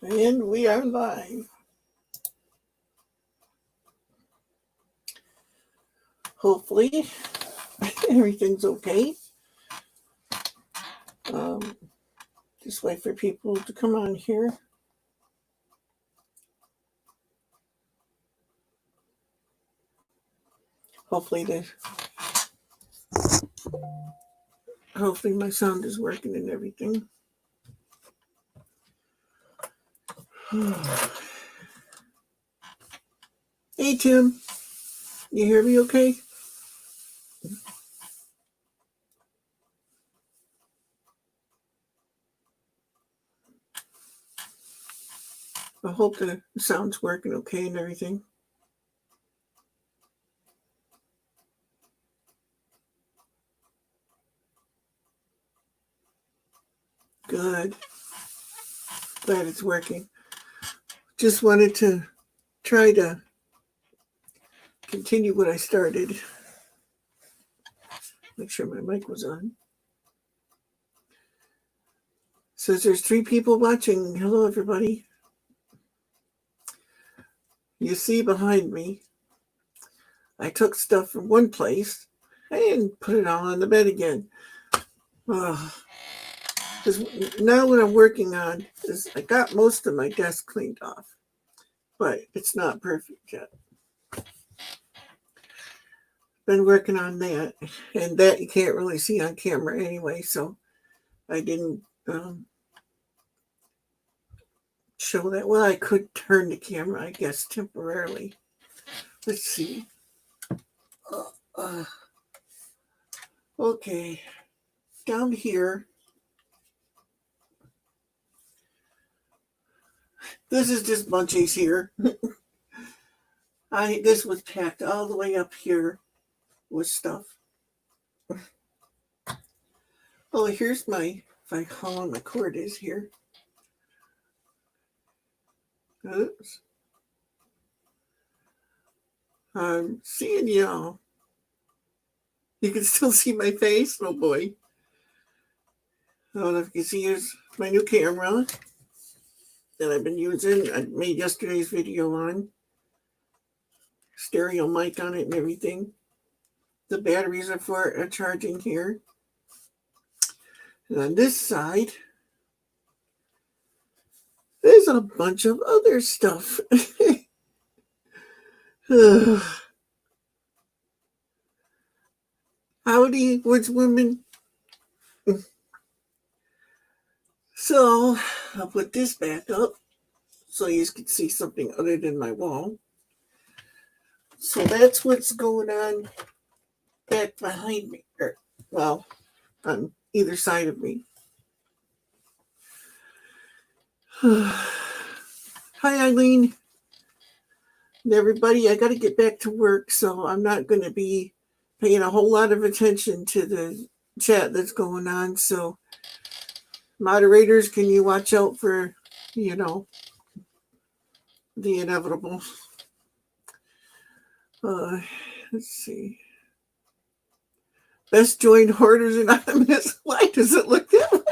And we are live. Hopefully, everything's okay. Just wait for people to come on here. Hopefully my sound is working and everything. Hey Tim, you hear me okay? I hope the sound's working okay and everything. Good. Glad it's working. Just wanted to try to continue what I started. Make sure my mic was on. Says there's 3 people watching. Hello, everybody. You see behind me, I took stuff from one place and put it all on the bed again. Because now what I'm working on is I got most of my desk cleaned off, but it's not perfect yet. Been working on that, and that you can't really see on camera anyway, so I didn't show that. Well, I could turn the camera, I guess, temporarily. Let's see. Okay, down here. This is just munchies here. This was packed all the way up here with stuff. Oh, here's how long my cord is here. Oops. I'm seeing y'all. You can still see my face? Oh boy. I don't know if you can see, here's my new camera that I've been using. I made yesterday's video on. Stereo mic on it and everything. The batteries are for charging here. And on this side, there's a bunch of other stuff. Howdy, woods women. So I'll put this back up so you can see something other than my wall. So that's what's going on back behind me. Well, on either side of me. Hi, Eileen. And everybody, I got to get back to work, so I'm not going to be paying a whole lot of attention to the chat that's going on. So, moderators, can you watch out for, the inevitable? Let's see. Best joined Hoarders Anonymous. Why does it look that way?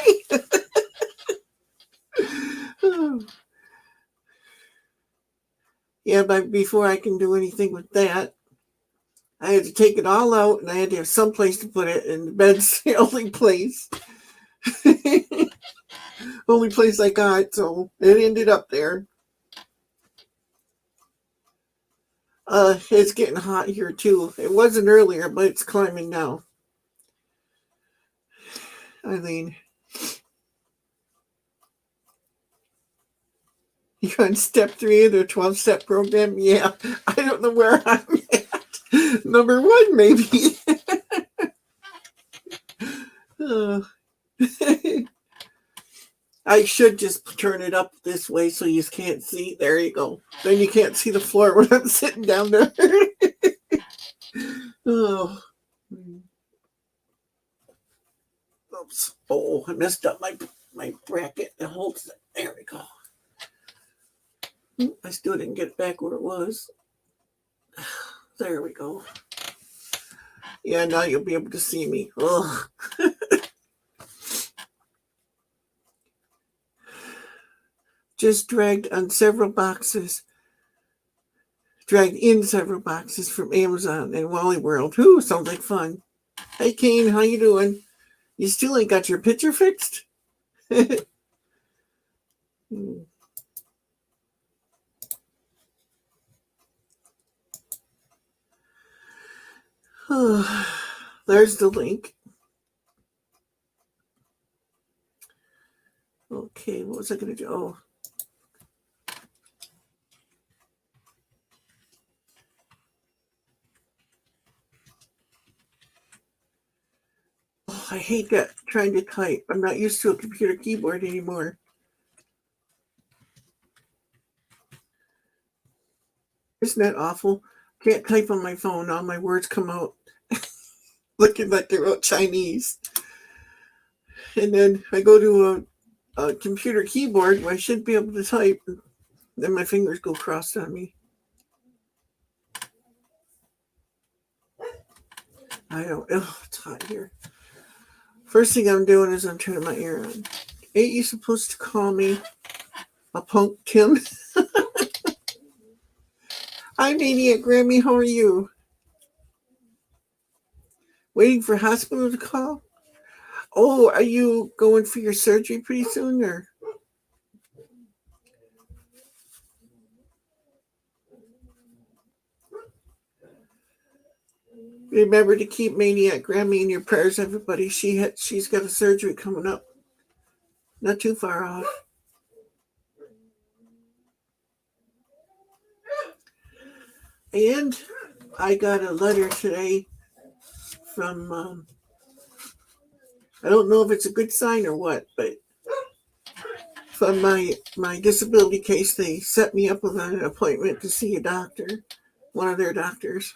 Yeah, but before I can do anything with that, I had to take it all out, and I had to have some place to put it, and the bed's the only place. Only place I got, so it ended up there. It's getting hot here, too. It wasn't earlier, but it's climbing now. Eileen. You're on step 3 of the 12-step program? Yeah, I don't know where I'm at. Number 1, maybe. I should just turn it up this way so you can't see. There you go. Then you can't see the floor when I'm sitting down there. Oh. Oops. Oh, I messed up my bracket that holds it. There we go. I still didn't get it back where it was. There we go. Yeah, now you'll be able to see me. Ugh. just dragged in several boxes from Amazon and Wally World. Whoo, sounds like fun. Hey, Kane, how you doing? You still ain't got your picture fixed? There's the link. Okay, what was I going to do? Oh. I hate that trying to type. I'm not used to a computer keyboard anymore. Isn't that awful? Can't type on my phone. All my words come out looking like they wrote Chinese. And then I go to a computer keyboard where I should be able to type. Then my fingers go crossed on me. I don't. Oh, it's hot here. First thing I'm doing is I'm turning my air on. Ain't you supposed to call me a punk, Tim? Hi, Maniac Grammy. How are you? Waiting for hospital to call? Oh, are you going for your surgery pretty soon, or? Remember to keep Maniac Grammy in your prayers, everybody. She's got a surgery coming up. Not too far off. And I got a letter today from, I don't know if it's a good sign or what, but from my disability case, they set me up with an appointment to see a doctor, one of their doctors.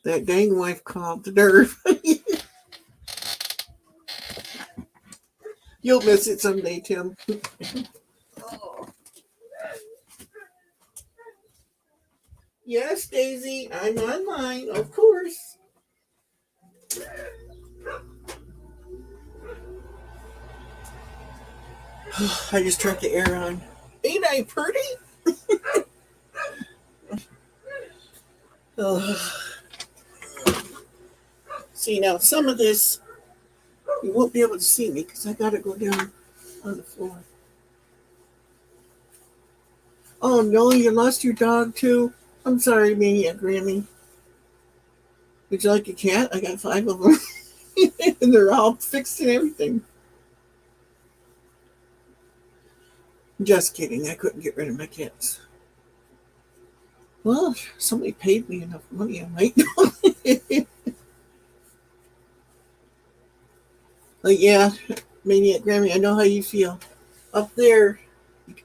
That dang wife called, the nerve. You'll miss it someday, Tim. Yes, Daisy, I'm online, of course. I just turned the air on. Ain't I pretty? See, now some of this, you won't be able to see me because I got to go down on the floor. Oh, no, you lost your dog, too? I'm sorry, Maniac Grammy. Would you like a cat? I got 5 of them. And they're all fixed and everything. Just kidding. I couldn't get rid of my cats. Well, if somebody paid me enough money, I might. But yeah, Maniac Grammy, I know how you feel. Up there,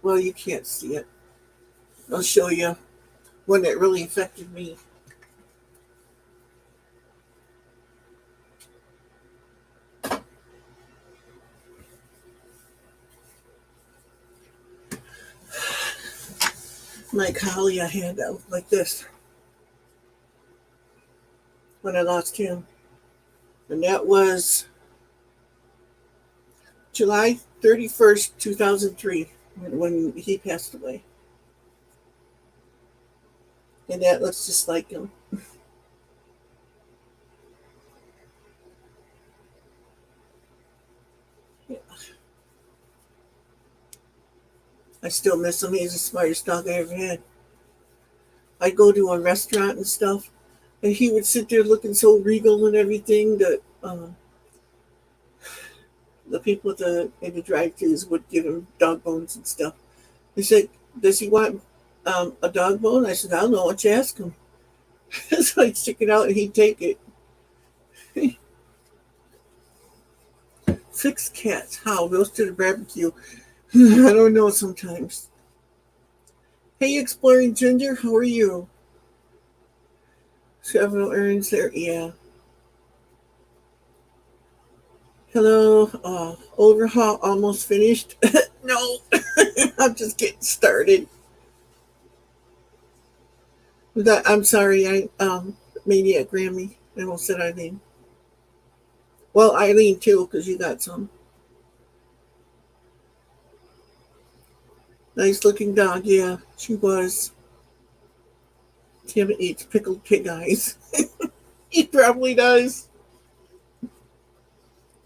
well, you can't see it. I'll show you when it really affected me. My collie I had out like this when I lost him. And that was July 31st, 2003, when he passed away. And that looks just like him. Yeah. I still miss him. He's the smartest dog I ever had. I'd go to a restaurant and stuff, and he would sit there looking so regal and everything that the people in the drive-thrus would give him dog bones and stuff. He said, "Does he want a dog bone?" I said, "I don't know what you ask him." So I'd stick it out and he'd take it. Fix cats. How? Roasted or barbecue? I don't know sometimes. Hey, Exploring Ginger, how are you? Several errands there, yeah. Hello, overhaul almost finished. No, I'm just getting started. I'm sorry, Maniac Grammy. I almost said Eileen. Well, Eileen too, because you got some. Nice looking dog, yeah, she was. Tim eats pickled pig eyes. He probably does.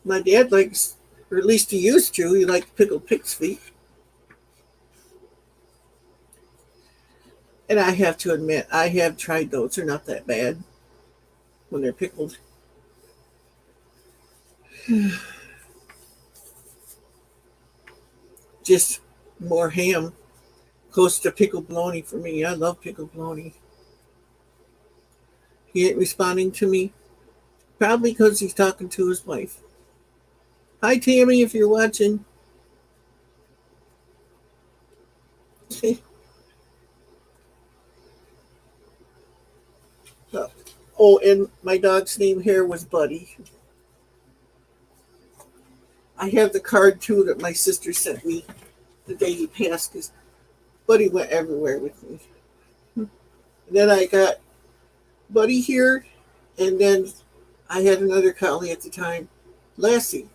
My dad likes, or at least he used to, he liked pickled pig's feet. And I have to admit, I have tried those. They're not that bad when they're pickled. Just more ham. Close to pickled bologna for me. I love pickled bologna. He ain't responding to me. Probably because he's talking to his wife. Hi, Tammy, if you're watching. Oh, and my dog's name here was Buddy. I have the card too that my sister sent me the day he passed because Buddy went everywhere with me. And then I got Buddy here, and then I had another collie at the time, Lassie.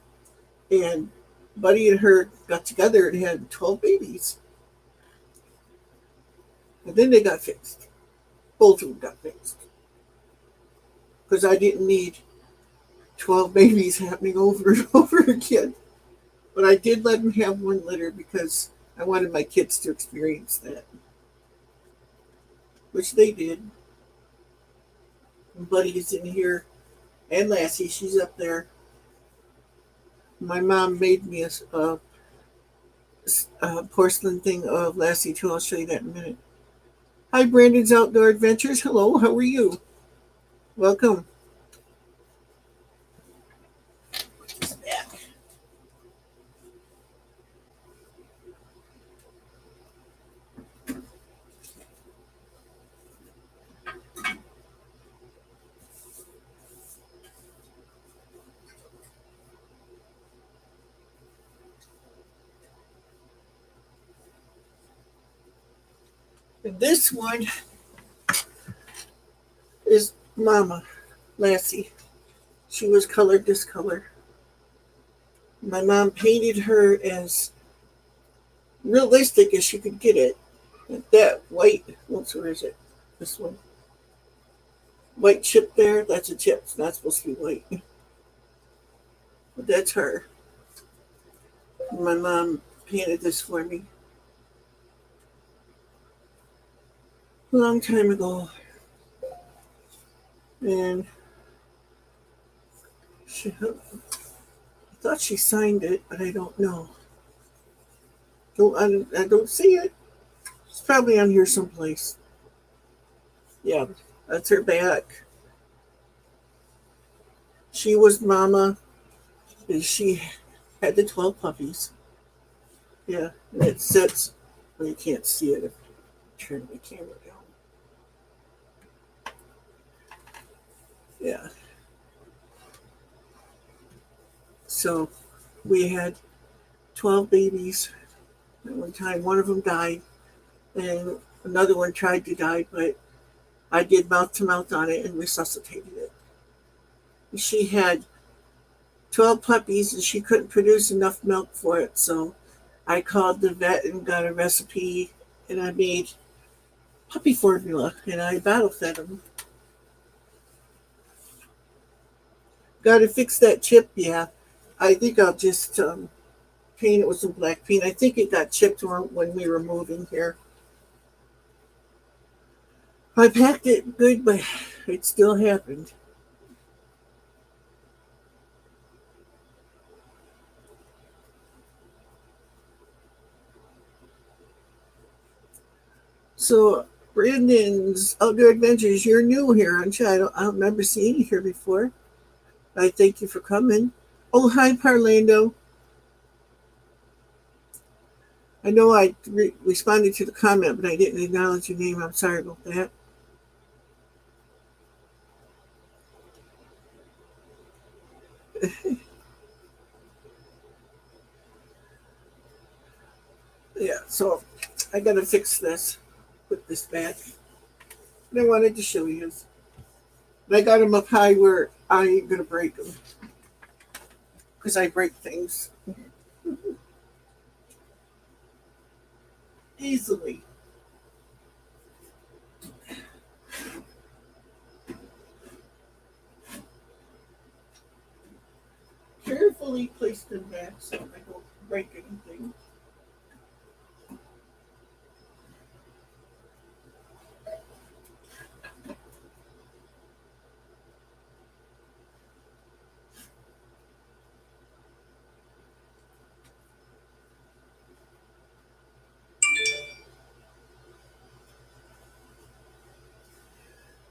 And Buddy and her got together and had 12 babies. And then they got fixed. Both of them got fixed. Because I didn't need 12 babies happening over and over again. But I did let them have one litter because I wanted my kids to experience that. Which they did. And Buddy's in here. And Lassie, she's up there. My mom made me a porcelain thing of Lassie too. I'll show you that in a minute. Hi, Brandon's Outdoor Adventures. Hello, how are you? Welcome. And this one is Mama, Lassie. She was colored this color. My mom painted her as realistic as she could get it. That white, where is it? This one. White chip there, that's a chip. It's not supposed to be white. But that's her. My mom painted this for me a long time ago. And I thought she signed it, but I don't know. I don't see it. It's probably on here someplace. Yeah, that's her back. She was Mama, and she had the 12 puppies. Yeah, and it sits. Well, you can't see it if you turn the camera down. Yeah. So we had 12 babies at one time. One of them died, and another one tried to die, but I did mouth to mouth on it and resuscitated it. She had 12 puppies and she couldn't produce enough milk for it, so I called the vet and got a recipe, and I made puppy formula, and I bottle fed them. Got to fix that chip, yeah. I think I'll just paint it with some black paint. I think it got chipped when we were moving here. I packed it good, but it still happened. So, Brandon's Outdoor Adventures, you're new here, aren't you? I don't remember seeing you here before. I thank you for coming. Oh, hi, Parlando. I know I responded to the comment, but I didn't acknowledge your name. I'm sorry about that. Yeah, so I got to fix this. Put this back. And I wanted to show you. But I got them up high where I ain't going to break them. Because I break things. easily. Carefully place them back so I don't break anything.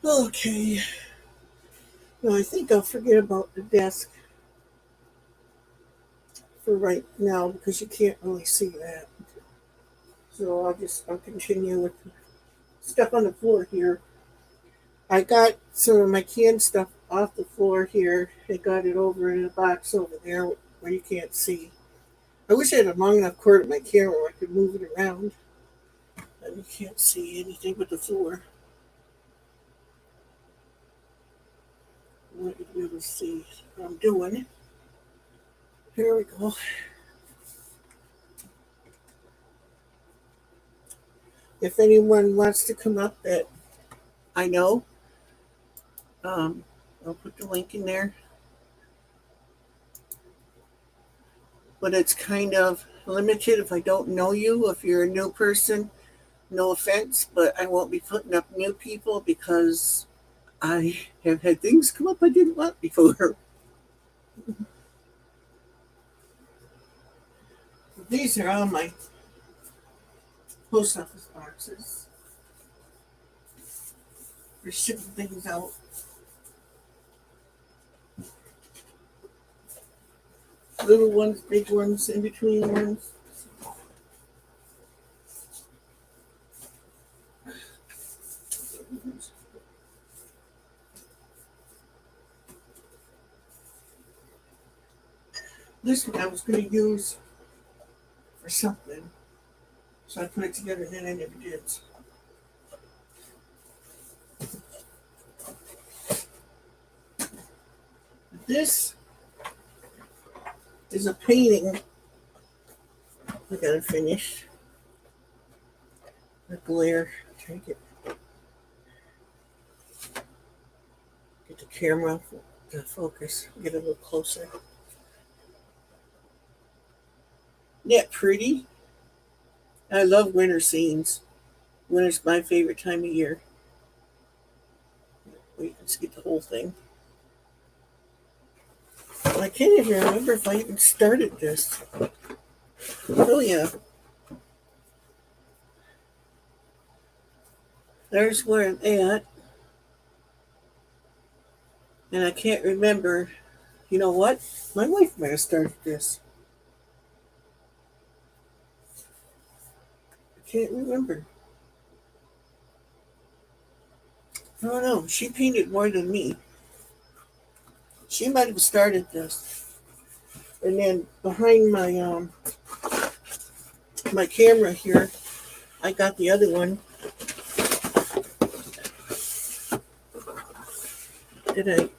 Okay. Now I think I'll forget about the desk for right now because you can't really see that. So I'll continue with the stuff on the floor here. I got some of my canned stuff off the floor here. I got it over in a box over there where you can't see. I wish I had a long enough cord at my camera where I could move it around. And you can't see anything but the floor. I want you to be able to see what I'm doing. Here we go. If anyone wants to come up that I know, I'll put the link in there. But it's kind of limited if I don't know you. If you're a new person, no offense, but I won't be putting up new people because I have had things come up I didn't want before. These are all my post office boxes for shipping things out. Little ones, big ones, in between ones. This one I was going to use for something, so I put it together and then I never did. This is a painting I gotta finish. The glare, try to get the camera to focus, get a little closer. Isn't that pretty? I love winter scenes. Winter's my favorite time of year. Well, you can see the whole thing. I can't even remember if I even started this. Oh yeah. There's where I'm at. And I can't remember. You know what? My wife might have started this. I can't remember. I don't know. She painted more than me. She might have started this. And then behind my camera here, I got the other one. I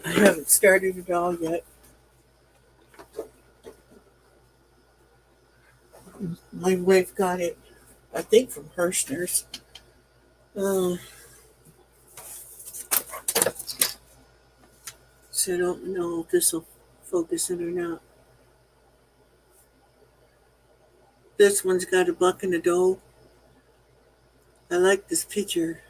haven't started it all yet. My wife got it, I think, from Hershner's. So I don't know if this will focus it or not. This one's got a buck and a doe. I like this picture.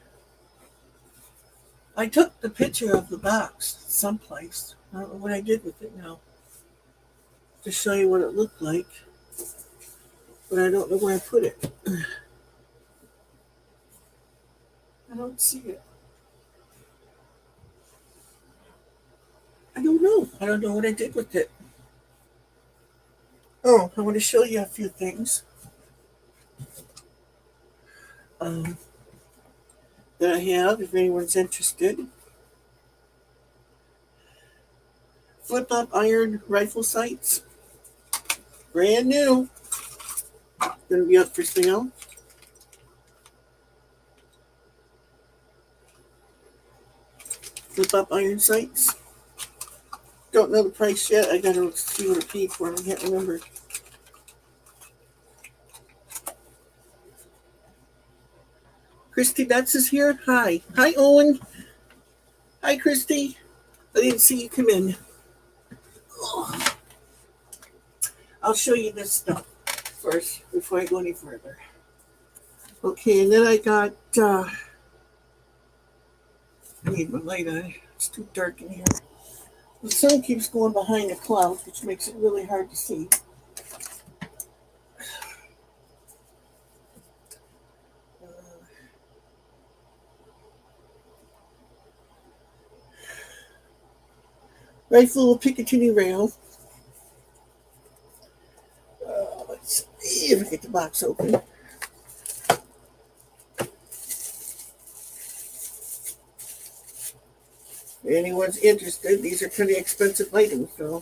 I took the picture of the box someplace. I don't know what I did with it now. To show you what it looked like. But I don't know where I put it. I don't see it. I don't know. I don't know what I did with it. Oh, I want to show you a few things that I have, if anyone's interested. Flip-up iron rifle sights. Brand new. Gonna be up for sale. Flip-up iron sights. Don't know the price yet. I gotta see what it paid for. I can't remember. Christy Betts is here. Hi. Hi, Owen. Hi, Christy. I didn't see you come in. Oh, I'll show you this stuff first before I go any further. Okay, and then I got, I need my light on. It's too dark in here. The sun keeps going behind the clouds, which makes it really hard to see. Rifle Picatinny rail. Let's see if I get the box open. If anyone's interested, these are pretty expensive items, so.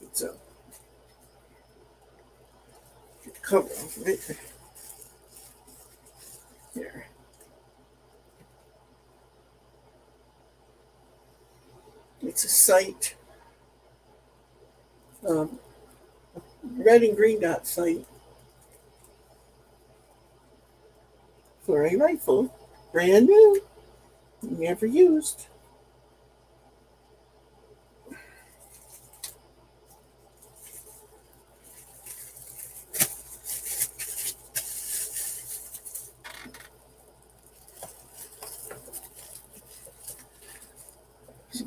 It's a cover off of it. There. It's a sight. Red and green dot sight for a rifle. Brand new. Never used.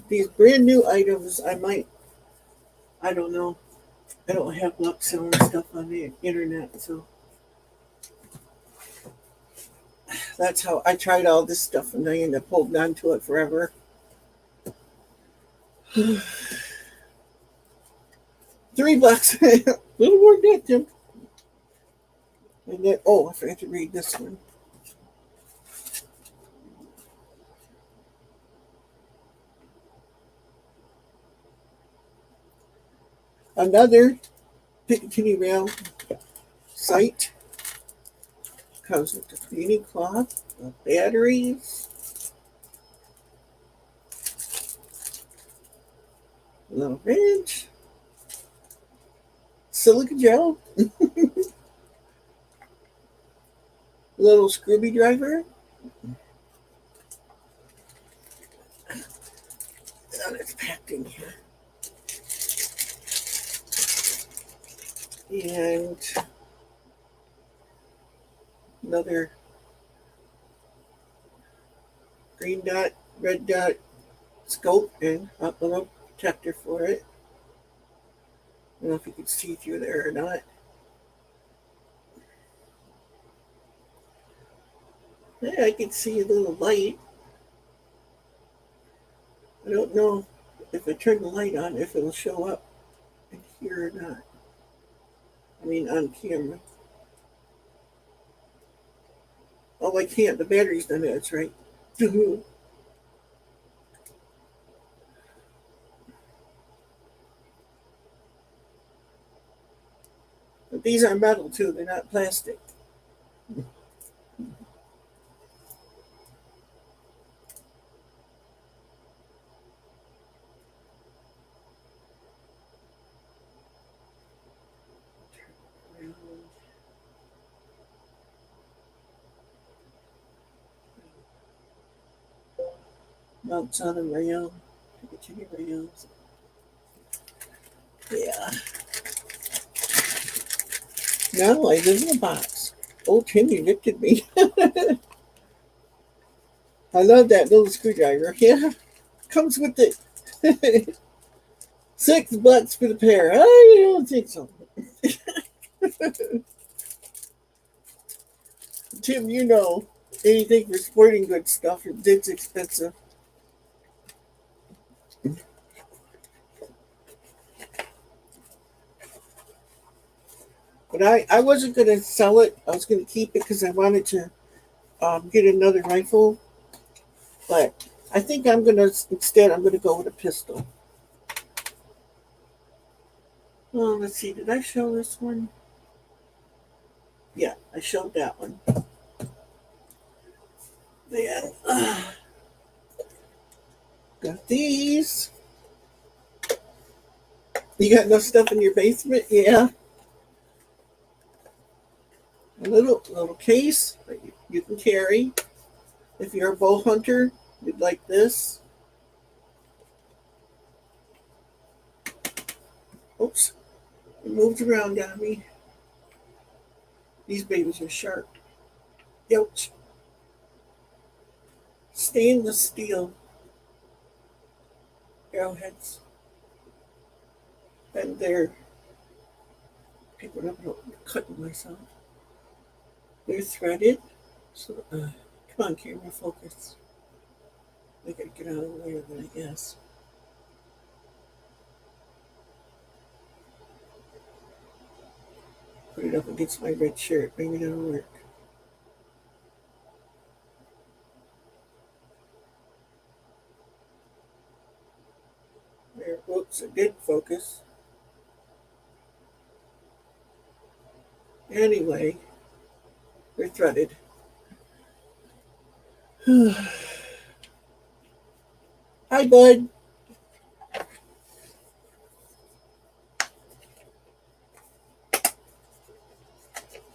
These brand new items, I don't know. I don't have luck selling stuff on the internet, so that's how I tried all this stuff and I ended up holding on to it forever. $3. A little more than that, Jim. And then, oh, I forgot to read this one. Another Picatinny rail sight. Comes with the cleaning cloth, the batteries, a little wrench, silica gel, little screwdriver. Oh, it's packed in here. And another green dot, red dot scope and a little protector for it. I don't know if you can see through there or not. Yeah, I can see a little light. I don't know if I turn the light on, if it'll show up in here or not. I mean, on camera. Oh, I can't. The battery's done it. That's right. But these are metal too. They're not plastic. Mounts on them rail. Picatinny rails. Yeah. Now I live in a box. Oh, Timmy lifted me. I love that little screwdriver. Yeah. Comes with it. $6 for the pair. I don't think so. Tim, you know, anything for sporting goods stuff, it's expensive. But I wasn't going to sell it. I was going to keep it because I wanted to get another rifle. But I think I'm going to go with a pistol. Oh, let's see. Did I show this one? Yeah, I showed that one. Then, got these. You got enough stuff in your basement? Yeah. a little case that you can carry. If you're a bow hunter, you'd like this. Oops, it moved around on me. These babies are sharp. Ouch. Stainless steel arrowheads. And they're cutting myself. They're threaded. So, come on, camera, focus. I gotta get out of the way of it, I guess. Put it up against my red shirt. Maybe that'll work. There, whoops, it did focus. Anyway, they're threaded. Hi, bud.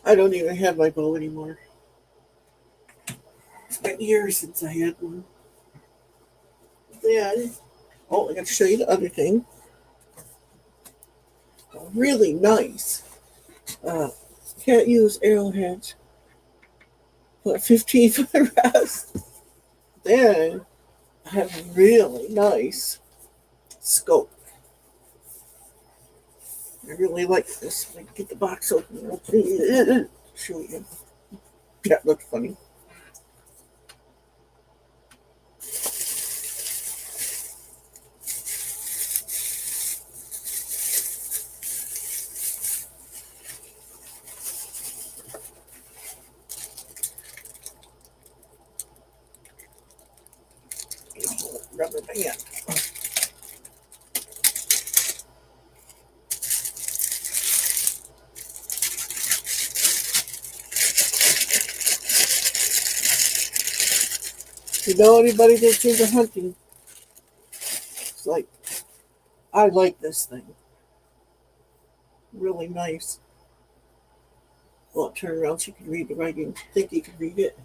I don't even have my bow anymore. It's been years since I had one. Then, I got to show you the other thing. Really nice. Can't use arrowheads. But 15-foot rest. Then, I have a really nice scope. I really like this. I can get the box open. I'll show you. That looks funny. Rubber band. You know anybody that's into hunting? It's like, I like this thing. Really nice. Well, turn around so you can read the writing. Think you can read it.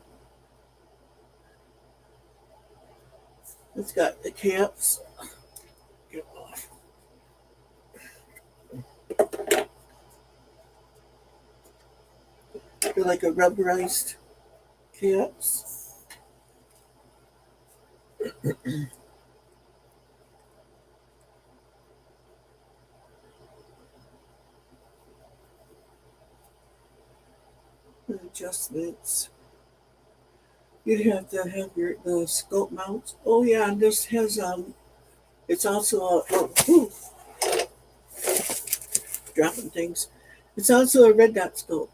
It's got the caps. Get off. They're like a rubberized caps. Adjustments. You'd have to have the scope mounts. Oh yeah, and this has it's also dropping things. It's also a red dot scope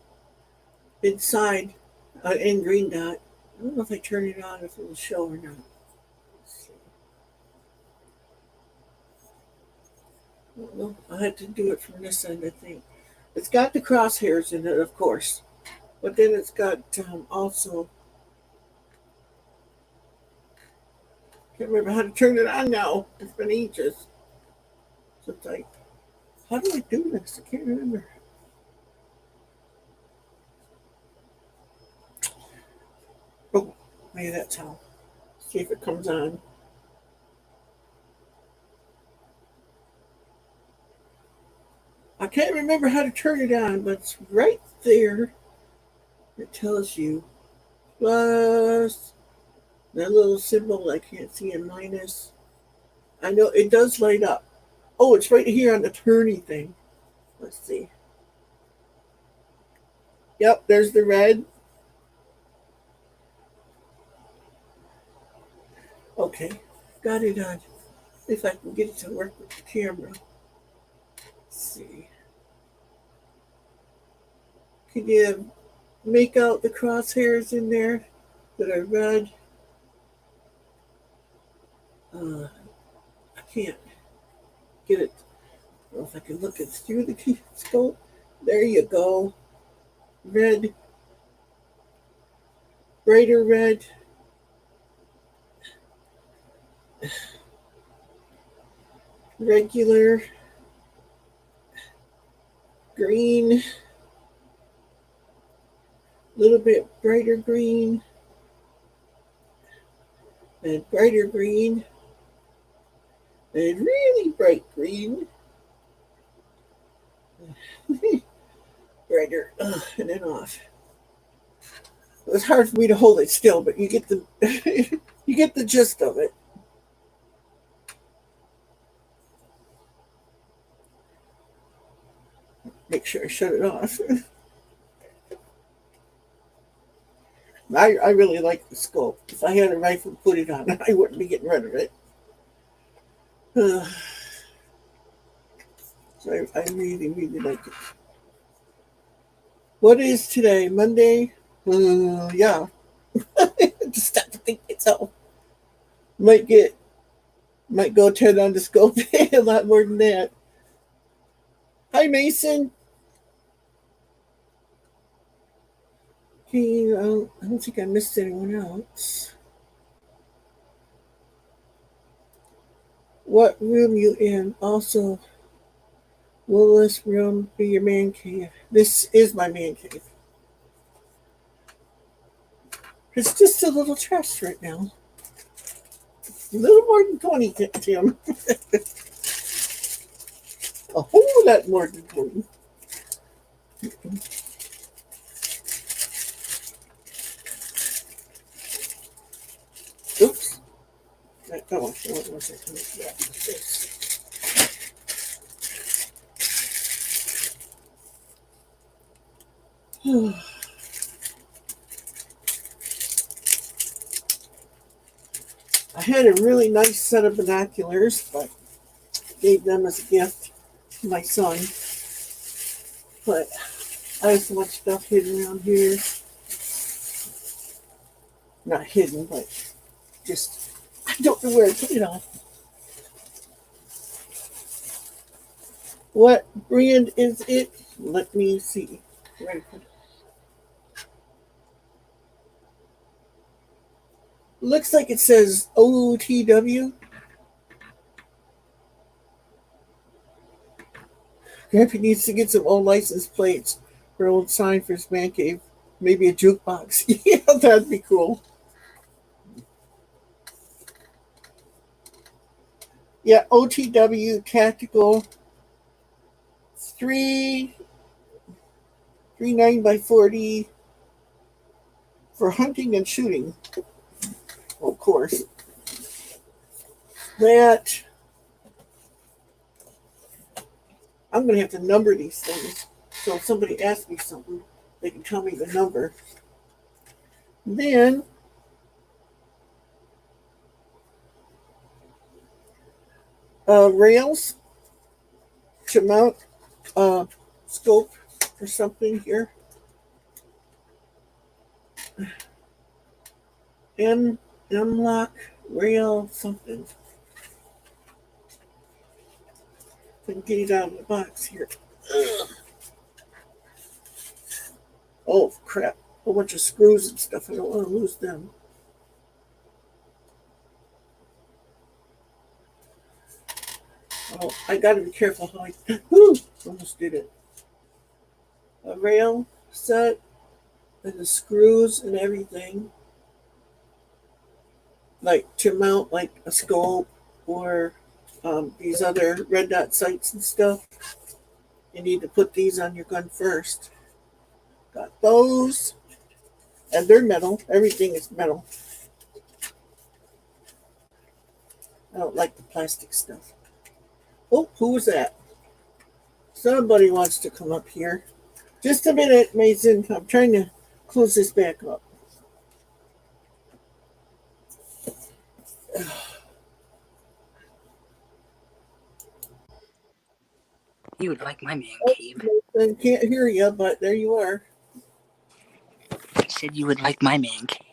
inside, and green dot. I don't know if I turn it on if it will show or not. Well, I had to do it from this end, I think. It's got the crosshairs in it, of course, but then it's got also. Can't remember how to turn it on now. It's been ages since I. How do I do this? I can't remember. Oh, maybe that's how. See if it comes on. I can't remember how to turn it on, but it's right there. It tells you plus that little symbol I can't see, a minus. I know it does light up. Oh, it's right here on the turny thing. Let's see. Yep, there's the red. Okay, got it on. If I can get it to work with the camera. Let's see. Can you make out the crosshairs in there that are red? I can't get it. I don't know if I can look it through the scope. There you go. Red, brighter red, regular, green, brighter green, and brighter green, and really bright green, brighter, and then off. It was hard for me to hold it still, but you get the you get the gist of it. Make sure I shut it off. I really like the scope. If I had a rifle to put it on, I wouldn't be getting rid of it. So I really, really like it. What is today? Monday? Yeah. Just stop to think myself. Might go 10 on the scope. A lot more than that. Hi, Mason. Okay, I don't think I missed anyone else. What room you in? Also, will this room be your man cave? This is my man cave. It's just a little trash right now. A little more than 20, Tim. A whole lot more than 20. Oops. Oh, what was it? Yeah, this. I had a really nice set of binoculars, but gave them as a gift to my son. But I have so much stuff hidden around here. Not hidden, but just, I don't know where to put it on. What brand is it? Let me see. Where to put it. Looks like it says OTW. Grampy needs to get some old license plates for an old sign for his man cave. Maybe a jukebox. Yeah, that'd be cool. Yeah, OTW Tactical 39 by 40 for hunting and shooting. Of course. That I'm going to have to number these things. So if somebody asks me something, they can tell me the number. Then rails to mount scope or something here. M-lock rail something. I can get it out of the box here. Ugh. Oh crap. A whole bunch of screws and stuff. I don't want to lose them. Oh, I gotta be careful how I almost did it. A rail set and the screws and everything. Like to mount like a scope or these other red dot sights and stuff. You need to put these on your gun first. Got those. And they're metal. Everything is metal. I don't like the plastic stuff. Oh, who was that? Somebody wants to come up here. Just a minute, Mason. I'm trying to close this back up. You would like my man cave. I can't hear you, but there you are. I said you would like my man cave.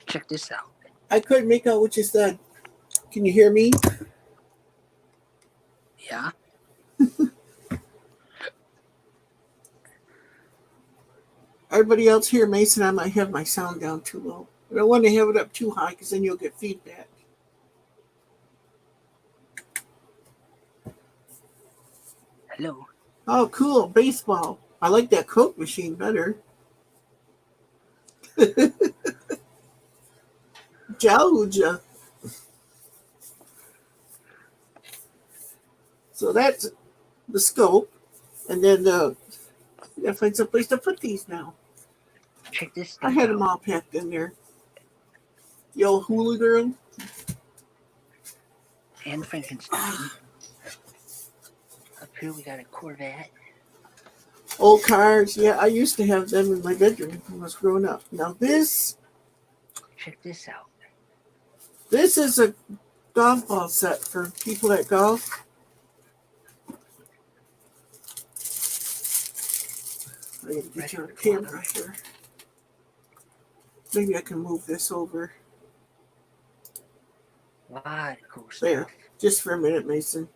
Check this out. I couldn't make out what you said. Can you hear me? Yeah. Everybody else here, Mason, I might have my sound down too low. I don't want to have it up too high because then you'll get feedback. Hello. Oh, cool. Baseball. I like that Coke machine better. Georgia. So that's the scope. And then I gotta find some place to put these now. Check this I stuff had them out. all packed in there. The old hula girl. And Frankenstein. Up here we got a Corvette. Old cars. Yeah, I used to have them in my bedroom when I was growing up. Now this Check this out. is a golf ball set for people that golf. I gotta get you on camera here. Maybe I can move this over. A lot of cool There. stuff. Just for a minute, Mason.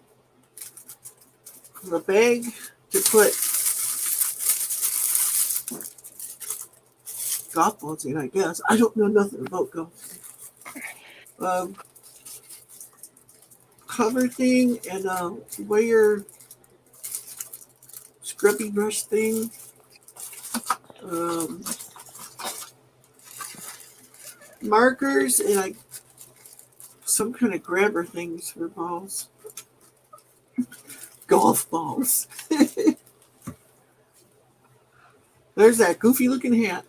The bag to put golf balls in, I guess. I don't know nothing about golf. Cover thing and wire scrubby brush thing. Markers and some kind of grabber things for balls. Golf balls. There's that goofy looking hat.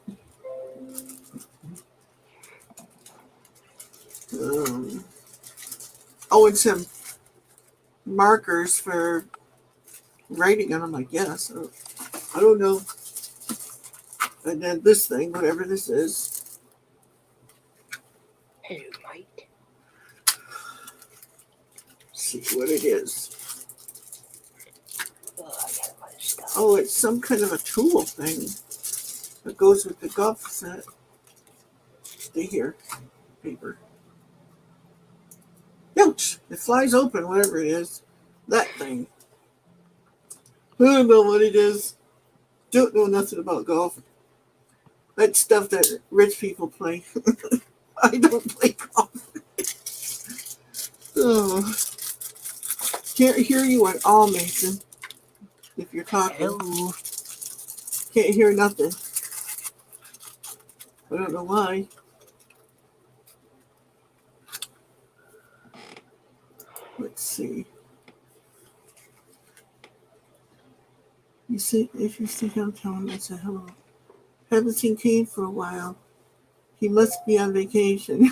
And some markers for writing on them, I guess. I don't know. And then this thing, whatever this is. Hello, Mike. See what it is. Oh, I got a lot of stuff. Oh, it's some kind of a tool thing that goes with the golf set. Stay here. Paper. Ouch! It flies open, whatever it is. That thing. I don't know what it is. Don't know nothing about golf. That's stuff that rich people play. I don't play golf. Oh. Can't hear you at all, Mason. If you're talking. Hello. Can't hear nothing. I don't know why. Let's see. You see, if you see him, tell him I said hello. Haven't seen Kane for a while. He must be on vacation.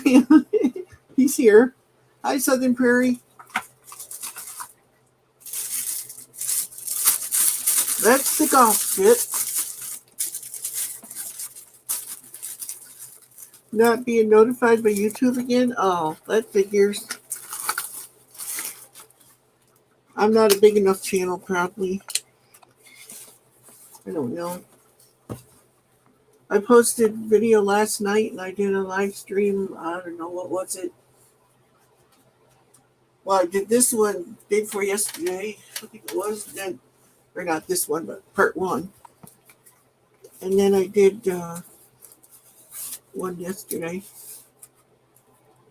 He's here. Hi, Southern Prairie. That's the golf kit. Not being notified by YouTube again? Oh, that figures. I'm not a big enough channel, probably. I don't know. I posted video last night and I did a live stream. I don't know, what was it? Well, I did this one day before yesterday. I think it was. Then, or not this one, but part one. And then I did one yesterday.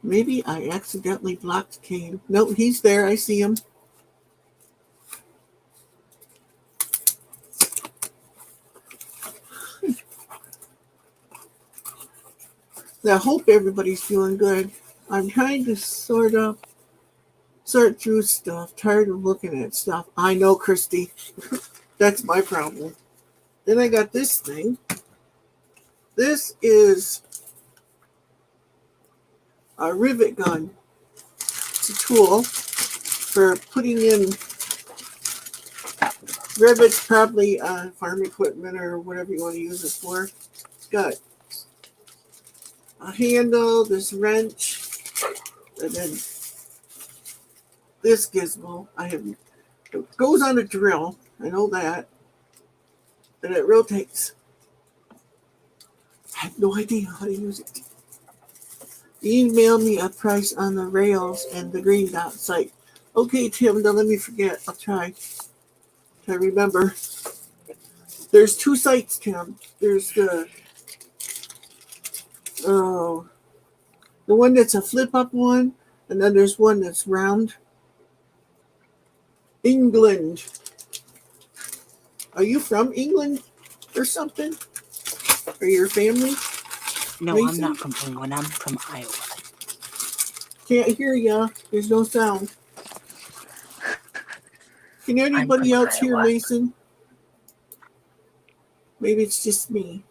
Maybe I accidentally blocked Kane. No, he's there. I see him. I hope everybody's feeling good. I'm trying to sort through stuff. Tired of looking at stuff. I know, Christy. That's my problem. Then I got this thing. This is a rivet gun. It's a tool for putting in rivets, probably farm equipment or whatever you want to use it for. It's got a handle, this wrench, and then this gizmo. It goes on a drill. I know that. And it rotates. I have no idea how to use it. Email me a price on the rails and the green dot site. Okay, Tim, don't let me forget. I'll try to remember. There's two sites, Tim. There's the one that's a flip-up one, and then there's one that's round. England. Are you from England or something? Or your family? No, Mason? I'm not from England. I'm from Iowa. Can't hear ya. There's no sound. Can anybody from else hear Iowa. Mason? Maybe it's just me.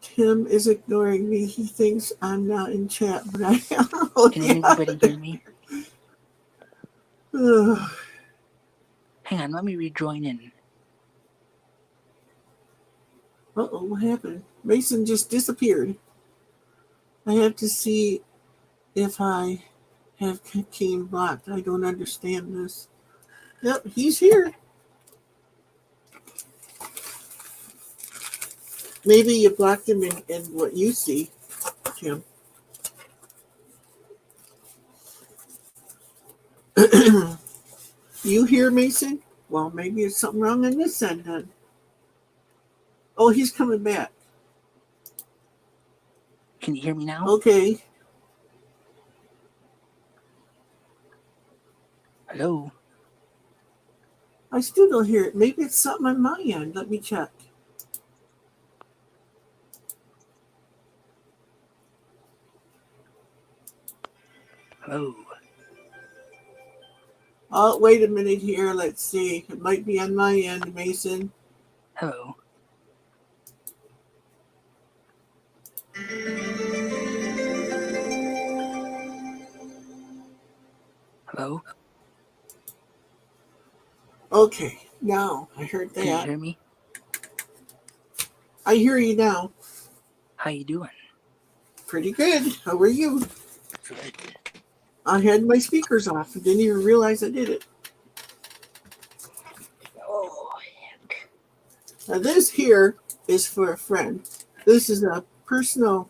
Tim is ignoring me. He thinks I'm not in chat, but I am. Oh, Can yeah. anybody hear me? Ugh. Hang on, let me rejoin in. Uh-oh, what happened? Mason just disappeared. I have to see if I have Keen blocked. I don't understand this. Yep, he's here. Maybe you blocked him in what you see, Tim. You hear Mason? Well, maybe there's something wrong on this end then. Oh, he's coming back. Can you hear me now? Okay. Hello? I still don't hear it. Maybe it's something on my end. Let me check. Hello? Oh, wait a minute here. Let's see. It might be on my end, Mason. Hello? Hello? Okay, now I heard Can you that. hear me? I hear you now. How you doing? Pretty good. How are you? Good. I had my speakers off and didn't even realize I did it. Oh, heck. Now this here is for a friend. This is a personal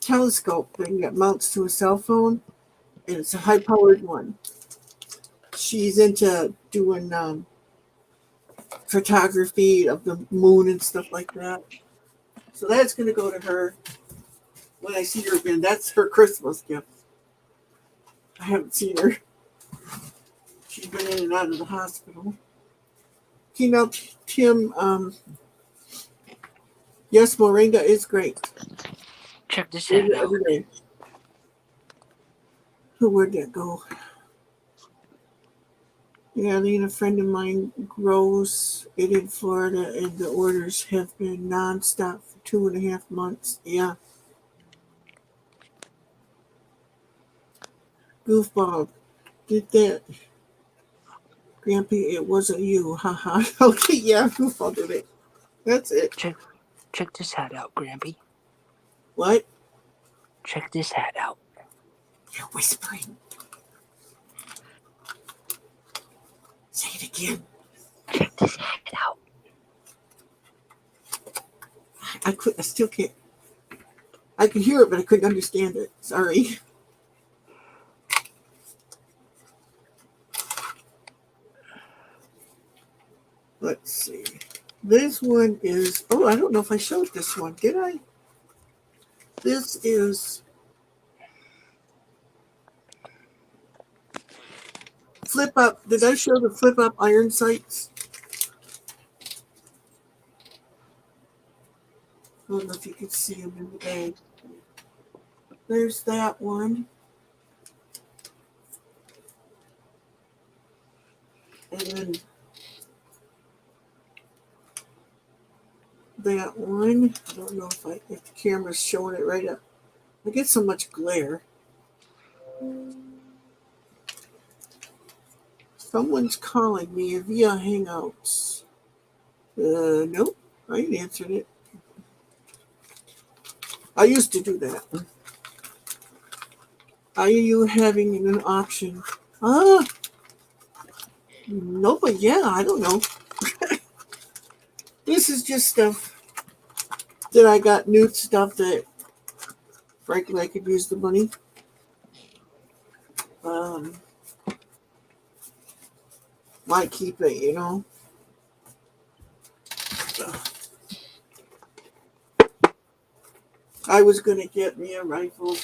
telescope thing that mounts to a cell phone, and it's a high-powered one. She's into doing photography of the moon and stuff like that. So that's going to go to her when I see her again. That's her Christmas gift. I haven't seen her. She's been in and out of the hospital. You know, Tim, yes, moringa is great. Check this Eat ad it out. every day. Where'd that go? Yeah, a friend of mine grows it in Florida, and the orders have been nonstop for 2.5 months. Yeah. Goofball, did that. Grampy, it wasn't you. Haha. Okay, yeah, Goofball did it. That's it. Check this hat out, Grampy. What? Check this hat out. You're whispering. Say it again. Check this hat out. I still can't. I could hear it, but I couldn't understand it. Sorry. Let's see. This one is, oh, I don't know if I showed this one. Did I? This is flip up. Did I show the flip up iron sights? I don't know if you can see them in the bag. There's that one. And then that one. I don't know if the camera's showing it right up. I get so much glare. Someone's calling me via Hangouts. Nope. I ain't answered it. I used to do that. Are you having an auction? No, but yeah, I don't know. This is just stuff that I got, new stuff that, frankly, I could use the money. Might keep it, you know. I was going to get me a rifle.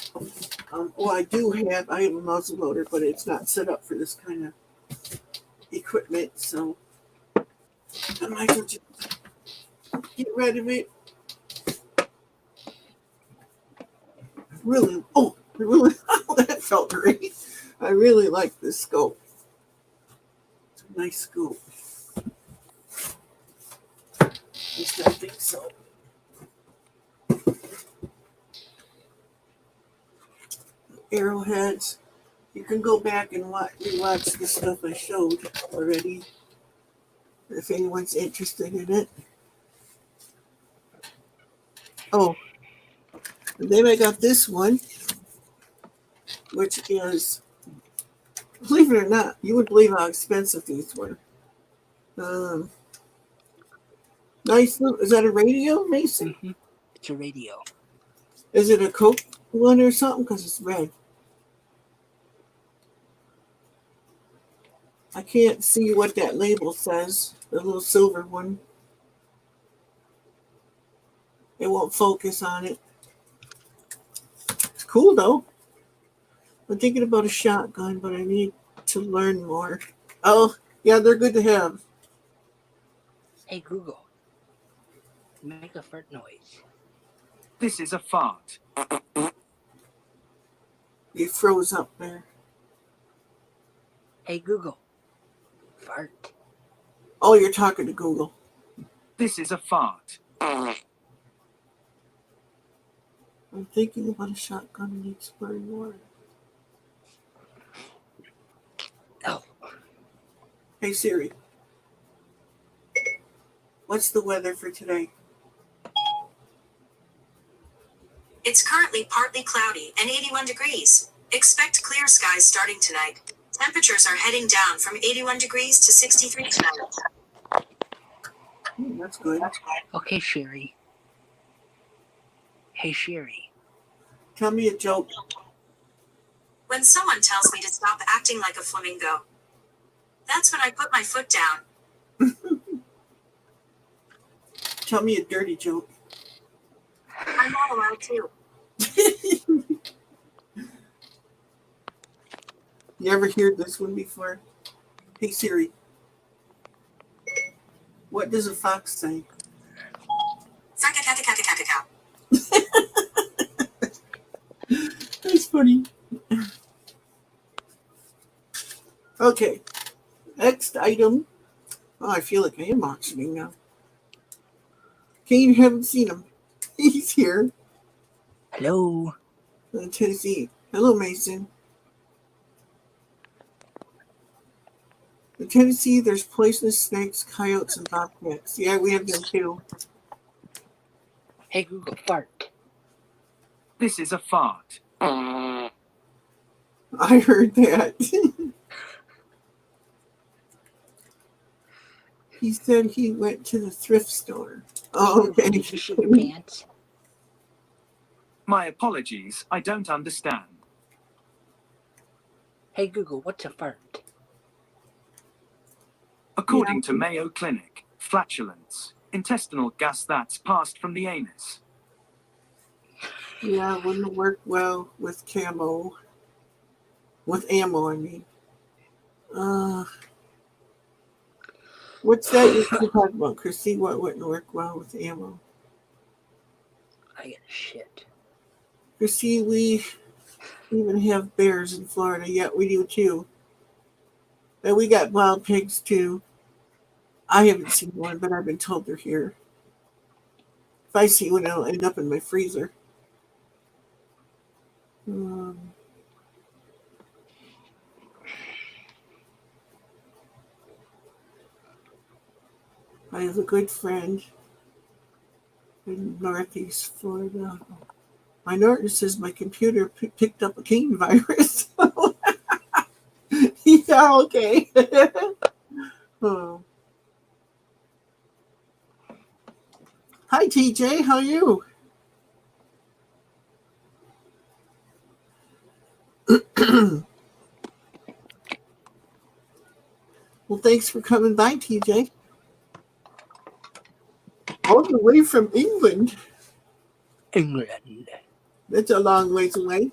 I have a muzzle loader, but it's not set up for this kind of equipment, so I might as well just get rid of it. Really, that felt great. I really like this scope. It's a nice scope. At least I think so. Arrowheads. You can go back and rewatch the stuff I showed already if anyone's interested in it. Oh, and then I got this one, which is, believe it or not, you would believe how expensive these were. Nice. Is that a radio, Mason? Mm-hmm. It's a radio. Is it a Coke one or something? Because it's red. I can't see what that label says. The little silver one. It won't focus on it. It's cool though. I'm thinking about a shotgun, but I need to learn more. Oh, yeah, they're good to have. Hey Google, make a fart noise. This is a fart. You froze up there. Hey Google, fart. Oh, you're talking to Google. This is a fart. I'm thinking about a shotgun and need to learn more. Oh. Hey Siri, what's the weather for today? It's currently partly cloudy and 81 degrees. Expect clear skies starting tonight. Temperatures are heading down from 81 degrees to 63 tonight. That's good. Okay, Sherry. Hey Sherry. Tell me a joke. When someone tells me to stop acting like a flamingo, that's when I put my foot down. Tell me a dirty joke. I'm not allowed to. You ever heard this one before? Hey Siri, what does a fox say? That's funny. Okay, next item. Oh, I feel like I am auctioning now. Kane, haven't seen him. He's here Hello. in Tennessee. Hello, Mason. In Tennessee, there's poisonous snakes, coyotes, and bobcats. Yeah, we have them too. Hey Google, fart. This is a fart. I heard that. He said he went to the thrift store. Oh, okay. Did you shit your pants? My apologies, I don't understand. Hey Google, what's a fart? According to Mayo Clinic, flatulence, intestinal gas that's passed from the anus. Yeah, wouldn't work well with camo. With ammo, I mean. What's that you're talking about, Chrissy? What wouldn't work well with ammo? I get shit. Chrissy, we even have bears in Florida. Yeah, we do too. And we got wild pigs too. I haven't seen one, but I've been told they're here. If I see one, it'll end up in my freezer. I have a good friend in Northeast Florida. My notice says my computer picked up a cane virus. Yeah, okay. Oh. Hi, TJ. How are you? Well, thanks for coming by, TJ. All the way from England. England. That's a long ways away.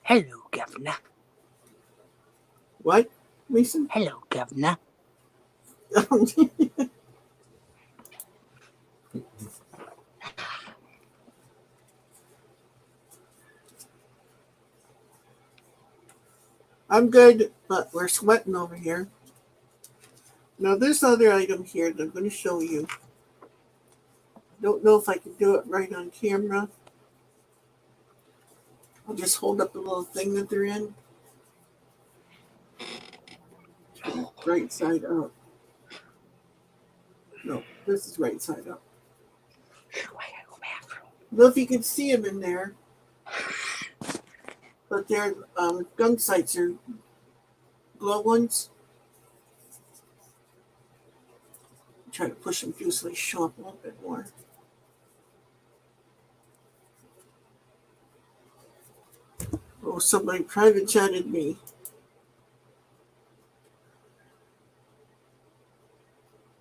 Hello, Governor. What, Mason? Hello, Governor. I'm good, but we're sweating over here. Now, this other item here that I'm going to show you. Don't know if I can do it right on camera. I'll just hold up the little thing that they're in. Right side up. No, this is right side up. I gotta go bathroom. I don't know if you can see them in there, but their gun sights are glow ones. Try to push them through so they show up a little bit more. Oh, somebody private chatted me.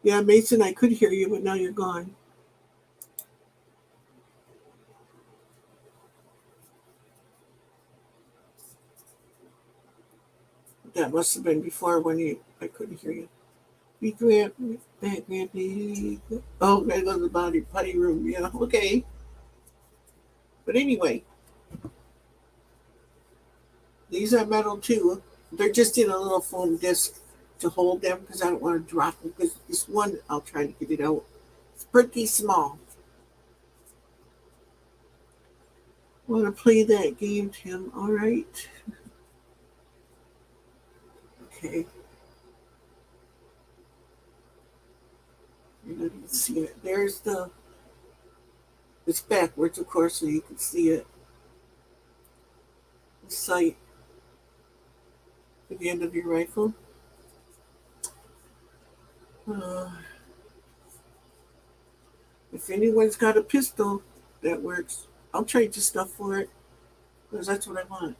Yeah, Mason, I could hear you, but now you're gone. That must have been before when I couldn't hear you. Be Grampy. Oh, I go to the potty room. Yeah, okay. But anyway, these are metal too. They're just in a little foam disc to hold them because I don't want to drop them. Because this one, I'll try to get it out. It's pretty small. Want to play that game, Tim? All right. Okay. You can see it. There's it's backwards, of course, so you can see it. The sight at the end of your rifle. If anyone's got a pistol that works, I'll trade you stuff for it because that's what I want.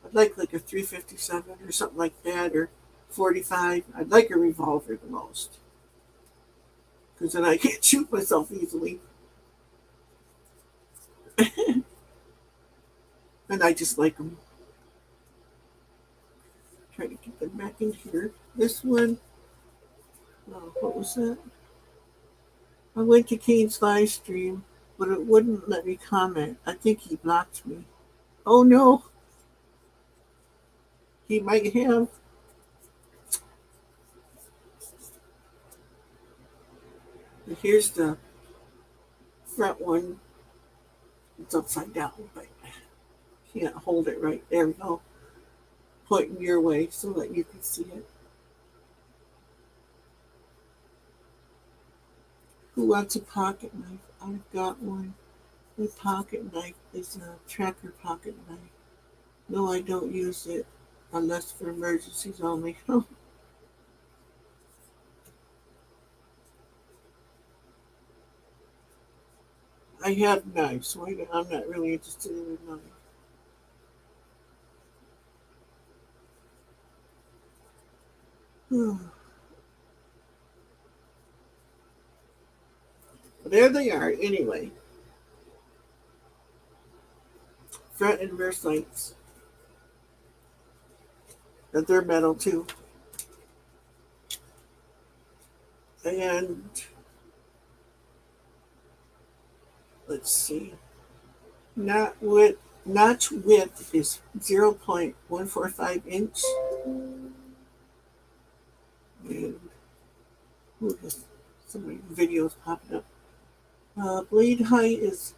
I'd like a 357 or something like that, or 45. I'd like a revolver the most because then I can't shoot myself easily. And I just like them. Try to get them back in here. This one, what was that? I went to Kane's live stream, but it wouldn't let me comment. I think he blocked me. Oh no. He might have. And here's the front one. It's upside down, but can't hold it right. There we go. Pointing your way so that you can see it. Who wants a pocket knife? I've got one. My pocket knife is a tracker pocket knife. No, I don't use it unless for emergencies only. I have knives, so I'm not really interested in a knife. There they are, anyway. Front and rear sights. And they're metal too. And let's see. Notch width is 0.145 inch. And so many videos popping up. Blade height is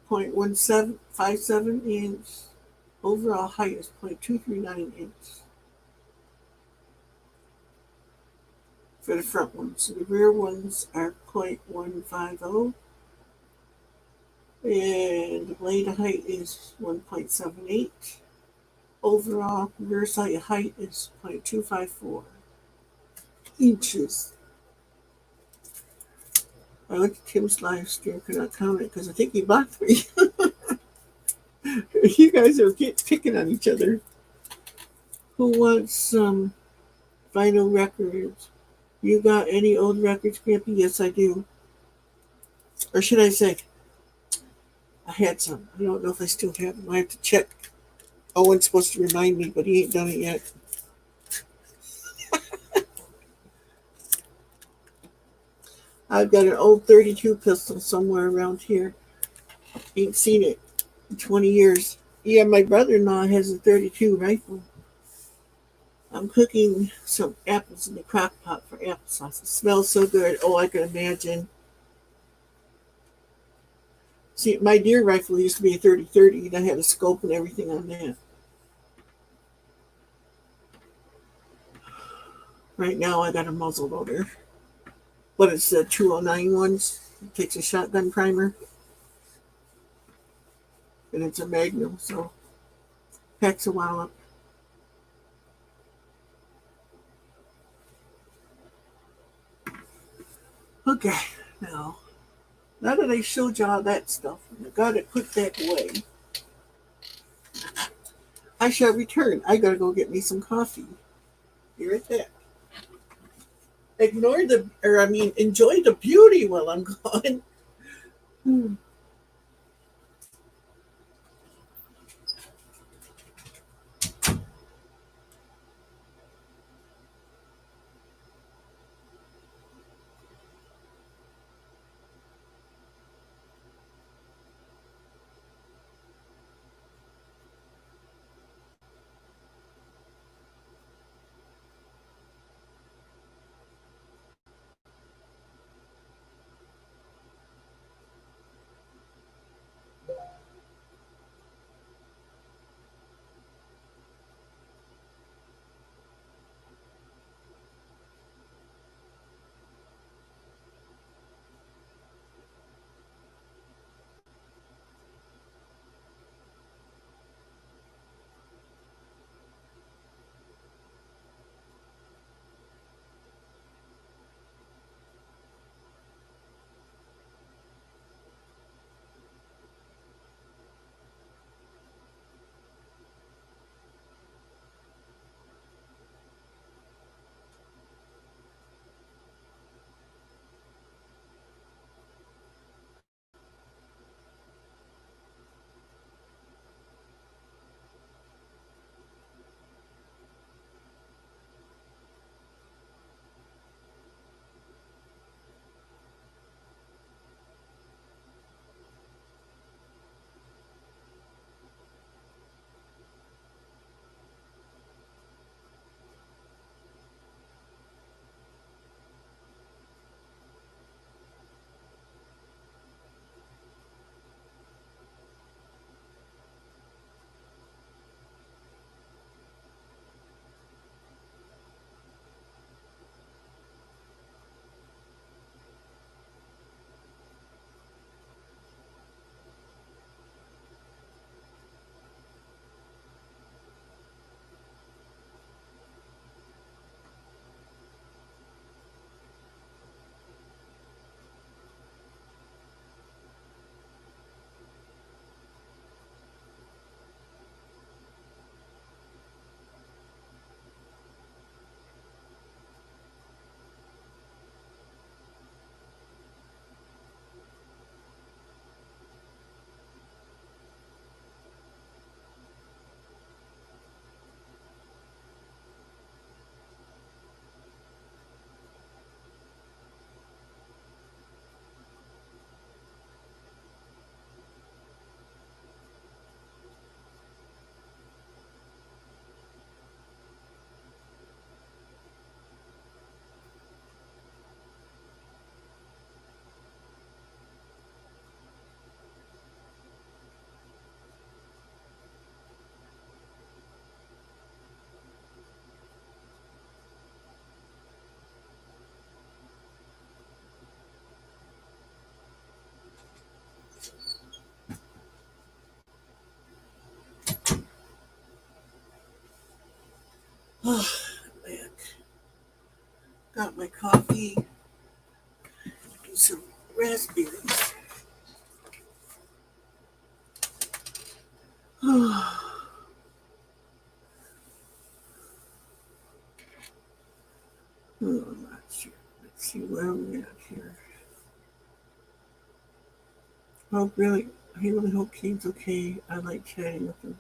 0.1757 inch. Overall height is 0.239 inch. For the front ones. So the rear ones are 0.150. And the blade height is 1.78. Overall rear sight height is 0.254 inches. I went to Tim's live stream, could not comment because I think he blocked me. You guys are picking on each other. Who wants some vinyl records? You got any old records, Grampy? Yes, I do. Or should I say, I had some. I don't know if I still have them. I have to check. Owen's supposed to remind me, but he ain't done it yet. I've got an old 32 pistol somewhere around here. Ain't seen it in 20 years. Yeah, my brother-in-law has a 32 rifle. I'm cooking some apples in the crock pot for applesauce. It smells so good. Oh, I can imagine. See, my deer rifle used to be a 30-30, and I had a scope and everything on that. Right now, I got a muzzle loader, but it's the 209 ones. It takes a shotgun primer, and it's a Magnum, so packs a wallop. Okay, now that I showed you all that stuff, and I got it put that away, I shall return. I gotta go get me some coffee. Be right back. Enjoy the beauty while I'm gone. Oh, man. Got my coffee and some raspberries. Oh, I'm not sure. Let's see where we're at here. Oh, really? I really hope Kane's okay. I like chatting with him.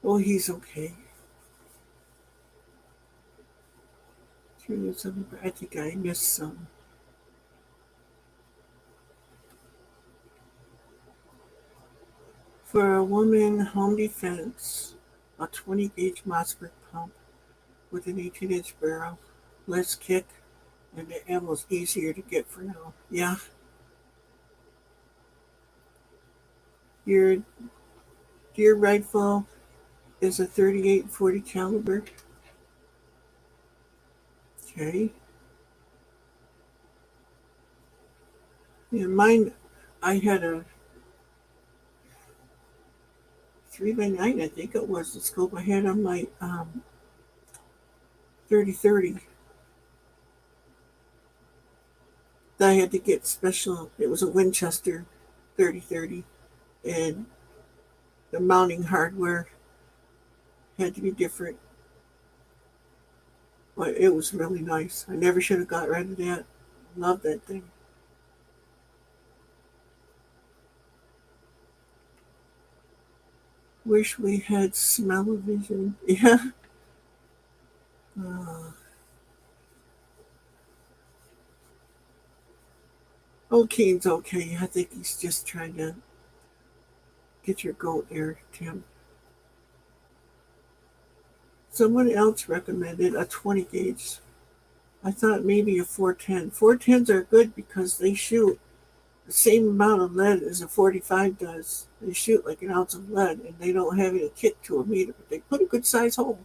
Oh, he's okay. I think I missed some. For a woman home defense, a 20 gauge Mossberg pump with an 18-inch barrel, less kick, and the ammo's easier to get for now. Yeah, your deer rifle is a 38-40 caliber. Okay. Yeah, mine, I had a 3x9, I think it was the scope I had on my 30-30. I had to get special. It was a Winchester 30-30, and the mounting hardware had to be different. But it was really nice. I never should have got rid of that. Love that thing. Wish we had smell-o-vision. Yeah. Uh, Keane's okay. I think he's just trying to get your goat there, Tim. Someone else recommended a 20 gauge. I thought maybe a 410. 410s are good because they shoot the same amount of lead as a 45 does. They shoot like an ounce of lead and they don't have any kick to them either. But they put a good size hole.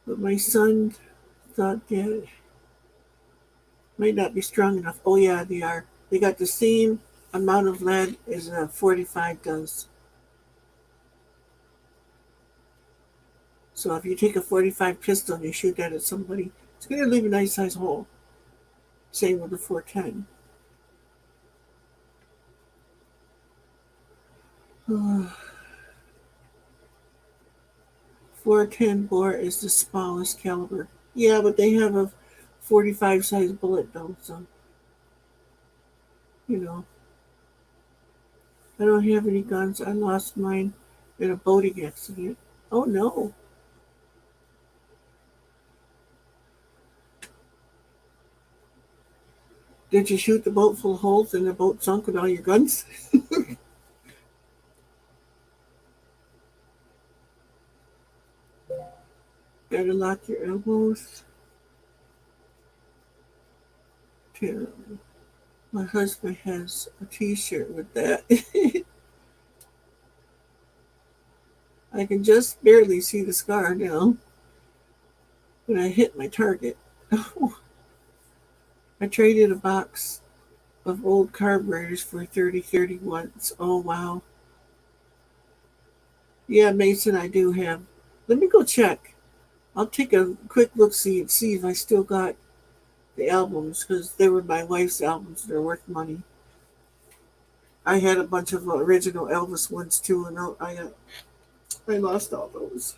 But my son thought that might not be strong enough. Oh yeah, they are. They got the same amount of lead as a 45 does. So if you take a 45 pistol and you shoot that at somebody, it's going to leave a nice size hole. Same with the 410. 410 bore is the smallest caliber. Yeah, but they have a 45 size bullet though, so you know. I don't have any guns. I lost mine in a boating accident. Oh no. Did you shoot the boat full of holes and the boat sunk with all your guns? Gotta lock your elbows. Terrible. My husband has a t-shirt with that. I can just barely see the scar now when I hit my target. I traded a box of old carburetors for 30-30 ones. Oh, wow. Yeah, Mason, I do have. Let me go check. I'll take a quick look-see and see if I still got the albums because they were my wife's albums. They're worth money. I had a bunch of original Elvis ones too, and I lost all those.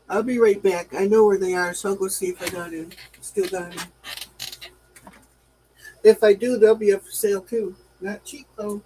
I'll be right back. I know where they are, so I'll go see if I still got them. If I do, they'll be up for sale too. Not cheap though.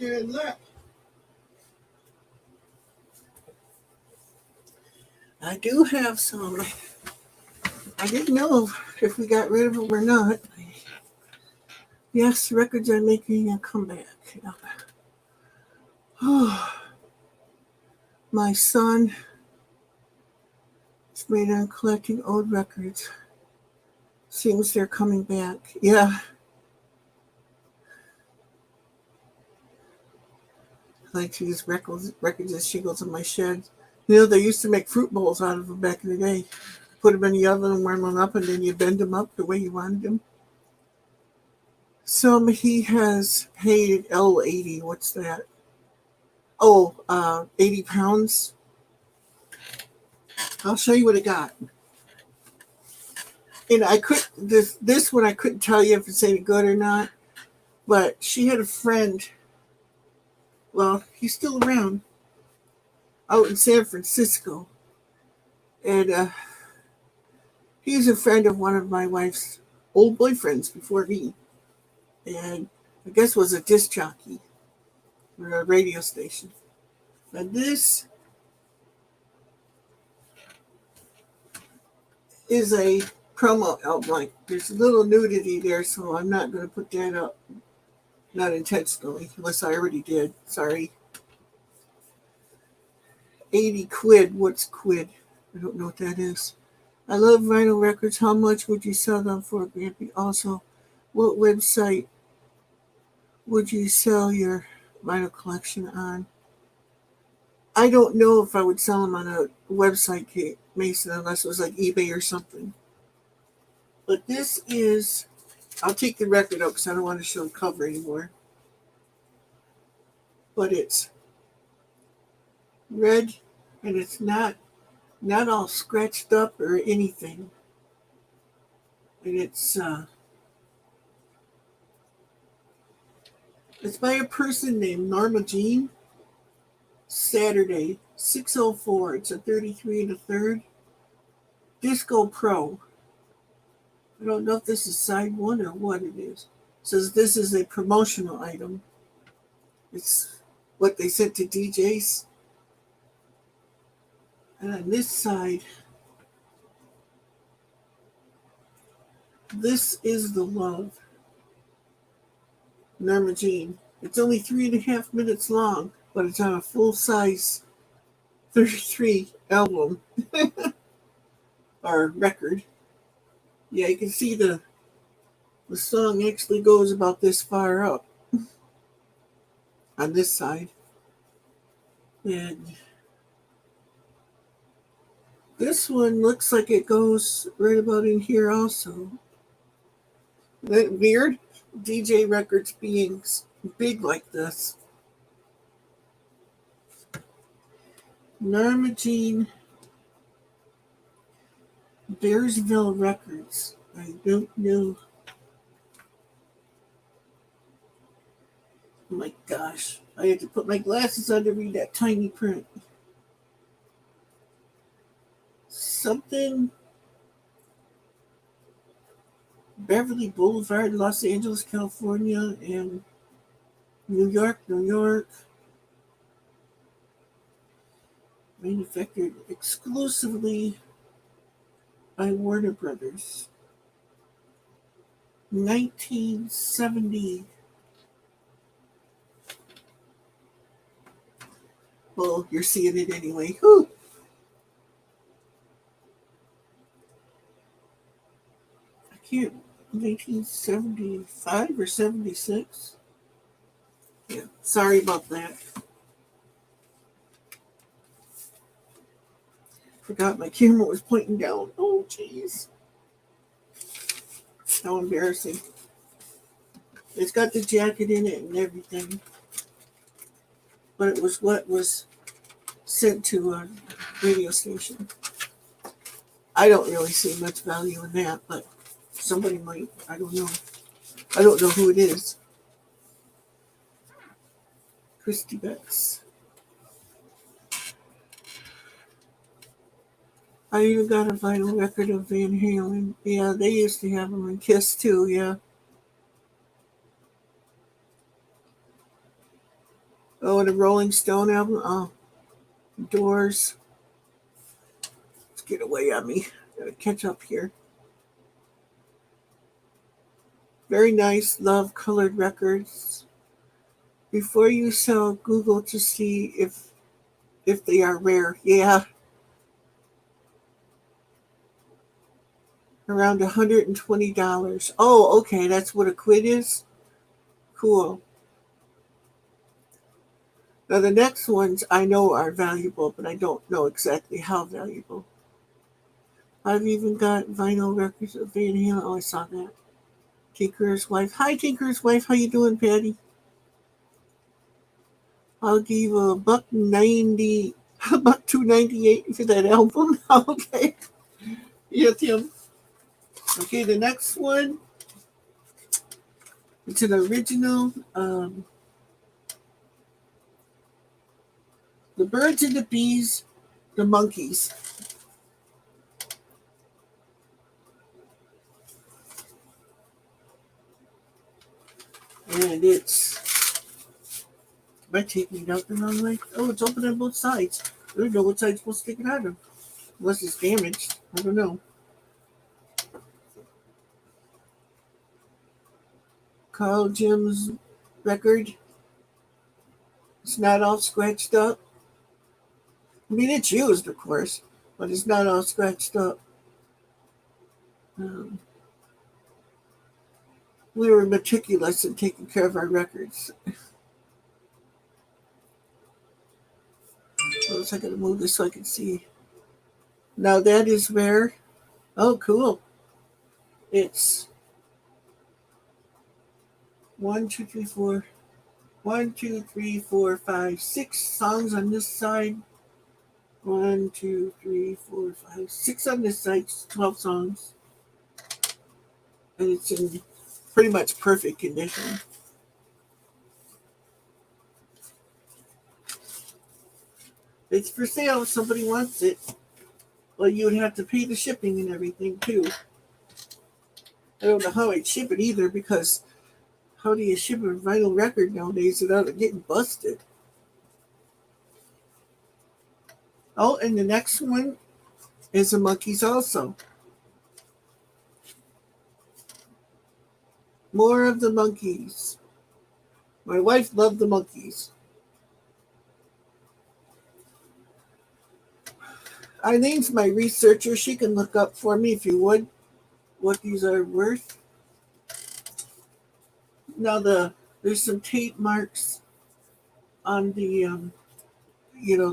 you're in luck. I do have some. I didn't know if we got rid of them or not. Yes, records are making a comeback. Yeah. Oh, my son is made on collecting old records. Seems they're coming back. Yeah. I like to use records as shingles in my shed. You know, they used to make fruit bowls out of them back in the day. Put them in the oven and warm them up, and then you bend them up the way you wanted them. So he has paid L80. What's that? Oh, 80 pounds. I'll show you what I got. And I could this one I couldn't tell you if it's any good or not. But she had a friend. Well, he's still around out in San Francisco, and he's a friend of one of my wife's old boyfriends before me, and I guess was a disc jockey for a radio station. And this is a promo album. Like, there's a little nudity there, so I'm not going to put that up. Not intentionally, unless I already did. Sorry. 80 quid. What's quid? I don't know what that is. I love vinyl records. How much would you sell them for, Grampy? Also, what website would you sell your vinyl collection on? I don't know if I would sell them on a website, Kate Mason, unless it was like eBay or something. But this is, I'll take the record up because I don't want to show the cover anymore. But it's red, and it's not all scratched up or anything. And it's by a person named Norma Jean. Saturday, 604. It's a 33 1/3 Disco Pro. I don't know if this is side one or what it is. It says this is a promotional item. It's what they sent to DJs. And on this side, this is the love. Norma Jean. It's only 3.5 minutes long, but it's on a full-size 33 album or record. Yeah, you can see the song actually goes about this far up on this side. And this one looks like it goes right about in here also. Isn't that weird? DJ records being big like this. Norma Jean Bearsville Records. I don't know. Oh my gosh. I had to put my glasses on to read that tiny print. Something Beverly Boulevard, Los Angeles, California, and New York, New York. Manufactured exclusively by Warner Brothers. 1970. Well, you're seeing it anyway. Whew. I can't. 1975 or 76. Yeah, sorry about that. Forgot my camera was pointing down. Oh, jeez. How embarrassing. It's got the jacket in it and everything. But it was what was sent to a radio station. I don't really see much value in that, but somebody might. I don't know. I don't know who it is. Christy Betts. I even got a vinyl record of Van Halen. Yeah, they used to have them in Kiss too, yeah. Oh, and a Rolling Stone album. Oh, Doors. Let's get away on me. Gotta catch up here. Very nice, love colored records. Before you sell, Google to see if they are rare. Yeah, around $120. Oh, okay, that's what a quid is. Cool. Now the next ones I know are valuable, but I don't know exactly how valuable. I've even got vinyl records of Van Halen. Oh, I saw that. Tinker's Wife. Hi, Tinker's Wife. How you doing, Patty? I'll give a $1.90, about $2.98 for that album. Okay. Yeah, Tim. Okay, the next one. It's an original. The Birds and the Bees, the Monkeys. And it's. Am I taking it out the wrong way? Oh, it's open on both sides. I don't know what side's supposed to take it out of. Unless it's damaged. I don't know. Carl Jim's record. It's not all scratched up. I mean, it's used, of course, but it's not all scratched up. We were meticulous in taking care of our records. Oh, so I gotta move this so I can see. Now that is rare. Oh, cool. It's 6 songs on this side. 6 on this side, 12 songs. And it's in pretty much perfect condition. It's for sale if somebody wants it. Well, you would have to pay the shipping and everything too. I don't know how I'd ship it either, because how do you ship a vinyl record nowadays without it getting busted? Oh, and the next one is the Monkeys also. More of the Monkeys. My wife loved the Monkeys. Eileen's my researcher. She can look up for me, if you would, what these are worth. Now there's some tape marks on the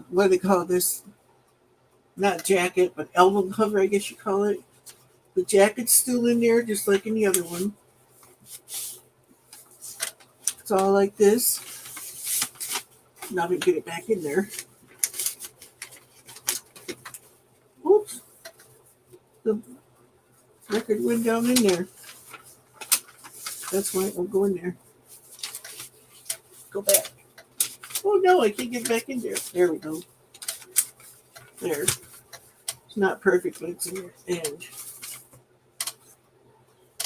what do they call this? Not jacket, but album cover, I guess you call it. The jacket's still in there, just like any other one. It's all like this. Now to get it back in there. Oops. The record went down in there. That's why it won't go in there. Go back. Oh no, I can't get back in there. There we go. There. It's not perfect, but it's in there. And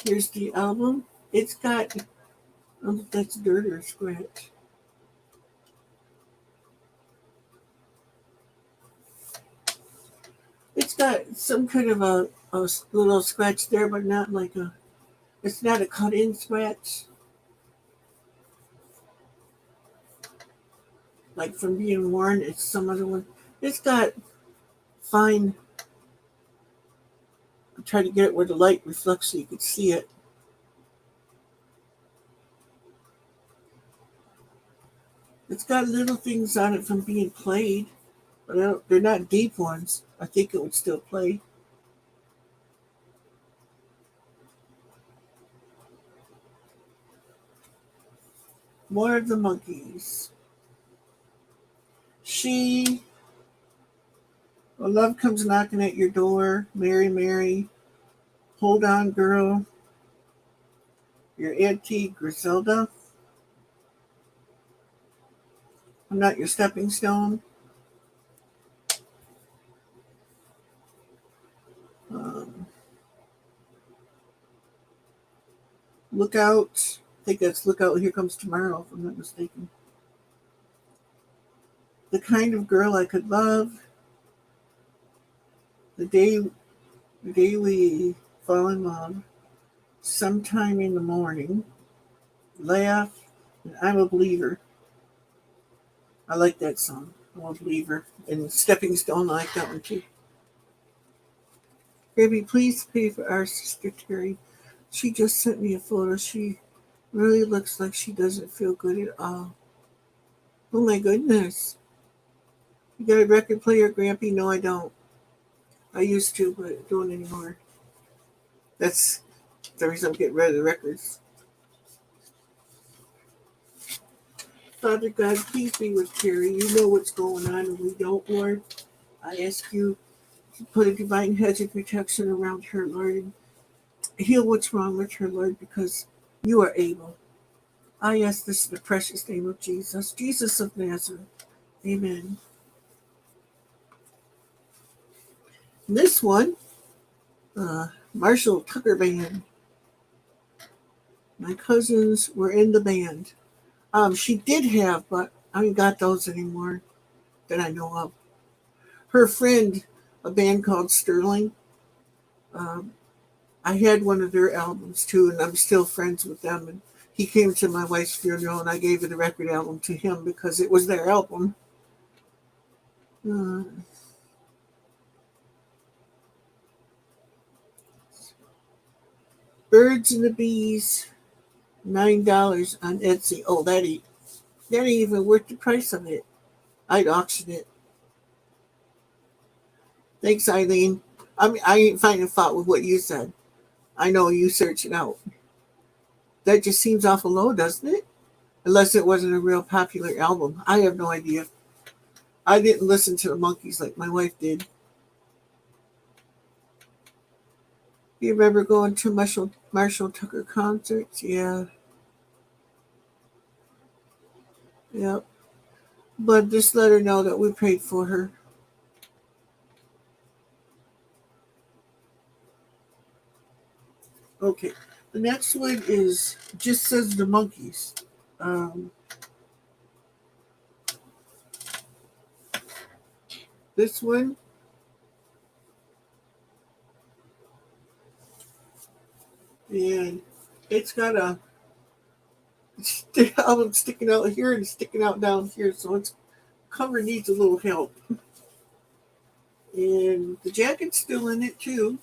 here's the album. It's got, I don't know if that's dirt or scratch. It's got some kind of a little scratch there, but not like it's not a cut-in scratch. Like from being worn, it's some other one. It's got fine. I'll try to get it where the light reflects so you can see it. It's got little things on it from being played, but they're not deep ones. I think it would still play. More of the Monkeys. Love comes knocking at your door. Mary, Mary. Hold on, girl. Your Auntie Griselda. I'm not your stepping stone. Look out. I think that's Look Out, Here Comes Tomorrow, if I'm not mistaken. The kind of girl I could love. The day we fall in love. Sometime in the morning. Laugh. And I'm a believer. I like that song. I'm a believer. And Stepping Stone, I like that one too. Baby, please pay for our sister Terry. She just sent me a photo. She really looks like she doesn't feel good at all. Oh my goodness. You got a record player, Grampy? No, I don't. I used to, but I don't anymore. That's the reason I'm getting rid of the records. Father God, please be with Terry. You know what's going on, and we don't, Lord. I ask you to put a divine hedge of protection around her, Lord, and heal what's wrong with her, Lord, because you are able. I ask this in the precious name of Jesus, Jesus of Nazareth. Amen. This one, Marshall Tucker Band. My cousins were in the band. She did have, but I ain't got those anymore that I know of. Her friend, a band called Sterling. I had one of their albums too, and I'm still friends with them. And he came to my wife's funeral, and I gave the record album to him because it was their album. Birds and the Bees, $9 on Etsy. Oh, that ain't even worth the price of it. I'd auction it. Thanks, Eileen. I ain't finding fault with what you said. I know you search it out. That just seems awful low, doesn't it? Unless it wasn't a real popular album. I have no idea. I didn't listen to the Monkees like my wife did. You remember going to Marshall Tucker concerts? Yeah. Yep. But just let her know that we prayed for her. Okay. The next one is just says the Monkees. This one. And it's got a album sticking out here and sticking out down here, so its cover needs a little help. And the jacket's still in it too.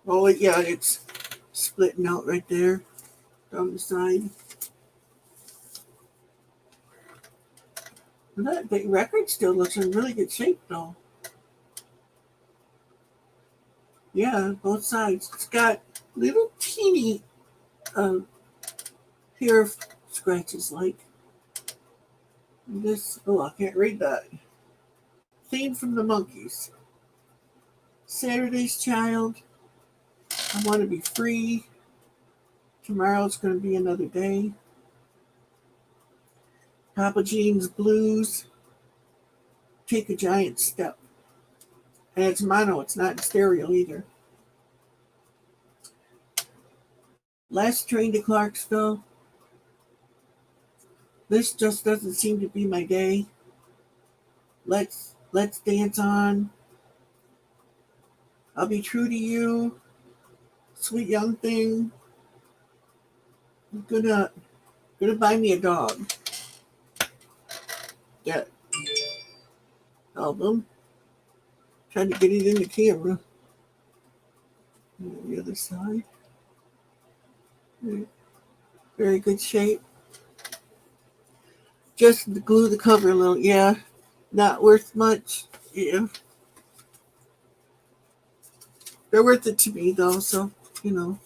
Oh yeah, it's splitting out right there down the side. That the record still looks in really good shape though. Yeah, both sides. It's got little teeny hair scratches like this. Oh, I can't read that. Theme from the Monkees. Saturday's Child. I want to be free. Tomorrow's going to be another day. Papa Jean's Blues. Take a Giant Step. And it's mono, it's not in stereo either. Last Train to Clarksville. This just doesn't seem to be my day. Let's dance on. I'll be true to you. Sweet young thing. I'm gonna buy me a dog. That album. Trying to get it in the camera. And the other side. Very good shape. Just to glue the cover a little. Yeah. Not worth much. Yeah. They're worth it to me though, so you know.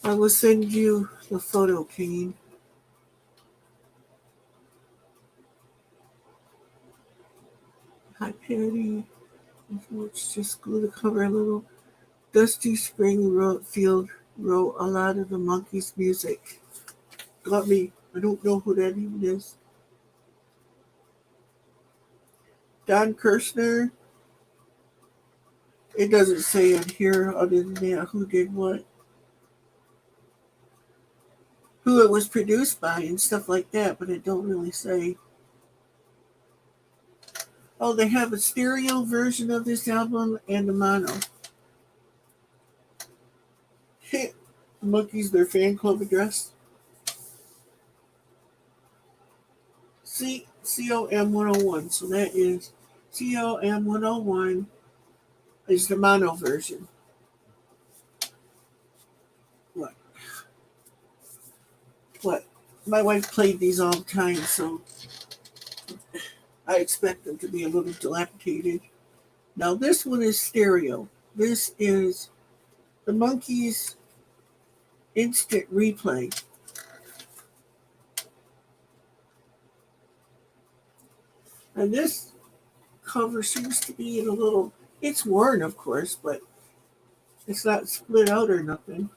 I will send you the photo, Kane. Hi, Patty. Let's just glue the cover a little. Dusty Spring Field wrote a lot of the Monkees' music. Got me. I don't know who that even is. Don Kirshner. It doesn't say on here other than that who did what. who it was produced by and stuff like that, but it don't really say. Oh, they have a stereo version of this album and a mono. The Monkees, their fan club address. COM 101. So that is COM 101 is the mono version. What? My wife played these all the time, so I expect them to be a little dilapidated. Now this one is stereo. This is the Monkees Instant Replay. And this cover seems to be in a little, it's worn of course, but it's not split out or nothing.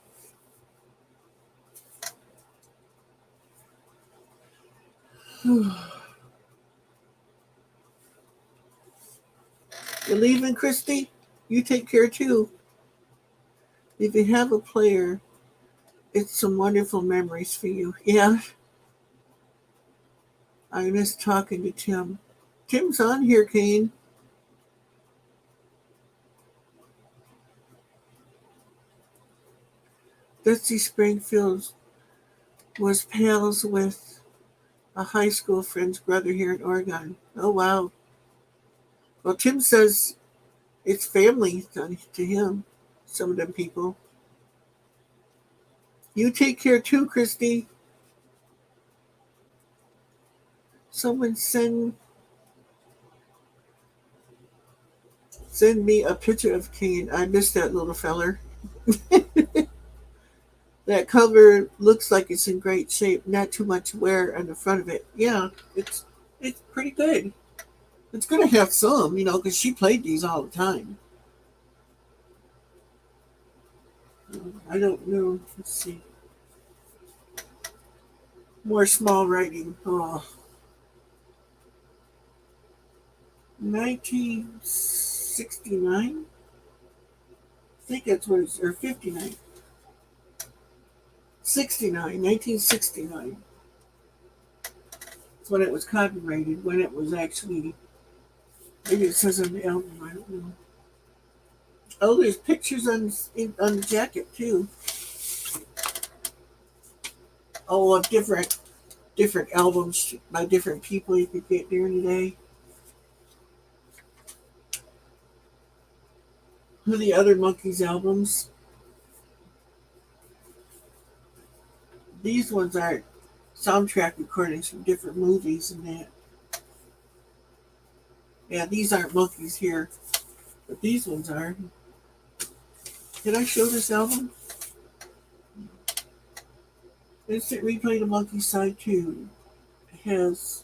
You leaving, Christy? You take care too. If you have a player, it's some wonderful memories for you. Yeah. I miss talking to Tim. Tim's on here, Kane. Dusty Springfield was pals with a high school friend's brother here in Oregon. Oh, wow. Well, Tim says it's family to him, some of them people. You take care too, Christy. Someone send me a picture of Kane. I miss that little feller. That cover looks like it's in great shape. Not too much wear on the front of it. Yeah, it's pretty good. It's going to have some, because she played these all the time. I don't know. Let's see. More small writing. Oh. 1969? I think that's what it's, or 59. 1969. That's when it was copyrighted, when it was actually, maybe it says on the album, I don't know. Oh, there's pictures on the jacket too. Oh, of different albums by different people you could get there today. Who are the other Monkees albums? These ones are soundtrack recordings from different movies and that. Yeah, these aren't Monkees here, but these ones are. Did I show this album? Instant Replay to Monkees Side 2. It has,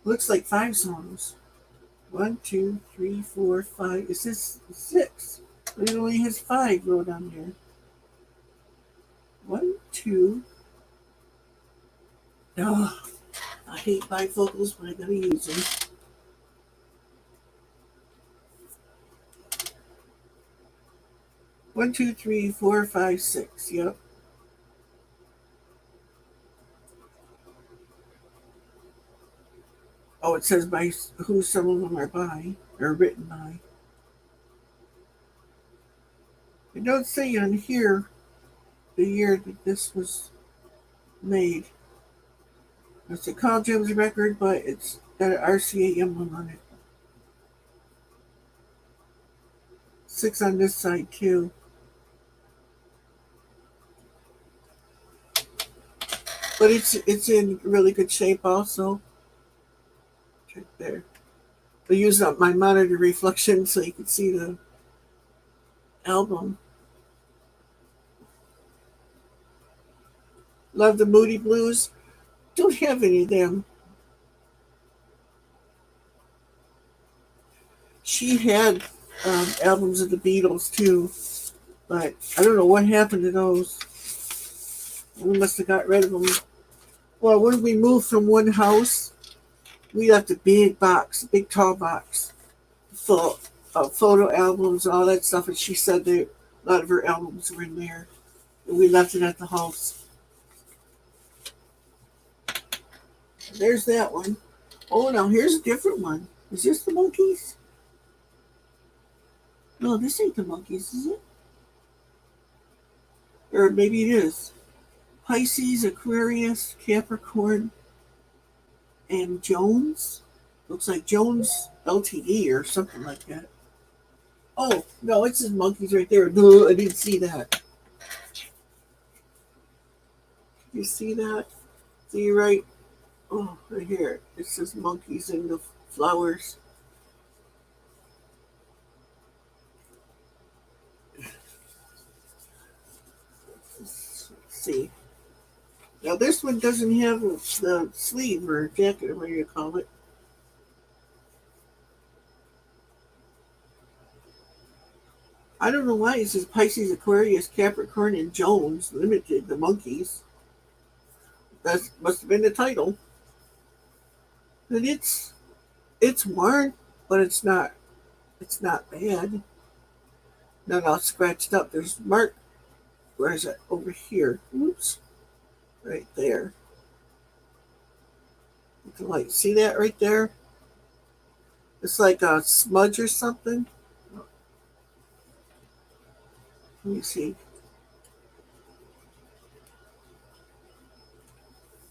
looks like 5 songs. 1, 2, 3, 4, 5. It says 6, but it only has 5 wrote on there. 1, 2. Oh, I hate bifocals, but I gotta use them. 1, 2, 3, 4, 5, 6. Yep. Oh, it says by who some of them are by, or written by. It don't say on here the year that this was made. It's a Carl Jones record, but it's got an RCA emblem on it. 6 on this side too. But it's in really good shape also. Right there. I used up my monitor reflection so you can see the album. Love the Moody Blues. Don't have any of them. She had albums of the Beatles too, but I don't know what happened to those. We must have got rid of them. Well, when we moved from one house, we left a big box, a big tall box, full of photo albums, all that stuff, and she said that a lot of her albums were in there. We left it at the house. There's that one. Oh, now here's a different one. Is this the monkeys? No, this ain't the monkeys, is it? Or maybe it is. Pisces, Aquarius, Capricorn, and Jones. Looks like Jones LTD or something like that. Oh, no, it says monkeys right there. No, I didn't see that. You see that? See right? Oh, right here. It says monkeys in the flowers. Let's see. Now this one doesn't have the sleeve or jacket, or whatever you call it. I don't know why it says Pisces, Aquarius, Capricorn, and Jones Limited, the monkeys. That must have been the title. And it's worn, but it's not bad. Not all scratched up. There's mark. Where is it? Over here. Oops. Right there. With the light. See that right there? It's like a smudge or something. Let me see.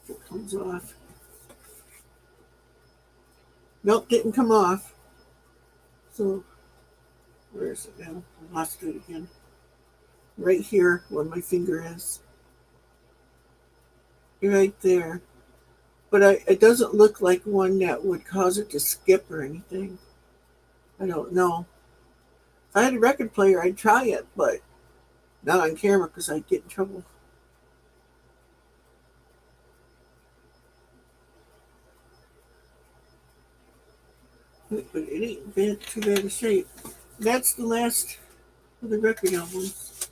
If it comes off. Nope, didn't come off. So, where is it now? I lost it again. Right here, where my finger is. Right there. But it doesn't look like one that would cause it to skip or anything. I don't know. If I had a record player, I'd try it, but not on camera because I'd get in trouble. But it ain't bad, too bad a shape. That's the last of the record albums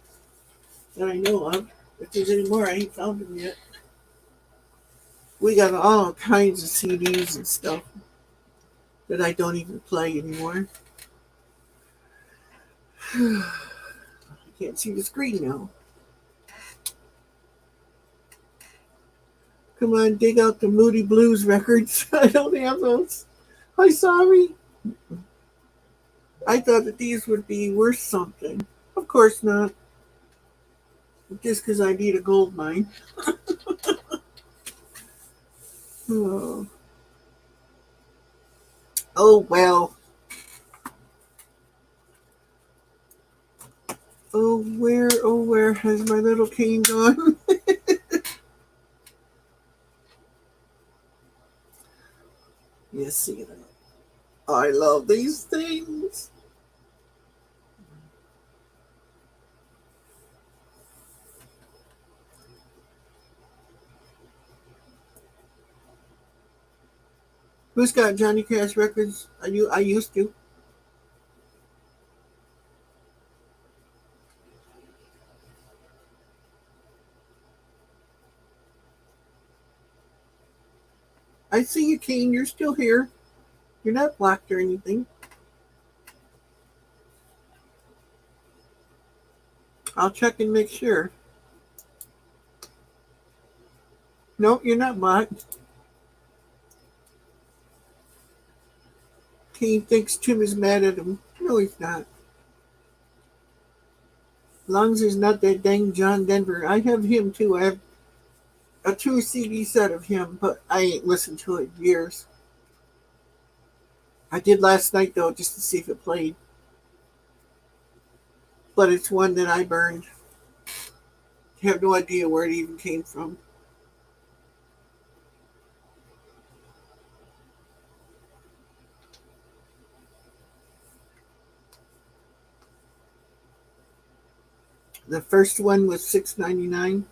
that I know of. If there's any more, I ain't found them yet. We got all kinds of CDs and stuff that I don't even play anymore. I can't see the screen now. Come on, dig out the Moody Blues records. I don't have those. I'm sorry. I thought that these would be worth something. Of course not. Just because I need a gold mine. Oh. Oh, well. Oh, where has my little cane gone? You see that? I love these things. Who's got Johnny Cash records? I used to. I see you, Kane. You're still here. You're not blocked or anything. I'll check and make sure. Nope, you're not blocked. Kane thinks Tim is mad at him. No, he's not. As long as he's not that dang John Denver. I have him too. I have a 2 CD set of him, but I ain't listened to it in years. I did last night though, just to see if it played. But it's one that I burned. I have no idea where it even came from. The first one was $6.99.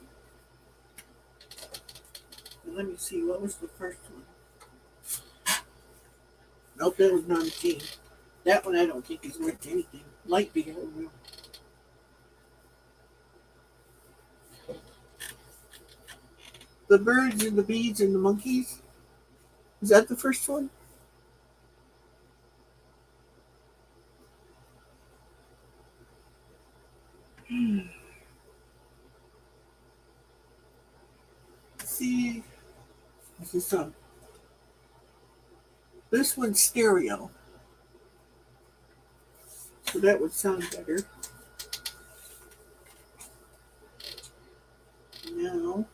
Let me see, what was the first one? Nope, that was 19. That one I don't think is worth anything. Might be, I don't know. The birds and the bees and the monkeys. Is that the first one? see. This is this one's stereo, so that would sound better. Now,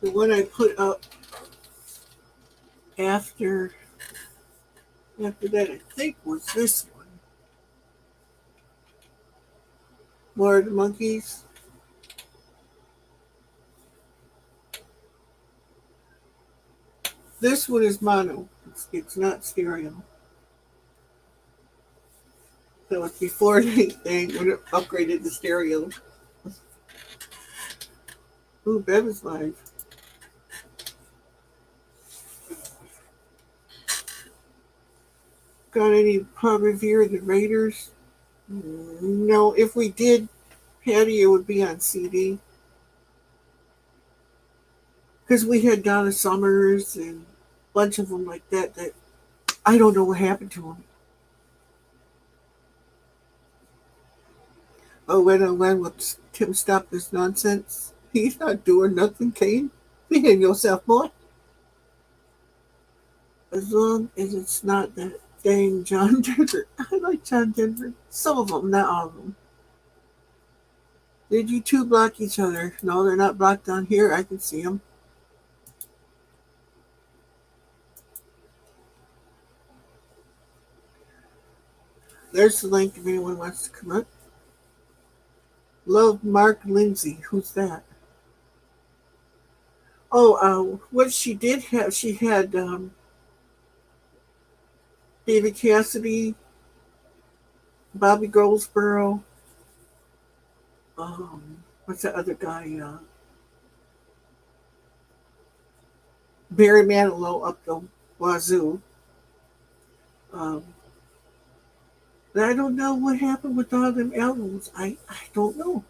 the one I put up after that, I think, was this one. More of the Monkeys. This one is mono. It's not stereo. So it's before they upgraded to stereo. Ooh, Bev is live. Got any pub review of the Raiders? No, if we did, Patty, it would be on CD. Because we had Donna Summers and a bunch of them like that I don't know what happened to them. Oh, when will Tim stop this nonsense? He's not doing nothing, Kane. Behave yourself, boy. As long as it's not that dang John Denver. I like John Denver. Some of them, not all of them. Did you two block each other? No, they're not blocked on here. I can see them. There's the link if anyone wants to come up. Love Mark Lindsay. Who's that? Oh, what she did have, she had David Cassidy, Bobby Goldsboro, what's that other guy? Barry Manilow up the wazoo. But I don't know what happened with all them albums. I don't know.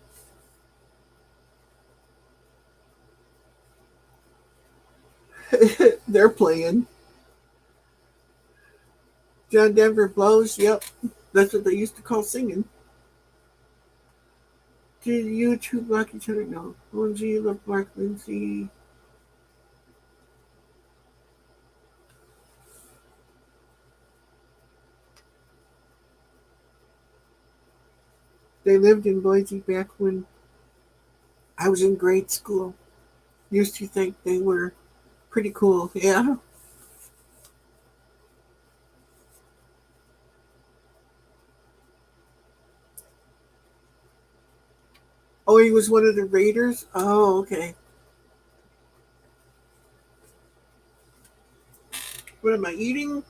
They're playing. John Denver blows. Yep. That's what they used to call singing. Did you two block each other? No. OMG, love Mark Lindsay. They lived in Boise back when I was in grade school. Used to think they were pretty cool. Yeah. Oh, he was one of the Raiders? Oh, okay. What am I eating?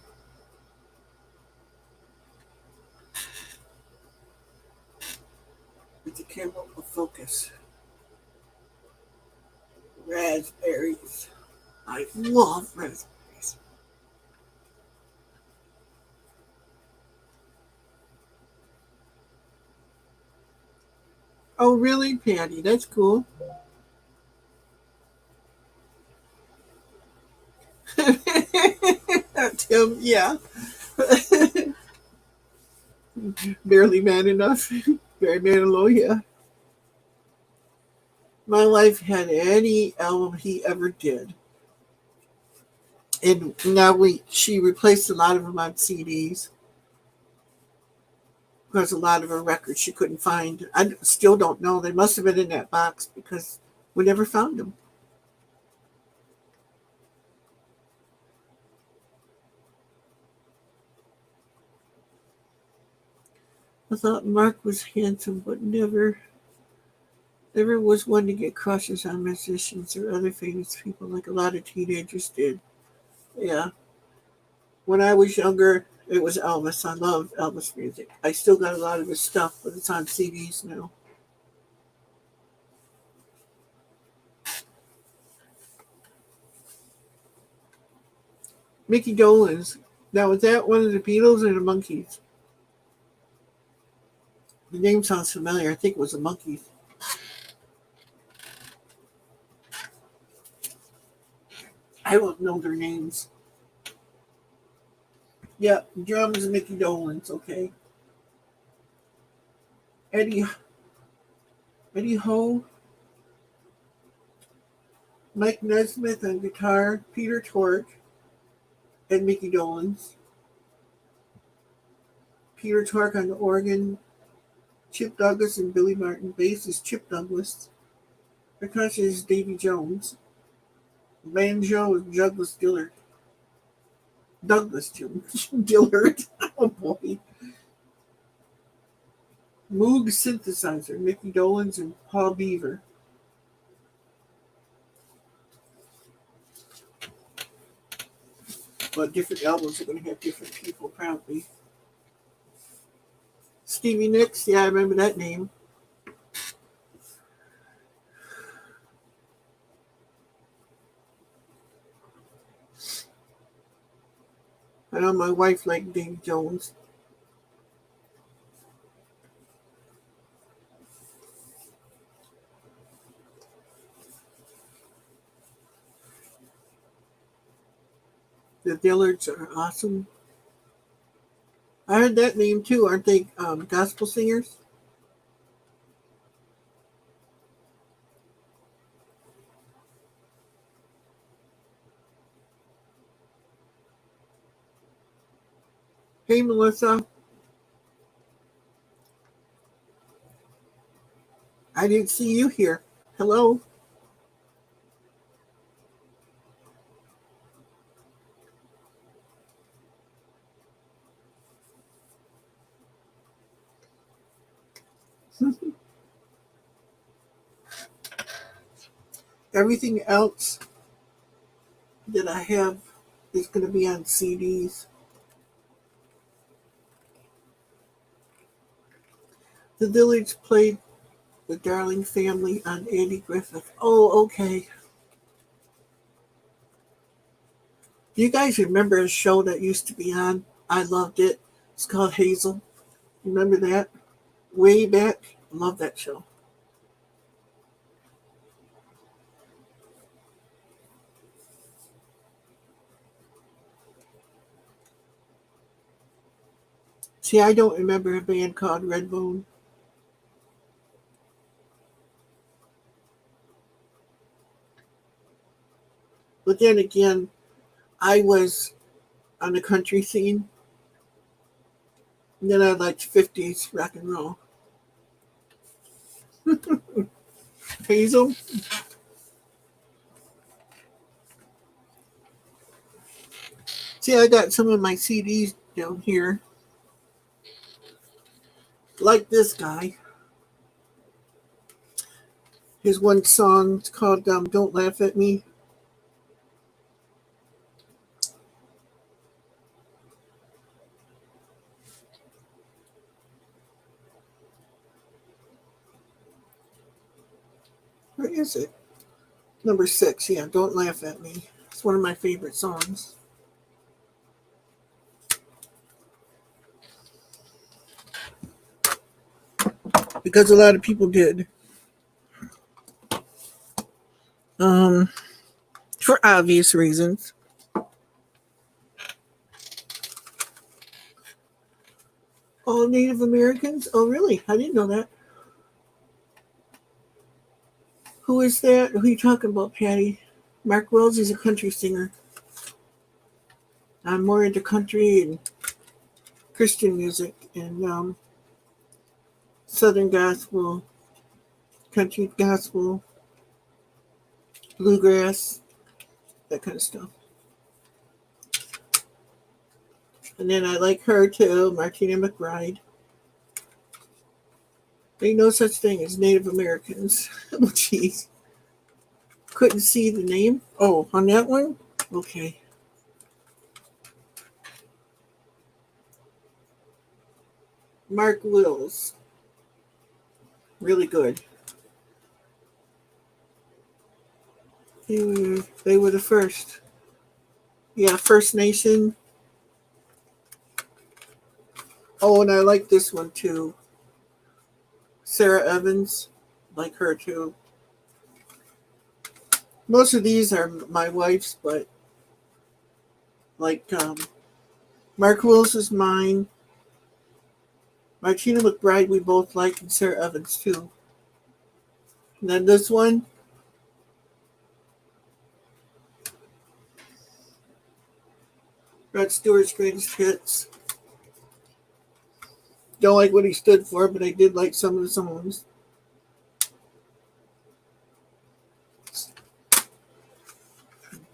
With the camera will focus. Raspberries. I love raspberries. Oh, really, Patty? That's cool. Tim, yeah. Barely man enough. Barry Manilow, yeah. My wife had any album he ever did. And now she replaced a lot of them on CDs. Because a lot of her records she couldn't find. I still don't know. They must have been in that box because we never found them. I thought Mark was handsome, but never was one to get crushes on musicians or other famous people like a lot of teenagers did. Yeah. When I was younger, it was Elvis. I love Elvis music. I still got a lot of his stuff, but it's on CDs now. Mickey Dolenz. Now, was that one of the Beatles or the Monkees? The name sounds familiar. I think it was the Monkees. I don't know their names. Yep, drums Mickey Dolenz, okay. Eddie Eddie Ho, Mike Nesmith on guitar, Peter Tork, and Mickey Dolenz. Peter Tork on the organ, Chip Douglas and Billy Martin. Bass is Chip Douglas. Percussion is Davy Jones. Banjo is Douglas Dillard. Douglas Dillard. Oh boy. Moog synthesizer, Mickey Dolenz and Paul Beaver. But different albums are going to have different people, probably. Stevie Nicks, yeah, I remember that name. I know my wife liked Davy Jones. The Dillards are awesome. I heard that name too. Aren't they gospel singers? Hey, Melissa. I didn't see you here. Hello. Everything else that I have is going to be on CDs. The Dillards played The Darling Family on Andy Griffith. Oh, okay. Do you guys remember a show that used to be on? I loved it. It's called Hazel. Remember that? Way back. Love that show. See, I don't remember a band called Redbone. But then again, I was on the country scene. And then I liked 50s rock and roll. Hazel. See, I got some of my CDs down here. Like this guy. His one song, it's called Don't Laugh at Me. Where is it? Number 6, yeah, Don't Laugh at Me. It's one of my favorite songs. Because a lot of people did. For obvious reasons. All Native Americans? Oh, really? I didn't know that. Who is that? Who are you talking about, Patty? Mark Wells is a country singer. I'm more into country and Christian music and Southern gospel, country gospel, bluegrass, that kind of stuff. And then I like her too, Martina McBride. Ain't no such thing as Native Americans. Oh, jeez. Couldn't see the name. Oh, on that one? Okay. Mark Wills. Really good. They were the first. Yeah, First Nation. Oh, and I like this one too. Sarah Evans. Like her too. Most of these are my wife's, but like Mark Wills is mine. Martina McBride we both like, and Sarah Evans too. And then this one. Rod Stewart's greatest hits. Don't like what he stood for, but I did like some of the songs.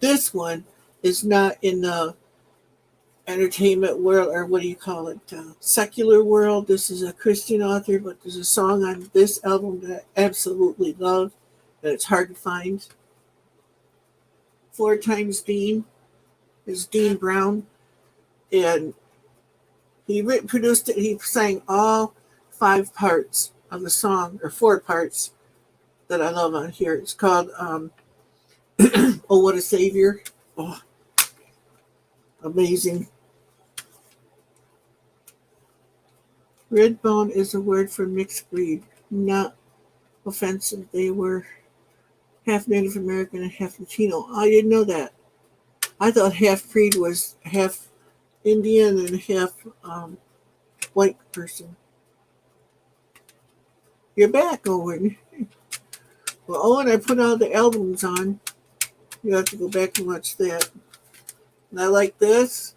This one is not in the entertainment world, or what do you call it, secular world. This is a Christian author, but there's a song on this album that I absolutely love, and it's hard to find. 4 Times Dean is Dean Brown, and he produced it. He sang all 5 parts of the song, or 4 parts that I love on here. It's called Oh What a Savior. Oh, amazing. Redbone is a word for mixed breed, not offensive. They were half Native American and half Latino. I didn't know that. I thought half breed was half Indian and half white person. You're back, Owen. Well, Owen, I put all the albums on. You have to go back and watch that. And I like this.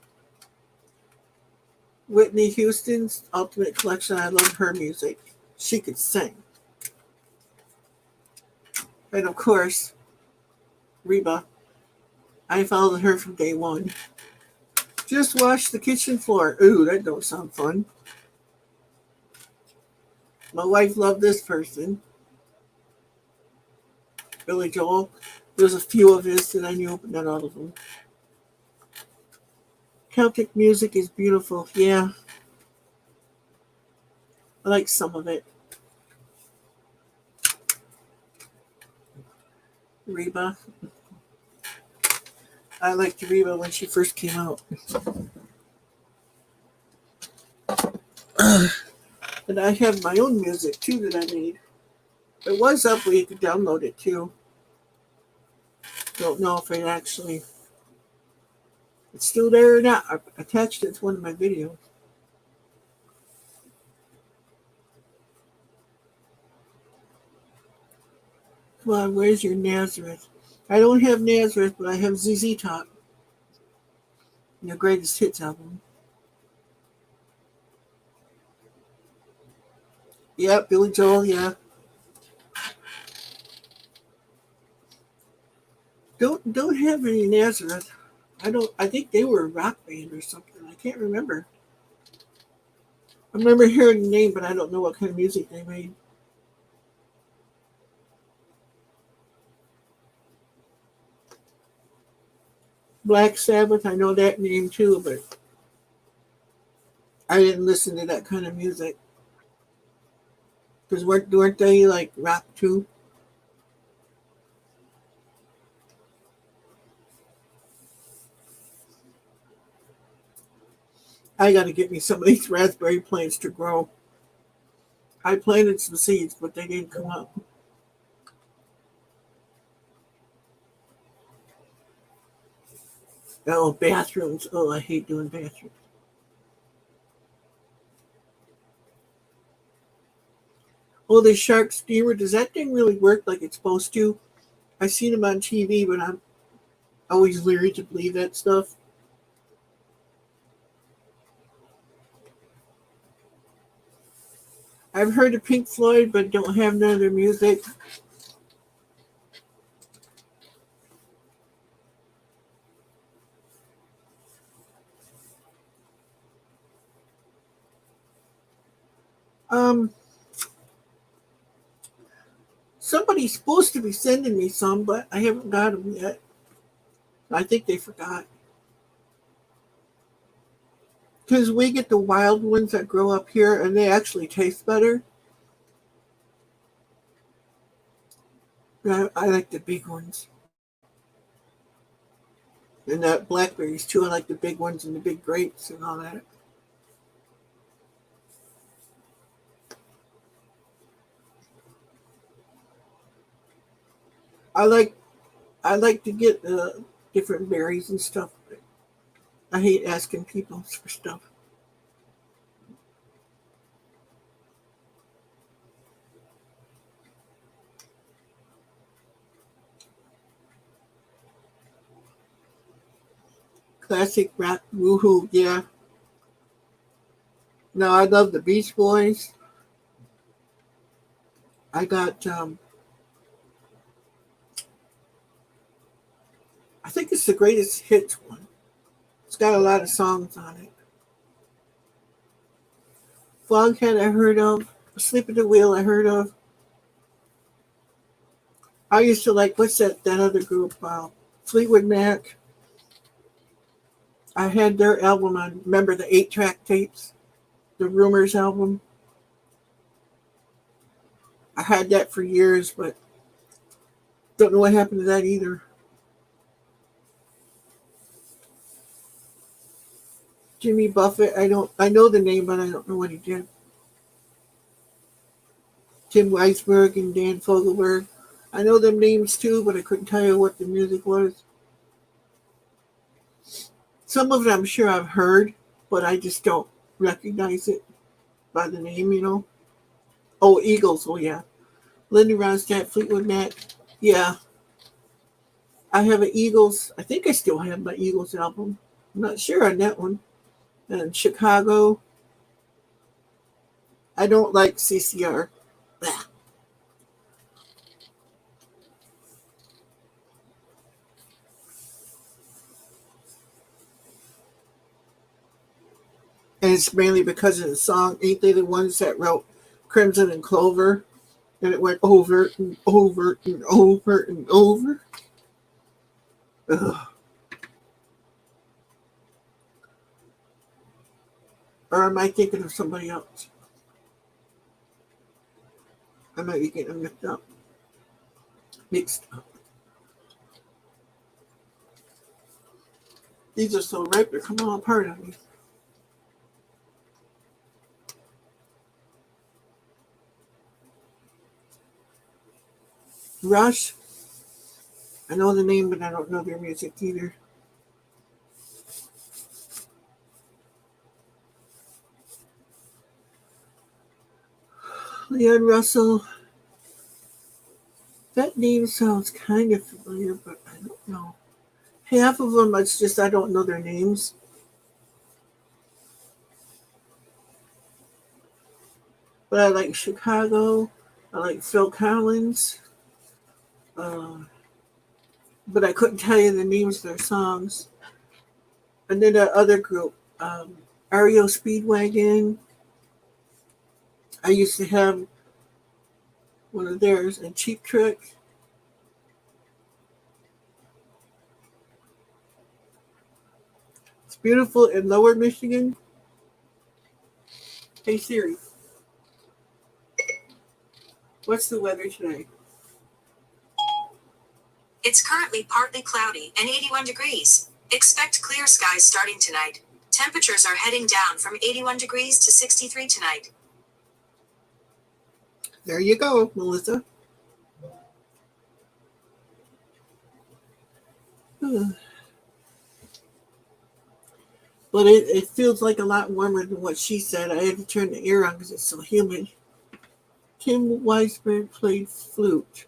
Whitney Houston's Ultimate Collection. I love her music. She could sing. And of course, Reba. I followed her from day one. Just wash the kitchen floor. Ooh, that don't sound fun. My wife loved this person. Billy Joel. There's a few of his that I knew, but not all of them. Celtic music is beautiful. Yeah. I like some of it. Reba. I liked Reba when she first came out. And I have my own music too that I made. It was up where you could download it too. Don't know if it actually, it's still there or not. I attached it to one of my videos. Come on, where's your Nazareth? I don't have Nazareth, but I have ZZ Top. The greatest hits album. Yeah, Billy Joel, yeah. Don't have any Nazareth. I think they were a rock band or something. I can't remember. I remember hearing the name, but I don't know what kind of music they made. Black Sabbath, I know that name too, but I didn't listen to that kind of music. Because weren't they like rock too? I got to get me some of these raspberry plants to grow. I planted some seeds, but they didn't come up. Oh, bathrooms. Oh, I hate doing bathrooms. Oh, the shark steamer. Does that thing really work like it's supposed to? I've seen them on TV, but I'm always leery to believe that stuff. I've heard of Pink Floyd, but don't have none of their music. Somebody's supposed to be sending me some, but I haven't got them yet. I think they forgot. Because we get the wild ones that grow up here, and they actually taste better. I like the big ones. And that blackberries, too. I like the big ones and the big grapes and all that. I like to get different berries and stuff. But I hate asking people for stuff. Classic rock. Woohoo. Yeah. No, I love the Beach Boys. I got, I think it's the greatest hits one. It's got a lot of songs on it. Foghat I heard of. Sleep at the Wheel I heard of. I used to like, what's that other group? Fleetwood Mac. I had their album on, remember the 8-track tapes? The Rumors album. I had that for years, but don't know what happened to that either. Jimmy Buffett, I know the name, but I don't know what he did. Tim Weisberg and Dan Fogelberg. I know them names too, but I couldn't tell you what the music was. Some of it I'm sure I've heard, but I just don't recognize it by the name, you know. Oh, Eagles, oh yeah. Linda Ronstadt, Fleetwood Mac. Yeah. I have an Eagles, I think I still have my Eagles album. I'm not sure on that one. And Chicago. I don't like CCR. Blah. And it's mainly because of the song. Ain't they the ones that wrote Crimson and Clover? And it went over and over and over and over. Ugh. Or am I thinking of somebody else? I might be getting them mixed up. These are so ripe, they're coming all apart on me. Rush. I know the name, but I don't know their music either. Leon Russell. That name sounds kind of familiar, but I don't know. Half of them, it's just I don't know their names. But I like Chicago. I like Phil Collins. But I couldn't tell you the names of their songs. And then that other group, REO Speedwagon. I used to have one of theirs, and Cheap Trick. It's beautiful in Lower Michigan. Hey Siri, what's the weather today? It's currently partly cloudy and 81 degrees. Expect clear skies starting tonight. Temperatures are heading down from 81 degrees to 63 tonight. There you go, Melissa. But it feels like a lot warmer than what she said. I had to turn the air on because it's so humid. Tim Weisberg played flute.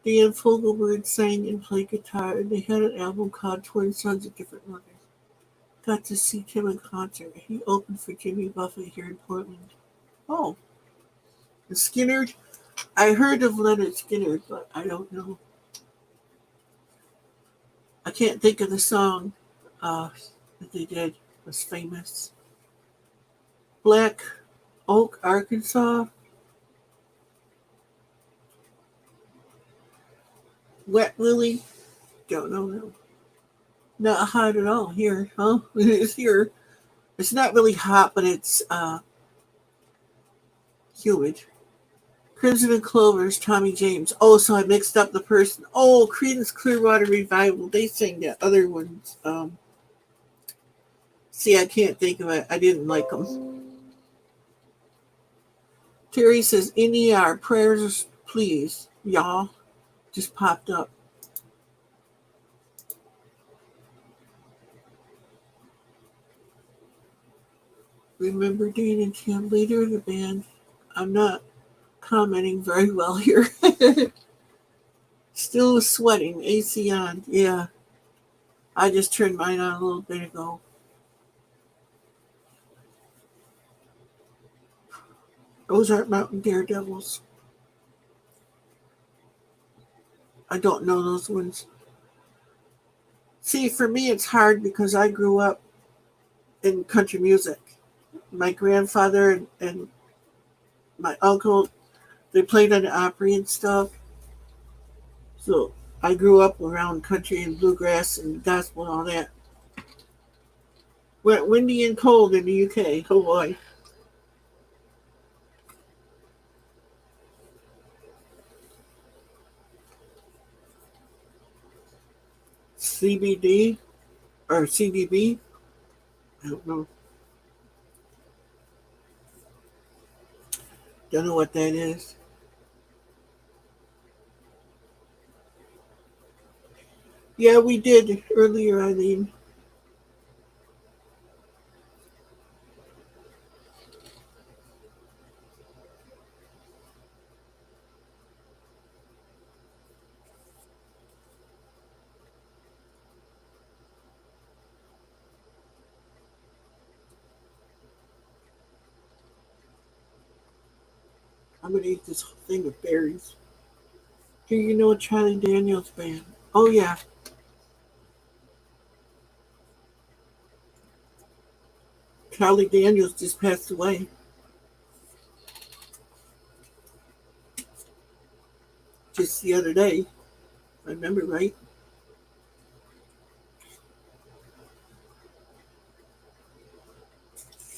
Dan Fogelberg sang and played guitar, and they had an album called Twin Sons of Different Mothers. Got to see Tim in concert. He opened for Jimmy Buffett here in Portland. Oh. And Skinner. I heard of Leonard Skinner, but I don't know. I can't think of the song that they did. It was famous. Black Oak, Arkansas. Wet Lily. Don't know. No. Not hot at all here, huh? It's here. It's not really hot, but it's humid. Crimson and Clover's Tommy James. Oh, so I mixed up the person. Oh, Creedence Clearwater Revival. They sang that other ones. See, I can't think of it. I didn't like them. Terry says, any our prayers, please, y'all. Just popped up. Remember Dan and Kim, leader of the band. I'm not commenting very well here. Still sweating. AC on. Yeah. I just turned mine on a little bit ago. Those aren't mountain daredevils. I don't know those ones. See, for me, it's hard because I grew up in country music. My grandfather and my uncle, they played on the Opry and stuff. So I grew up around country and bluegrass and gospel and all that. Went windy and cold in the UK. Oh boy. CBD or CDB? I don't know. Don't know what that is. Yeah, we did earlier, Eileen. I'm gonna eat this thing of berries. Do you know Charlie Daniels band? Oh yeah. Charlie Daniels just passed away. Just the other day. If I remember right.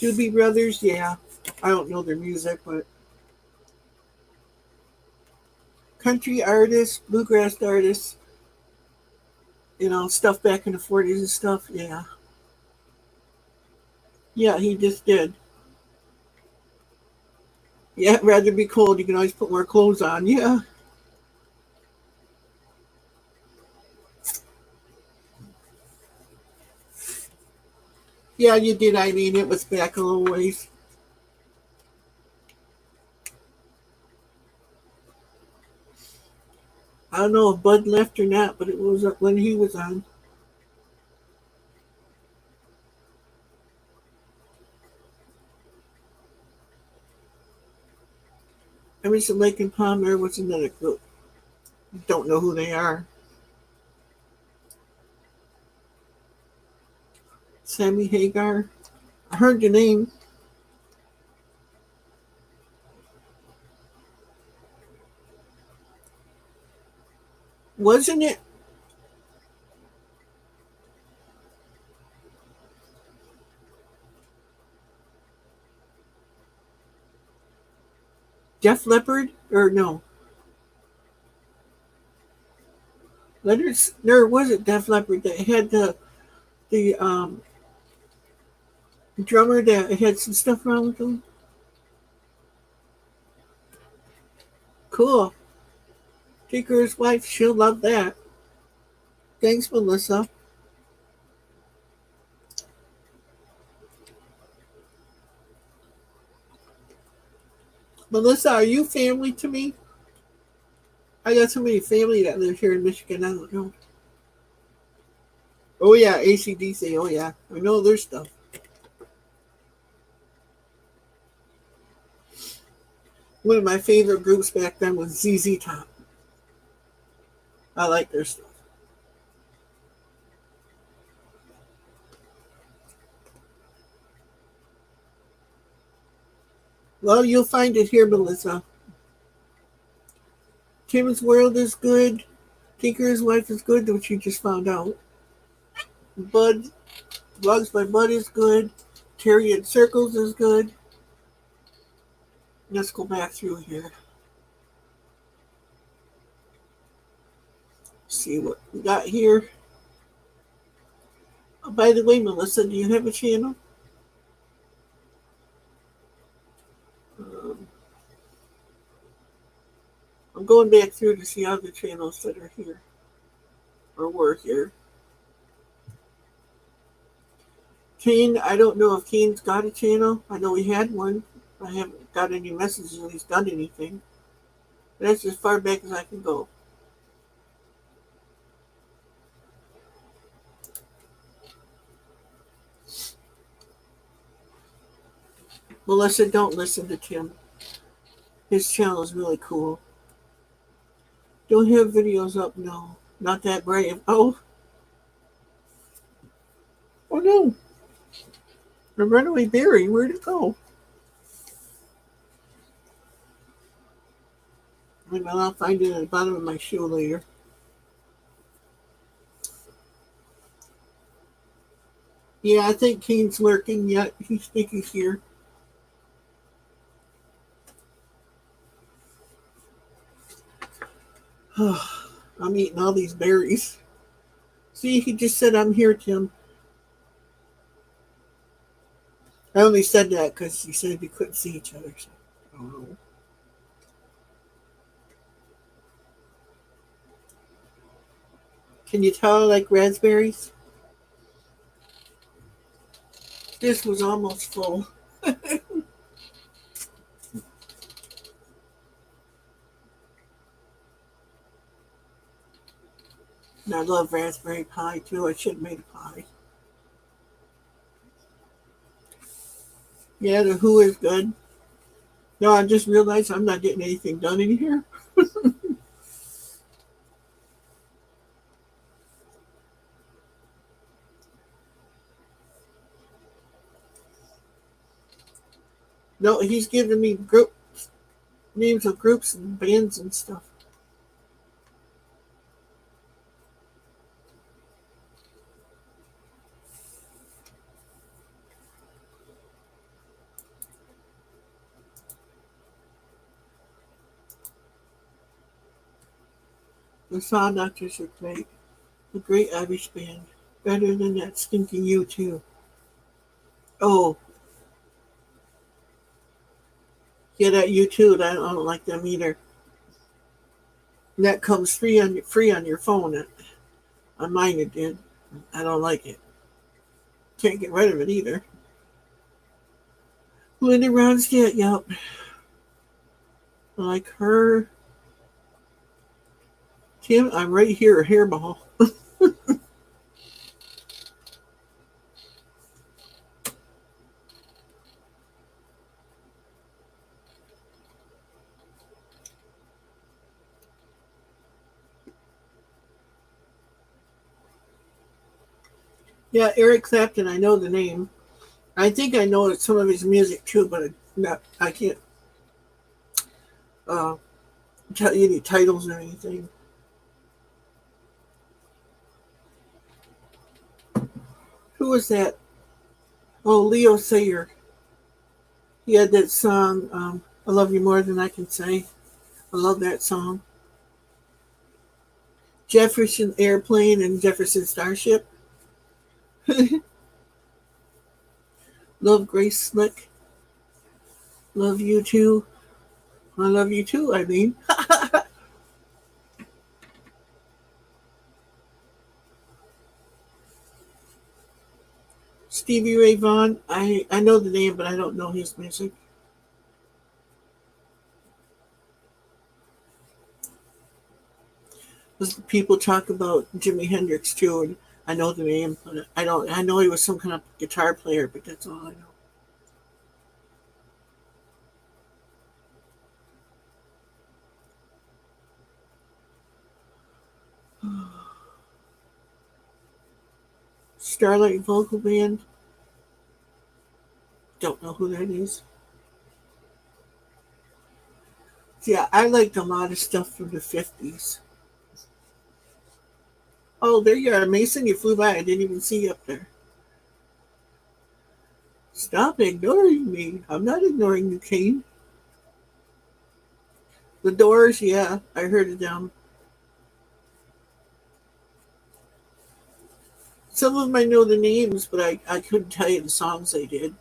Doobie Brothers, yeah. I don't know their music, but country artists, bluegrass artists, stuff back in the 40s and stuff, yeah. Yeah, he just did. Yeah, rather be cold, you can always put more clothes on, yeah. Yeah, you did, Eileen. It was back a little ways. I don't know if Bud left or not, but it was when he was on. Emerson, Lake and Palmer was another group. Don't know who they are. Sammy Hagar. I heard the name. Wasn't it Def Leppard? Or no? Leonard's, no, was it Def Leppard that had the drummer that had some stuff wrong with him? Cool. Tinker's wife, she'll love that. Thanks, Melissa. Melissa, are you family to me? I got so many family that live here in Michigan, I don't know. Oh yeah, ACDC, oh yeah. I know their stuff. One of my favorite groups back then was ZZ Top. I like their stuff. Well, you'll find it here, Melissa. Tim's World is good. Tinker's Wife is good, which you just found out. Bud, Vlogs by Bud is good. Terry in Circles is good. Let's go back through here. See what we got here. Oh, by the way, Melissa, do you have a channel? I'm going back through to see other channels that are here or were here. Kane, I don't know if Kane's got a channel. I know he had one. I haven't got any messages that he's done anything. But that's as far back as I can go. Melissa, don't listen to Tim. His channel is really cool. Don't have videos up, no. Not that brave. Oh no. The runaway berry, where'd it go? Well, I'll find it at the bottom of my shoe later. Yeah, I think Kane's lurking yet. He's think he's here. I'm eating all these berries. See, he just said I'm here, Tim. I only said that because he said we couldn't see each other. So. Oh. Can you tell I like raspberries? This was almost full. And I love raspberry pie too. I should have made a pie. Yeah, the Who is good. No, I just realized I'm not getting anything done in here. No, he's giving me names of groups and bands and stuff. The Saw Doctors are great. A great Irish band. Better than that stinking U2. Oh, yeah, that U2. I don't like them either. And that comes free on your phone. On mine it did. I don't like it. Can't get rid of it either. Linda Ronstadt, yep. I like her. Tim, I'm right here, a hairball. Yeah, Eric Clapton, I know the name. I think I know some of his music too, but I can't tell you any titles or anything. Who was that? Oh, Leo Sayer. He had that song, I Love You More Than I Can Say. I love that song. Jefferson Airplane and Jefferson Starship. Love Grace Slick. Love you too. I love you too, I mean. Stevie Ray Vaughan. I know the name, but I don't know his music. People talk about Jimi Hendrix too, and I know the name, but I don't. I know he was some kind of guitar player, but that's all I know. Starlight Vocal Band. Don't know who that is. Yeah, I liked a lot of stuff from the 50s. Oh, there you are, Mason. You flew by. I didn't even see you up there. Stop ignoring me. I'm not ignoring you, Kane. The Doors, yeah, I heard of them. Some of them I know the names, but I couldn't tell you the songs they did.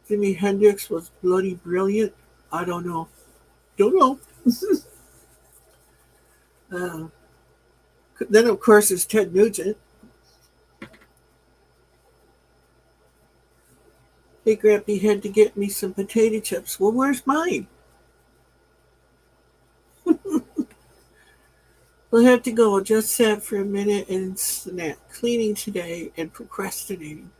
Jimi Hendrix was bloody brilliant. I don't know. Don't know. Then, of course, there's Ted Nugent. Hey, Grampy had to get me some potato chips. Well, where's mine? We'll have to go. Just sat for a minute and snack. Cleaning today and procrastinating.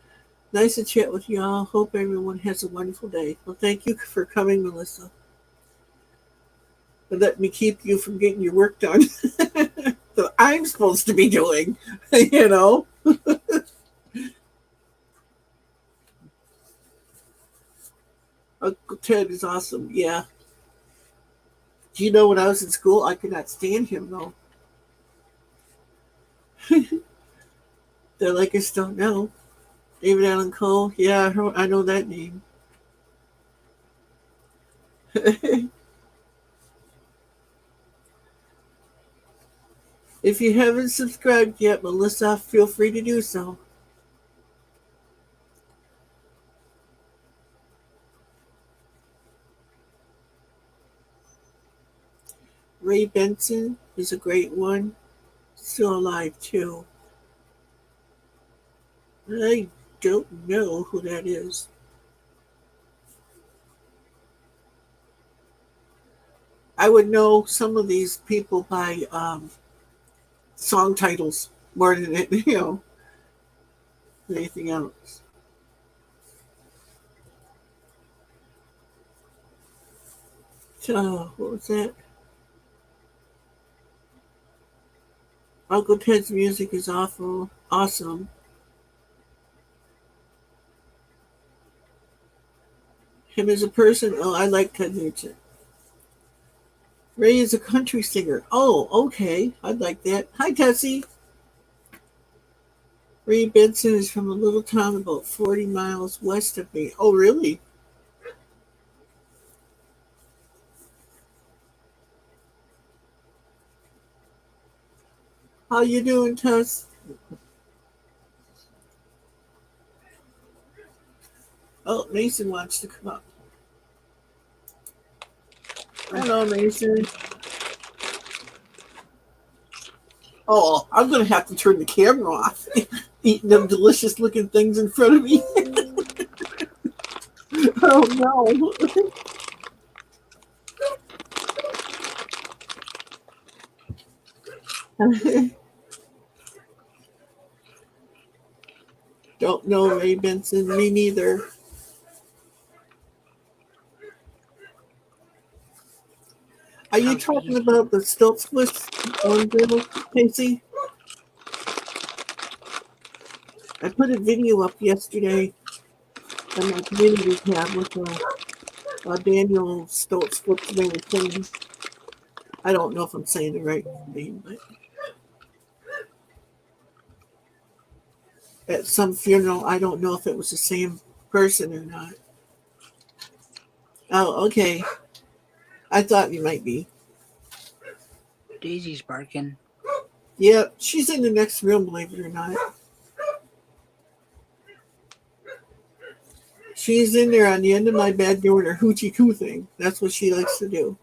Nice to chat with y'all. Hope everyone has a wonderful day. Well, thank you for coming, Melissa. And let me keep you from getting your work done that I'm supposed to be doing, you know. Uncle Ted is awesome. Yeah. Do you know when I was in school, I could not stand him, though. They're like, I just don't know. David Allen Cole. Yeah, I know that name. If you haven't subscribed yet, Melissa, feel free to do so. Ray Benson is a great one. Still alive, too. I don't know who that is. I would know some of these people by song titles more than anything else. So, what was that? Uncle Ted's music is awesome. Him as a person, oh, I like Ted Nugent. Ray is a country singer. Oh, okay. I'd like that. Hi, Tessie. Ray Benson is from a little town about 40 miles west of me. Oh, really? How you doing, Tess? Oh, Mason wants to come up. Hello, Mason. Oh, I'm going to have to turn the camera off. Eating them delicious looking things in front of me. Oh, no. Don't know Ray Benson. Me neither. Are you talking about the stilt splits on Dribble, Casey? I put a video up yesterday on my community tab with Daniel Stilt Splits and everything. I don't know if I'm saying the right name, but at some funeral, I don't know if it was the same person or not. Oh, okay. I thought you might be. Daisy's barking. Yeah, she's in the next room, believe it or not. She's in there on the end of my bed doing her hoochie coo thing. That's what she likes to do.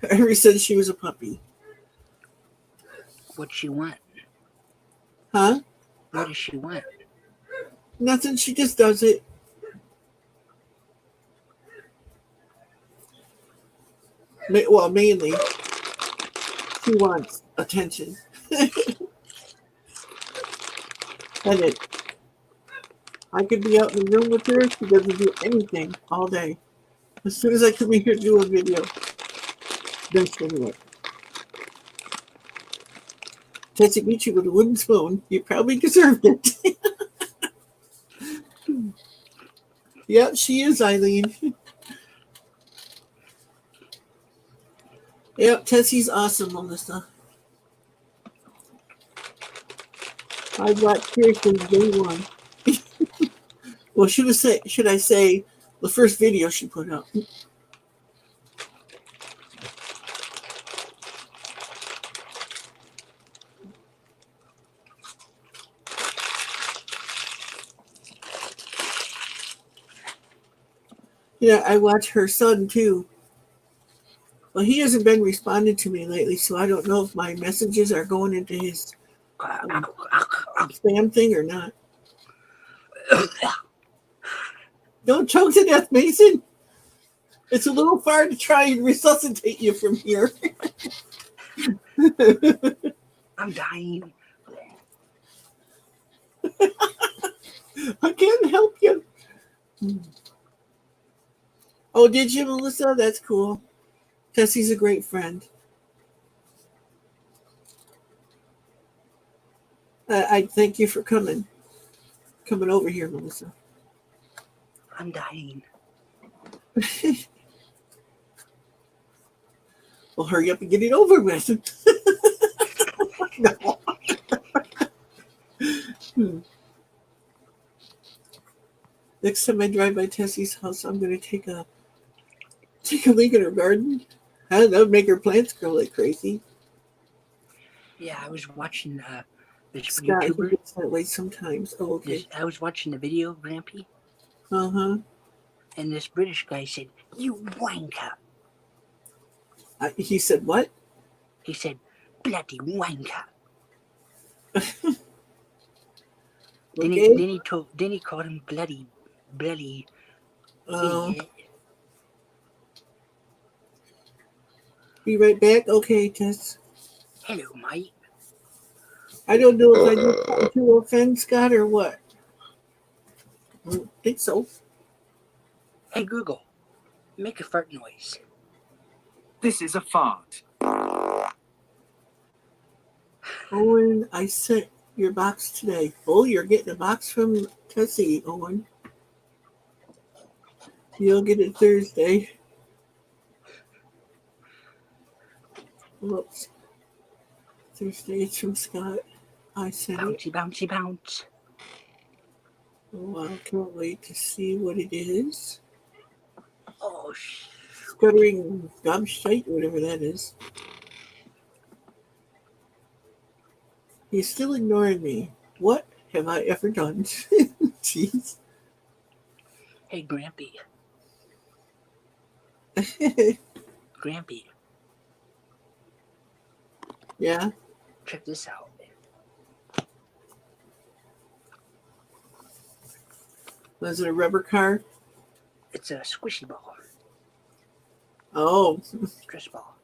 Ever since she was a puppy. What's she want? Huh? What does she want? Nothing. She just does it. Well, mainly, she wants attention. And I could be out in the room with her. She doesn't do anything all day. As soon as I come in here to do a video, then she'll do it. Tessie beat you with a wooden spoon. You probably deserved it. Yeah, she is, Eileen. Yep, Tessie's awesome, Melissa. I've watched her since day one. Well, should I say the first video she put up? Yeah, I watch her son too. Well, he hasn't been responding to me lately, so I don't know if my messages are going into his spam thing or not. Don't choke to death, Mason. It's a little far to try and resuscitate you from here. I'm dying. I can't help you. Oh, did you, Melissa? That's cool. Tessie's a great friend. I thank you for coming over here, Melissa. I'm dying. Well, hurry up and get it over with. No. Next time I drive by Tessie's house, I'm going to take a look at her garden. That would make her plants grow like crazy. Yeah, I was watching this Scott, he YouTuber. gets that way sometimes. Oh, okay. I was watching the video of Grampy, Uh-huh. and this British guy said, "You wanker." He said what? He said, "Bloody wanker." Okay. Then he called him bloody Oh. idiot. Be right back. Okay, Tess. Hello, mate. I don't know if I did something to offend Scott or what. I don't think so. Hey Google, make a fart noise. This is a fart. Owen, I sent your box today. Oh, you're getting a box from Tessie, Owen. You'll get it Thursday. Whoops. Thursday, it's from Scott. I sent it. Bouncy, bouncy, bounce. Oh, I can't wait to see what it is. Oh, Scuttering gobshite, whatever that is. He's still ignoring me. What have I ever done? Jeez. Hey, Grampy. Grampy, Yeah? check this out. Was it a rubber car? It's a squishy ball. Oh. Stress ball.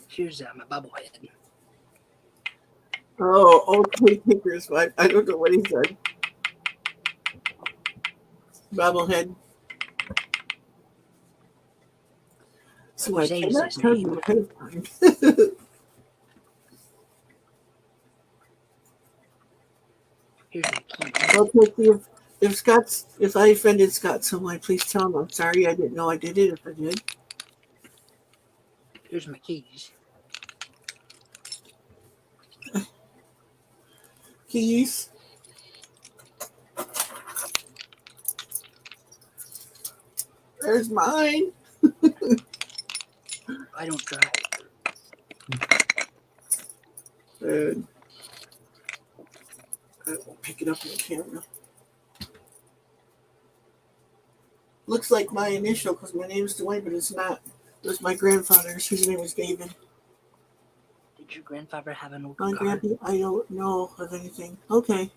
Here's my bobblehead. Oh, okay, Tinker's wife. I don't know what he said. Bobblehead. So I Say cannot his tell name. you ahead of time. Here's the key. Okay, if I offended Scott someone, please tell him I'm sorry. I didn't know I did it if I did. Here's my keys. Keys. There's mine. I don't drive. And I won't pick it up on the camera. Looks like my initial because my name's Dwayne, but it's not. It was my grandfather's. His name was David. Did your grandfather have an old My car? Grampy, I don't know of anything. Okay.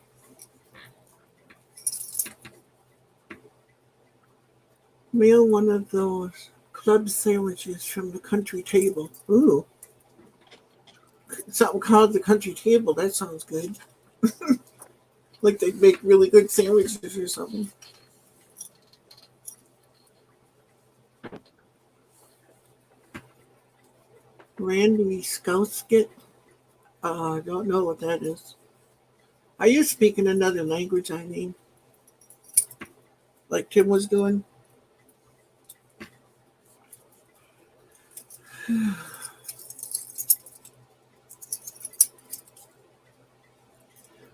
Mail one of those club sandwiches from the country table. Ooh. Something called the country table. That sounds good. Like they make really good sandwiches or something. Randy Scousket. I don't know what that is. Are you speaking another language, I mean? Like Tim was doing?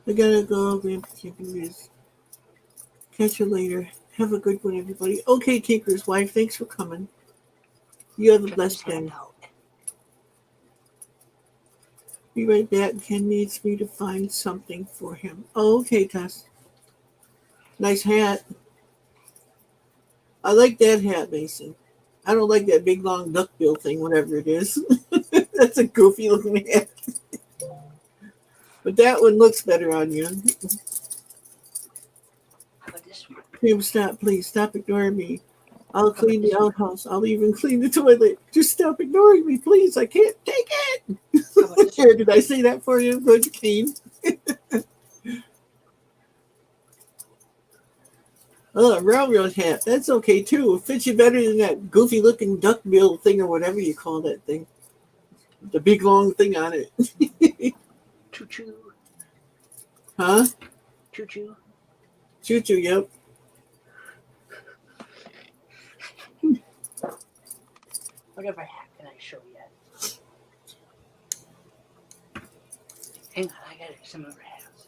I gotta go. Grampy Continues. Catch you later. Have a good one, everybody. Okay, Tinker's wife, thanks for coming. You have a Check blessed this hat day. out. Be right back. Ken needs me to find something for him. Oh, okay, Tess. Nice hat. I like that hat, Mason. I don't like that big long duckbill thing, whatever it is. That's a goofy looking hat. But that one looks better on you. How about this one? Tim, stop, please. Stop ignoring me. I'll How about clean the this one? outhouse. I'll even clean the toilet. Just stop ignoring me, please. I can't take it. How about this Here, one? did I say that for you? Good, clean. Oh, a railroad hat. That's okay too. It fits you better than that goofy looking duckbill thing or whatever you call that thing. The big long thing on it. Choo choo. Huh? Choo choo. Choo choo, yep. Whatever hat can I show you? Hang on, I got some other hats.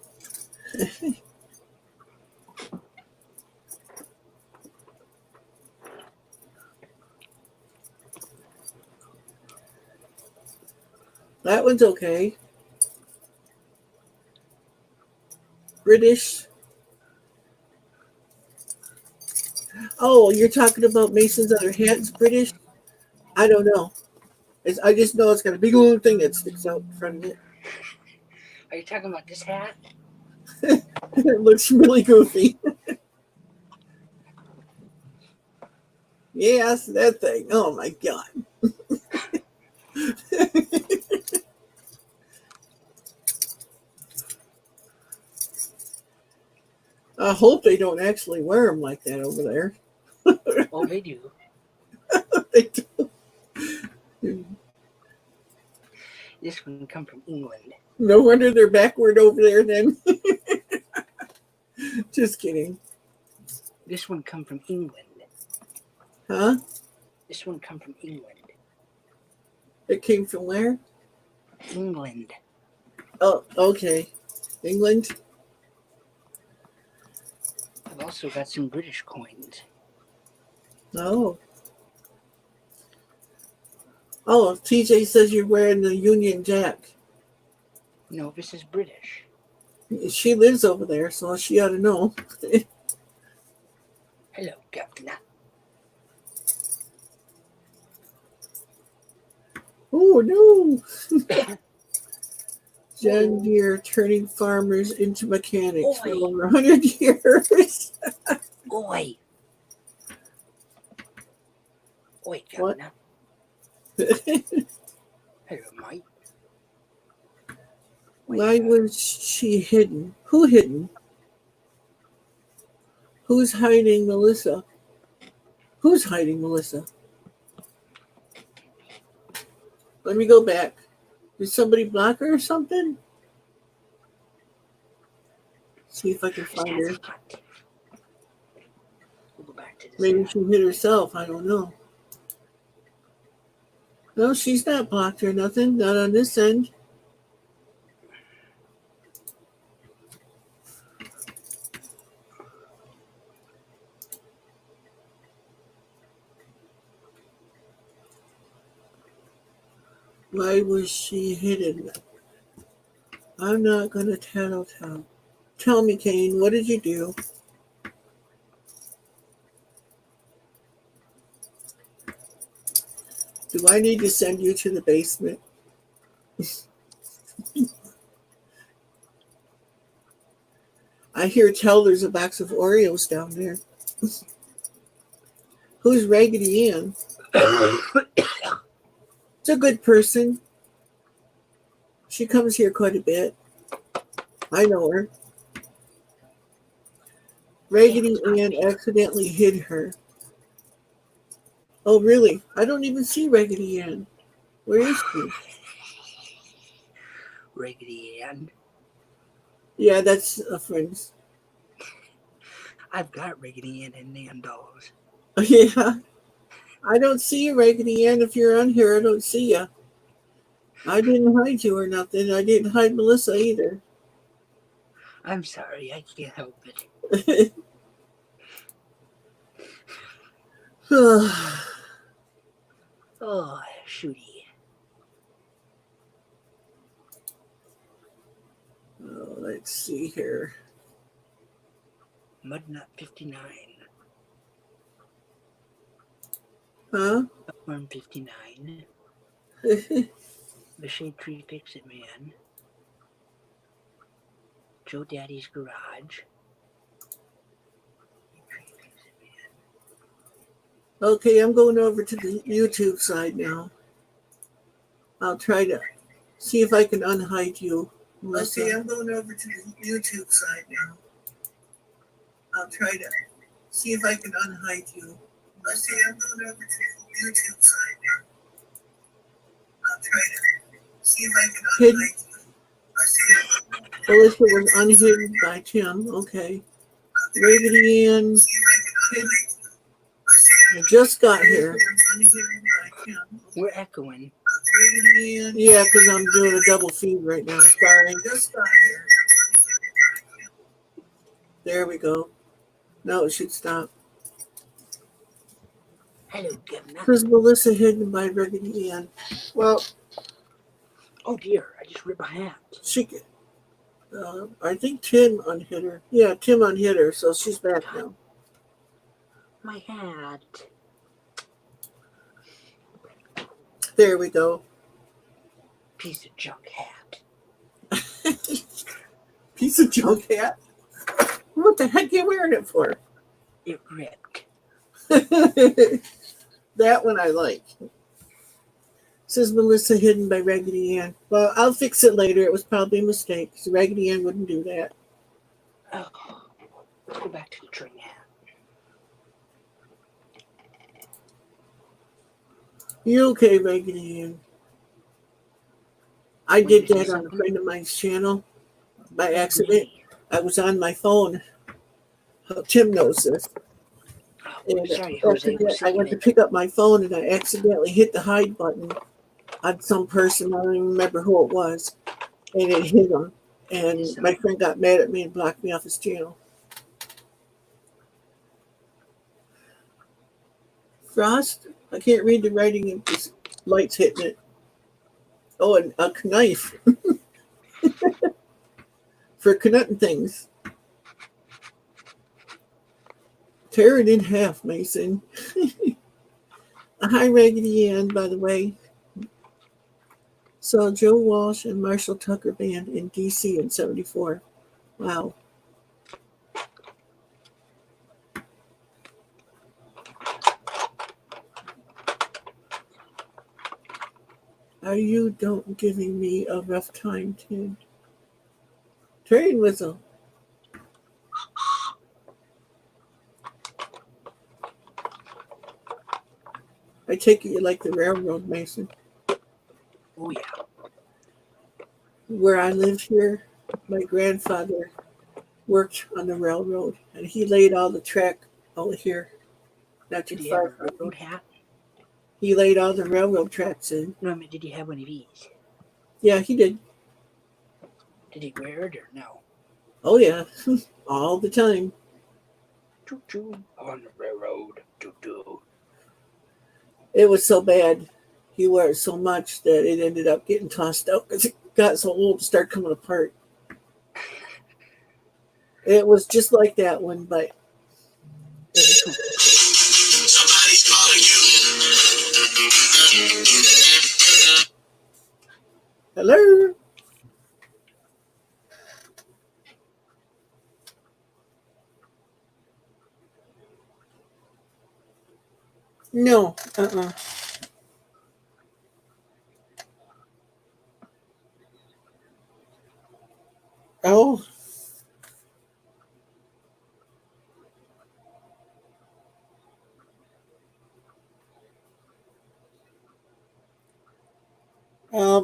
That one's okay. British. Oh, you're talking about Mason's other hats, British? I don't know. I just know it's got a big long thing that sticks out in front of it. Are you talking about this hat? It looks really goofy. Yes, that thing. Oh my god. I hope they don't actually wear them like that over there. Oh, they do. They do. This one come from England. No wonder they're backward over there then. Just kidding. This one come from England. Huh? This one come from England. It came from where? England. Oh, okay. England? I've also got some British coins. Oh. Oh, TJ says you're wearing the Union Jack. No, this is British. She lives over there, so she ought to know. Hello, Governor. Oh, no. John Deere turning farmers into mechanics for over 100 years. Oi. Oi, Governor. Hello, Mike. Why was she hidden? Who hidden? Who's hiding Melissa? Who's hiding Melissa? Let me go back. Did somebody block her or something? See if I can find her. We'll go back to this. Maybe she hit herself. I don't know. No, she's not blocked or nothing. Not on this end. Why was she hidden? I'm not going to tell. Tell me, Kane, what did you do? Do I need to send you to the basement? I hear tell there's a box of Oreos down there. Who's Raggedy Ann? It's a good person. She comes here quite a bit. I know her. Raggedy Ann accidentally hid her. Oh, really? I don't even see Raggedy Ann. Where is she? Raggedy Ann. Yeah, that's a friend's. I've got Raggedy Ann and Nan dolls. Yeah. I don't see you, Raggedy Ann. If you're on here, I don't see you. I didn't hide you or nothing. I didn't hide Melissa either. I'm sorry, I can't help it. Oh, shooty. Oh, let's see here. Mudnut 59. Huh? Upworm 59. The Shade Tree Fix It Man. Joe Daddy's Garage. Okay, I'm going over to the YouTube side now. I'll try to see if I can unhide you, Melissa. Okay, I'm going over to the YouTube side now. I'll try to See if I can unhide you. Let's see, I'm going over to the YouTube side there. I'll try to see if I can unhide you. Let's see. Melissa was unhidden by Tim. Okay. Raggedy Ann. I just got here. We're echoing. Yeah, because I'm doing a double feed right now. Sorry. There we go. No, it should stop. Hello, Governor. Because Melissa hidden by Raggedy Ann. Well, Oh dear, I just ripped my hat. she. I think Tim unhid her. Yeah, Tim unhid her, so she's back now. My hat. There we go. Piece of junk hat. Piece of junk hat. What the heck are you wearing it for? It ripped. That one I like. Says Melissa hidden by Raggedy Ann. Well, I'll fix it later. It was probably a mistake. So Raggedy Ann wouldn't do that. Oh, let's go back to the string hat. You okay, Raggedy Ann? I did that on a friend of mine's channel by accident. I was on my phone. Tim knows this. And Sorry, Jose. I went to pick up my phone and I accidentally hit the hide button on some person. I don't even remember who it was. And it hit him. And my friend got mad at me and blocked me off his channel. Frost? I can't read the writing and this light's hitting it. Oh, and a knife. For cutting things. Tear it in half, Mason. Hi, Raggedy Ann, by the way. Saw Joe Walsh and Marshall Tucker Band in D.C. in 74. Wow. Are you don't giving me a rough time, Tim? Train whistle. I take it you like the railroad, Mason. Oh yeah. Where I live here, my grandfather worked on the railroad, and he laid all the track out here. Not too Did he far have a from me. railroad hat? He laid all the railroad tracks in. No, I mean, did he have one of these? Yeah, he did. Did he wear it or no? Oh, yeah. All the time. Choo-choo. On the railroad. Choo-choo. It was so bad. He wore it so much that it ended up getting tossed out because it got so old to start coming apart. It was just like that one, but... Somebody's calling you. Hello? No. Oh.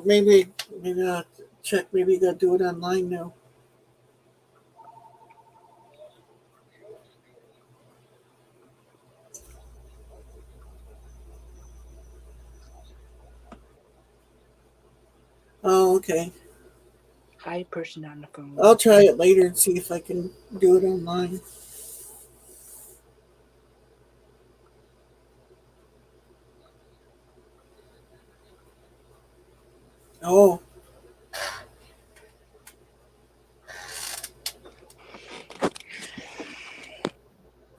Maybe I'll check. Maybe you got to do it online now. Oh, okay. Hi, person on the phone. I'll try it later and see if I can do it online. Oh.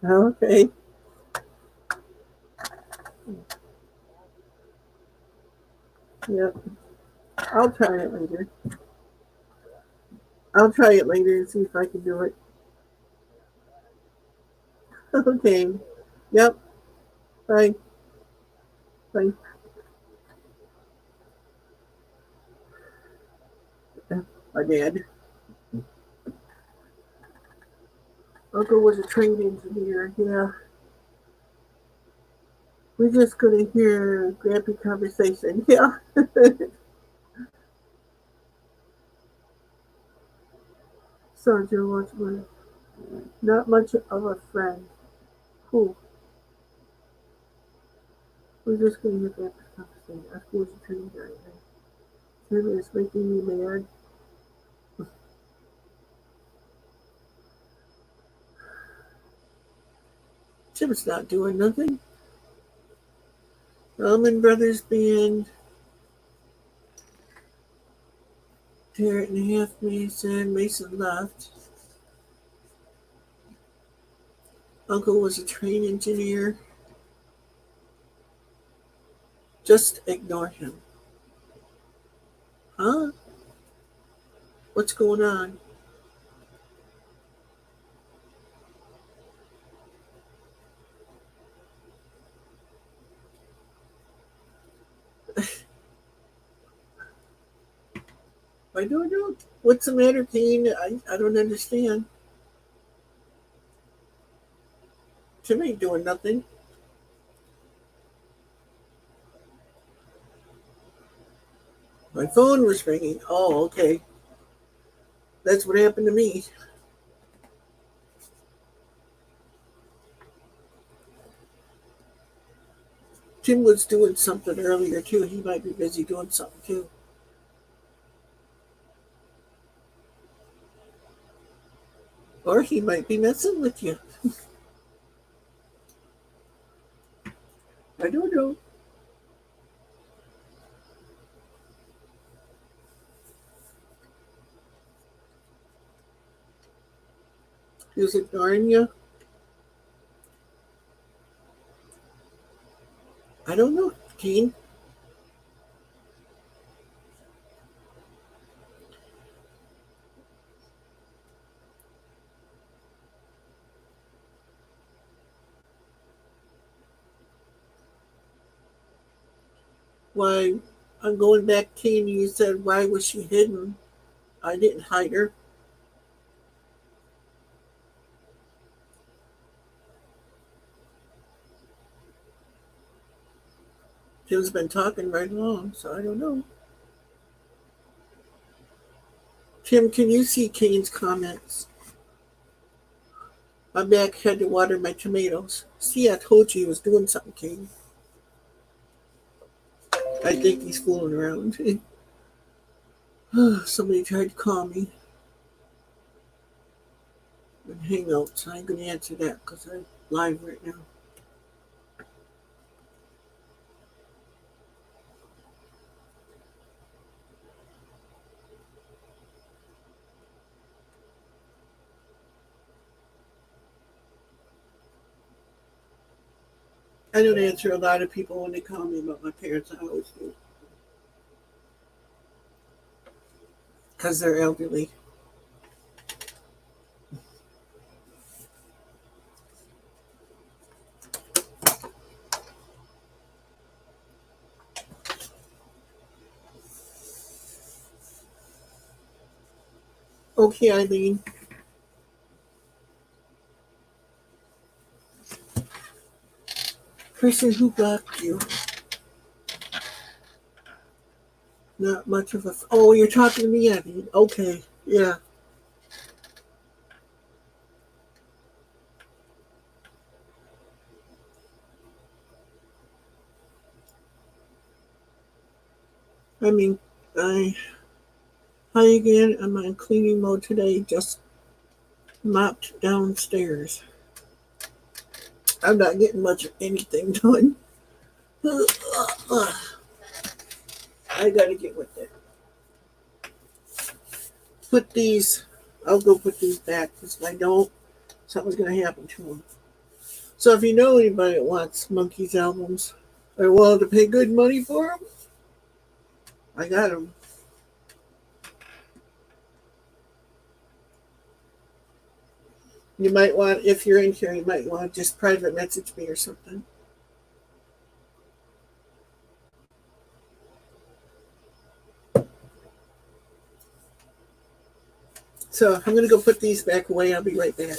Okay. Yep. I'll try it later. I'll try it later and see if I can do it. Okay. Yep. Bye. Bye. My dad. Uncle was a train engineer. Yeah. We're just going to hear Grampy conversation. Yeah. Sergeant was not much of a friend. Who? We're just going to hear Grampy's conversation. Uncle was a train engineer. Tim is making me mad. Tim's not doing nothing. Allman Brothers Band. Tear it in half, Mason. Mason left. Uncle was a train engineer. Just ignore him. Huh? What's going on? I don't know. What's the matter, Kane? I don't understand. Tim ain't doing nothing. My phone was ringing. Oh, okay. That's what happened to me. Tim was doing something earlier, too. He might be busy doing something, too. Or he might be messing with you. I don't know. He was ignoring you. I don't know, Kane. Why, I'm going back, Kane. You said, why was she hidden? I didn't hide her. Tim's been talking right along, so I don't know. Tim, can you see Kane's comments? My back had to water my tomatoes. See, I told you he was doing something, Kane. I think he's fooling around. Somebody tried to call me. And hang out, so I ain't going to answer that because I'm live right now. I don't answer a lot of people when they call me about my parents. I always do. Because they're elderly. Okay, Eileen. Person who blocked you. Not much of a... Oh, you're talking to me, Eileen. Okay, yeah. I mean, hi again. I'm on cleaning mode today. Just mopped downstairs. I'm not getting much of anything done. I gotta get with it. Put these, I'll go put these back because if I don't, something's gonna happen to them. So if you know anybody that wants Monkeys albums, or willing to pay good money for them, I got them. You might want, if you're in here, you might want to just private message me or something. So I'm going to go put these back away. I'll be right back.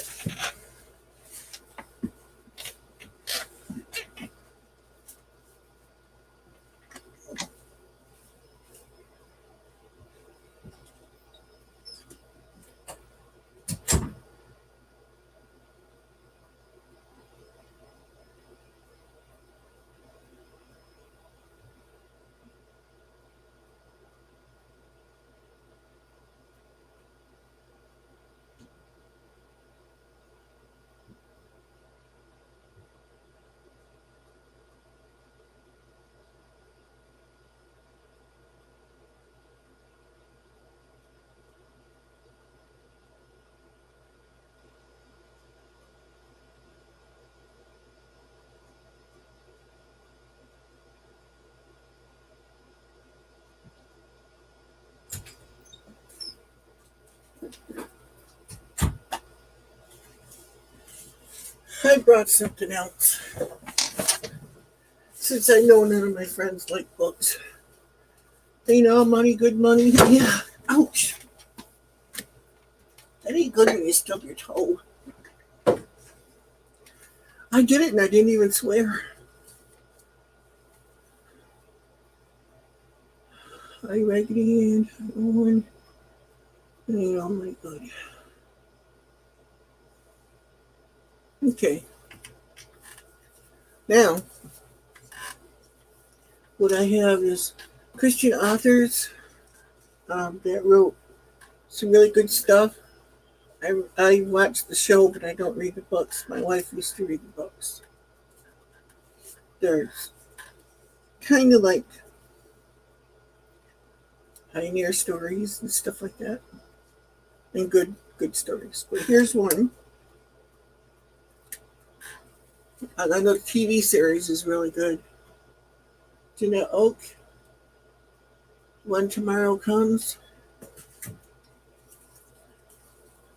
I brought something else. Since I know none of my friends like books. Ain't all money good money? Yeah. Ouch. That ain't good when you stub your toe. I did it and I didn't even swear. Hi, Raggedy Ann. Owen. Ain't all money good. Okay. Now, what I have is Christian authors that wrote some really good stuff. I watch the show, but I don't read the books. My wife used to read the books. They're kind of like pioneer stories and stuff like that, and good stories. But here's one. I know the TV series is really good. Jeanette Oak, When Tomorrow Comes.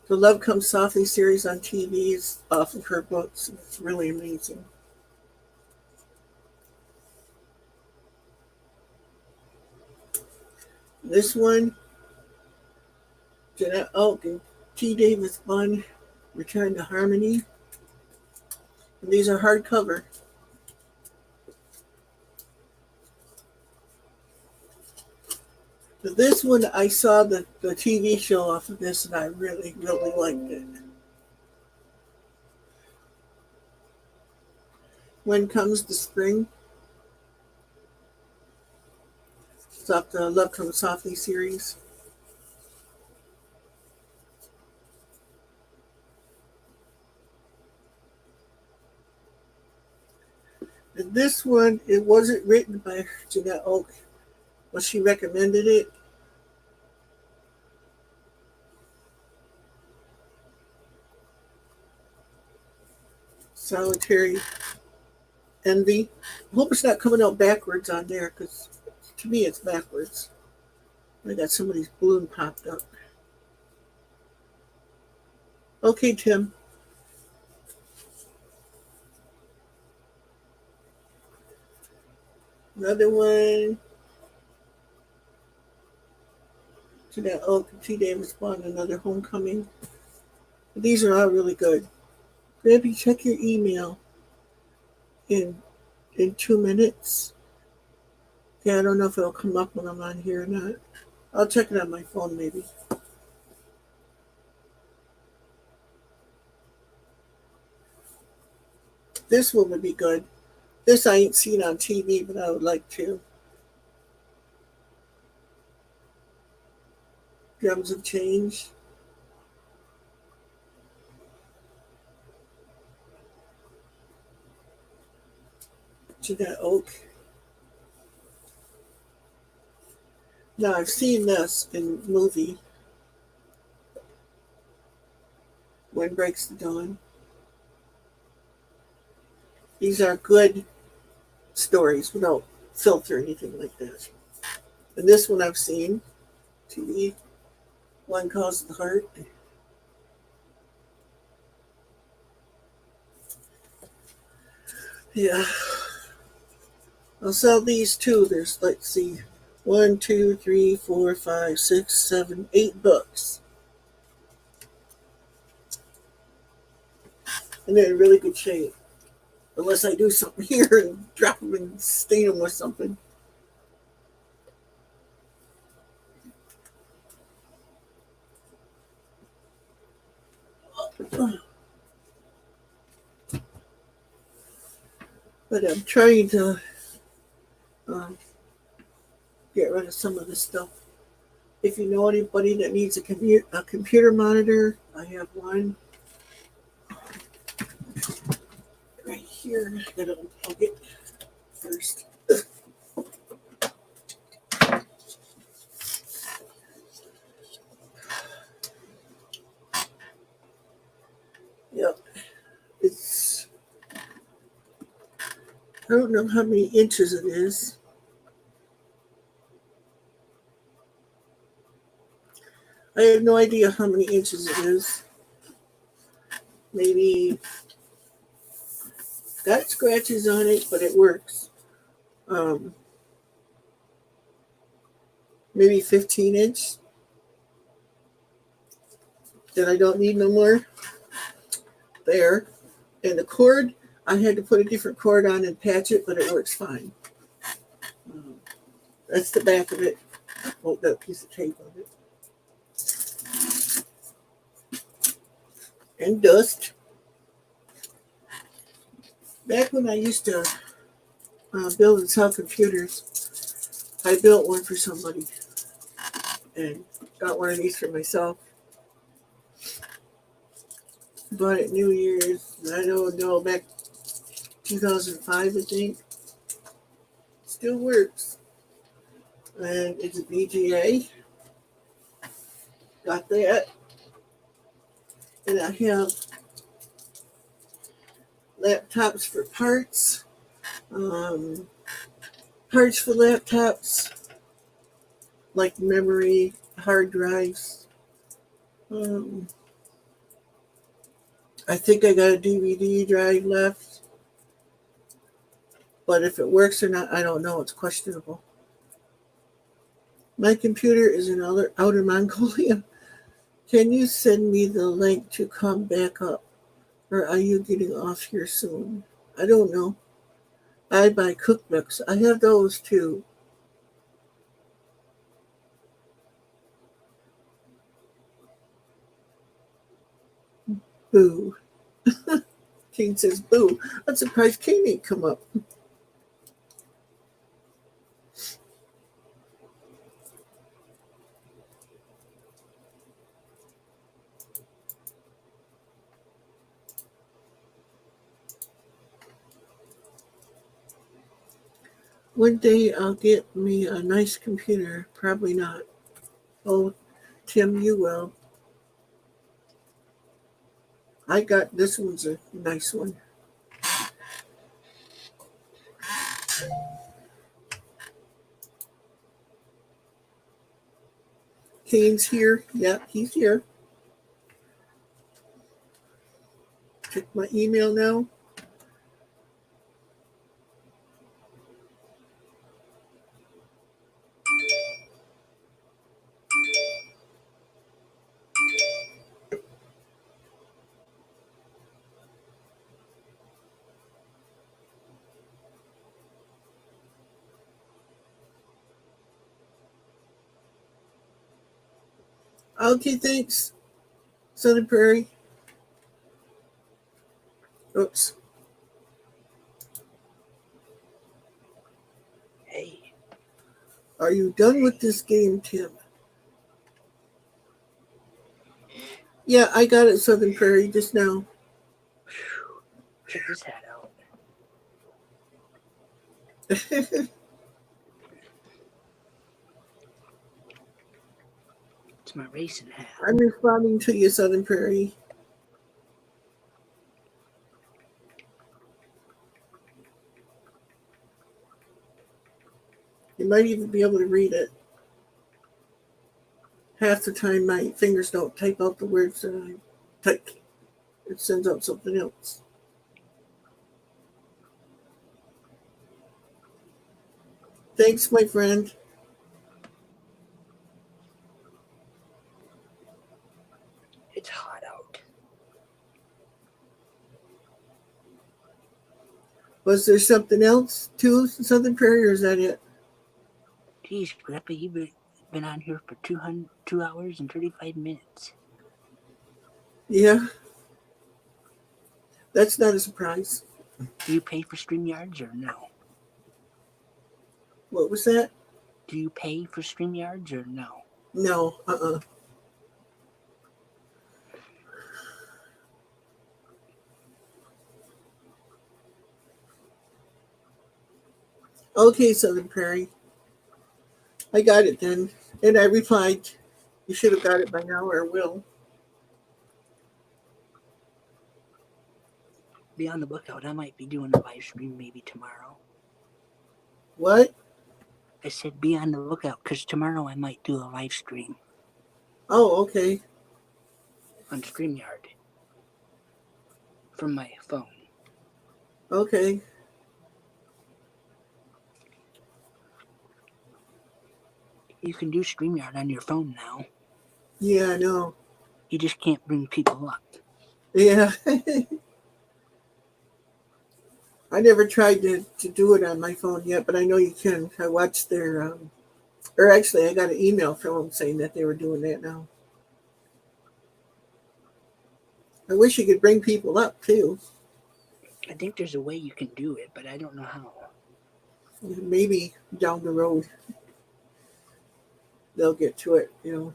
The Love Comes Softly series on TV is off of her books. It's really amazing. This one, Jeanette Oak and T. Davis Bunn, Return to Harmony. And these are hardcover. But this one, I saw the TV show off of this, and I really liked it. When Comes the Spring. It's off the Love Comes Softly series. And this one, it wasn't written by Jeanette Oak, but she recommended it. Solitary Envy. I hope it's not coming out backwards on there, because to me it's backwards. I got somebody's balloon popped up. Okay, Tim. Another one. Jeanette Oak and T. Davis Bond, Another Homecoming. These are all really good. Grampy, check your email in 2 minutes. Yeah, I don't know if it'll come up when I'm on here or not. I'll check it on my phone maybe. This one would be good. This I ain't seen on TV, but I would like to. Drums of Change. Jeanette Oak. Now I've seen this in the movie. When Breaks the Dawn. These are good stories without filter or anything like that. And this one I've seen. TV. One Calls the Heart. Yeah. I'll sell these too. There's, let's see, 1, 2, 3, 4, 5, 6, 7, 8 books. And they're in really good shape. Unless I do something here and drop them and stain them with something. But I'm trying to get rid of some of this stuff. If you know anybody that needs a computer monitor, I have one right here that I'll get first. Yep, it's, I don't know how many inches it is. I have no idea how many inches it is. Maybe got scratches on it, but it works. Maybe 15 inch. Then I don't need no more. There. And the cord, I had to put a different cord on and patch it, but it works fine. That's the back of it. Oh, that piece of tape on it. And dust. Back when I used to build and sell computers, I built one for somebody and got one of these for myself. Bought it New Year's, I don't know, back 2005, I think. Still works. And it's a VGA. Got that. And I have laptops for parts. Parts for laptops, like memory, hard drives. I think I got a DVD drive left. But if it works or not, I don't know. It's questionable. My computer is in outer Mongolia. Can you send me the link to come back up? Or are you getting off here soon? I don't know. I buy cookbooks. I have those too. Boo. King says boo. I'm surprised King ain't come up. One day I'll get me a nice computer. Probably not. Oh, Tim, you will. I got this one's a nice one. Kane's here. Yeah, he's here. Check my email now. Okay, thanks. Southern Prairie. Oops. Hey, Are you done with this game, Tim? Yeah, I got it, Southern Prairie, just now. check this hat out. It's my racing hat. I'm responding to you, Southern Prairie. You might even be able to read it. Half the time my fingers don't type out the words that I type. It sends out something else. Thanks, my friend. It's hot out. Was there something else too, Southern Prairie, or is that it? Geez, Grandpa, you've been on here for 2 hours and 35 minutes. Yeah. That's not a surprise. Do you pay for StreamYards or no? What was that? Do you pay for StreamYards or no? No, Okay, Southern Prairie. I got it then. And I replied, you should have got it by now or will. Be on the lookout. I might be doing a live stream maybe tomorrow. What? I said be on the lookout because tomorrow I might do a live stream. Oh, okay. on StreamYard from my phone. Okay. You can do StreamYard on your phone now. Yeah, I know. You just can't bring people up. Yeah. I never tried to do it on my phone yet, but I know you can. I watched their, or actually, I got an email from them saying that they were doing that now. I wish you could bring people up too. I think there's a way you can do it, but I don't know how. Maybe down the road they'll get to it, you know.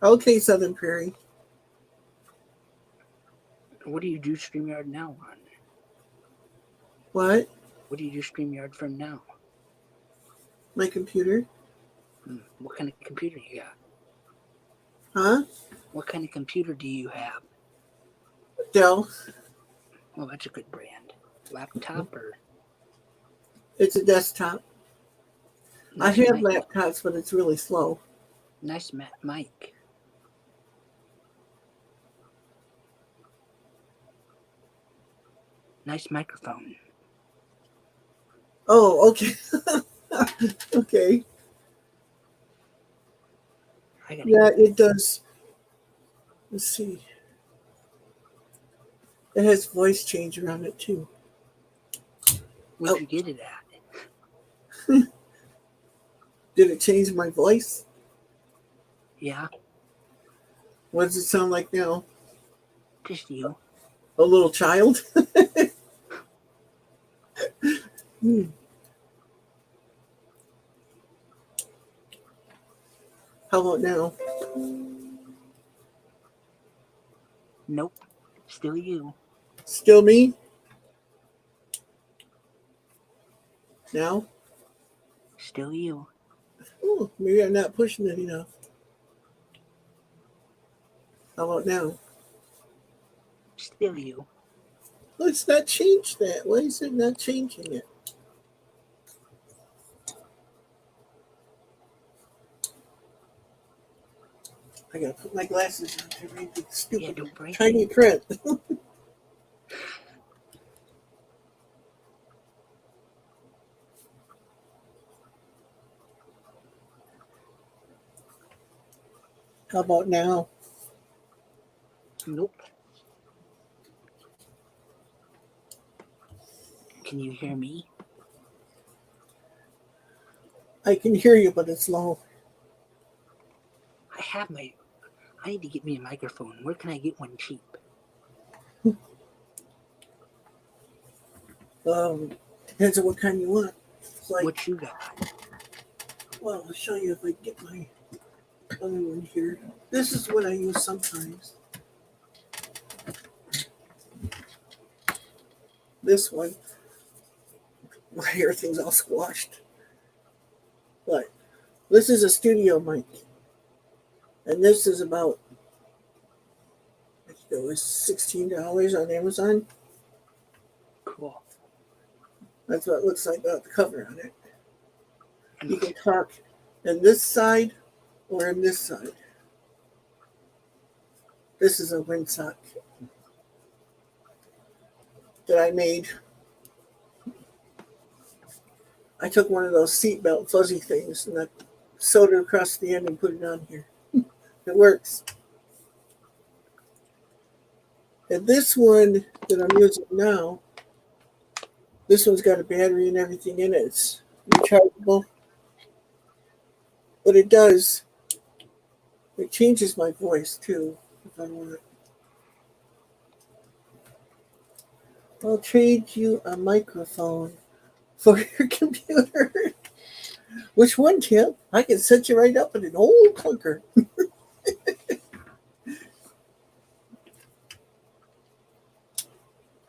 Okay, Southern Prairie. What do you do StreamYard now on? What? What do you do StreamYard from now? My computer? What kind of computer you got? Huh? What kind of computer do you have? Dell. Well, that's a good brand. Laptop or It's a desktop. nice I have mic? laptops, but it's really slow. Nice mic. Nice microphone. Oh, okay. Okay. Yeah, it does. Let's see. It has voice changer on it too. Where'd you get it at? Did it change my voice? Yeah, What does it sound like now? just you. A little child? Hmm. How about now? Nope. Still you. Still me? Now? Still you. Oh, maybe I'm not pushing it enough. How about now? Still you. Let's not change that. Why is it not changing it? I gotta put my glasses on to read the Yeah, stupid don't break tiny it. print. How about now? Nope. Can you hear me? I can hear you, but it's low. I need to get me a microphone. Where can I get one cheap? Depends on what kind you want. It's like, What you got? well, I'll show you if I can get my other one here. This is what I use sometimes. This one, my everything's all squashed. But this is a studio mic. And this is about, I think it was $16 on Amazon. Cool. That's what it looks like without the cover on it. You can talk in this side or in this side. This is a windsock that I made. I took one of those seatbelt fuzzy things and I sewed it across the end and put it on here. It works. And this one that I'm using now, this one's got a battery and everything in it. It's rechargeable. But it changes my voice too, if I want. I'll trade you a microphone for your computer. Which one, Tim? I can set you right up in an old clunker.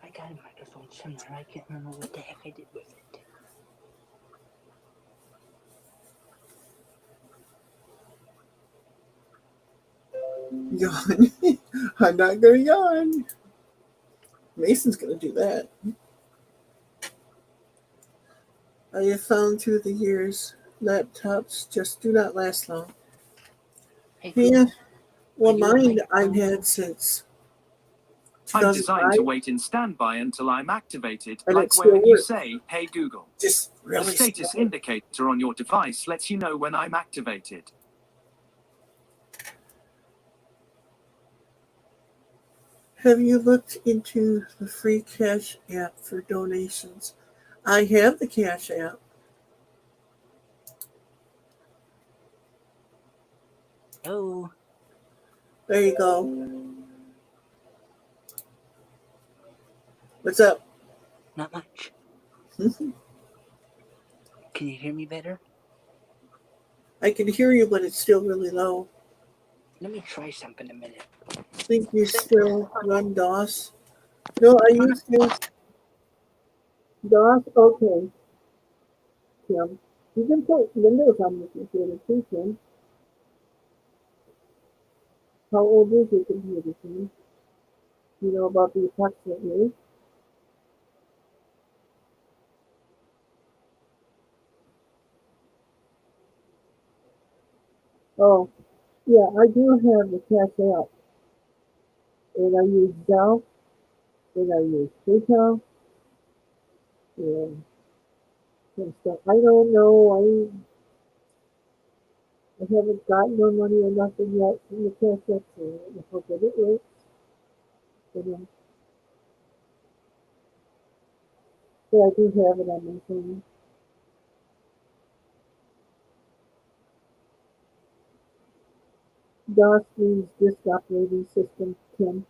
I got a microphone somewhere. I can't remember what the heck I did with it. Yawn. I'm not going to yawn. Mason's going to do that. I have found through the years, laptops just do not last long. Hey, Yeah. Google, Well, are you a mine I've microphone? had since I'm designed to 2005, wait in standby until I'm activated, and it like where still you works. say, "Hey Google." Just A really status slow. indicator on your device lets you know when I'm activated. Have you looked into the free Cash app for donations? I have the Cash app. Oh, There you go. What's up? not much. Can you hear me better? I can hear you, but it's still really low. Let me try something a minute. Think you still run DOS? No, I used to. DOS? Okay, Tim. You can put Windows on your computer too, Tim. How old is your computer, Tim? You know about the approximate age? Oh, yeah, I do have the Cash app. And I use Dell, and I use PayPal, and some stuff. I don't know. I haven't gotten no money or nothing yet from the Cash app, so I hope that it works. But, but I do have it on my phone. DOS means disk operating system, Tim.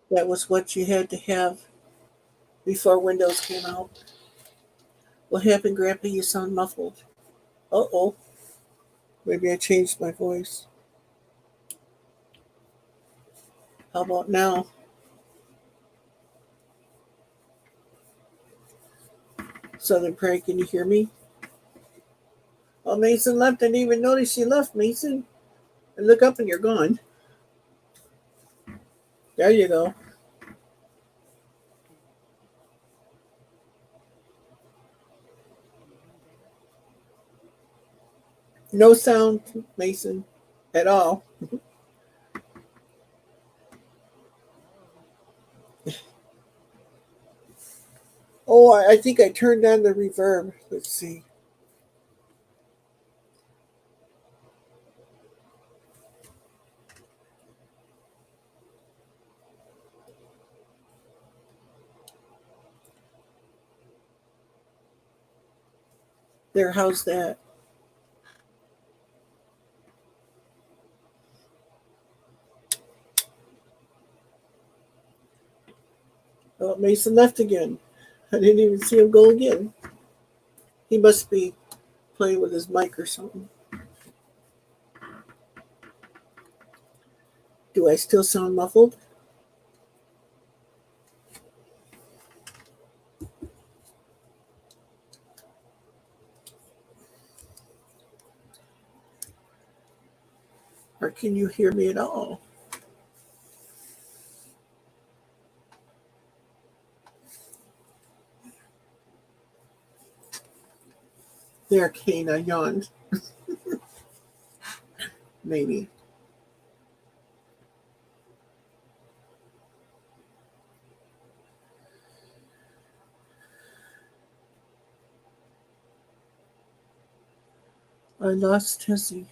That was what you had to have before Windows came out. What happened, Grandpa? You sound muffled. Uh-oh. Maybe I changed my voice. How about now? Southern Prairie, can you hear me? Oh, Mason left. I didn't even notice you left, Mason. I look up and you're gone. There you go. No sound, Mason, at all. Oh, I think I turned on the reverb. Let's see. There, how's that? Oh, Mason left again. I didn't even see him go again. He must be playing with his mic or something. Do I still sound muffled? Or can you hear me at all? There, Kane, I yawned. Maybe. I lost Tessie.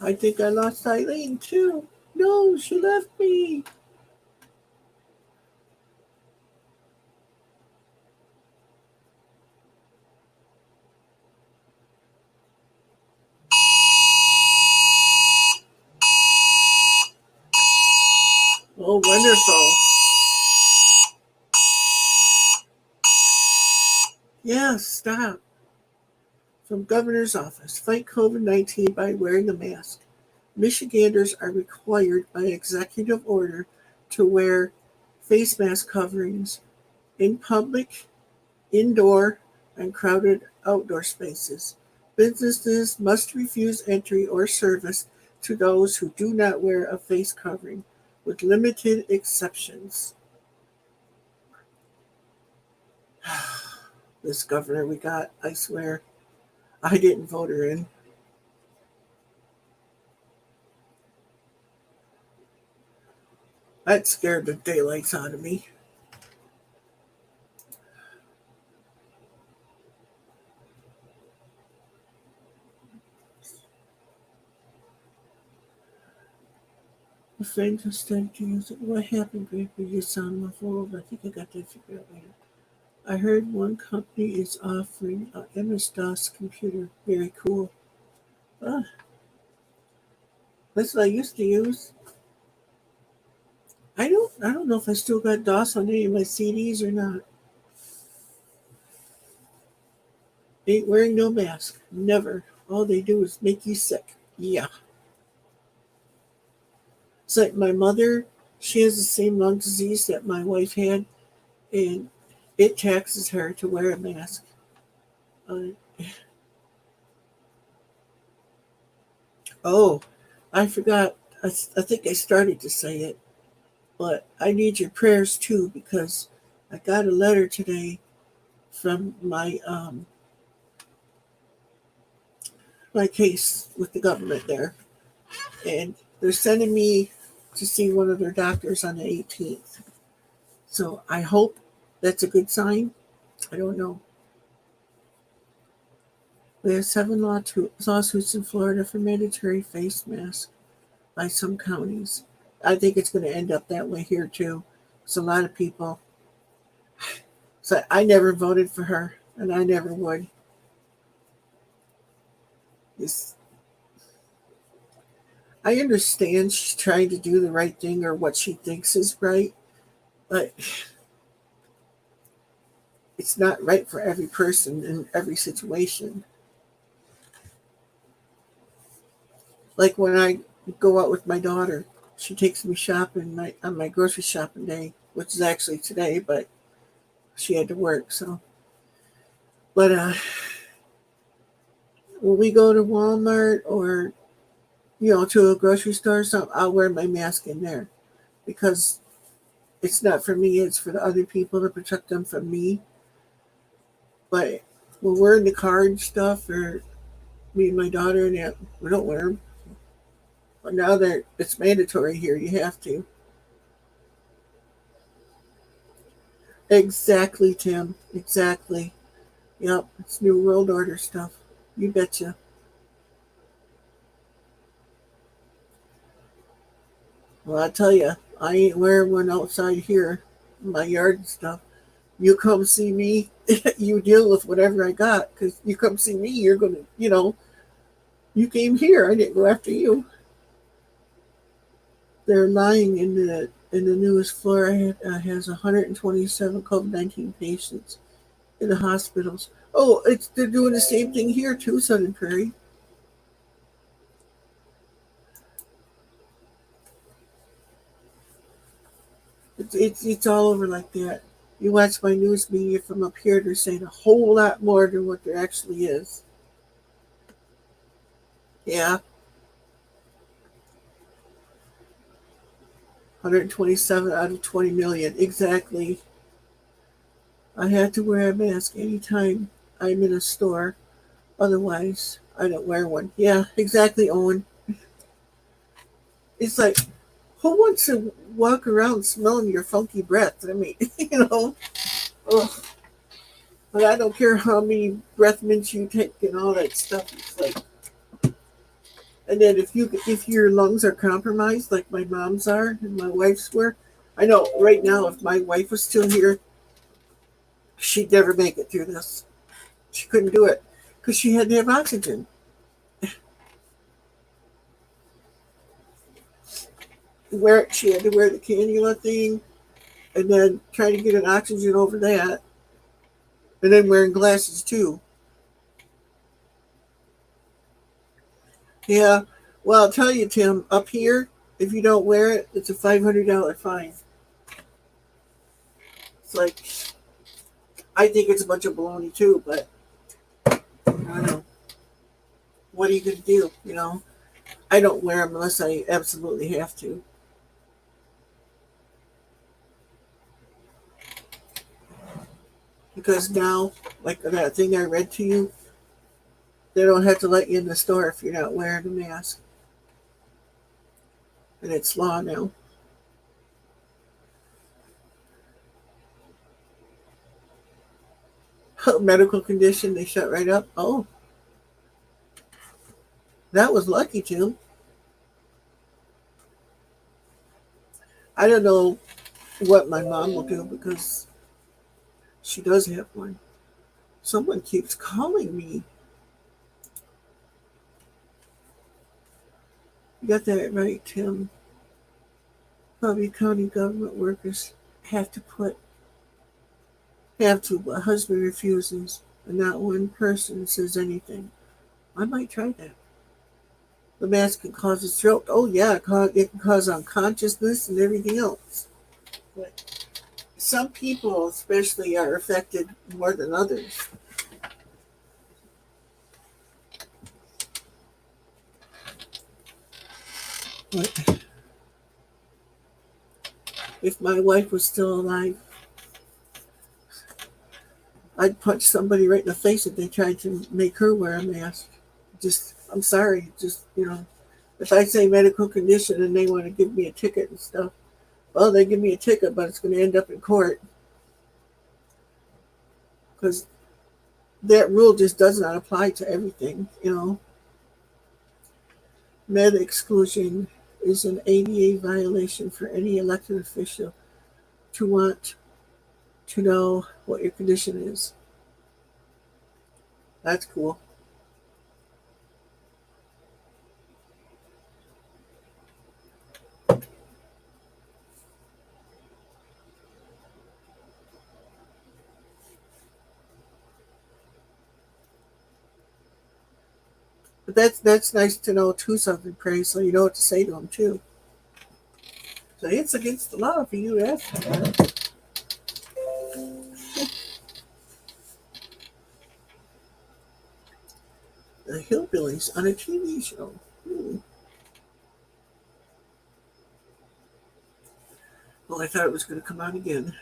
I think I lost Eileen too. No, she left me. Oh, wonderful. Yes, stop. From Governor's Office. Fight COVID-19 by wearing a mask. Michiganders are required by executive order to wear face mask coverings in public, indoor, and crowded outdoor spaces. Businesses must refuse entry or service to those who do not wear a face covering, with limited exceptions. This governor we got, I swear, I didn't vote her in. That scared the daylights out of me. The friend just started to use it. What happened, Grampy? You sound muffled. I think I got that figured out later. I heard one company is offering a MS-DOS computer. Very cool. That's what I used to use. I don't know if I still got DOS on any of my CDs or not. Ain't wearing no mask. Never. All they do is make you sick. Yeah. It's like my mother, she has the same lung disease that my wife had, and it taxes her to wear a mask. Oh, I forgot. I think I started to say it, but I need your prayers too, because I got a letter today from my my case with the government there, and they're sending me to see one of their doctors on the 18th. So I hope that's a good sign. I don't know. We have 7 lawsuits in Florida for mandatory face masks by some counties. I think it's going to end up that way here too. It's a lot of people. So I never voted for her, and I never would. I understand she's trying to do the right thing or what she thinks is right, but it's not right for every person in every situation. Like when I go out with my daughter, she takes me shopping on my grocery shopping day, which is actually today, but she had to work. So, but when we go to Walmart or to a grocery store or something, I'll wear my mask in there because it's not for me; it's for the other people to protect them from me. But when we're in the car and stuff, or me and my daughter, and we don't wear them. But now that it's mandatory here, you have to. Exactly, Tim. Exactly. Yep, it's New World Order stuff. You betcha. Well, I tell you, I ain't wearing one outside here in my yard and stuff. You come see me, you deal with whatever I got. Because you come see me, you're going to, you came here. I didn't go after you. They're lying in the newest. Florida has 127 COVID-19 patients in the hospitals. Oh, they're doing the same thing here too, Southern Prairie. It's all over like that. You watch my news media from up here, they're saying a whole lot more than what there actually is. Yeah. 127 out of 20 million. Exactly. I have to wear a mask anytime I'm in a store. Otherwise, I don't wear one. Yeah, exactly, Owen. It's like, who wants to walk around smelling your funky breath? I mean, ugh. But I don't care how many breath mints you take and all that stuff. It's like, and then if your lungs are compromised, like my mom's are and my wife's were, I know right now if my wife was still here, she'd never make it through this. She couldn't do it because she had to have oxygen. She had to wear the cannula thing, and then try to get an oxygen over that, and then wearing glasses too. Yeah, well, I'll tell you, Tim, up here, if you don't wear it, it's a $500 fine. It's like, I think it's a bunch of baloney too, but I don't know. What are you going to do? I don't wear them unless I absolutely have to. Because now, like that thing I read to you, they don't have to let you in the store if you're not wearing a mask. And it's law now. Medical condition, they shut right up. Oh, that was lucky, too. I don't know what my mom will do because she does have one. Someone keeps calling me. You got that right, Tim. Probably county government workers have to, but husband refuses, and not one person says anything. I might try that. The mask can cause a stroke. Oh yeah, it can cause unconsciousness and everything else. But some people, especially, are affected more than others. But if my wife was still alive, I'd punch somebody right in the face if they tried to make her wear a mask. I'm sorry, if I say medical condition and they want to give me a ticket and stuff, well, they give me a ticket, but it's going to end up in court. Because that rule just does not apply to everything. Med exclusion is an ADA violation for any elected official to want to know what your condition is. That's cool. But that's nice to know too, something, Praise, so you know what to say to them too. So it's against the law for you to ask for that. The Hillbillies on a TV show. Well, I thought it was going to come out again.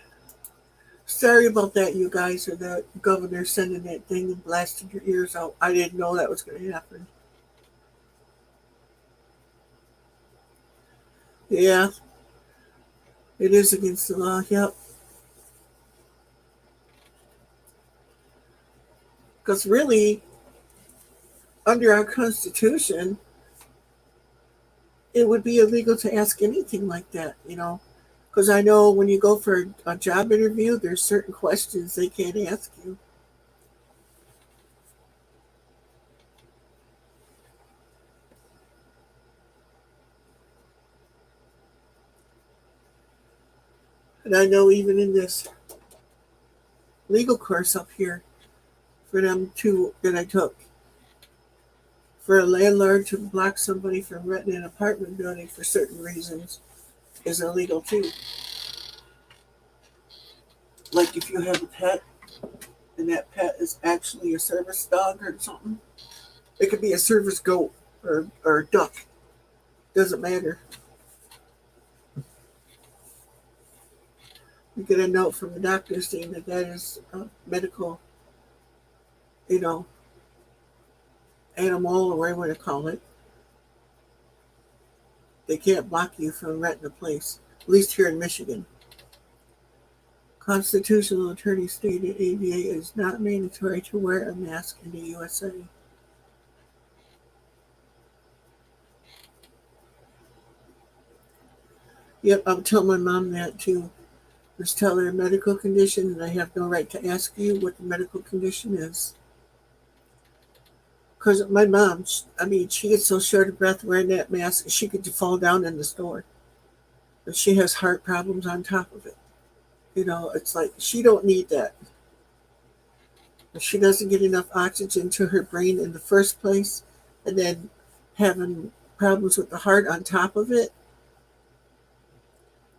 Sorry about that, you guys, or that governor sending that thing and blasting your ears out. I didn't know that was going to happen. Yeah, it is against the law, yep. Because really, under our Constitution, it would be illegal to ask anything like that. Because I know when you go for a job interview, there's certain questions they can't ask you. And I know even in this legal course up here, for them two that I took, for a landlord to block somebody from renting an apartment building for certain reasons is illegal too. Like if you have a pet and that pet is actually a service dog or something, it could be a service goat or a duck. Doesn't matter. You get a note from the doctor saying that is a medical, animal or whatever you want to call it. They can't block you from renting a place, at least here in Michigan. Constitutional attorney stated ADA is not mandatory to wear a mask in the USA. Yep, I'll tell my mom that too. Just tell her medical condition, and I have no right to ask you what the medical condition is. Because my mom, she gets so short of breath wearing that mask, she could fall down in the store. But she has heart problems on top of it. It's like she don't need that. If she doesn't get enough oxygen to her brain in the first place, and then having problems with the heart on top of it,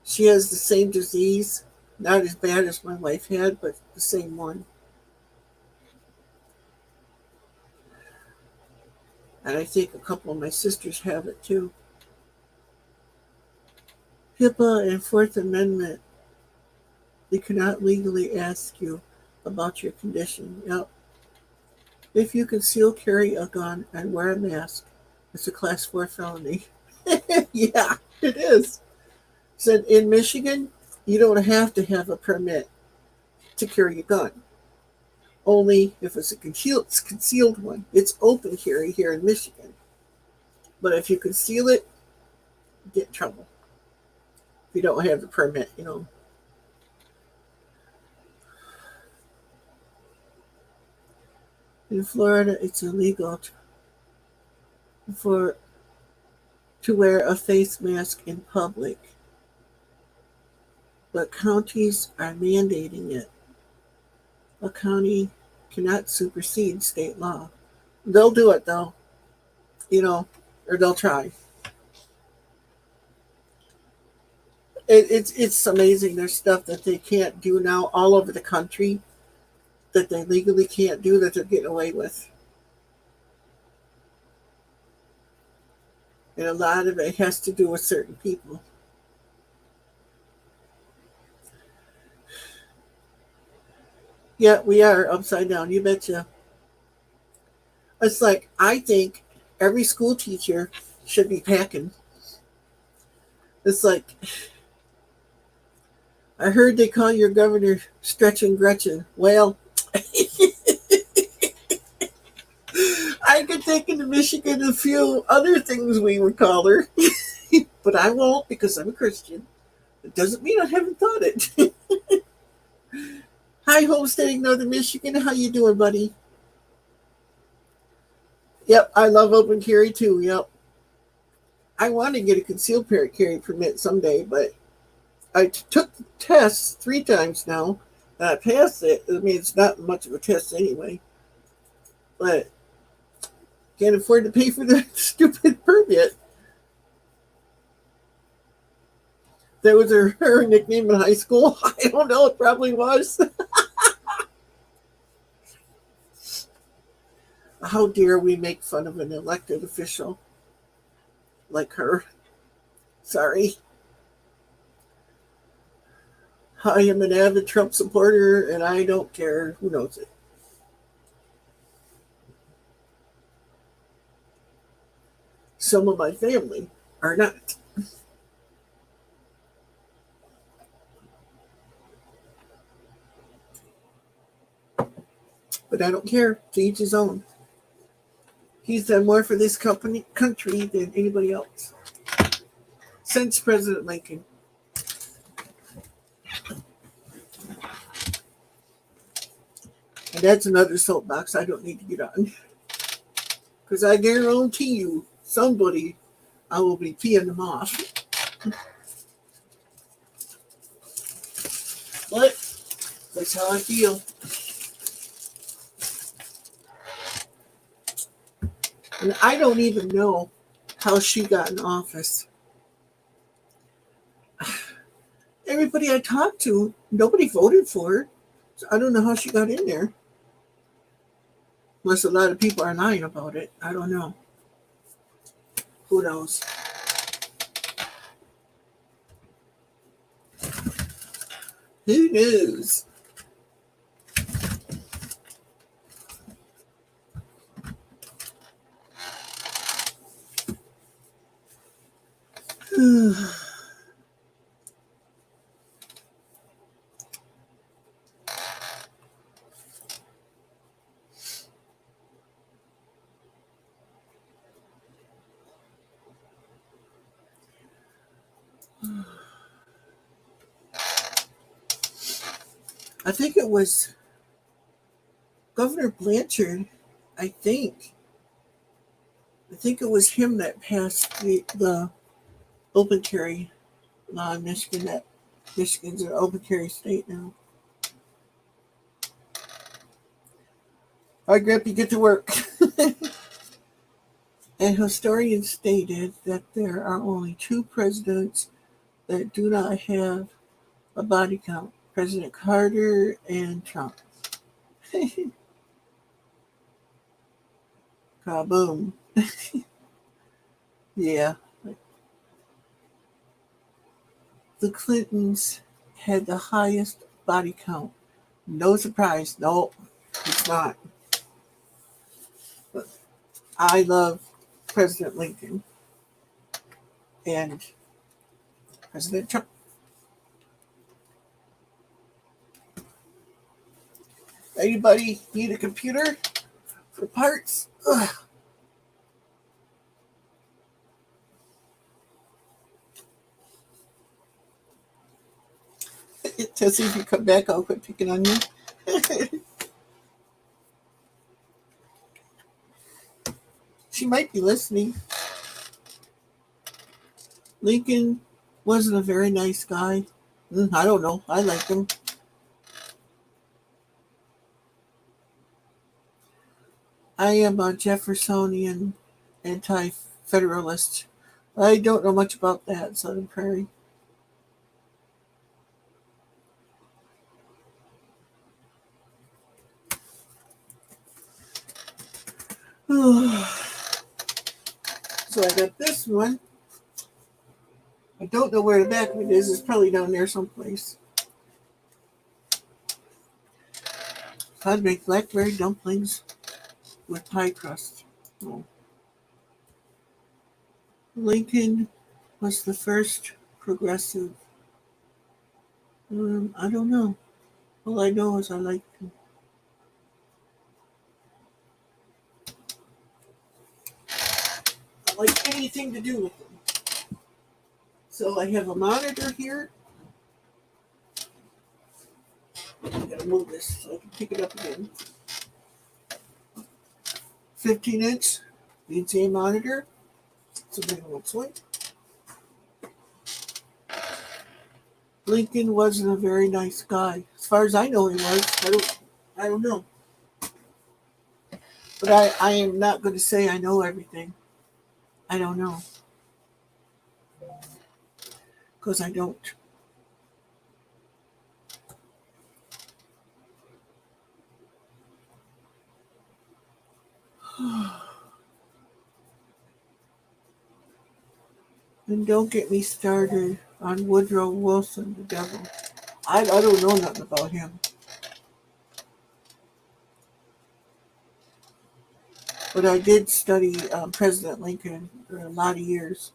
she has the same disease, not as bad as my wife had, but the same one. And I think a couple of my sisters have it too. HIPAA and Fourth Amendment, they cannot legally ask you about your condition. Yep. If you conceal, carry a gun, and wear a mask, it's a class 4 felony. Yeah, it is. So in Michigan, you don't have to have a permit to carry a gun. Only if it's a concealed one. It's open carry here in Michigan. But if you conceal it, you get in trouble. If you don't have the permit, In Florida, it's illegal to wear a face mask in public, but counties are mandating it. A county cannot supersede state law. They'll do it though, or they'll try. It's amazing. There's stuff that they can't do now all over the country that they legally can't do that they're getting away with. And a lot of it has to do with certain people. Yeah, we are upside down, you betcha. It's like, I think every school teacher should be packing. It's like, I heard they call your governor Stretching Gretchen. Well, I could take into Michigan a few other things we would call her, but I won't because I'm a Christian. It doesn't mean I haven't thought it. Hi, homesteading Northern Michigan. How you doing, buddy? Yep, I love open carry too. Yep. I want to get a concealed carry permit someday, but I took the test 3 times now, and I passed it. I mean, it's not much of a test anyway, but can't afford to pay for the stupid permit. That was her nickname in high school. I don't know. It probably was. How dare we make fun of an elected official like her? Sorry. I am an avid Trump supporter, and I don't care who knows it. Some of my family are not. But I don't care. To each his own. He's done more for this country than anybody else. Since President Lincoln. And that's another soapbox I don't need to get on. Because I guarantee you, somebody, I will be peeing them off. But that's how I feel. And I don't even know how she got in office. Everybody I talked to, nobody voted for her. So I don't know how she got in there. Unless a lot of people are lying about it. I don't know. Who knows? Who knows? I think it was Governor Blanchard. I think it was him that passed the open carry law in Michigan. That Michigan's an open carry state now. All right, Grampy, get to work. An historian stated that there are only 2 presidents that do not have a body count. President Carter and Trump. Kaboom. Yeah. The Clintons had the highest body count, No surprise. No, it's not. But I love President Lincoln and President Trump. Anybody need a computer for parts? Ugh. Tessie, if you come back, I'll quit picking on you. She might be listening. Lincoln wasn't a very nice guy. I don't know. I like him. I am a Jeffersonian anti-federalist. I don't know much about that, Southern Prairie. So I got this one. I don't know where the back of it is. It's probably down there someplace. I'd make blackberry dumplings with pie crust. Oh. Lincoln was the first progressive. I don't know. All I know is I like him. I like anything to do with him. So I have a monitor here. I gotta move this so I can pick it up again. 15-inch VGA monitor. It's a big old swing. Lincoln wasn't a very nice guy. As far as I know he was. I don't know. But I am not going to say I know everything. I don't know. Because I don't. And don't get me started on Woodrow Wilson, the devil. I don't know nothing about him. But I did study President Lincoln for a lot of years.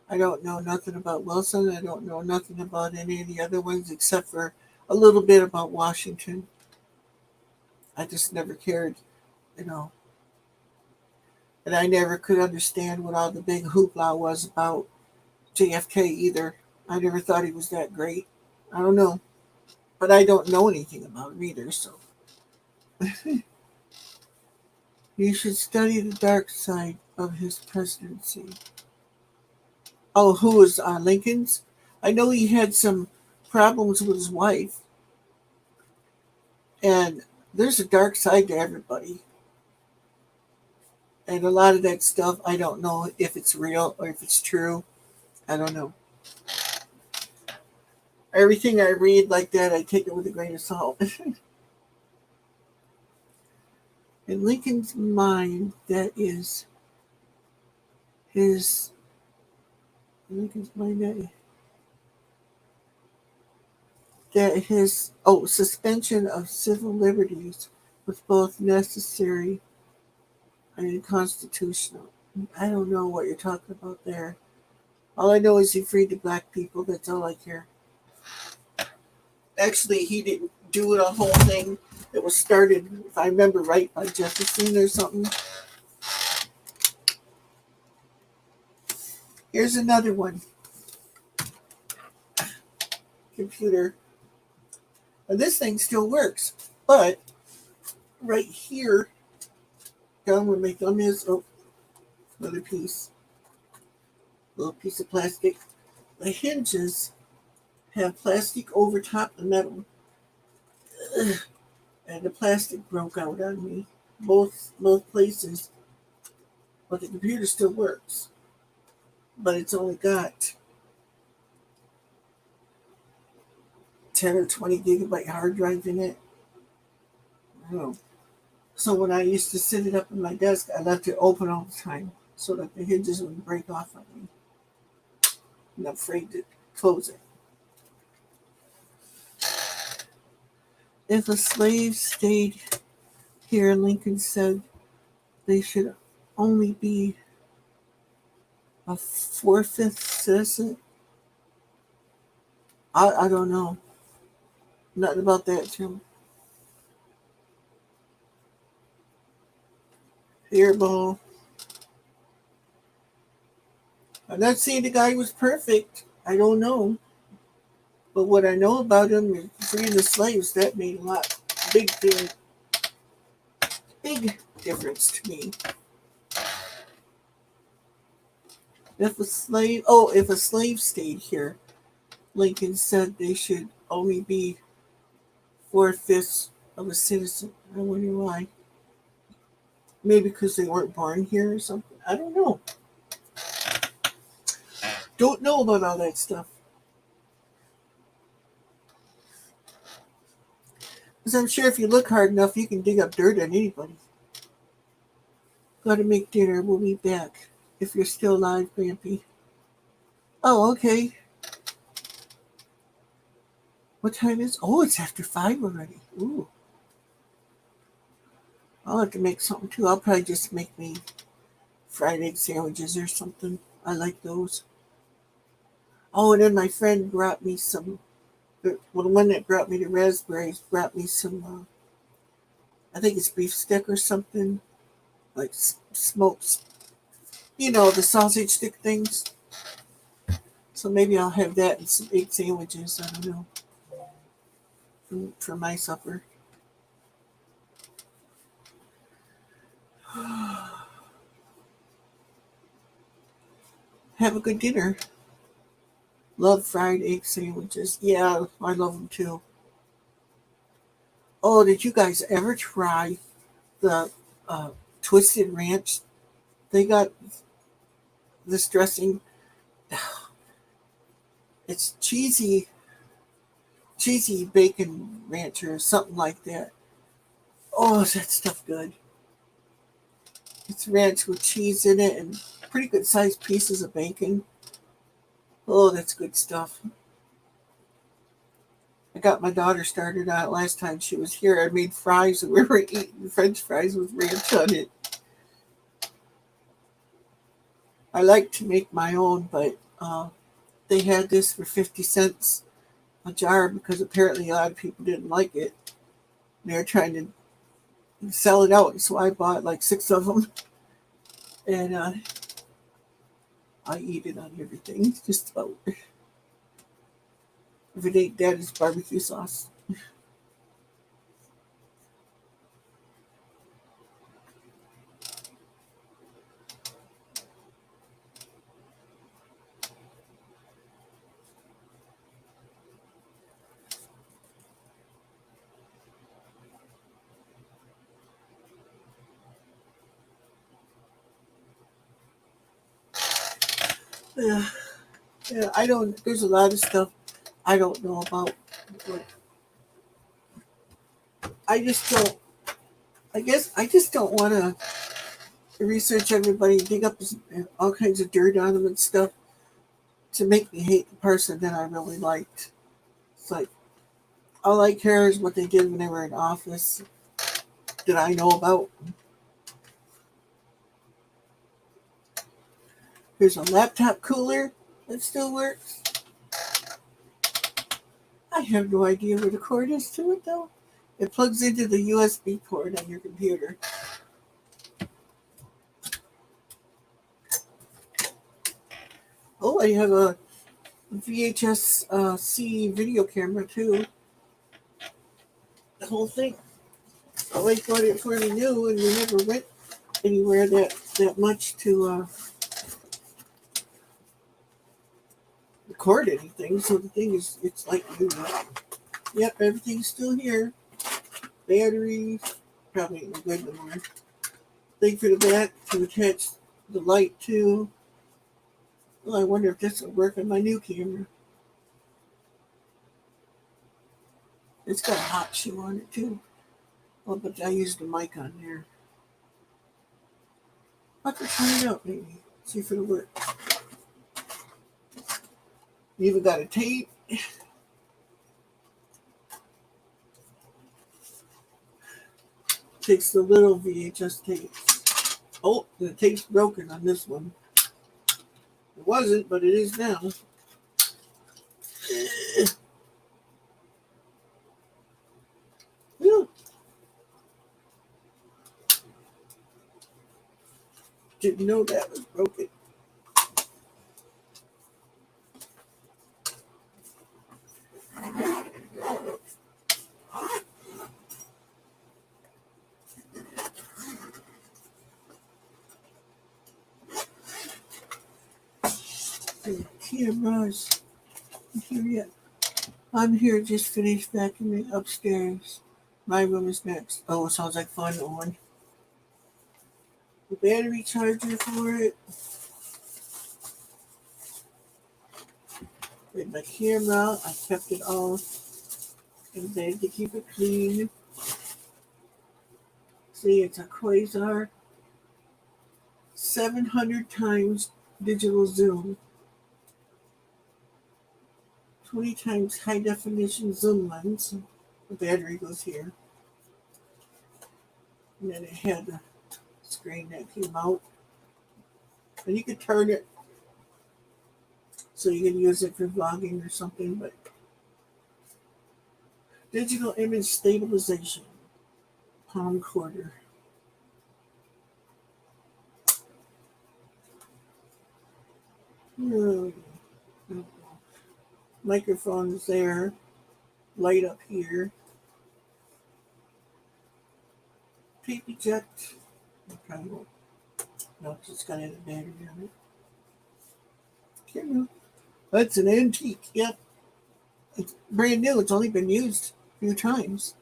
I don't know nothing about Wilson. I don't know nothing about any of the other ones except for a little bit about Washington. I just never cared, you know. And I never could understand what all the big hoopla was about JFK either. I never thought he was that great. I don't know. But I don't know anything about him either, so. You should study the dark side of his presidency. Oh, who was Lincoln's? I know he had some problems with his wife. And there's a dark side to everybody. And a lot of that stuff, I don't know if it's real or if it's true. I don't know. Everything I read like that, I take it with a grain of salt. In Lincoln's mind, that is his... Lincoln's mind, that his suspension of civil liberties was both necessary and constitutional. I don't know what you're talking about there. All I know is he freed the black people. That's all I care. Actually, he didn't do it a whole thing that was started, if I remember right, by Jefferson or something. Here's another one. Computer. And this thing still works, but right here, down where my thumb is, another piece, little piece of plastic. The hinges have plastic over top the metal, and the plastic broke out on me, both places. But the computer still works, but it's only got 10 or 20 gigabyte hard drive in it. I don't know. So when I used to sit it up on my desk, I left it open all the time so that the hinges wouldn't break off on me. I'm afraid to close it. If a slave stayed here, Lincoln said they should only be a 4/5 citizen. I don't know. Nothing about that, Tim. Hairball. I'm not saying the guy was perfect. I don't know. But what I know about him is freeing the slaves, that made a lot, big difference to me. If a slave stayed here, Lincoln said they should only be 4/5 of a citizen. I wonder why. Maybe because they weren't born here or something. I don't know. Don't know about all that stuff. Because I'm sure if you look hard enough, you can dig up dirt on anybody. Gotta make dinner. We'll be back. If you're still alive, Grampy. Oh, okay. What time is? Oh, it's after 5 already. Ooh. I'll have to make something too. I'll probably just make me fried egg sandwiches or something. I like those. Oh, and then my friend brought me some. The one that brought me the raspberries brought me some. I think it's beef stick or something, like smoked. You know, the sausage stick things. So maybe I'll have that and some egg sandwiches. I don't know. For my supper. Have a good dinner. Love fried egg sandwiches. Yeah, I love them too. Oh, did you guys ever try the twisted ranch? They got this dressing. It's cheesy bacon ranch or something like that. Oh, is that stuff good? It's ranch with cheese in it and pretty good sized pieces of bacon. Oh, that's good stuff. I got my daughter started on it last time she was here. I made fries and we were eating French fries with ranch on it. I like to make my own, but they had this for 50 cents a jar because apparently a lot of people didn't like it. They were trying to sell it out, so I bought like 6 of them. And I eat it on everything, just about. If it ain't dead, it's barbecue sauce. Yeah, I don't. There's a lot of stuff I don't know about. But I just don't. I guess I just don't want to research everybody, dig up all kinds of dirt on them and stuff to make me hate the person that I really liked. It's like all I care is what they did when they were in office that I know about. Here's a laptop cooler that still works. I have no idea where the cord is to it though. It plugs into the USB port on your computer. Oh, I have a VHS C video camera too. The whole thing. I like bought it for me new, and we never went anywhere that much to record anything. So the thing is, it's like new. Yep, everything's still here. Batteries, probably ain't good no more. Thing for the back to attach the light to. Well, I wonder if this will work on my new camera. It's got a hot shoe on it too. Oh, but I used the mic on there. I'll have to try it out maybe. See if it'll work. You even got a tape. Takes the little VHS tape. Oh, the tape's broken on this one. It wasn't, but it is now. Yeah. Didn't know that was broken. The camera's here yet. I'm here, just finished vacuuming upstairs. My room is next. Oh, it sounds like fun, Owen. The battery charger for it. With my camera, I kept it all in bed to keep it clean. See, it's a Quasar 700 times digital zoom, 20 times high definition zoom lens. The battery goes here. And then it had a screen that came out. And you could turn it so you can use it for vlogging or something, but digital image stabilization, palm quarter. Microphone is there, light up here, tape eject. Okay, no, it's got a battery on it. Camera. That's an antique. Yep, it's brand new. It's only been used a few times.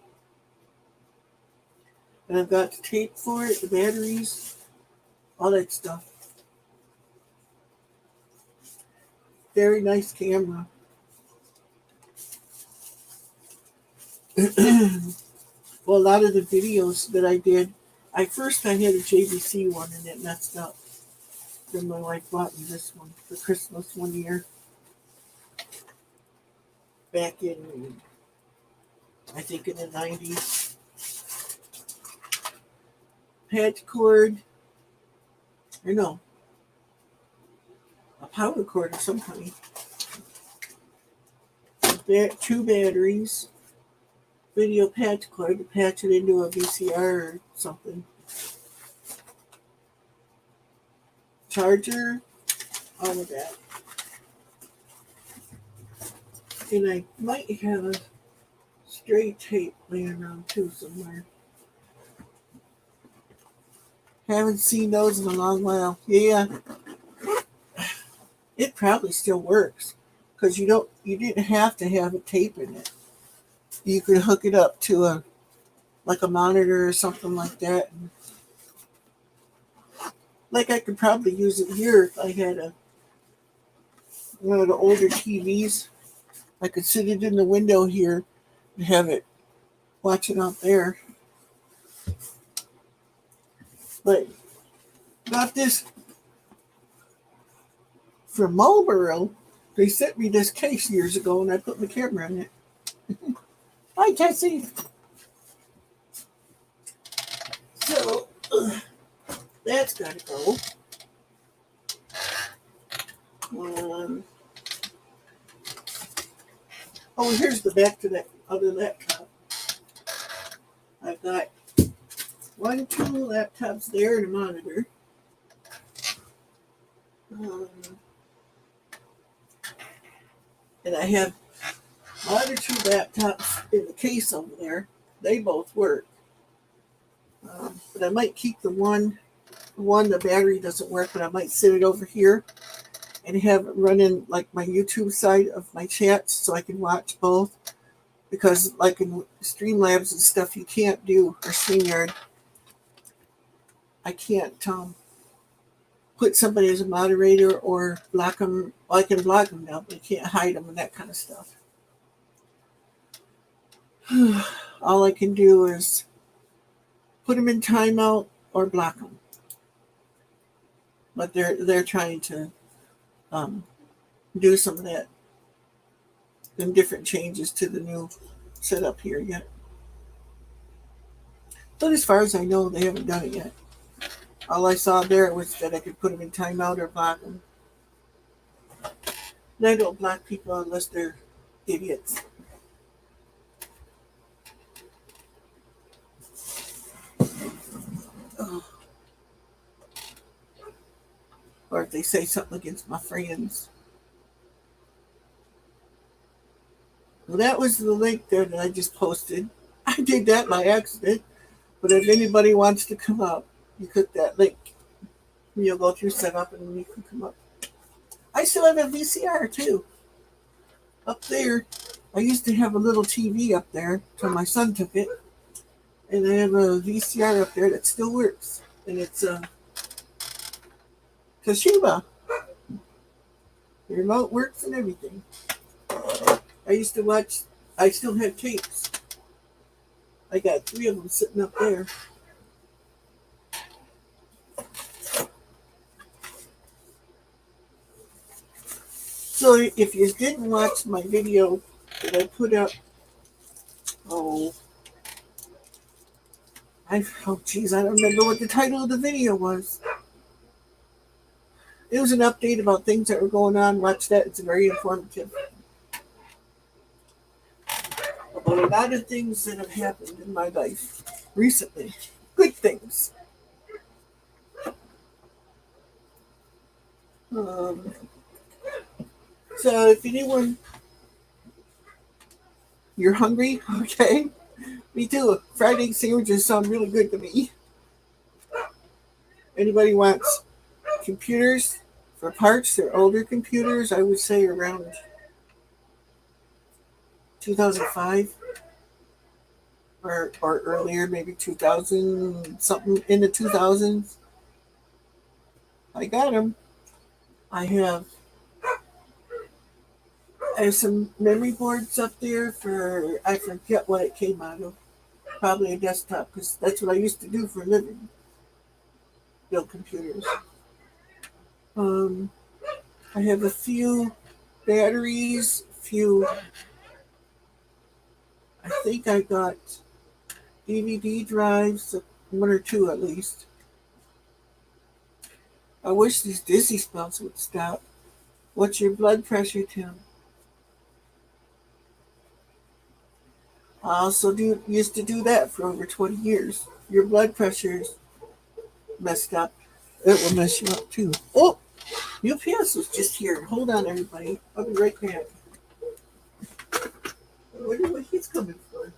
And I've got the tape for it, the batteries, all that stuff. Very nice camera. Well, a lot of the videos that I did, I had a JVC one and it messed up. Then my wife bought me this one for Christmas one year. Back in, I think in the 90s. Patch cord, or no, a power cord of some kind. Two batteries, video patch cord to patch it into a VCR or something. Charger, all of that. And I might have a stray tape laying around too somewhere. Haven't seen those in a long while. Yeah, it probably still works because you didn't have to have a tape in it. You could hook it up to a monitor or something like that. Like I could probably use it here if I had one of the older TVs. I could sit it in the window here and have it watching out there. But got this from Marlboro. They sent me this case years ago and I put my camera in it. Hi, Jesse. So, that's got to go. Here's the back to that other laptop. I've got 2 laptops there and a monitor. And I have my other 2 laptops in the case over there. They both work. But I might keep the one the battery doesn't work, but I might sit it over here and have it running like my YouTube side of my chats so I can watch both. Because like in Streamlabs and stuff, you can't do, or StreamYard, I can't put somebody as a moderator or block them. Well, I can block them now, but I can't hide them and that kind of stuff. All I can do is put them in timeout or block them. But they're trying to do some of that and different changes to the new setup here yet. But as far as I know, they haven't done it yet. All I saw there was that I could put them in timeout or block them. And I don't block people unless they're idiots. Oh. Or if they say something against my friends. Well, that was the link there that I just posted. I did that by accident. But if anybody wants to come up, you click that link. You'll go through setup and you can come up. I still have a VCR too. Up there, I used to have a little TV up there until my son took it. And I have a VCR up there that still works. And it's a Toshiba. The remote works and everything. I used to watch, I still have tapes. I got 3 of them sitting up there. So if you didn't watch my video that I put up, I don't remember what the title of the video was. It was an update about things that were going on. Watch that, it's very informative. About a lot of things that have happened in my life recently. Good things. So if anyone, you're hungry, okay? Me too. Fried egg sandwiches sound really good to me. Anybody wants computers for parts? They're older computers. I would say around 2005 or earlier, maybe 2000, something in the 2000s. I got them. I have some memory boards up there for, I forget what it came out of. Probably a desktop, because that's what I used to do for a living. Build computers. I have a few batteries, I think I got DVD drives, 1 or 2 at least. I wish these dizzy spells would stop. What's your blood pressure, Tim? I also used to do that for over 20 years. Your blood pressure's messed up. It will mess you up too. Oh, UPS was just here. Hold on, everybody. I'll be right back. I wonder what he's coming for.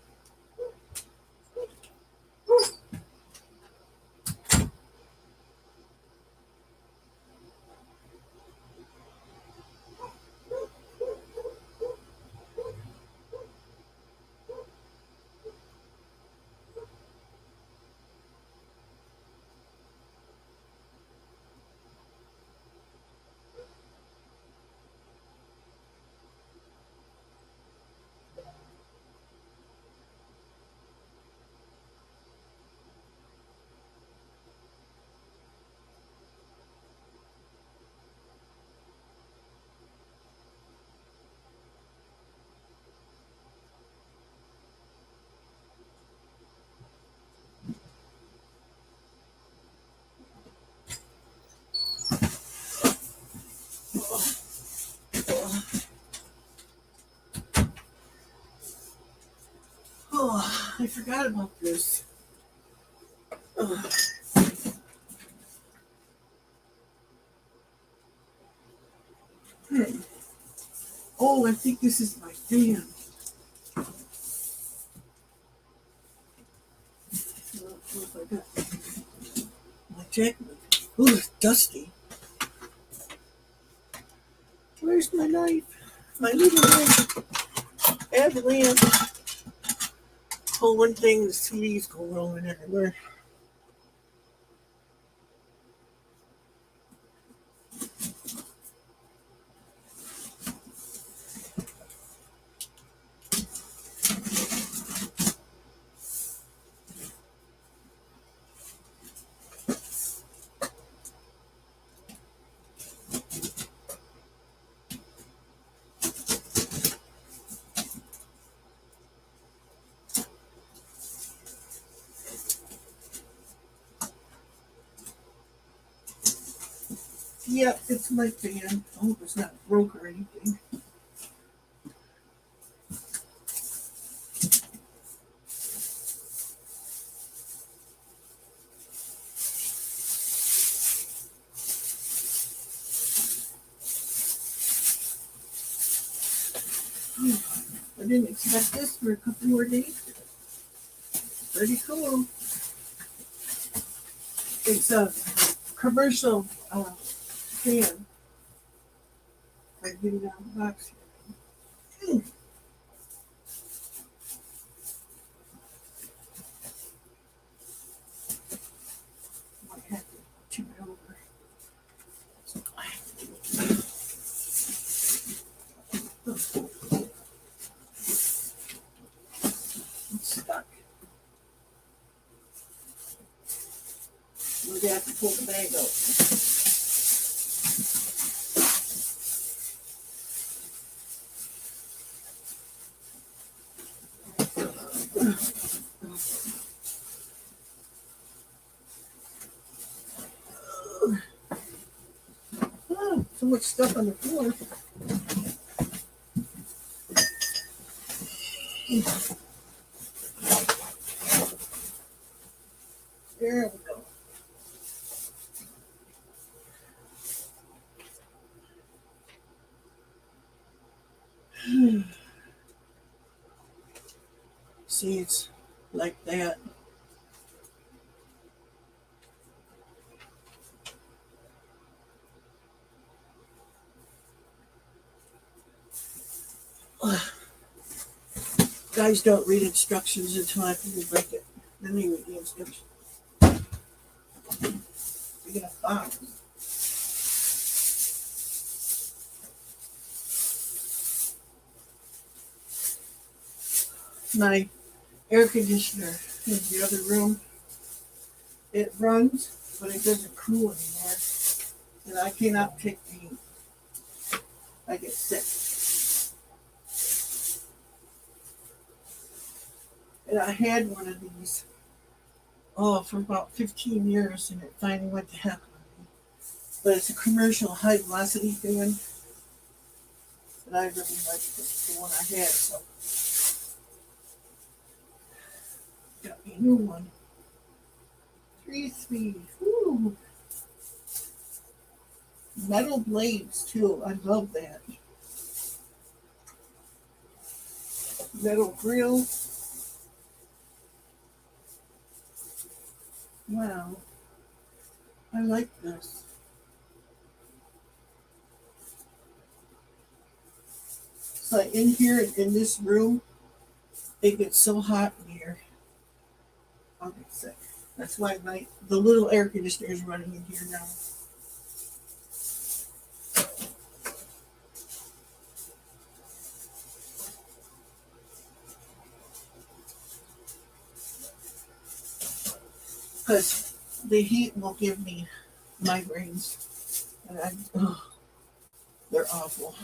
Oh, I forgot about this. Hey. Oh, I think this is my fan. I got my jacket. Oh, it's dusty. Where's my knife? My little knife. Add the lamp. Oh, one thing, the CDs go rolling everywhere. Yep, it's my fan. I hope it's not broke or anything. I didn't expect this for a couple more days. Pretty cool. It's a commercial fan. I get it out of the box here. Might have to turn it over. It's stuck. We're gonna have to pull the bag out. Oh, so much stuff on the floor. There we go. See, it's like that. Guys don't read instructions until after you break it. Then they read the instructions. We got box. My air conditioner in the other room, it runs, but it doesn't cool anymore. And I cannot take the heat. I get sick. And I had one of these, for about 15 years, and it finally went to heck on me. But it's a commercial high velocity fan. And I really liked the one I had, so got me a new one. 3-speed. Woo. Metal blades too. I love that. Metal grill. Wow. I like this. So in here, in this room, it gets so hot in here. I'll get sick. That's why the little air conditioner is running in here now. Because the heat will give me migraines. And they're awful.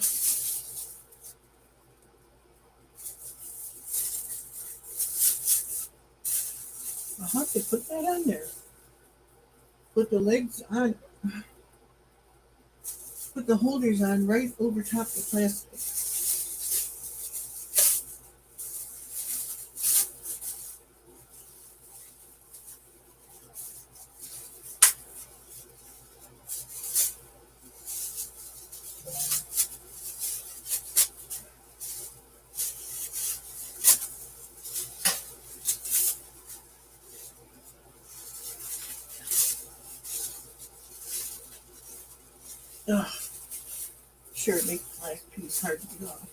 I'll have to put that on there. Put the legs on. Put the holders on right over top the plastic. Ugh. Sure, it makes the last piece hard to get off.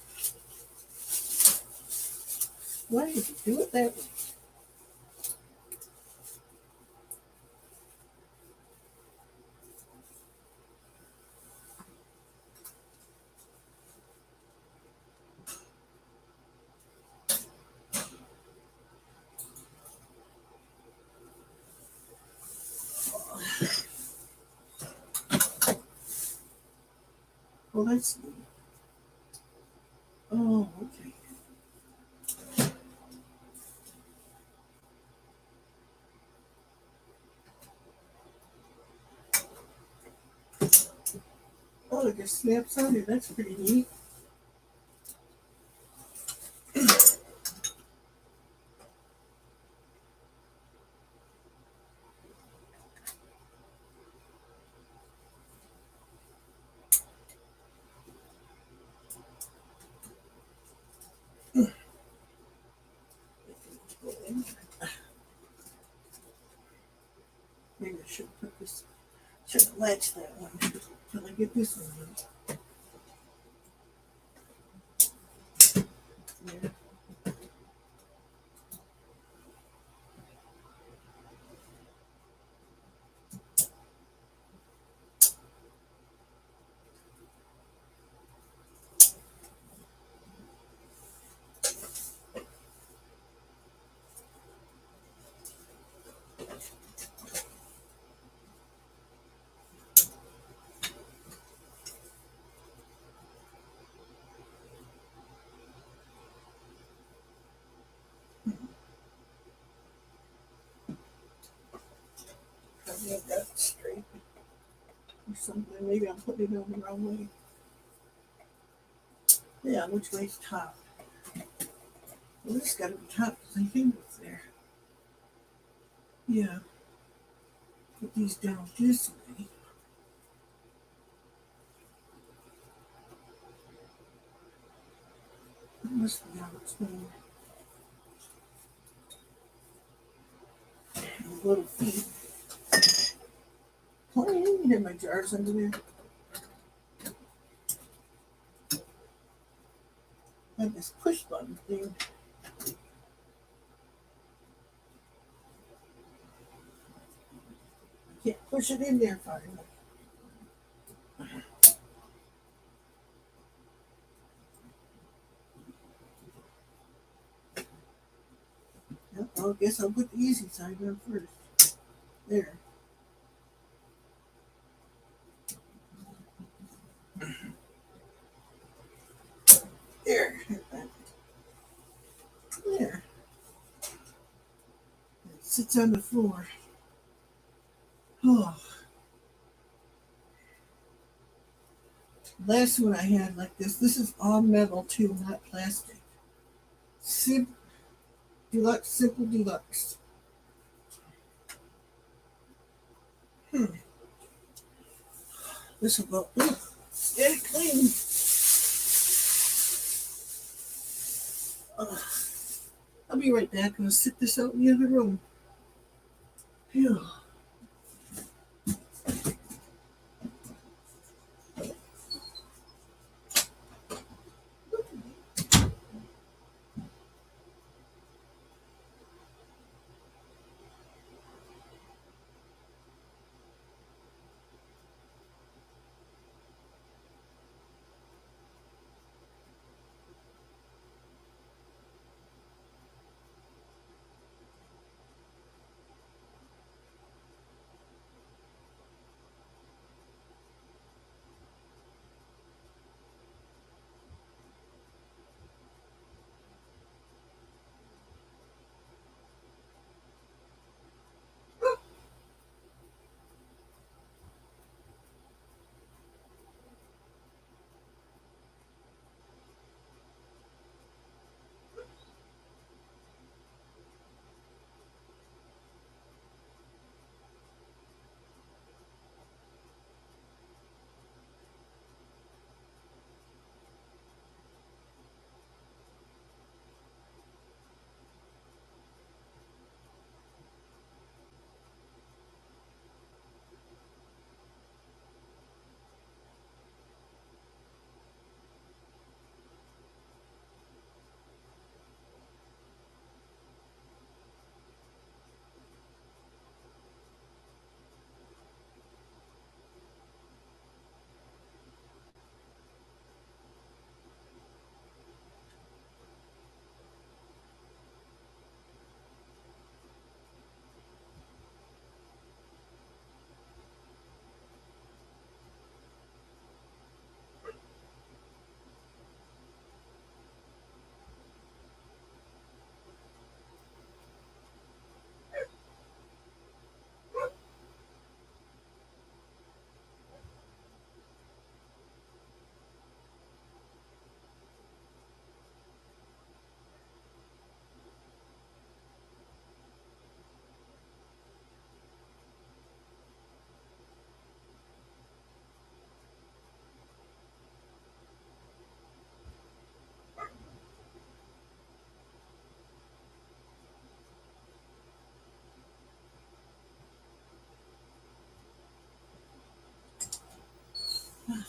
Why did you do it that way? Well, that's neat. Oh, okay. Oh, it just snaps on there. That's pretty neat. Maybe I should put this, should have latched that one till I get this one in. There. Probably I've got it straight or something. Maybe I'm putting it on the wrong way. Yeah, which way's top? Well, this has got to be top because I think it's there. Yeah. Put these down this way. It must be how it's going. Little feet. Oh, you can have my jars under there. I have this push button thing. Can't push it in there far enough. Well, I guess I'll put the easy side on first. There. There. There. It sits on the floor. Oh. Last one I had like this. This is all metal too, not plastic. Simple Deluxe, Simple Deluxe. This will go. Get it clean. I'll be right back. I'm going to sit this out in the other room. Phew.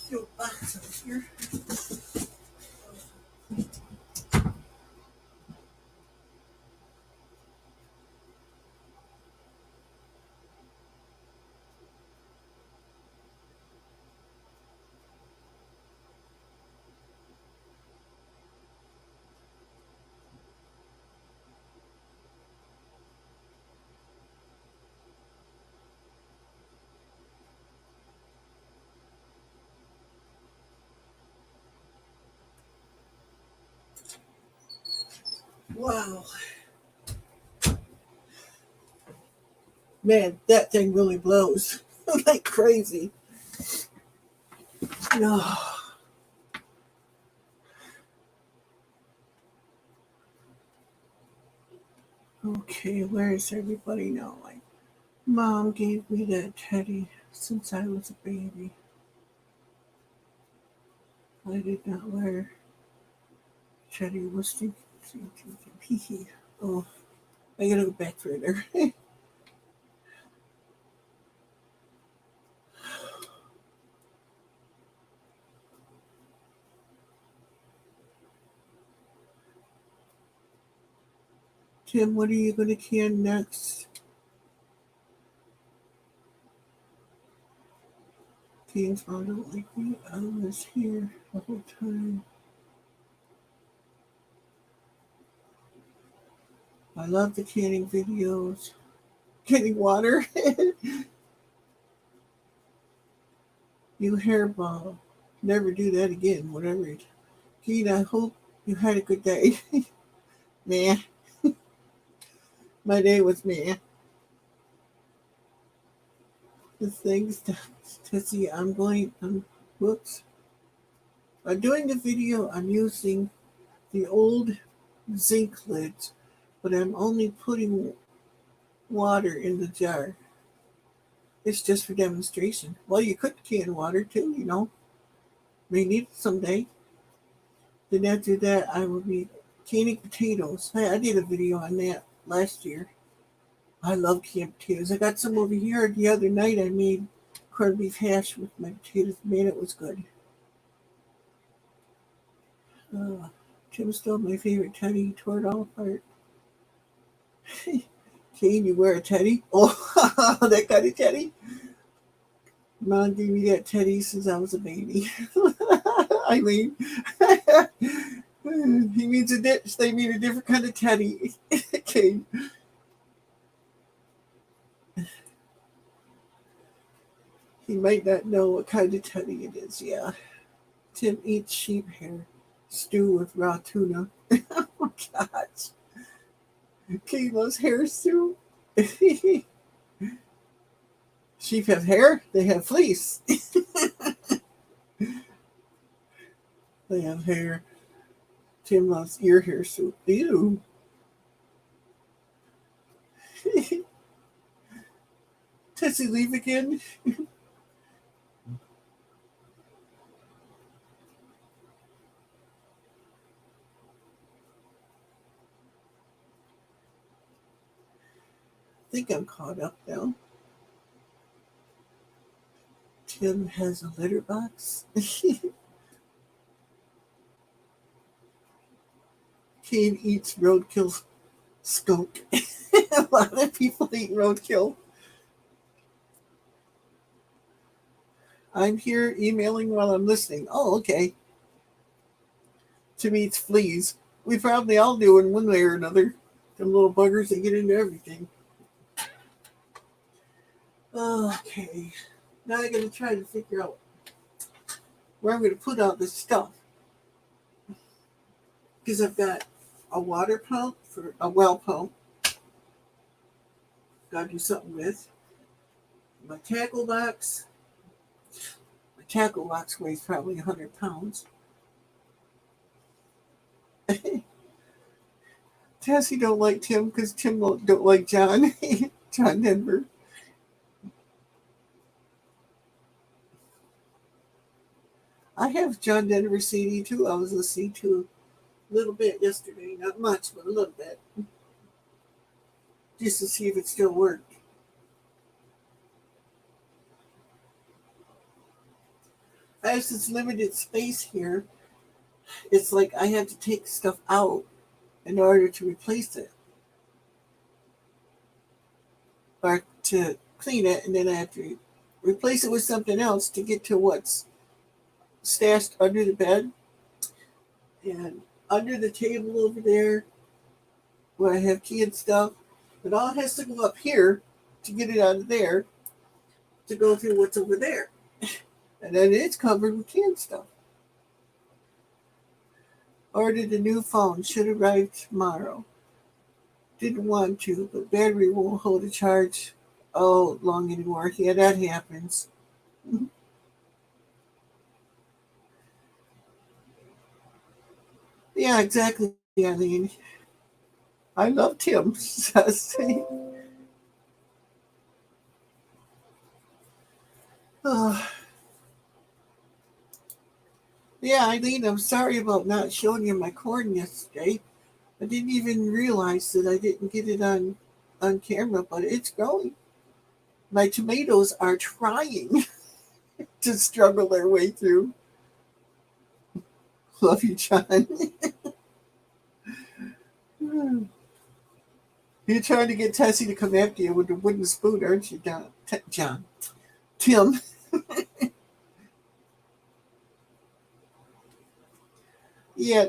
Throw a box over here. Wow. Man, that thing really blows like crazy. No. Okay, where is everybody now? Like, Mom gave me that teddy since I was a baby. I did not wear teddy. Was thinking. Oh, I gotta go back further. Tim, what are you gonna can next? Teens mom don't like me. I was here the whole time. I love the canning videos. Getting water. You hairball. Never do that again, whatever it. Keen, I hope you had a good day. Meh. My day was meh. The things to see, whoops. I'm doing the video, I'm using the old zinc lids, but I'm only putting water in the jar. It's just for demonstration. Well, you could can water too, you know. May need it someday. Then after that, I will be canning potatoes. I did a video on that last year. I love canned potatoes. I got some over here. The other night I made corned beef hash with my potatoes. Man, it was good. Tim stole my favorite teddy. He tore it all apart. Kane, you wear a teddy? Oh, that kind of teddy? Mom gave me that teddy since I was a baby. Eileen. He means they mean a different kind of teddy. Kane. He might not know what kind of teddy it is, yeah. Tim eats sheep hair. Stew with raw tuna. Oh, gosh. Kane loves hair stew. Sheep have hair, they have fleece. They have hair. Tim loves ear hair soup. Ew. Does he leave again? I think I'm caught up now. Tim has a litter box. Kane eats roadkill skunk. A lot of people eat roadkill. I'm here emailing while I'm listening. Oh, okay. Tim eats fleas. We probably all do in one way or another. Them little buggers, they get into everything. Okay. Now I'm going to try to figure out where I'm going to put all this stuff. Because I've got a water pump for a well pump. Got to do something with. My tackle box. My tackle box weighs probably 100 pounds. Tessie don't like Tim because Tim don't like John. John Denver. I have John Denver CD too. I was listening to a little bit yesterday. Not much, but a little bit. Just to see if it still worked. as this limited space here, it's like I have to take stuff out in order to replace it or to clean it, and then I have to replace it with something else to get to what's stashed under the bed and under the table over there where I have key and stuff. It all has to go up here to get it out of there to go through what's over there. And then it's covered with canned stuff. Ordered a new phone. Should arrive tomorrow. Didn't want to, but battery won't hold a charge long anymore. Yeah, that happens. Yeah, exactly, Eileen. I love Tim. Oh. Yeah, Eileen, I'm sorry about not showing you my corn yesterday. I didn't even realize that I didn't get it on camera, but it's growing. My tomatoes are trying to struggle their way through. Love you, John. You're trying to get Tessie to come after you with a wooden spoon, aren't you, John? Tim. Yeah,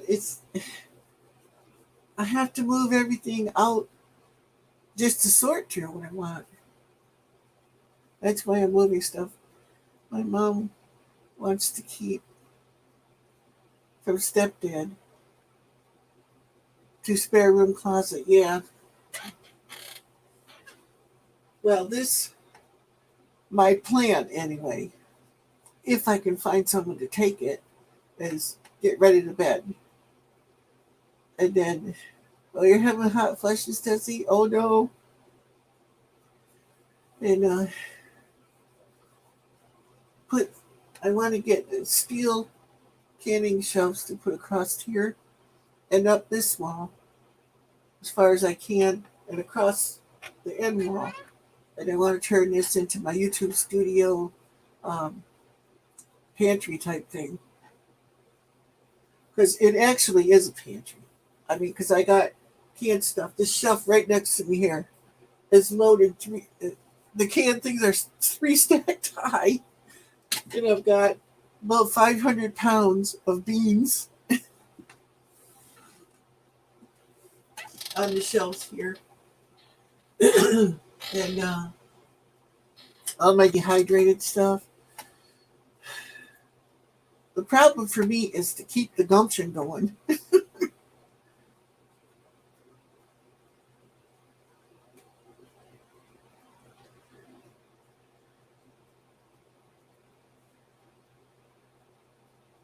I have to move everything out just to sort through what I want. That's why I'm moving stuff. My mom wants to keep from stepdad to spare room closet. Yeah. Well, my plan anyway, if I can find someone to take it, is get ready to bed. And then, you're having hot flushes, Tessie? Oh no. And I want to get steel canning shelves to put across here and up this wall as far as I can and across the end wall. And I want to turn this into my YouTube studio pantry type thing. Because it actually is a pantry. I mean, because I got canned stuff. This shelf right next to me here is loaded. The canned things are 3 stacked high. And I've got about 500 pounds of beans on the shelves here. And all my dehydrated stuff. The problem for me is to keep the gumption going.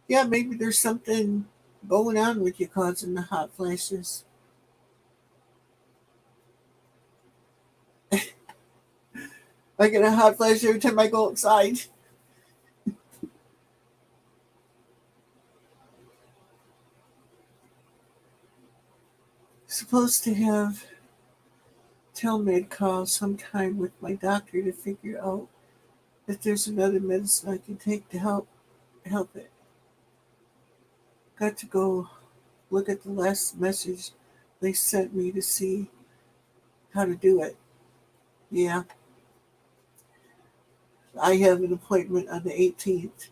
Yeah, maybe there's something going on with you causing the hot flashes. I get a hot flash every time I go outside. Supposed to have Telmed call sometime with my doctor to figure out if there's another medicine I can take to help it. Got to go look at the last message they sent me to see how to do it. Yeah. I have an appointment on the 18th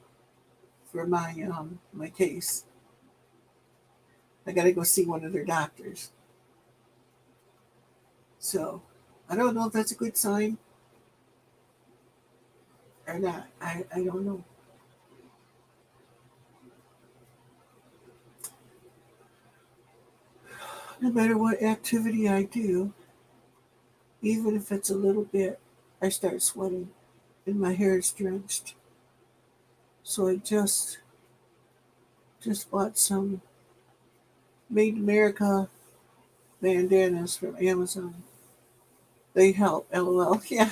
for my case. I got to go see one of their doctors. So, I don't know if that's a good sign or not. I don't know. No matter what activity I do, even if it's a little bit, I start sweating and my hair is drenched. So I just bought some Made in America bandanas from Amazon. They help, LOL. Yeah.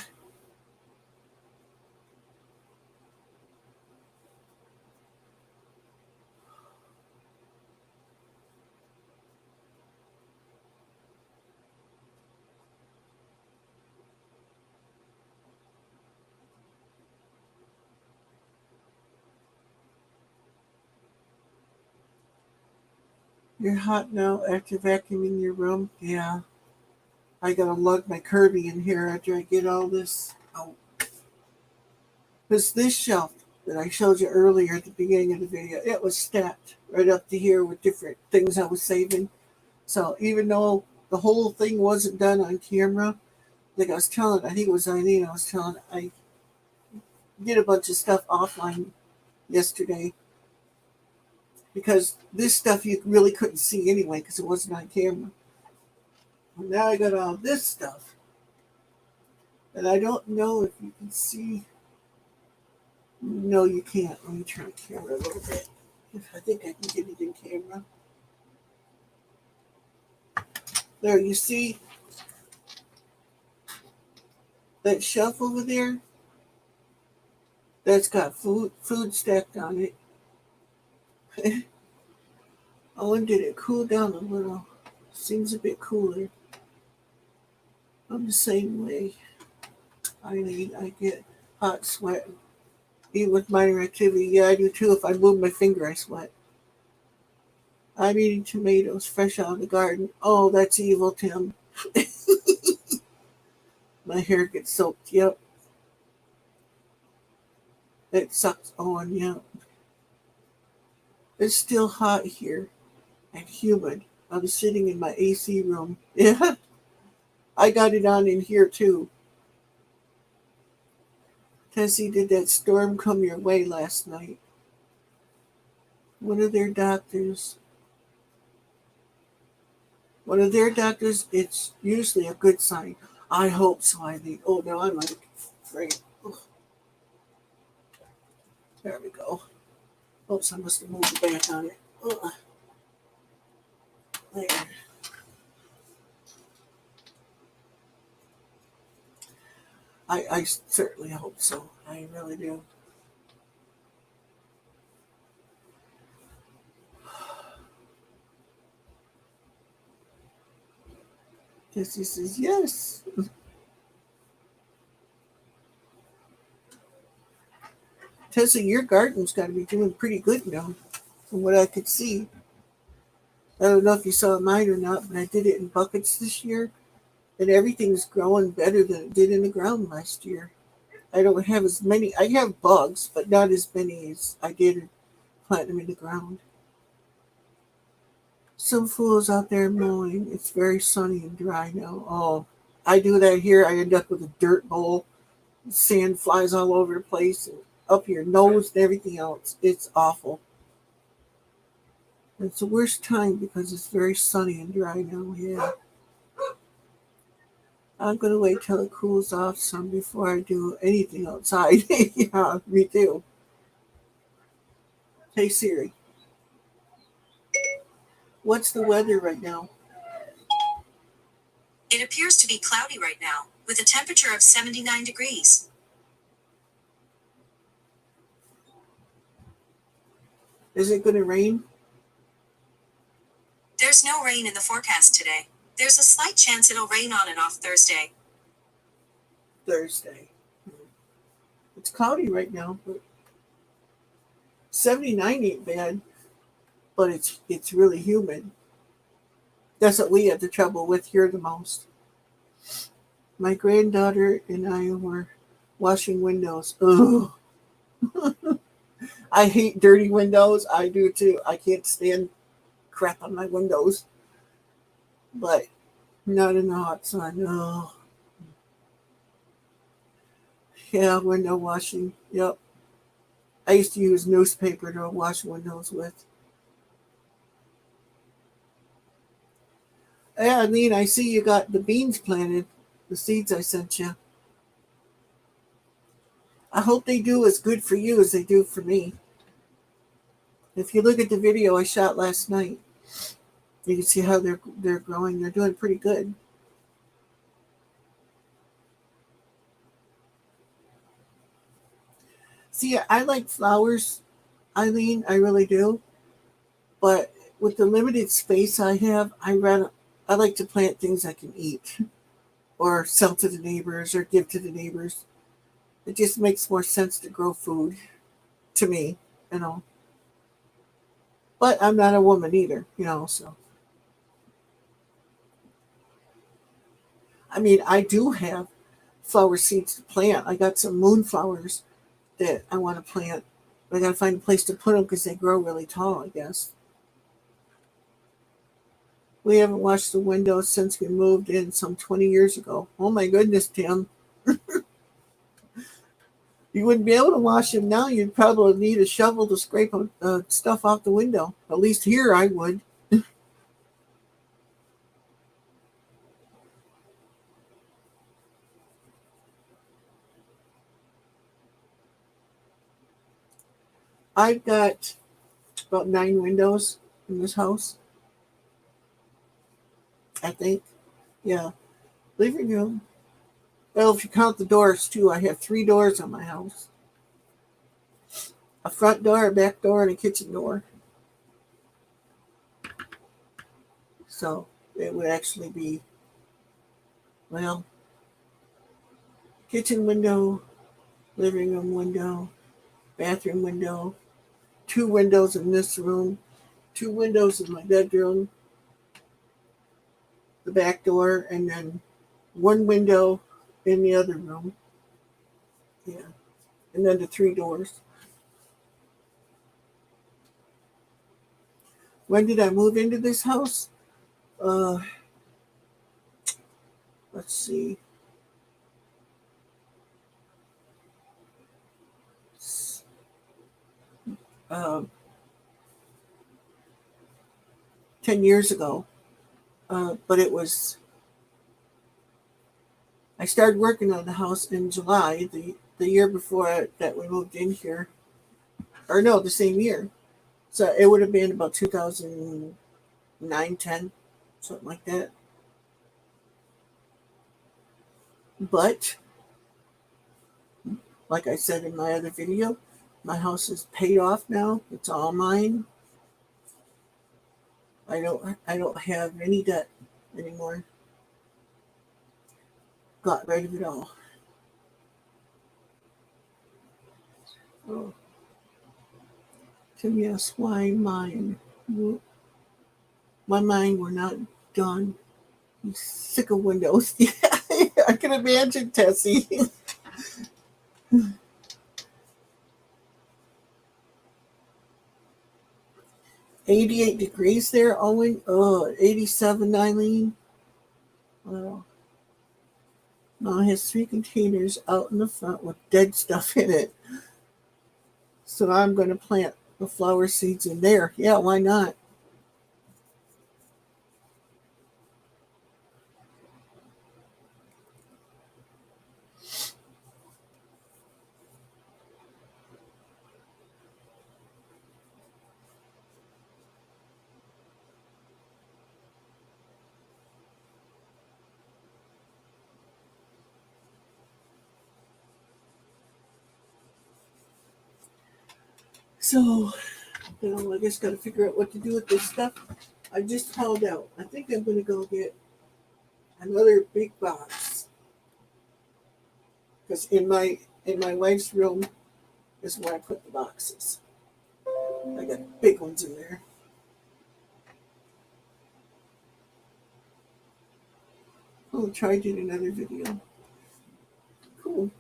You're hot now after vacuuming your room? Yeah. I gotta lug my Kirby in here after I get all this out. Because this shelf that I showed you earlier at the beginning of the video, it was stacked right up to here with different things I was saving. So even though the whole thing wasn't done on camera, like I was telling, I think it was Eileen, I was telling, I did a bunch of stuff offline yesterday because this stuff you really couldn't see anyway because it wasn't on camera. And now I got all this stuff. And I don't know if you can see. No, you can't. Let me turn the camera a little bit. I think I can get it in camera. There, you see that shelf over there? That's got food stacked on it. Oh, and did it cool down a little? Seems a bit cooler. I'm the same way. I get hot sweat. Even with minor activity. Yeah, I do too. If I move my finger, I sweat. I'm eating tomatoes fresh out of the garden. Oh, that's evil, Tim. My hair gets soaked. Yep. It sucks on. Yep. It's still hot here and humid. I'm sitting in my AC room. Yeah. I got it on in here too. Tessie, did that storm come your way last night? One of their doctors, it's usually a good sign. I hope so, I think. Oh, no, I'm like afraid. Ugh. There we go. Oops, I must have moved the back on it. Ugh. There. I certainly hope so. I really do. Tessie says yes. Tessie, your garden's got to be doing pretty good now, from what I could see. I don't know if you saw mine or not, but I did it in buckets this year, and everything's growing better than it did in the ground last year. I don't have as many. I have bugs, but not as many as I did planting them in the ground. Some fools out there mowing. It's very sunny and dry now. Oh, I do that here. I end up with a dirt bowl. Sand flies all over the place and up your nose and everything else. It's awful. It's the worst time because it's very sunny and dry now. Yeah. I'm going to wait till it cools off some before I do anything outside. Yeah, me too. Hey Siri, what's the weather right now? It appears to be cloudy right now, with a temperature of 79 degrees. Is it going to rain? There's no rain in the forecast today. There's a slight chance it'll rain on and off Thursday. Thursday. It's cloudy right now, but 79 ain't bad, but it's really humid. That's what we have the trouble with here the most. My granddaughter and I were washing windows. Ugh. I hate dirty windows. I do too. I can't stand crap on my windows. But not in the hot sun. Oh. Yeah, window washing. Yep. I used to use newspaper to wash windows with. Yeah, I mean, I see you got the beans planted, the seeds I sent you. I hope they do as good for you as they do for me. If you look at the video I shot last night, you can see how they're growing. They're doing pretty good. See, I like flowers, Eileen. I really do. But with the limited space I have, I like to plant things I can eat or sell to the neighbors or give to the neighbors. It just makes more sense to grow food to me, you know. But I'm not a woman either, so. I mean, I do have flower seeds to plant. I got some moonflowers that I want to plant. But I got to find a place to put them because they grow really tall, I guess. We haven't washed the windows since we moved in some 20 years ago. Oh my goodness, Tim. You wouldn't be able to wash them now. You'd probably need a shovel to scrape stuff off the window. At least here I would. I've got about 9 windows in this house, I think. Yeah. Living room. Well, if you count the doors too, I have 3 doors on my house. A front door, a back door, and a kitchen door. So it would actually be, well, kitchen window, living room window, bathroom window, 2 windows in this room, 2 windows in my bedroom, the back door, and then 1 window in the other room. Yeah. And then the 3 doors. When did I move into this house? Let's see. 10 years ago. But it was, I started working on the house in July, the year before that we moved in here. Or no, the same year. So it would have been about 2009, 10, something like that. But, like I said in my other video, my house is paid off now. It's all mine. I don't have any debt anymore. Got rid of it all. Oh. Tim, yes, why mine? My mine were not done. I'm sick of windows. Yeah, I can imagine, Tessie. 88 degrees there, Owen. Oh, 87, Eileen. Wow. Now it has 3 containers out in the front with dead stuff in it. So I'm going to plant the flower seeds in there. Yeah, why not? So, I just got to figure out what to do with this stuff. I just hauled out. I think I'm going to go get another big box. Because in my wife's room is where I put the boxes. I got big ones in there. Oh, tried in another video. Cool.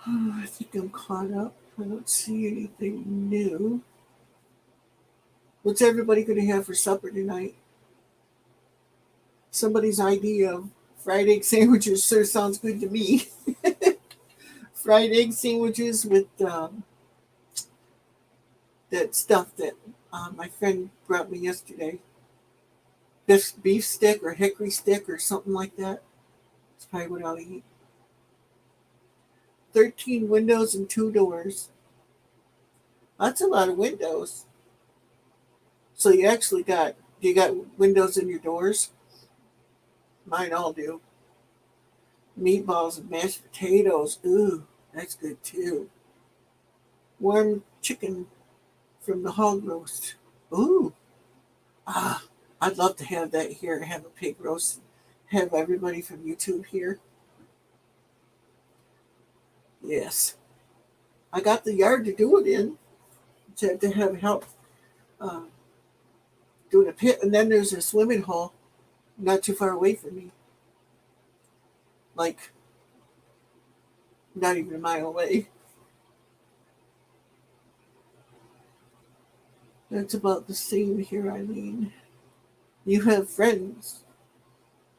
Oh, I think I'm caught up. I don't see anything new. What's everybody going to have for supper tonight? Somebody's idea of fried egg sandwiches sure sounds good to me. Fried egg sandwiches with that stuff that my friend brought me yesterday. This beef stick or hickory stick or something like that. That's probably what I'll eat. 13 windows and 2 doors. That's a lot of windows. So you actually got windows in your doors? Mine all do. Meatballs and mashed potatoes. Ooh, that's good too. Warm chicken from the hog roast. Ooh. I'd love to have that here. Have a pig roast have everybody from YouTube here. Yes. I got the yard to do it in, to have help uh, doing a pit. And then there's a swimming hole not too far away from me. Like, not even a mile away. That's about the same here, Eileen. You have friends.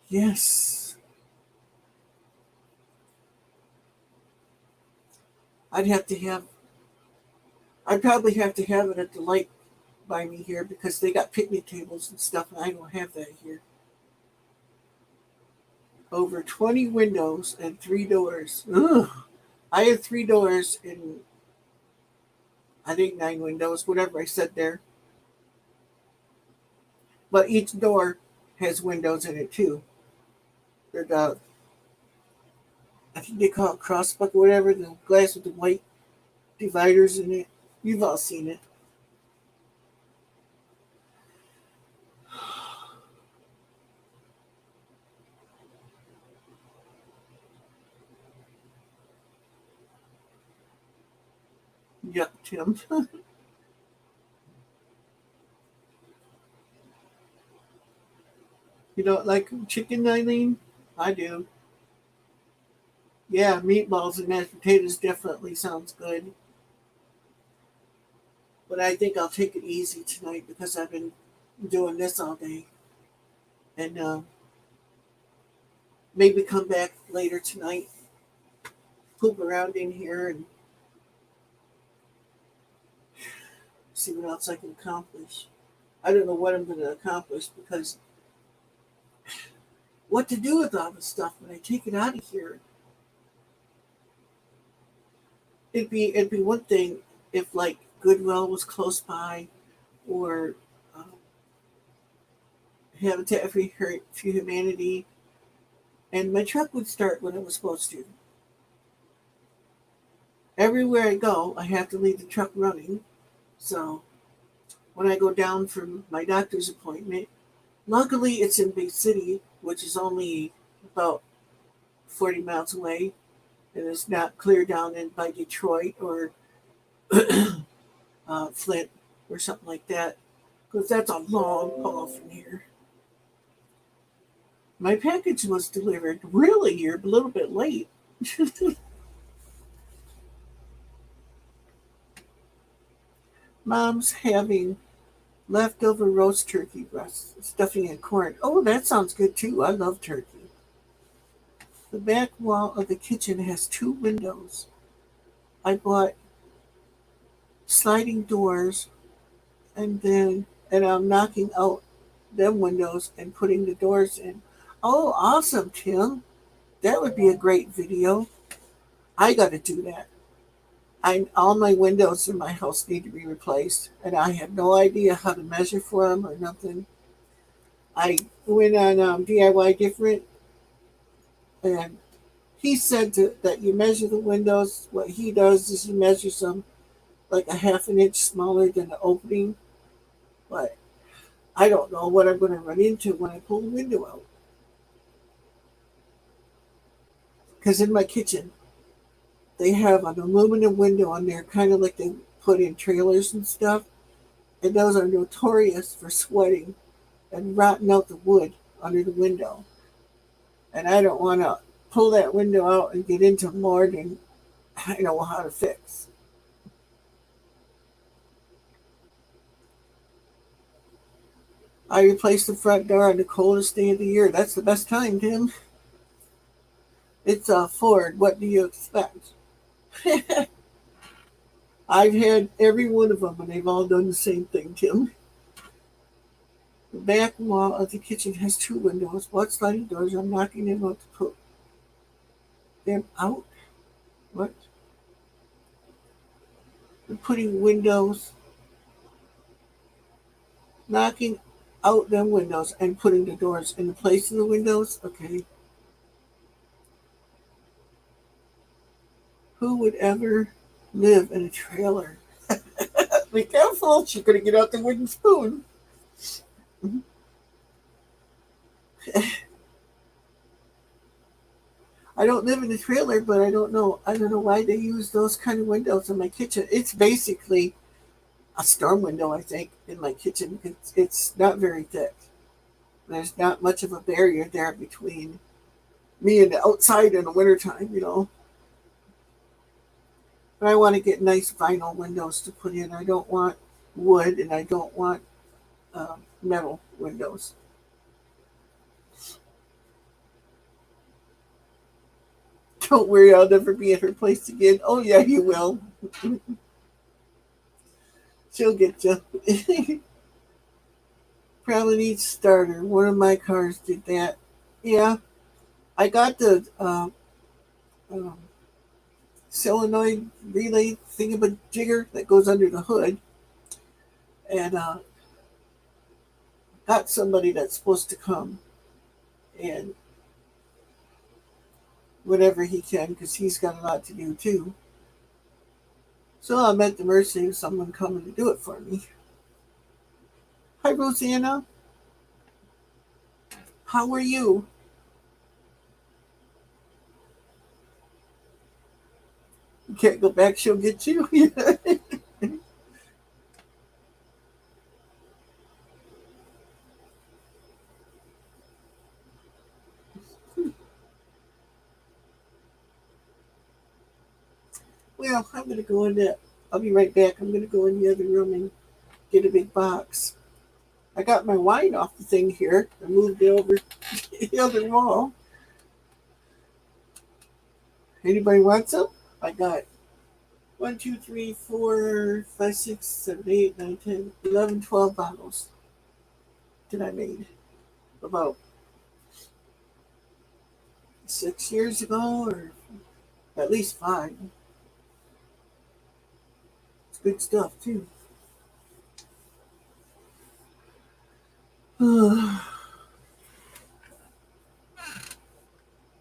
Yes. I'd probably have to have it at the light by me here because they got picnic tables and stuff, and I don't have that here. Over 20 windows and 3 doors. Ugh. I had 3 doors and I think 9 windows, whatever I said there. But each door has windows in it too. They're the, I think they call it crossbuck or whatever, the glass with the white dividers in it. You've all seen it. Yep, Tim. You don't like chicken, Eileen? I do. Yeah, meatballs and mashed potatoes definitely sounds good. But I think I'll take it easy tonight because I've been doing this all day. And maybe come back later tonight, poop around in here and see what else I can accomplish. I don't know what I'm going to accomplish because what to do with all this stuff when I take it out of here. It'd be one thing if like Goodwill was close by, or Habitat for Humanity, and my truck would start when it was supposed to. Everywhere I go, I have to leave the truck running. So when I go down for my doctor's appointment, luckily it's in Big City, which is only about 40 miles away, and it's not clear down in by Detroit or Flint or something like that, because that's a long haul from here. My package was delivered. Really, you're a little bit late. Mom's having leftover roast turkey breasts, stuffing and corn. Oh, that sounds good too. I love turkey. The back wall of the kitchen has 2 windows. I bought sliding doors and I'm knocking out them windows and putting the doors in. Oh, awesome, Tim. That would be a great video. I got to do that. All my windows in my house need to be replaced, and I have no idea how to measure for them or nothing. I went on DIY Different, and he said that you measure the windows. What he does is he measures them like a half an inch smaller than the opening, but I don't know what I'm going to run into when I pull the window out. Because in my kitchen, they have an aluminum window on there, kind of like they put in trailers and stuff. And those are notorious for sweating and rotting out the wood under the window. And I don't want to pull that window out and get into more than I know how to fix. I replaced the front door on the coldest day of the year. That's the best time, Tim. It's Ford. What do you expect? I've had every one of them, and they've all done the same thing, Tim. The back wall of the kitchen has 2 windows. What sliding doors? I'm knocking them out to put them out. What? I'm putting windows, knocking out them windows and putting the doors in the place of the windows. Okay. Who would ever live in a trailer? Be careful, she's going to get out the wooden spoon. I don't live in a trailer, but I don't know. I don't know why they use those kind of windows in my kitchen. It's basically a storm window, I think, in my kitchen. It's not very thick. There's not much of a barrier there between me and the outside in the wintertime, you know. But I want to get nice vinyl windows to put in. I don't want wood and I don't want metal windows. Don't worry, I'll never be at her place again. Oh, yeah, you will. She'll get you. Probably needs a starter. One of my cars did that. Yeah, I got the um, solenoid relay thingamajigger that goes under the hood, and got somebody that's supposed to come and whatever he can, because he's got a lot to do too. So I'm at the mercy of someone coming to do it for me. Hi, Rosanna. How are you? You can't go back, she'll get you. Well, I'm going to go in that. I'll be right back. I'm going to go in the other room and get a big box. I got my wine off the thing here. I moved it over the other wall. Anybody want some? I got 1, 2, 3, 4, 5, 6, 7, 8, 9, 10, 11, 12 bottles that I made about 6 years ago, or at least 5. It's good stuff, too.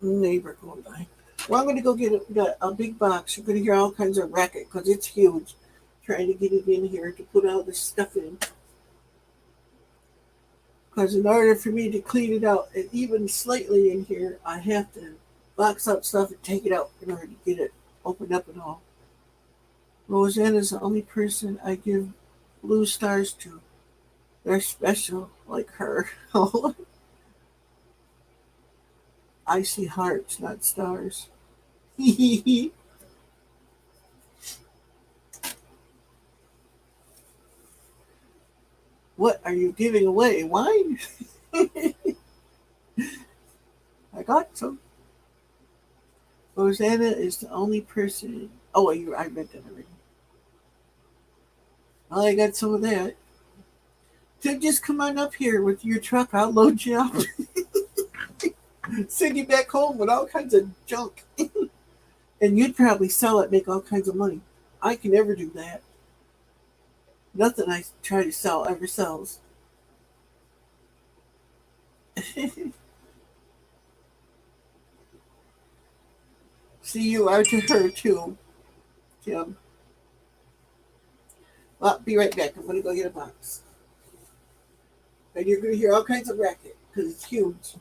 Neighbor going by. Well, I'm going to go get a big box. You're going to hear all kinds of racket because it's huge. Trying to get it in here to put all this stuff in. Because in order for me to clean it out, and even slightly in here, I have to box up stuff and take it out in order to get it opened up and all. Rosanna's the only person I give blue stars to. They're special, like her. I see hearts, not stars. What are you giving away? Wine? I got some. Rosanna is the only person. Oh, I read that already. Well, I got some of that. So just come on up here with your truck. I'll load you up. Send you back home with all kinds of junk. And you'd probably sell it, make all kinds of money. I can never do that. Nothing I try to sell ever sells. See, you are to her too, Tim. Well, I'll be right back. I'm going to go get a box. And you're going to hear all kinds of racket because it's huge.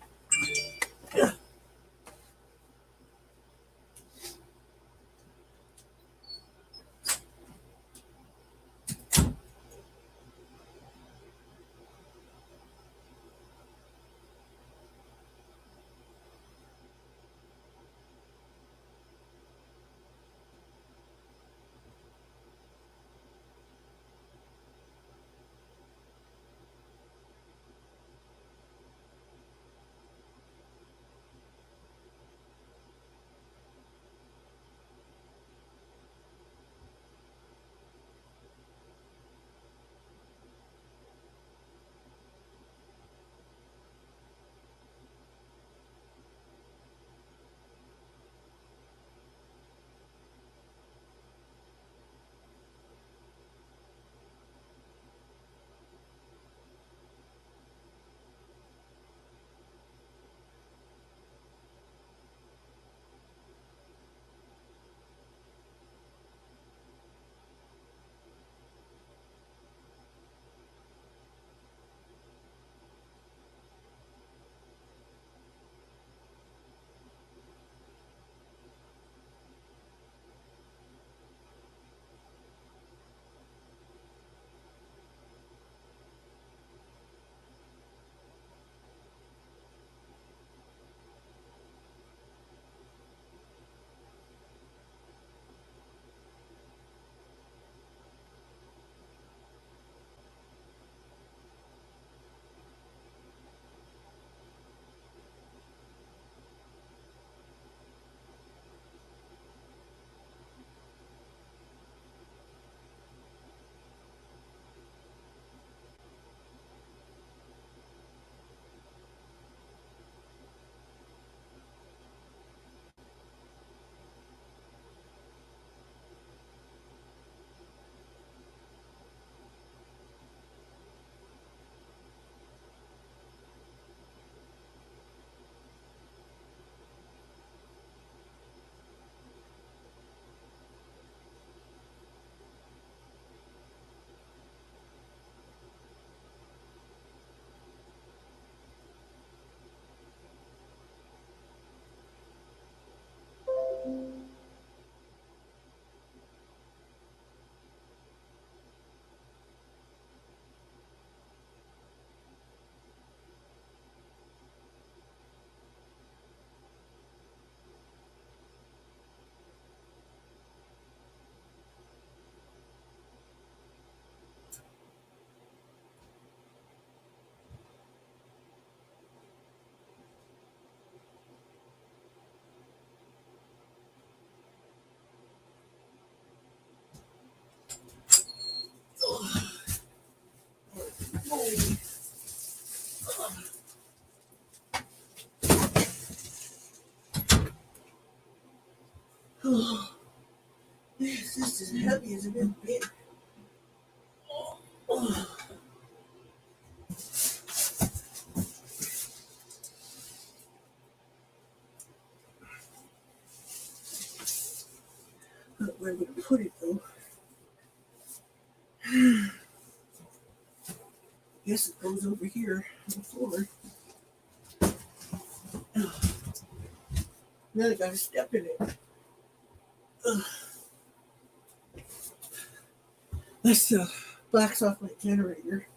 heavy as it is big. Oh. I don't know where I'm going to put it though. Guess it goes over here on the floor. Now I gotta step in it. Ugh. This blacks off my generator.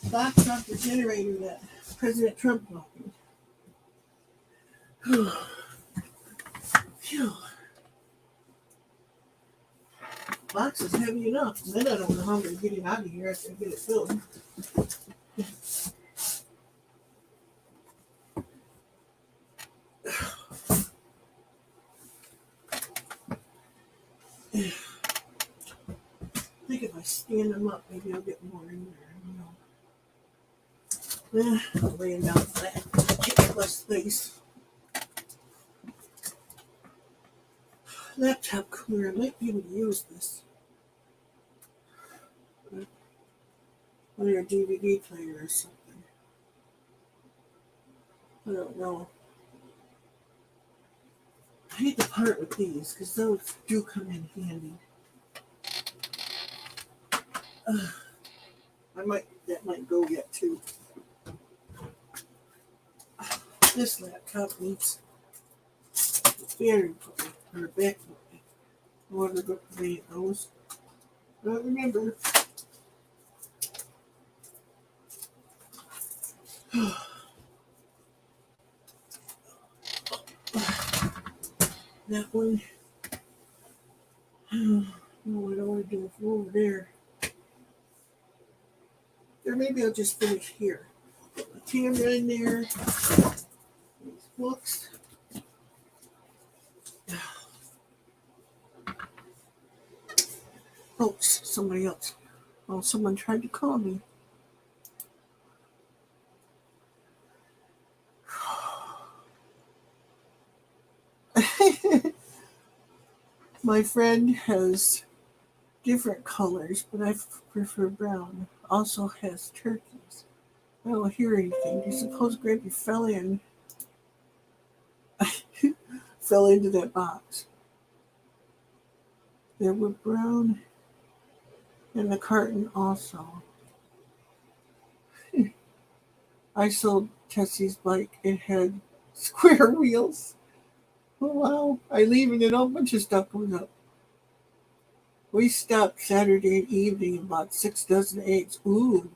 Blacks off the generator that President Trump bought me. Phew. Box is heavy enough. Then I don't know how I'm going to get it out of here after I get it filled. I think if I stand them up, maybe I'll get more in there. I'm laying down flat. Take less space. Laptop cooler. I might be able to use this. On your DVD player or something. I don't know. I hate to part with these because those do come in handy. That might go yet too. This laptop needs a battery plate or a back plate. I wonder what plate those. I don't remember. That one. No, I don't want to do it from over there. Or maybe I'll just finish here. Put my camera in there. These books. Oops, somebody else. Oh, someone tried to call me. My friend has different colors, but I prefer brown. Also has turkeys. I don't hear anything. Do you suppose Grampy fell into that box? There were brown in the carton also. I sold Tessie's bike. It had square wheels. Oh, wow. I leave and then a bunch of stuff goes up. We stopped Saturday evening and bought 6 dozen eggs. Ooh.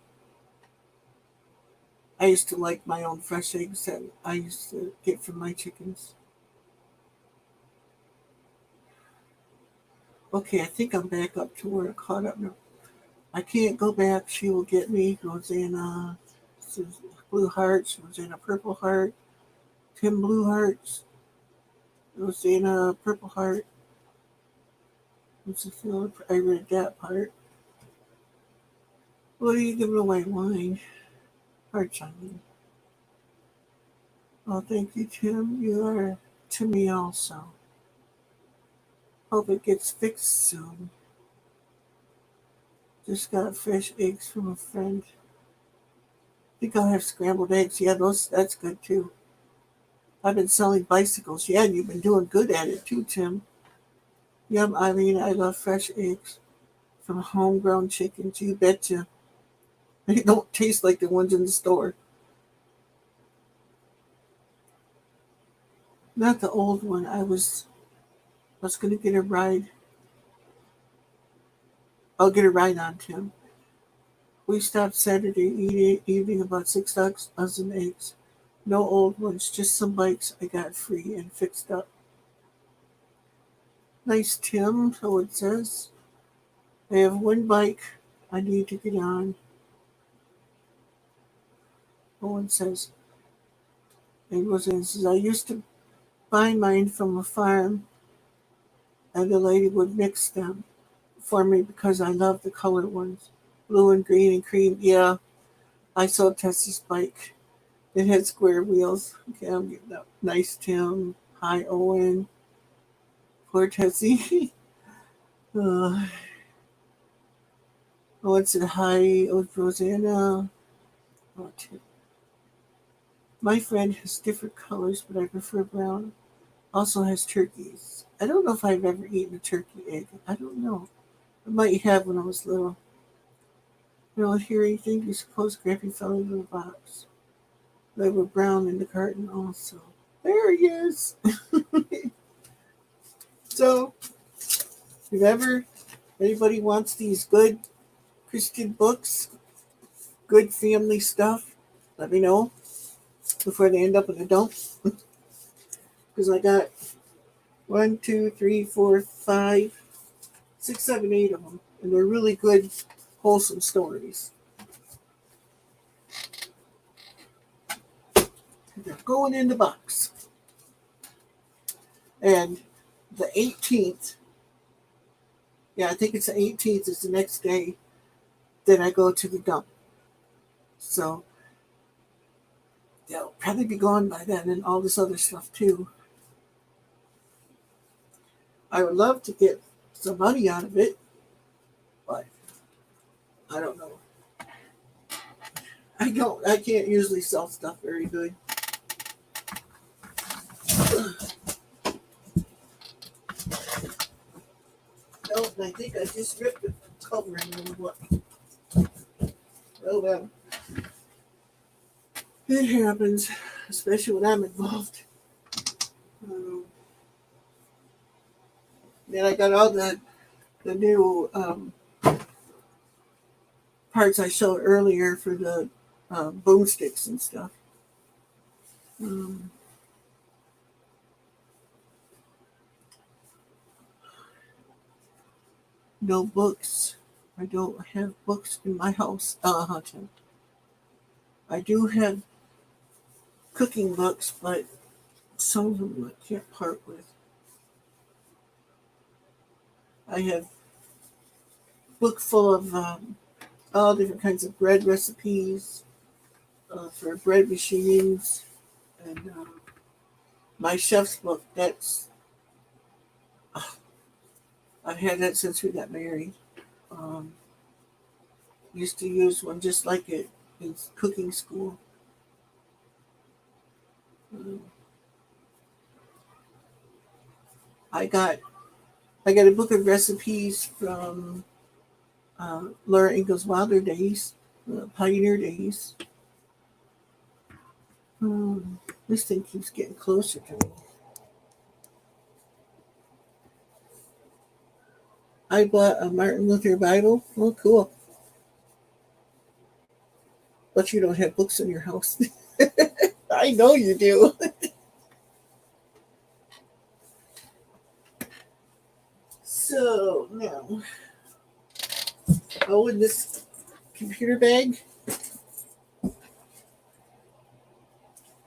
I used to like my own fresh eggs that I used to get from my chickens. Okay, I think I'm back up to where I caught up now. I can't go back. She will get me. Rosanna, blue hearts. Rosanna, purple heart. Tim, blue hearts. Rosanna, purple heart. I read that part. What are you giving away? Wine. Hearts, I mean. Oh, thank you, Tim. You are to me also. Hope it gets fixed soon. Just got fresh eggs from a friend. I think I'll have scrambled eggs. Yeah, that's good too. I've been selling bicycles. Yeah, and you've been doing good at it too, Tim. Yum, Eileen, I love fresh eggs from homegrown chickens. You betcha. They don't taste like the ones in the store. Not the old one. I was going to get a ride. I'll get a ride on, Tim. We stopped Saturday evening about 6 dozen eggs. No old ones, just some bikes I got free and fixed up. Nice, Tim, so it says. I have one bike I need to get on. Owen says. And Roseanne says, I used to buy mine from a farm, and the lady would mix them for me because I love the colored ones. Blue and green and cream. Yeah, I sold Tessie's bike. It had square wheels. Okay, I'll give that. Nice Tim. Hi, Owen. Poor Tessie. Oh, it said hi. Oh, Rosanna. Oh, Tim. My friend has different colors, but I prefer brown. Also has turkeys. I don't know if I've ever eaten a turkey egg. I don't know. I might have when I was little. I don't hear anything. You suppose Grampy fell into the box. They were brown in the carton also. There he is. So, if ever anybody wants these good Christian books, good family stuff, let me know before they end up in a dump. Because I got 1, 2, 3, 4, 5, 6, 7, 8 of them. And they're really good, wholesome stories. They're going in the box. And the 18th, yeah, I think it's the 18th is the next day that I go to the dump. So they'll probably be gone by then and all this other stuff too. I would love to get some money out of it, but I don't know. I can't usually sell stuff very good. Oh, and I think I just ripped the covering and what. Oh well. It happens, especially when I'm involved. Then I got all the new parts I showed earlier for the boomsticks and stuff. No books. I don't have books in my house. Tim. I do have cooking books, but some of them I can't part with. I have a book full of all different kinds of bread recipes for bread machines, and my chef's book. I've had that since we got married. Used to use one just like it in cooking school. I got a book of recipes from Laura Ingalls Wilder days, Pioneer days. This thing keeps getting closer to me. I bought a Martin Luther Bible. Oh, cool. But you don't have books in your house. I know you do. So, now, in this computer bag.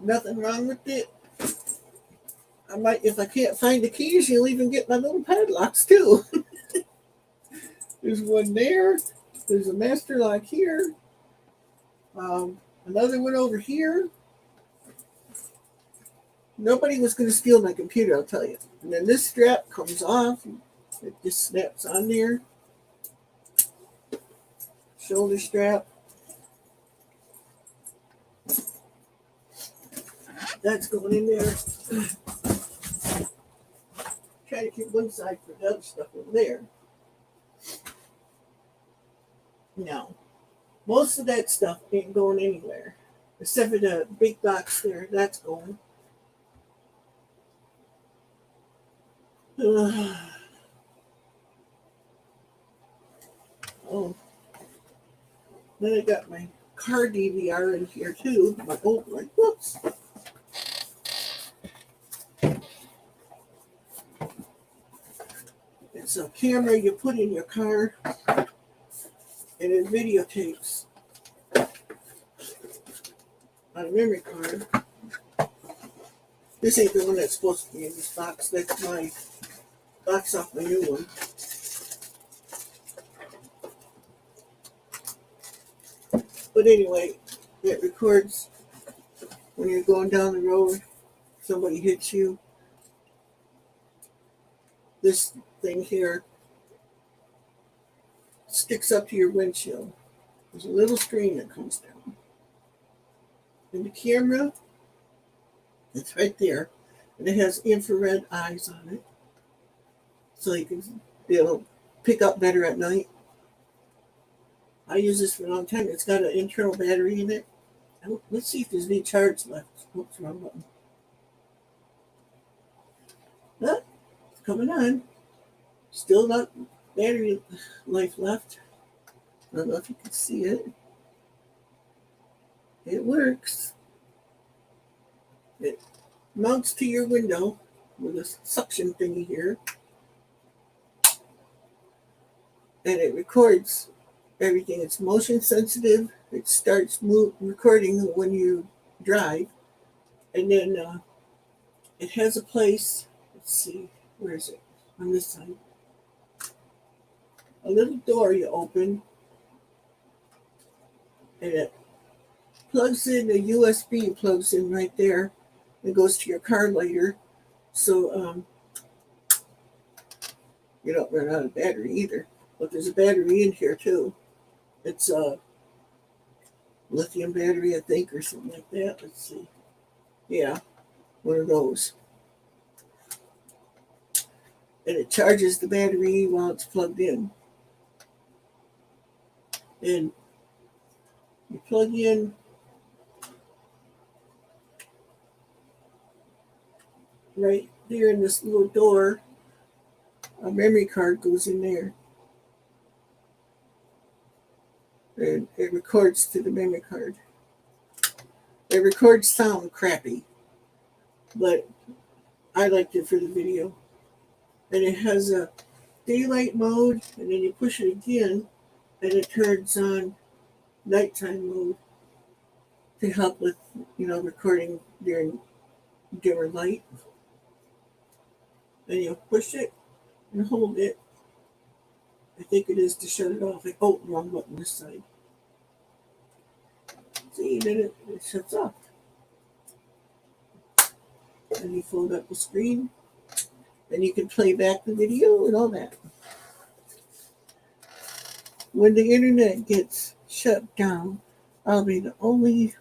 Nothing wrong with it. I might, if I can't find the keys, you'll even get my little padlocks too. There's one there. There's a master lock here. Another one over here. Nobody was going to steal my computer, I'll tell you. And then this strap comes off. It just snaps on there. Shoulder strap. That's going in there. Try to keep one side for the other stuff over there. No. Most of that stuff ain't going anywhere. Except for the big box there. That's going. Oh. Then I got my car DVR in here too. My old one. Whoops. It's a camera you put in your car and it videotapes on a memory card. This ain't the one that's supposed to be in this box. That's my box off my new one. But anyway, it records when you're going down the road, somebody hits you. This thing here sticks up to your windshield. There's a little screen that comes down. And the camera, it's right there. And it has infrared eyes on it. So you can be able to pick up better at night. I use this for a long time. It's got an internal battery in it. Let's see if there's any charge left. What's wrong button? No, it's coming on. Still not battery life left. I don't know if you can see it. It works. It mounts to your window with a suction thingy here. And it records everything. It's motion sensitive. It starts recording when you drive. And then it has a place. Let's see. Where is it? On this side. A little door you open. And it plugs in a USB, plugs in right there. It goes to your car later. So you don't run out of battery either. But there's a battery in here too. It's a lithium battery, I think, or something like that. Let's see. Yeah, one of those. And it charges the battery while it's plugged in. And you plug in right there in this little door. A memory card goes in there. And it records to the memory card. It records sound crappy, but I liked it for the video. And it has a daylight mode, and then you push it again, and it turns on nighttime mode to help with, recording during dimmer light. And you push it and hold it. I think it is to shut it off. Oh, wrong button this side. See, then it shuts off. And you fold up the screen. Then you can play back the video and all that. When the internet gets shut down, I'll be the only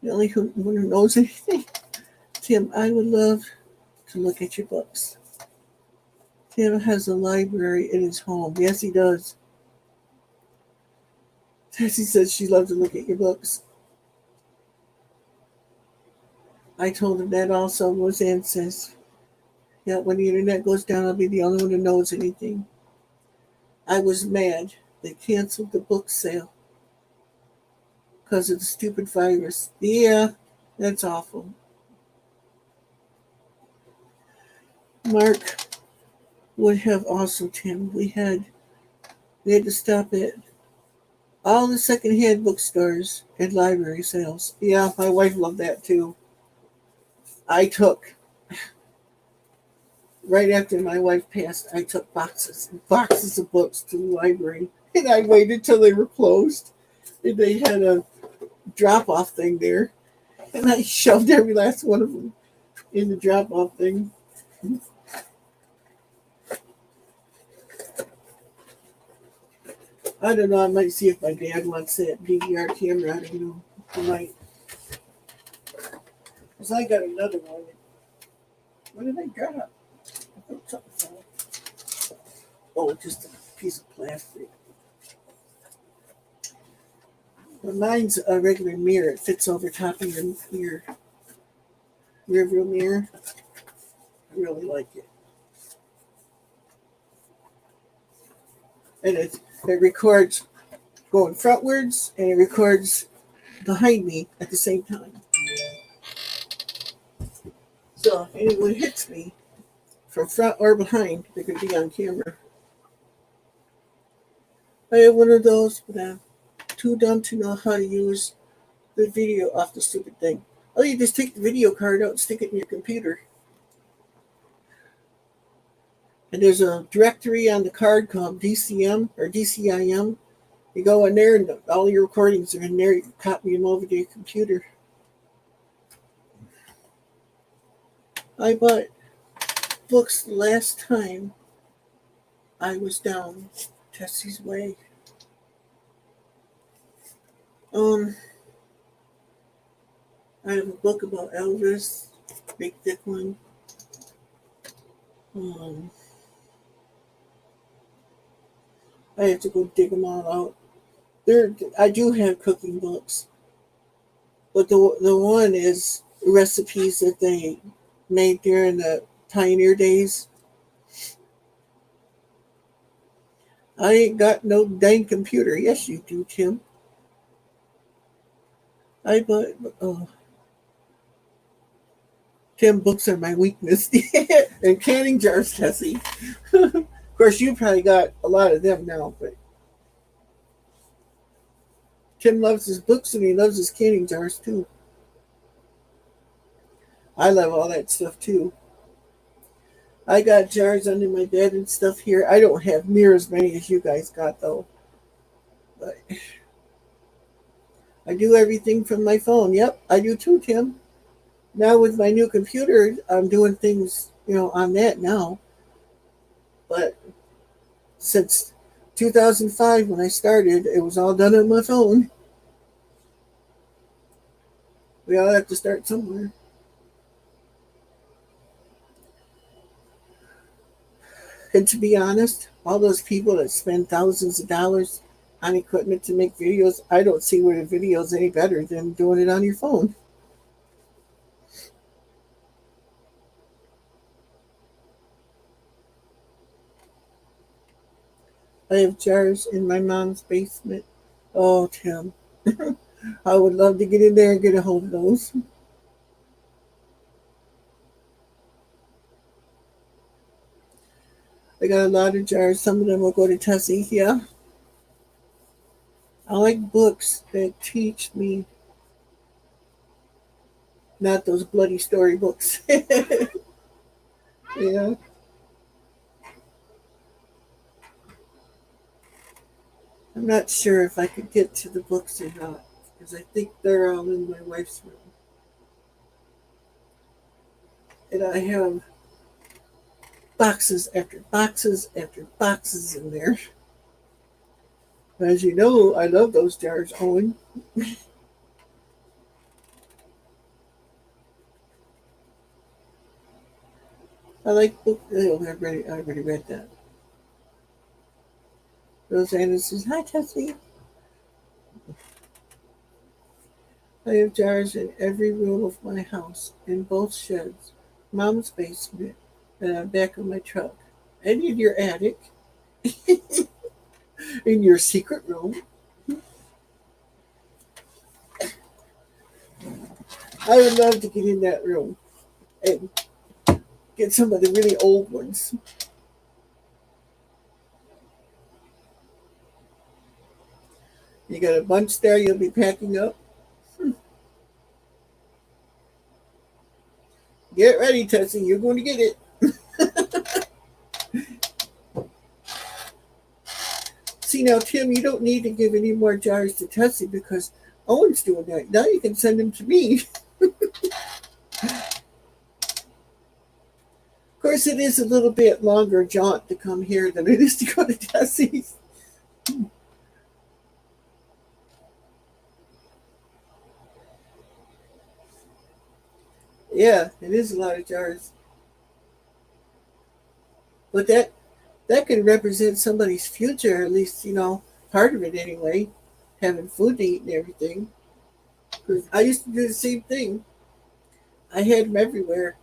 one who knows anything. Tim, I would love to look at your books. Tim has a library in his home. Yes, he does. Tessie says she loves to look at your books. I told him that also. Roseanne says, yeah, when the internet goes down, I'll be the only one who knows anything. I was mad. They canceled the book sale because of the stupid virus. Yeah, that's awful. Mark would have also, Tim. We had to stop at all the secondhand bookstores and library sales. Yeah, my wife loved that too. I took, right after my wife passed, I took boxes and boxes of books to the library. And I waited till they were closed. And they had a drop-off thing there. And I shoved every last one of them in the drop-off thing. I don't know. I might see if my dad wants that DVR camera. I don't know. I might. Because I got another one. What did I drop? I thought something fell. Oh, just a piece of plastic. But mine's a regular mirror. It fits over top of your rear view mirror. I really like it. And it records going frontwards and it records behind me at the same time. So if anyone hits me from front or behind, they could be on camera. I have one of those, but I'm too dumb to know how to use the video off the stupid thing. Oh, you just take the video card out and stick it in your computer. And there's a directory on the card called DCM or DCIM. You go in there and all your recordings are in there. You can copy them over to your computer. I bought books last time I was down Tessie's way. I have a book about Elvis, big thick one. I have to go dig them all out. I do have cooking books, but the one is recipes that they made during the pioneer days. I ain't got no dang computer. Yes, you do, Tim. I bought. Tim, books are my weakness. And canning jars, Tessie. Of course, you probably got a lot of them now, but Tim loves his books and he loves his canning jars too. I love all that stuff too. I got jars under my bed and stuff here. I don't have near as many as you guys got though. But I do everything from my phone. Yep, I do too, Tim. Now with my new computer, I'm doing things, on that now. But since 2005 when I started, it was all done on my phone. We all have to start somewhere. And to be honest, all those people that spend thousands of dollars on equipment to make videos, I don't see where the video is any better than doing it on your phone. I have jars in my mom's basement. Oh, Tim. I would love to get in there and get a hold of those. I got a lot of jars. Some of them will go to Tessie. Yeah. I like books that teach me, not those bloody story books. Yeah. I'm not sure if I could get to the books or not, because I think they're all in my wife's room. And I have boxes after boxes after boxes in there. As you know, I love those jars, Owen. I like books. Oh, I already read that. Rosanna says, "Hi, Tessie." I have jars in every room of my house, in both sheds, Mom's basement, and on the back of my truck, and in your attic, in your secret room. I would love to get in that room and get some of the really old ones. You got a bunch there you'll be packing up? Get ready, Tessie. You're going to get it. See, now, Tim, you don't need to give any more jars to Tessie because Owen's doing that. Now you can send them to me. Of course, it is a little bit longer jaunt to come here than it is to go to Tessie's. Yeah, it is a lot of jars. But that can represent somebody's future, at least, part of it anyway, having food to eat and everything. Because I used to do the same thing. I had them everywhere.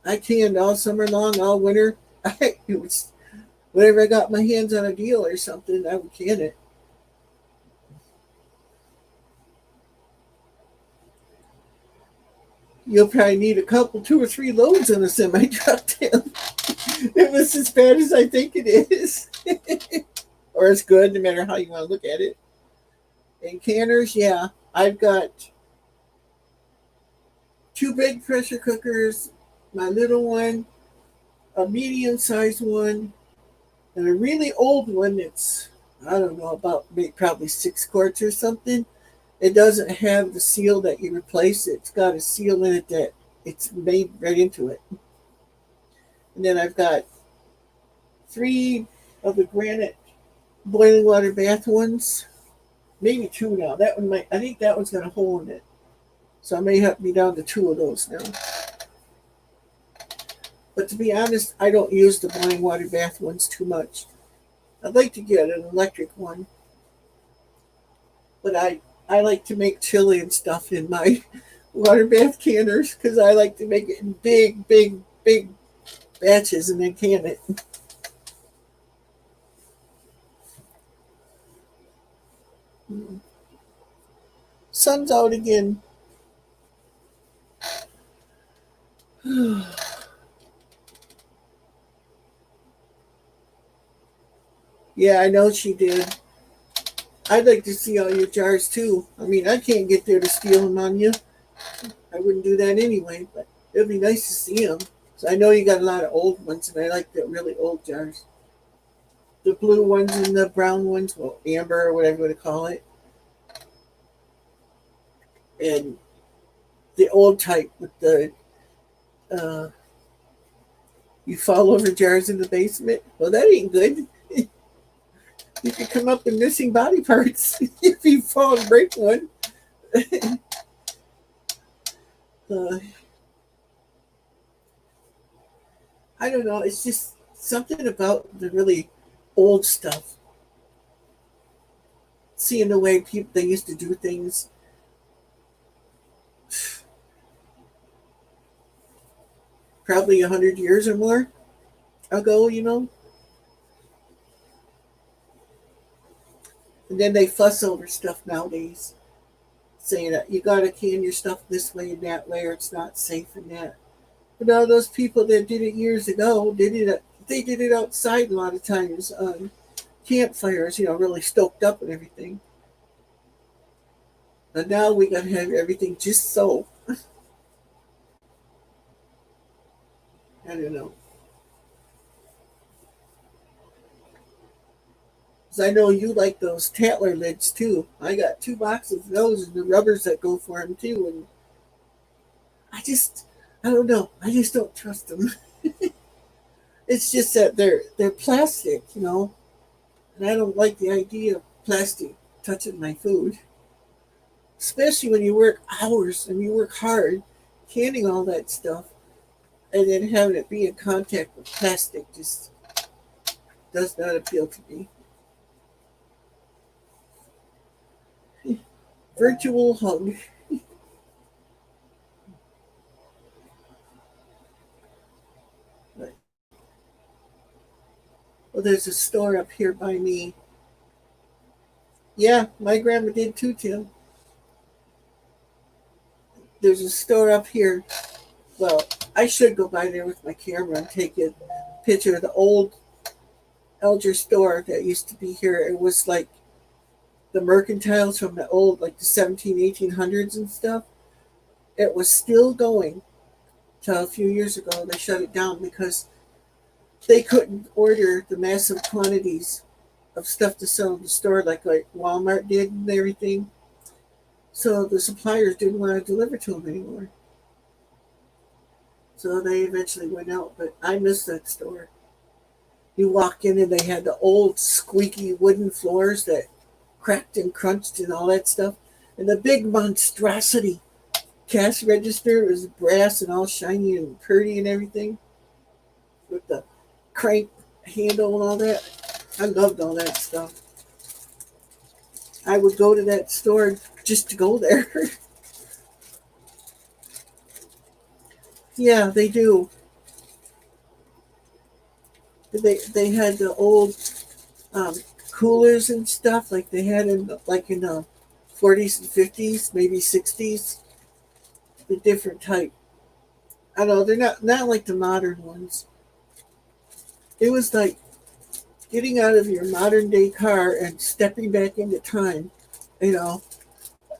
I canned all summer long, all winter. It was whenever I got my hands on a deal or something, I would can it. You'll probably need 2 or 3 loads on a semi truck, Tim. It was as bad as I think it is. Or it's good, no matter how you want to look at it. And canners, yeah. I've got 2 big pressure cookers, my little one, a medium-sized one, and a really old one that's, I don't know, about probably 6 quarts or something. It doesn't have the seal that you replace. It's got a seal in it that it's made right into it. And then I've got 3 of the granite boiling water bath ones. Maybe 2 now. That one might, I think that one's got a hole in it. So I may have to be down to 2 of those now. But to be honest, I don't use the boiling water bath ones too much. I'd like to get an electric one. But I like to make chili and stuff in my water bath canners because I like to make it in big, big, big batches and then can it. Sun's out again. Yeah, I know she did. I'd like to see all your jars too. I mean, I can't get there to steal them on you. I wouldn't do that anyway, but it'd be nice to see them. So I know you got a lot of old ones, and I like the really old jars. The blue ones and the brown ones, well, amber or whatever you want to call it. And the old type with the, you fall over jars in the basement. Well, that ain't good. You could come up with missing body parts if you fall and break one. I don't know. It's just something about the really old stuff. Seeing the way people they used to do things. Probably 100 years or more ago, you know. And then they fuss over stuff nowadays, saying that you gotta can your stuff this way and that way, or it's not safe and that. But all those people that did it years ago, they did it outside a lot of times on campfires, you know, really stoked up and everything. And now we gotta have everything just so. I don't know. Because I know you like those Tatler lids too. I got 2 boxes of those and the rubbers that go for them too. And I don't know. I just don't trust them. It's just that they're plastic, you know. And I don't like the idea of plastic touching my food. Especially when you work hours and you work hard canning all that stuff. And then having it be in contact with plastic just does not appeal to me. Virtual hug. Well, there's a store up here by me. Yeah, my grandma did too, Tim. There's a store up here. Well, I should go by there with my camera and take a picture of the old Elger store that used to be here. It was like the mercantiles from the old, like the 1800s and stuff. It was still going till a few years ago. They shut it down because they couldn't order the massive quantities of stuff to sell in the store like Walmart did and everything. So the suppliers didn't want to deliver to them anymore. So they eventually went out, but I miss that store. You walk in and they had the old squeaky wooden floors that cracked and crunched and all that stuff. And the big monstrosity cash register was brass and all shiny and pretty and everything. With the crank handle and all that. I loved all that stuff. I would go to that store just to go there. Yeah, they do. They had the old coolers and stuff like they had in the 40s and 50s, maybe 60s. The different type. I don't know, they're not like the modern ones. It was like getting out of your modern day car and stepping back into time. You know,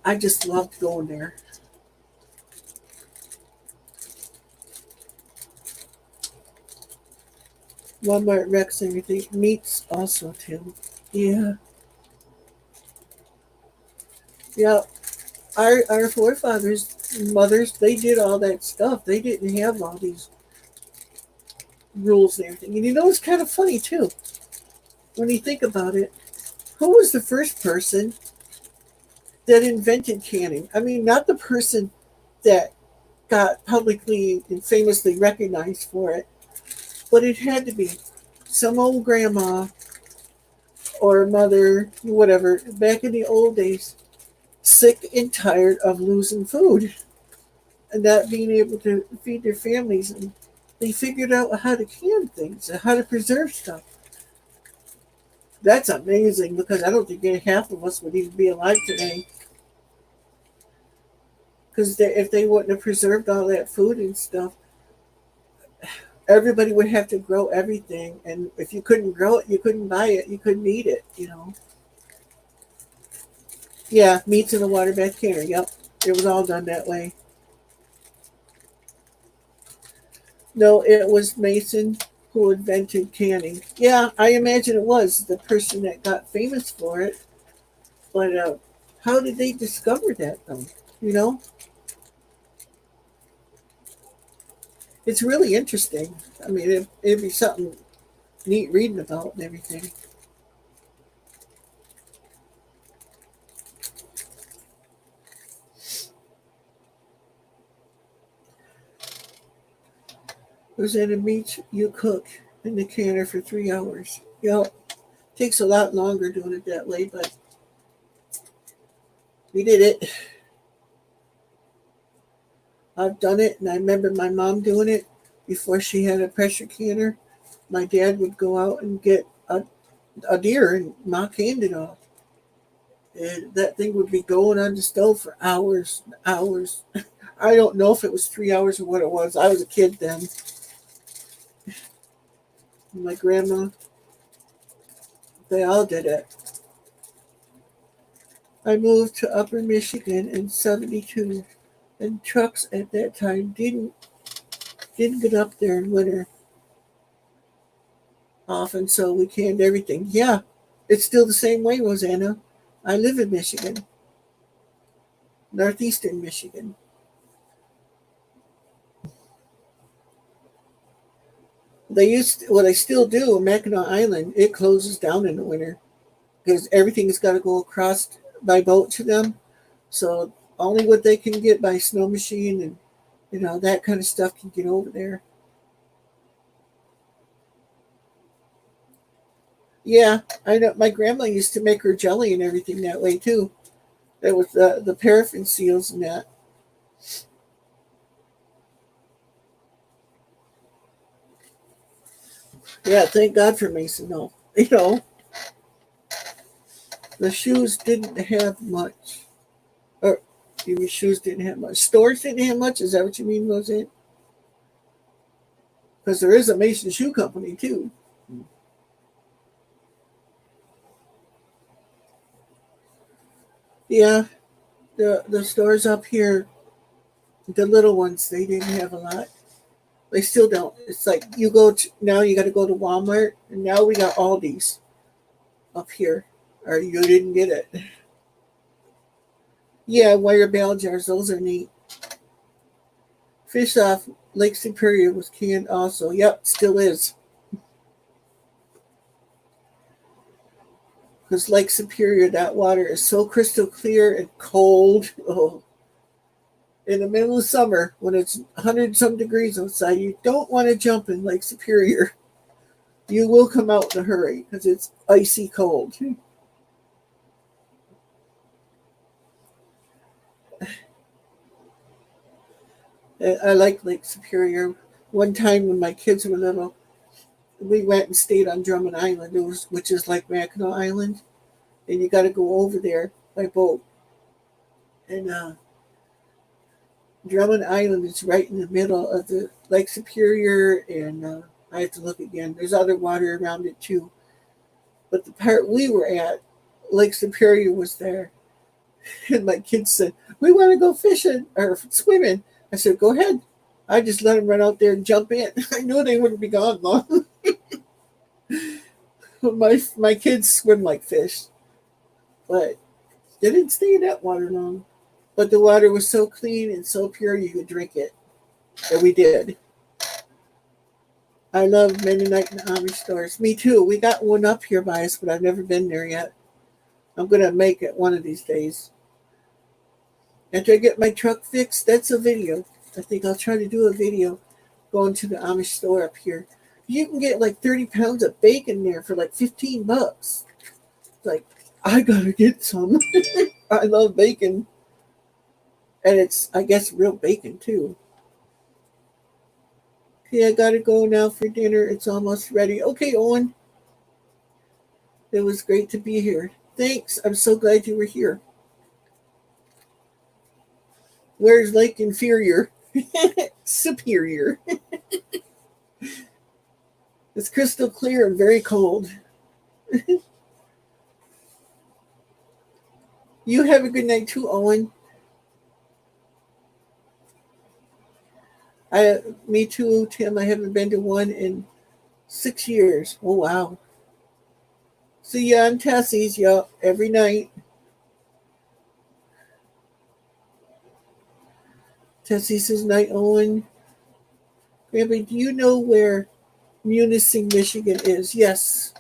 I just loved going there. Walmart Rex and everything. Meats also too. Yeah. Yeah. Our forefathers, mothers, they did all that stuff. They didn't have all these rules and everything. And it's kind of funny too when you think about it. Who was the first person that invented canning? I mean, not the person that got publicly and famously recognized for it, but it had to be some old grandma or mother, whatever, back in the old days, sick and tired of losing food and not being able to feed their families. And they figured out how to can things and how to preserve stuff. That's amazing because I don't think half of us would even be alive today. Because if they wouldn't have preserved all that food and stuff, everybody would have to grow everything. And if you couldn't grow it, you couldn't buy it, you couldn't eat it. Yeah, meats in a water bath canner. Yep, it was all done that way. No, it was Mason who invented canning. Yeah, I imagine it was the person that got famous for it. But how did they discover that, though? You know, it's really interesting. I mean, it'd be something neat reading about and everything. Was that a meat you cook in the canner for 3 hours? Takes a lot longer doing it that way, but we did it. I've done it, and I remember my mom doing it before she had a pressure canner. My dad would go out and get a deer and Ma canned it off. And that thing would be going on the stove for hours and hours. I don't know if it was 3 hours or what it was. I was a kid then. My grandma, they all did it. I moved to Upper Michigan in '72, and trucks at that time didn't get up there in winter often, so we canned everything. Yeah, it's still the same way, Rosanna. I live in Michigan, northeastern Michigan. What I still do, Mackinac Island, it closes down in the winter because everything's got to go across by boat to them. So only what they can get by snow machine and that kind of stuff can get over there. Yeah, I know. My grandma used to make her jelly and everything that way too. That was the paraffin seals and that. Yeah, thank God for Mason though. The shoes didn't have much. Or your shoes didn't have much. Stores didn't have much. Is that what you mean, Roseanne? Because there is a Mason Shoe Company too. Yeah, the stores up here, the little ones, they didn't have a lot. They still don't. It's like now you got to go to Walmart, and now we got Aldi's up here, or you didn't get it. Yeah, wire bell jars, those are neat. Fish off Lake Superior was canned also. Yep, still is. Because Lake Superior, that water is so crystal clear and cold. Oh. In the middle of summer, when it's 100 some degrees outside, you don't want to jump in Lake Superior. You will come out in a hurry because it's icy cold. I like Lake Superior. One time when my kids were little, we went and stayed on Drummond Island, which is like Mackinac Island, and you got to go over there by boat. And Drummond Island is right in the middle of the Lake Superior, and I have to look again. There's other water around it too. But the part we were at, Lake Superior was there. And my kids said, "We want to go fishing or swimming." I said, "Go ahead." I just let them run out there and jump in. I knew they wouldn't be gone long. my kids swim like fish, but they didn't stay in that water long. But the water was so clean and so pure you could drink it. And we did. I love Mennonite and Amish stores. Me too. We got one up here by us, but I've never been there yet. I'm going to make it one of these days. After I get my truck fixed, that's a video. I think I'll try to do a video going to the Amish store up here. You can get like 30 pounds of bacon there for like $15. Like, I gotta get some. I love bacon. And it's, I guess, real bacon too. Okay, I gotta go now for dinner. It's almost ready. Okay, Owen. It was great to be here. Thanks. I'm so glad you were here. Where's Lake Inferior? Superior. It's crystal clear and very cold. You have a good night too, Owen. Me too, Tim. I haven't been to one in 6 years. Oh, wow. See ya on Tessie's, yup, every night. Tessie says, night, Owen. Grampy, do you know where Munising, Michigan is? Yes.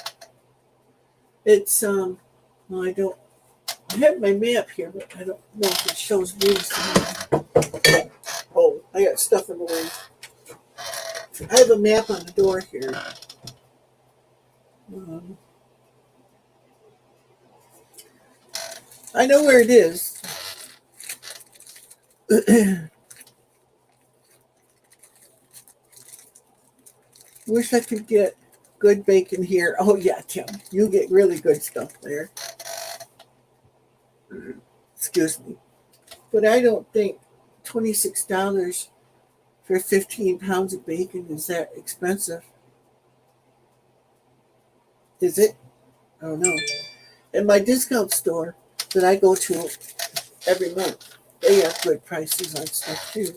It's, well, I have my map here, but I don't know if it shows Munising. Oh, I got stuff in the way. I have a map on the door here. I know where it is. Wish I could get good bacon here. Oh, yeah, Tim. You get really good stuff there. Excuse me. But I don't think $26 for 15 pounds of bacon is that expensive. Is it? I don't know. And my discount store that I go to every month, they have good prices on stuff too.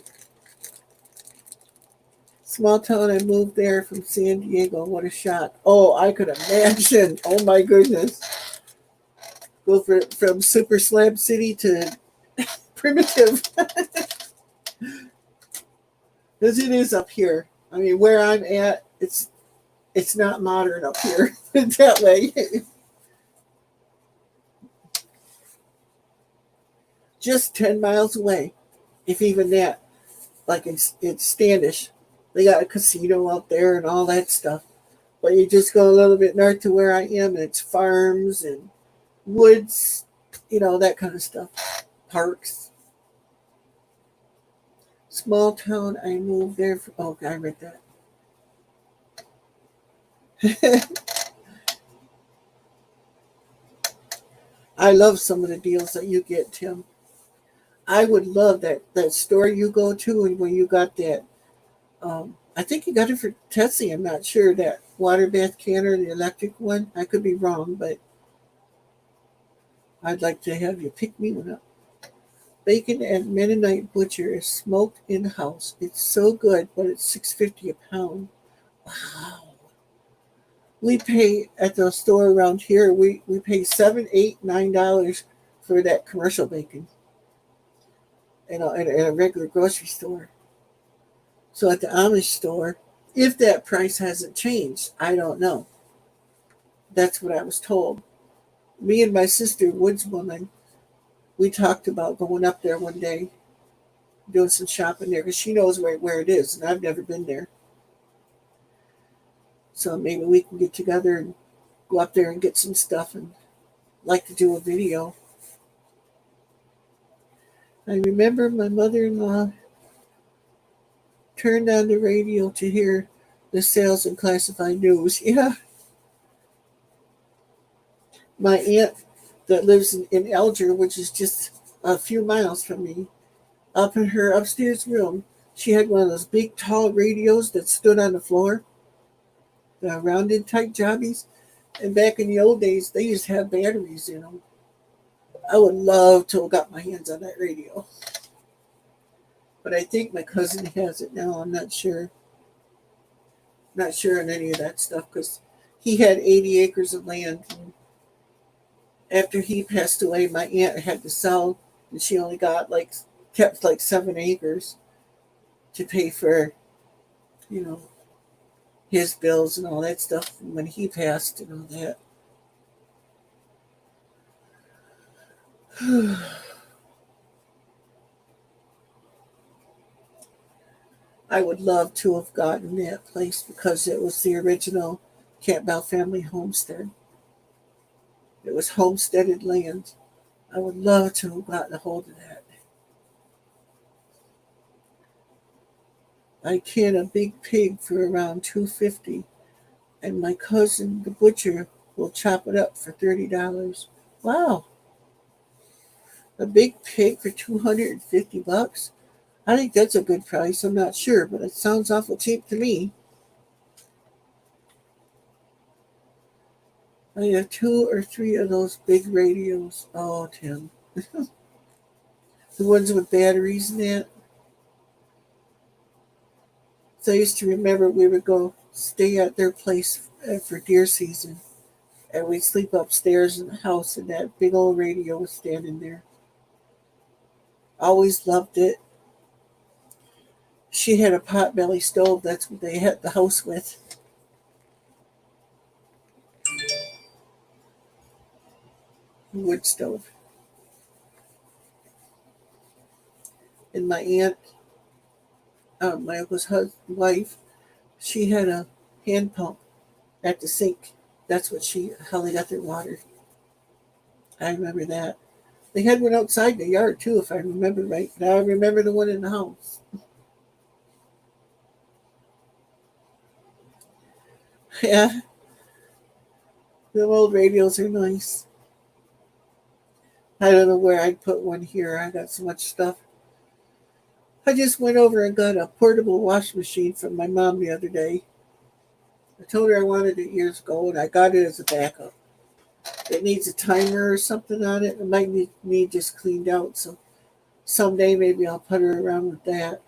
Small town, I moved there from San Diego. What a shot. Oh, I could imagine. Oh my goodness. Go from super slab city to primitive. As it is up here. I mean, where I'm at, it's not modern up here that way. Just 10 miles away, if even that. Like it's Standish. They got a casino out there and all that stuff. But you just go a little bit north to where I am, and it's farms and woods, that kind of stuff. Parks. Small town, I moved there. I read that. I love some of the deals that you get, Tim. I would love that store you go to, and when you got that, I think you got it for Tessie. I'm not sure, that water bath canner, the electric one. I could be wrong, but I'd like to have you pick me one up. Bacon at Mennonite Butcher is smoked in-house. It's so good, but it's $6.50 a pound. Wow. We pay at the store around here, we pay $7, $8, $9 for that commercial bacon in a regular grocery store. So at the Amish store, if that price hasn't changed, I don't know. That's what I was told. Me and my sister, Woodswoman, we talked about going up there one day, doing some shopping there, because she knows where it is, and I've never been there. So maybe we can get together and go up there and get some stuff, and like to do a video. I remember my mother-in-law turned on the radio to hear the sales and classified news. Yeah. My aunt that lives in Alger, which is just a few miles from me, up in her upstairs room, she had one of those big, tall radios that stood on the floor, the rounded type jobbies. And back in the old days, they used to have batteries in them. I would love to have got my hands on that radio. But I think my cousin has it now. I'm not sure. Not sure on any of that stuff, because he had 80 acres of land. And after he passed away, my aunt had to sell, and she only kept 7 acres to pay for, his bills and all that stuff when he passed and all that. I would love to have gotten that place because it was the original Campbell family homestead. It was homesteaded land. I would love to have gotten a hold of that. I can a big pig for around $2.50, and my cousin, the butcher, will chop it up for $30. Wow, a big pig for $250? I think that's a good price. I'm not sure, but it sounds awful cheap to me. I have 2 or 3 of those big radios. Oh, Tim. The ones with batteries in it. So I used to remember we would go stay at their place for deer season. And we'd sleep upstairs in the house, and that big old radio was standing there. Always loved it. She had a potbelly stove. That's what they had the house with. Wood stove. And my aunt, my uncle's wife, she had a hand pump at the sink. That's how they got their water. I remember that. They had one outside the yard too, if I remember right. Now I remember the one in the house. Yeah, the old radios are nice. I don't know where I'd put one here. I got so much stuff. I just went over and got a portable washing machine from my mom the other day. I told her I wanted it years ago, and I got it as a backup. It needs a timer or something on it. It might need just cleaned out, so someday maybe I'll put her around with that.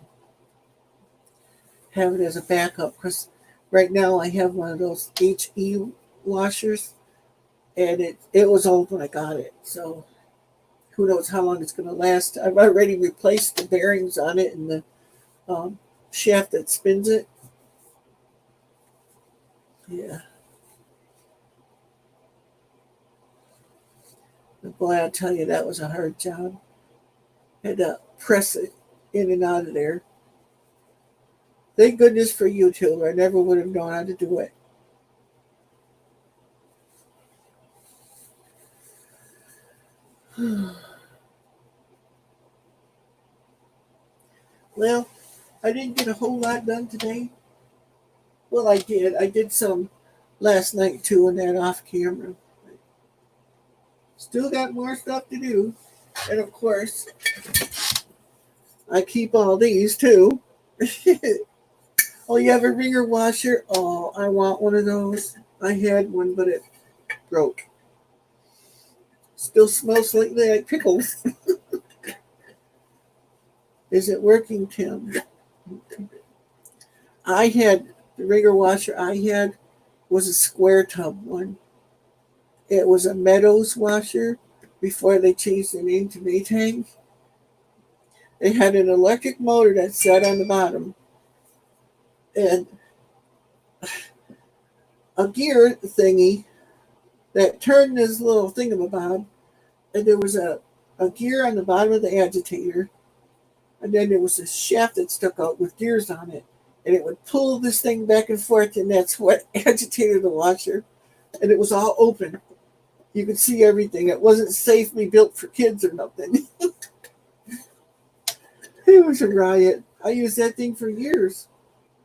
Have it as a backup, because right now I have one of those HE washers, and it was old when I got it, so who knows how long it's going to last. I've already replaced the bearings on it and the shaft that spins it. Yeah. But boy, I'll tell you, that was a hard job. Had to press it in and out of there. Thank goodness for YouTube. I never would have known how to do it. Well, I didn't get a whole lot done today. Well, I did. I did some last night too, and that off camera. Still got more stuff to do. And of course, I keep all these too. Oh, you have a ringer washer? Oh, I want one of those. I had one, but it broke. Still smells slightly like pickles. Is it working, Tim? I had the ringer washer I had was a square tub one. It was a Meadows washer before they changed the name to Maytag. They had an electric motor that sat on the bottom and a gear thingy that turned this little thingamabob, and there was a gear on the bottom of the agitator, and then there was a shaft that stuck out with gears on it, and it would pull this thing back and forth, and that's what agitated the washer, and it was all open. You could see everything. It wasn't safely built for kids or nothing. It was a riot. I used that thing for years.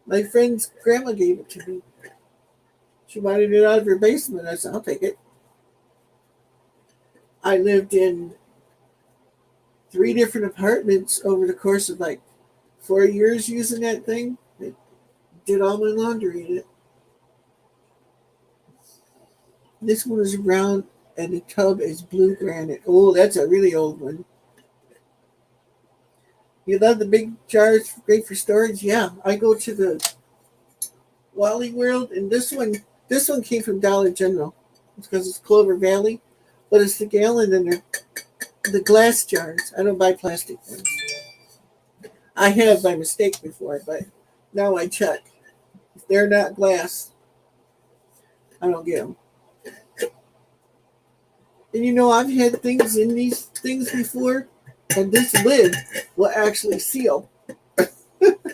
My friend's grandma gave it to me. She wanted it out of her basement. I said, I'll take it. I lived in 3 different apartments over the course of like 4 years using that thing. It did all my laundry in it. This one is brown and the tub is blue granite. Oh, that's a really old one. You love the big jars, great for storage? Yeah, I go to the Wally World, and this one came from Dollar General. It's because it's Clover Valley, but it's the gallon and they're the glass jars. I don't buy plastic ones. I have by mistake before, but now I check. If they're not glass, I don't get them. And you know, I've had things in these things before, and this lid will actually seal.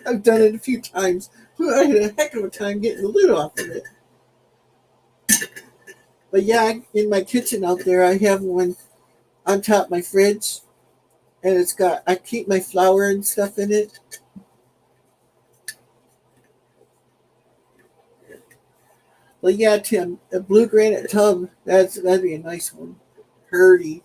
I've done it a few times. I had a heck of a time getting the lid off of it. But yeah, in my kitchen out there, I have one on top of my fridge, and I keep my flour and stuff in it. But yeah, Tim, a blue granite tub, that'd be a nice one. Herdy.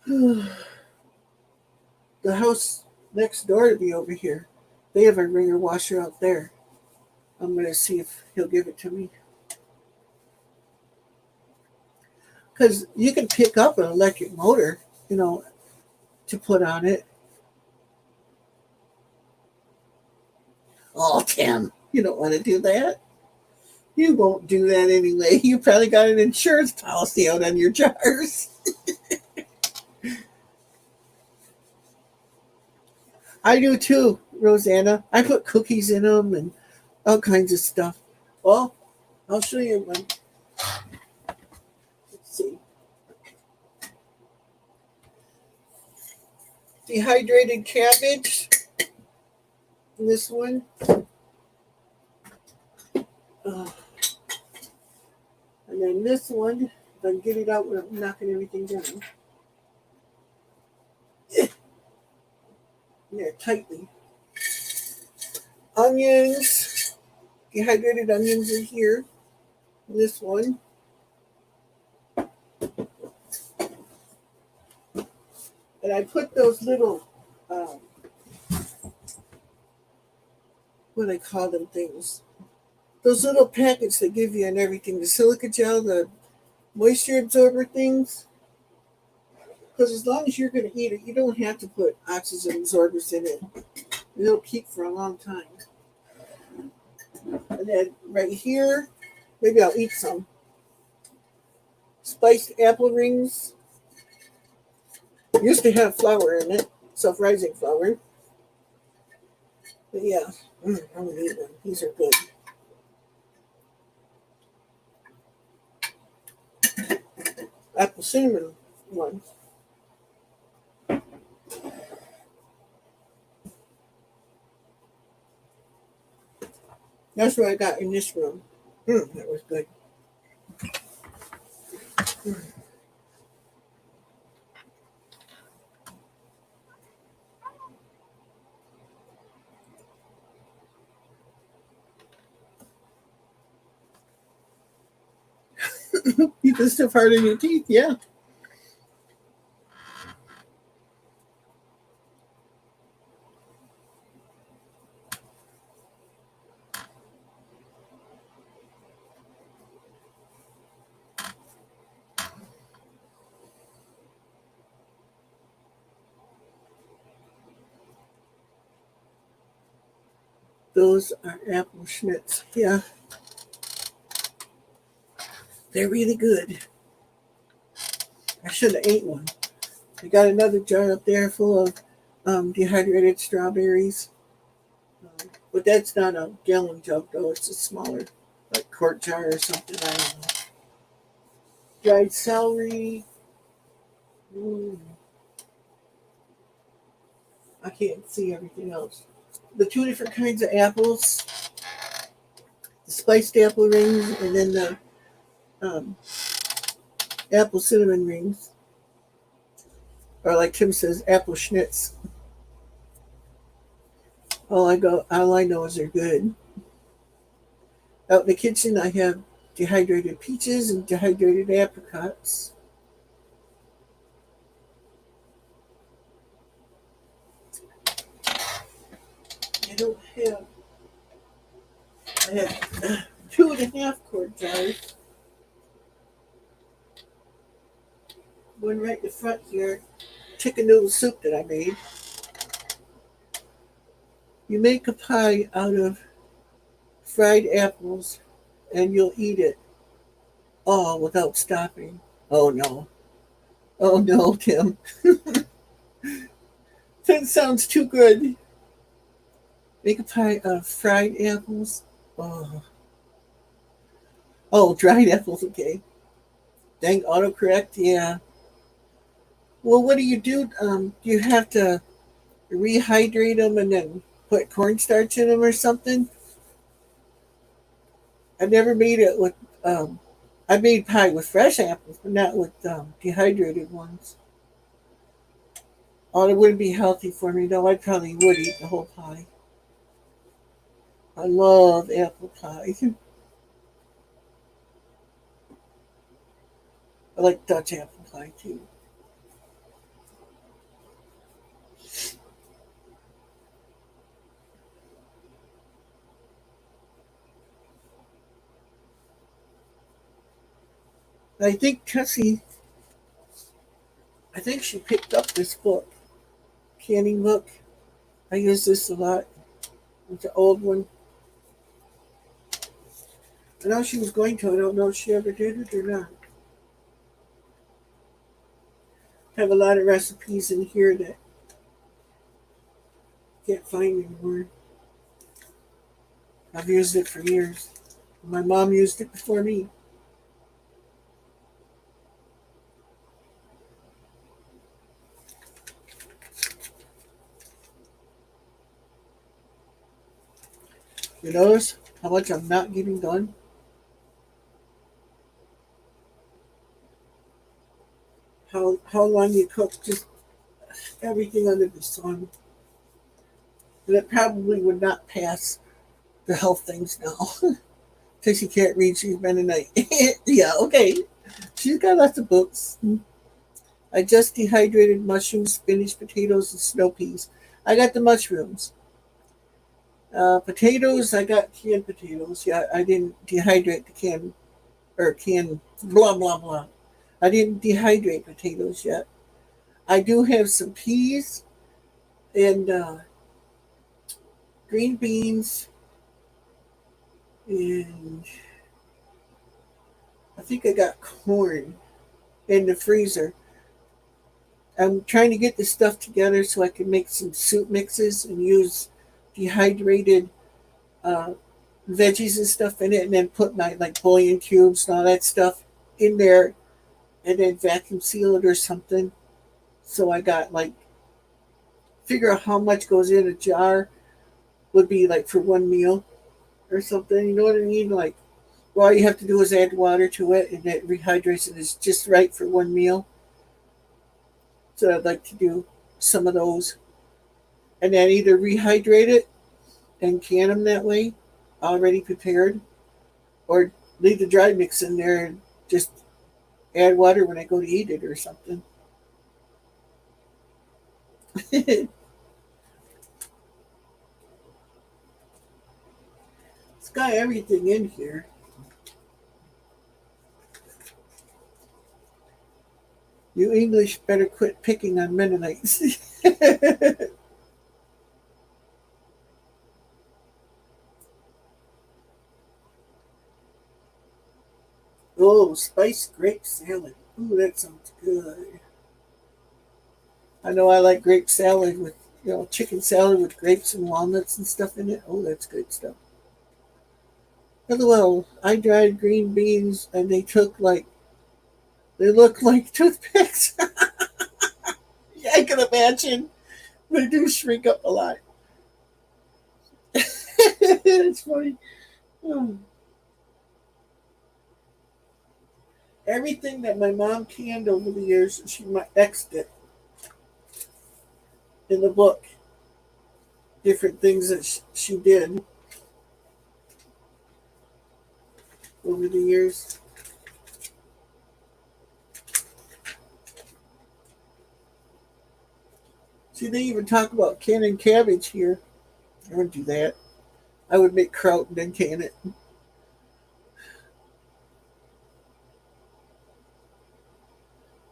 The house next door to me over here, they have a ringer washer out there. I'm going to see if he'll give it to me. Because you can pick up an electric motor, you know, to put on it. Oh, Tim, you don't want to do that. You won't do that anyway. You probably got an insurance policy out on your jars. I do too, Rosanna. I put cookies in them and all kinds of stuff. Well, I'll show you one. Let's see. Dehydrated cabbage. This one. And then this one, if I can get it out without knocking everything down. There, tightly. Onions. Dehydrated onions are here. This one. And I put those little, what do I call them things? Those little packets they give you and everything. The silica gel, the moisture absorber things. Because as long as you're going to eat it, you don't have to put oxygen absorbers in it. It'll keep for a long time. And then right here, maybe I'll eat some. Spiced apple rings. Used to have flour in it, self-rising flour. But yeah, I'm going to eat them. These are good. Apple cinnamon one. That's what I got in this room. That was good. Keep this stuff hard in your teeth, yeah. Those are apple schnitz. Yeah. They're really good. I should have ate one. I got another jar up there full of dehydrated strawberries. But that's not a gallon jug, though. It's a smaller, like quart jar or something. I don't know. Dried celery. I can't see everything else. The two different kinds of apples. The spiced apple rings and then the apple cinnamon rings. Or like Tim says, apple schnitz. All I know is they're good. Out in the kitchen, I have dehydrated peaches and dehydrated apricots. I have 2.5 quart jars. One right in the front here, chicken noodle soup that I made. You make a pie out of fried apples and you'll eat it all without stopping. Oh no, Tim. That sounds too good. Make a pie of fried apples. Oh, dried apples, okay. Dang, autocorrect, yeah. Well, what do? Do you have to rehydrate them and then put cornstarch in them or something? I never made it with, I made pie with fresh apples, but not with dehydrated ones. Oh, it wouldn't be healthy for me, though. I probably would eat the whole pie. I love apple pie. I like Dutch apple pie, too. I think Tessie, I think she picked up this book, canning book. I use this a lot. It's an old one. I know she was going to. I don't know if she ever did it or not. I have a lot of recipes in here that I can't find anymore. I've used it for years. My mom used it before me. You notice how much I'm not getting done? How long you cook just everything under the sun. And it probably would not pass the health things now. Because she can't read, she's Mennonite. Yeah, okay. She's got lots of books. I just dehydrated mushrooms, spinach, potatoes, and snow peas. I got the mushrooms. Potatoes, I got canned potatoes. Yeah, I didn't dehydrate the canned blah, blah, blah. I didn't dehydrate potatoes yet. I do have some peas and green beans, and I think I got corn in the freezer. I'm trying to get this stuff together so I can make some soup mixes and use dehydrated uh, veggies and stuff in it, and then put my like bouillon cubes and all that stuff in there, and then vacuum seal it or something. So I got like figure out how much goes in a jar would be like for one meal or something. You know what I mean? Like, well, all you have to do is add water to it, and it rehydrates it. It's just right for one meal. So I'd like to do some of those, and then either rehydrate it and can them that way, already prepared, or leave the dry mix in there and just add water when I go to eat it or something. It's got everything in here. You English better quit picking on Mennonites. Oh, spiced grape salad. Ooh, that sounds good. I know I like grape salad with, chicken salad with grapes and walnuts and stuff in it. Oh, that's good stuff. LOL, I dried green beans and they look like toothpicks. Yeah, I can imagine. They do shrink up a lot. It's funny. Oh. Everything that my mom canned over the years, she X'd it in the book. Different things that she did over the years. See, they even talk about canning cabbage here. I wouldn't do that. I would make kraut and then can it.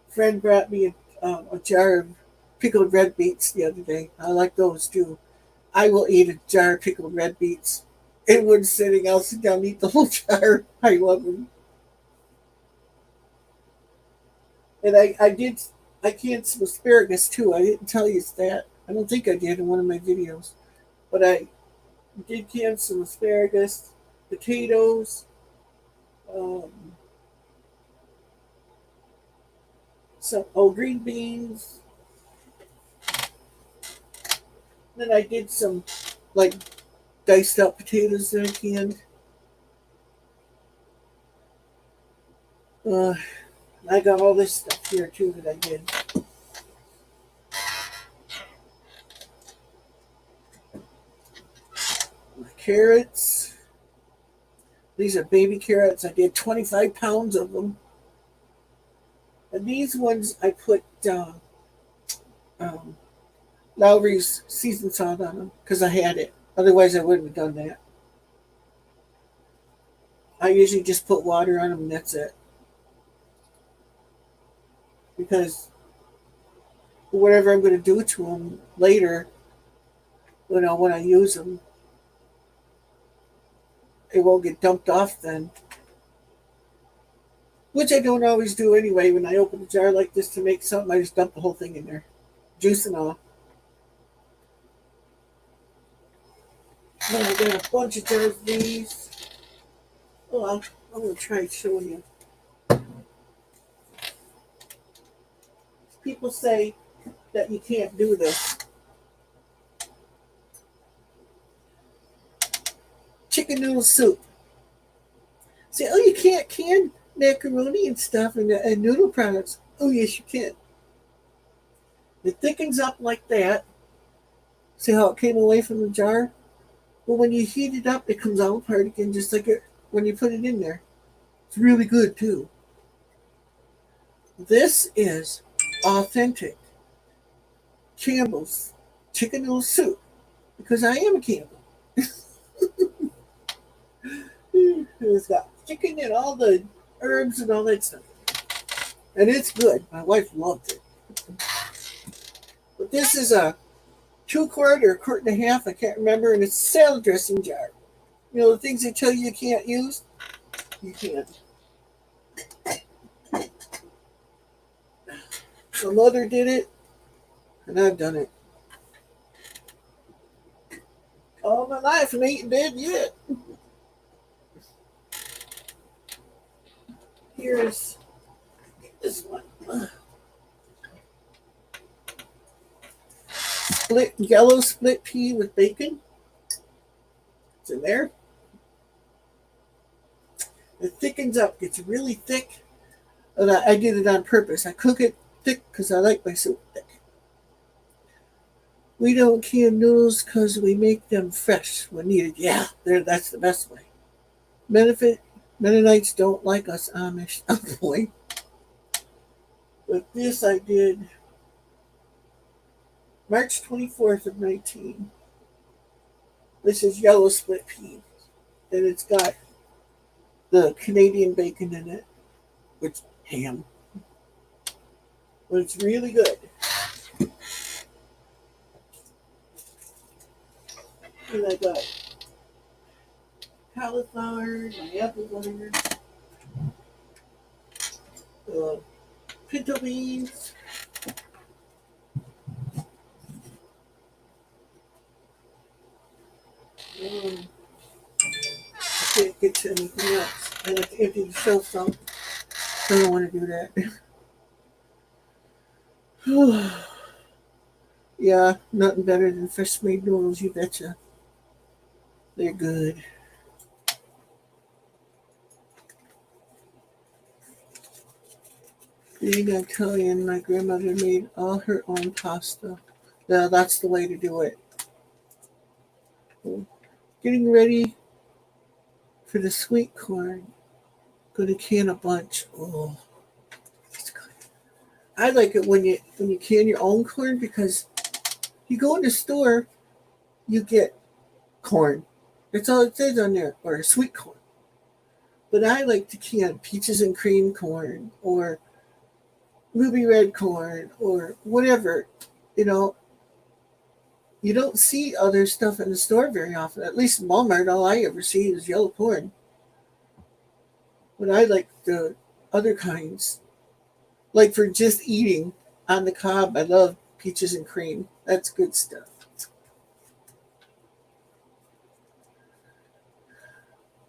Friend brought me a jar of pickled red beets the other day. I like those too. I will eat a jar of pickled red beets. In one sitting, I'll sit down and eat the whole jar. I love them. And I canned some asparagus too. I didn't tell you that. I don't think I did in one of my videos. But I did can some asparagus, potatoes, um, some green beans. Then I did some like diced up potatoes that I canned. Uh, I got all this stuff here too that I did. Carrots. These are baby carrots. I did 25 pounds of them. And these ones I put um, Lowry's seasoned salt on them because I had it. Otherwise, I wouldn't have done that. I usually just put water on them and that's it. Because whatever I'm going to do to them later, when I use them, it won't get dumped off then. Which I don't always do anyway. When I open a jar like this to make something, I just dump the whole thing in there. Juice and all. Then I got a bunch of jars of these. Oh, I'm going to try showing you. People say that you can't do this. Chicken noodle soup. Say, oh, you can't can macaroni and stuff and noodle products. Oh, yes, you can. It thickens up like that. See how it came away from the jar? Well, when you heat it up, it comes all apart again, just like it when you put it in there. It's really good, too. This is authentic Campbell's chicken noodle soup because I am a Campbell. It's got chicken and all the herbs and all that stuff. And it's good. My wife loved it. But this is a 2 quart or 1.5 quarts, I can't remember, and it's a salad dressing jar. You know, the things they tell you can't use, you can't. My mother did it, and I've done it. All my life and ain't dead yet. Here's this one. Yellow split pea with bacon. It's in there. It thickens up, gets really thick. And I did it on purpose. I cook it thick because I like my soup thick. We don't can noodles because we make them fresh when needed. Yeah, that's the best way. Mennonites don't like us Amish. Oh boy. But this I did March 24th of 19. This is yellow split pea. And it's got the Canadian bacon in it, which ham. But it's really good. And I got cauliflower, my apple butter, pinto beans, I can't get to anything else. I have to empty the shelf, so I don't want to do that. Yeah, nothing better than fresh made noodles, you betcha. They're good. Being Italian, my grandmother made all her own pasta. Now that's the way to do it. Getting ready for the sweet corn. Gonna can a bunch. Oh, it's good. I like it when you can your own corn because you go in the store, you get corn. That's all it says on there, or sweet corn. But I like to can peaches and cream corn, or ruby red corn, or whatever. You know, you don't see other stuff in the store very often. At least in Walmart, all I ever see is yellow corn. But I like the other kinds. Like for just eating on the cob, I love peaches and cream. That's good stuff.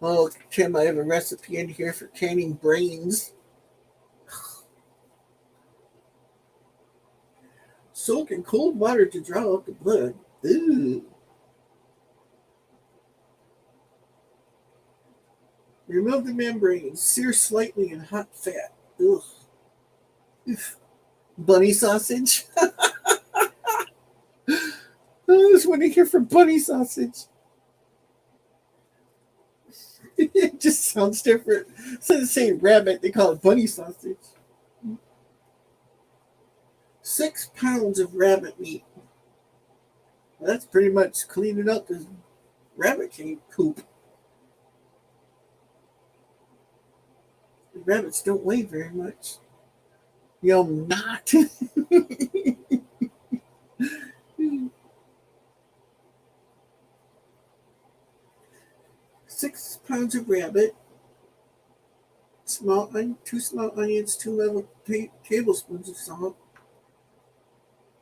Oh, Tim, I have a recipe in here for canning brains. Soak in cold water to draw out the blood. Ooh. Remove the membrane. Sear slightly in hot fat. Ugh. Oof. Bunny sausage. I just want to hear from bunny sausage. It just sounds different. Instead of saying rabbit, they call it bunny sausage. 6 pounds of rabbit meat. Well, that's pretty much cleaning up this rabbit cave poop. The rabbits don't weigh very much. You'll not. 6 pounds of rabbit, two small onions, 2 level tablespoons of salt,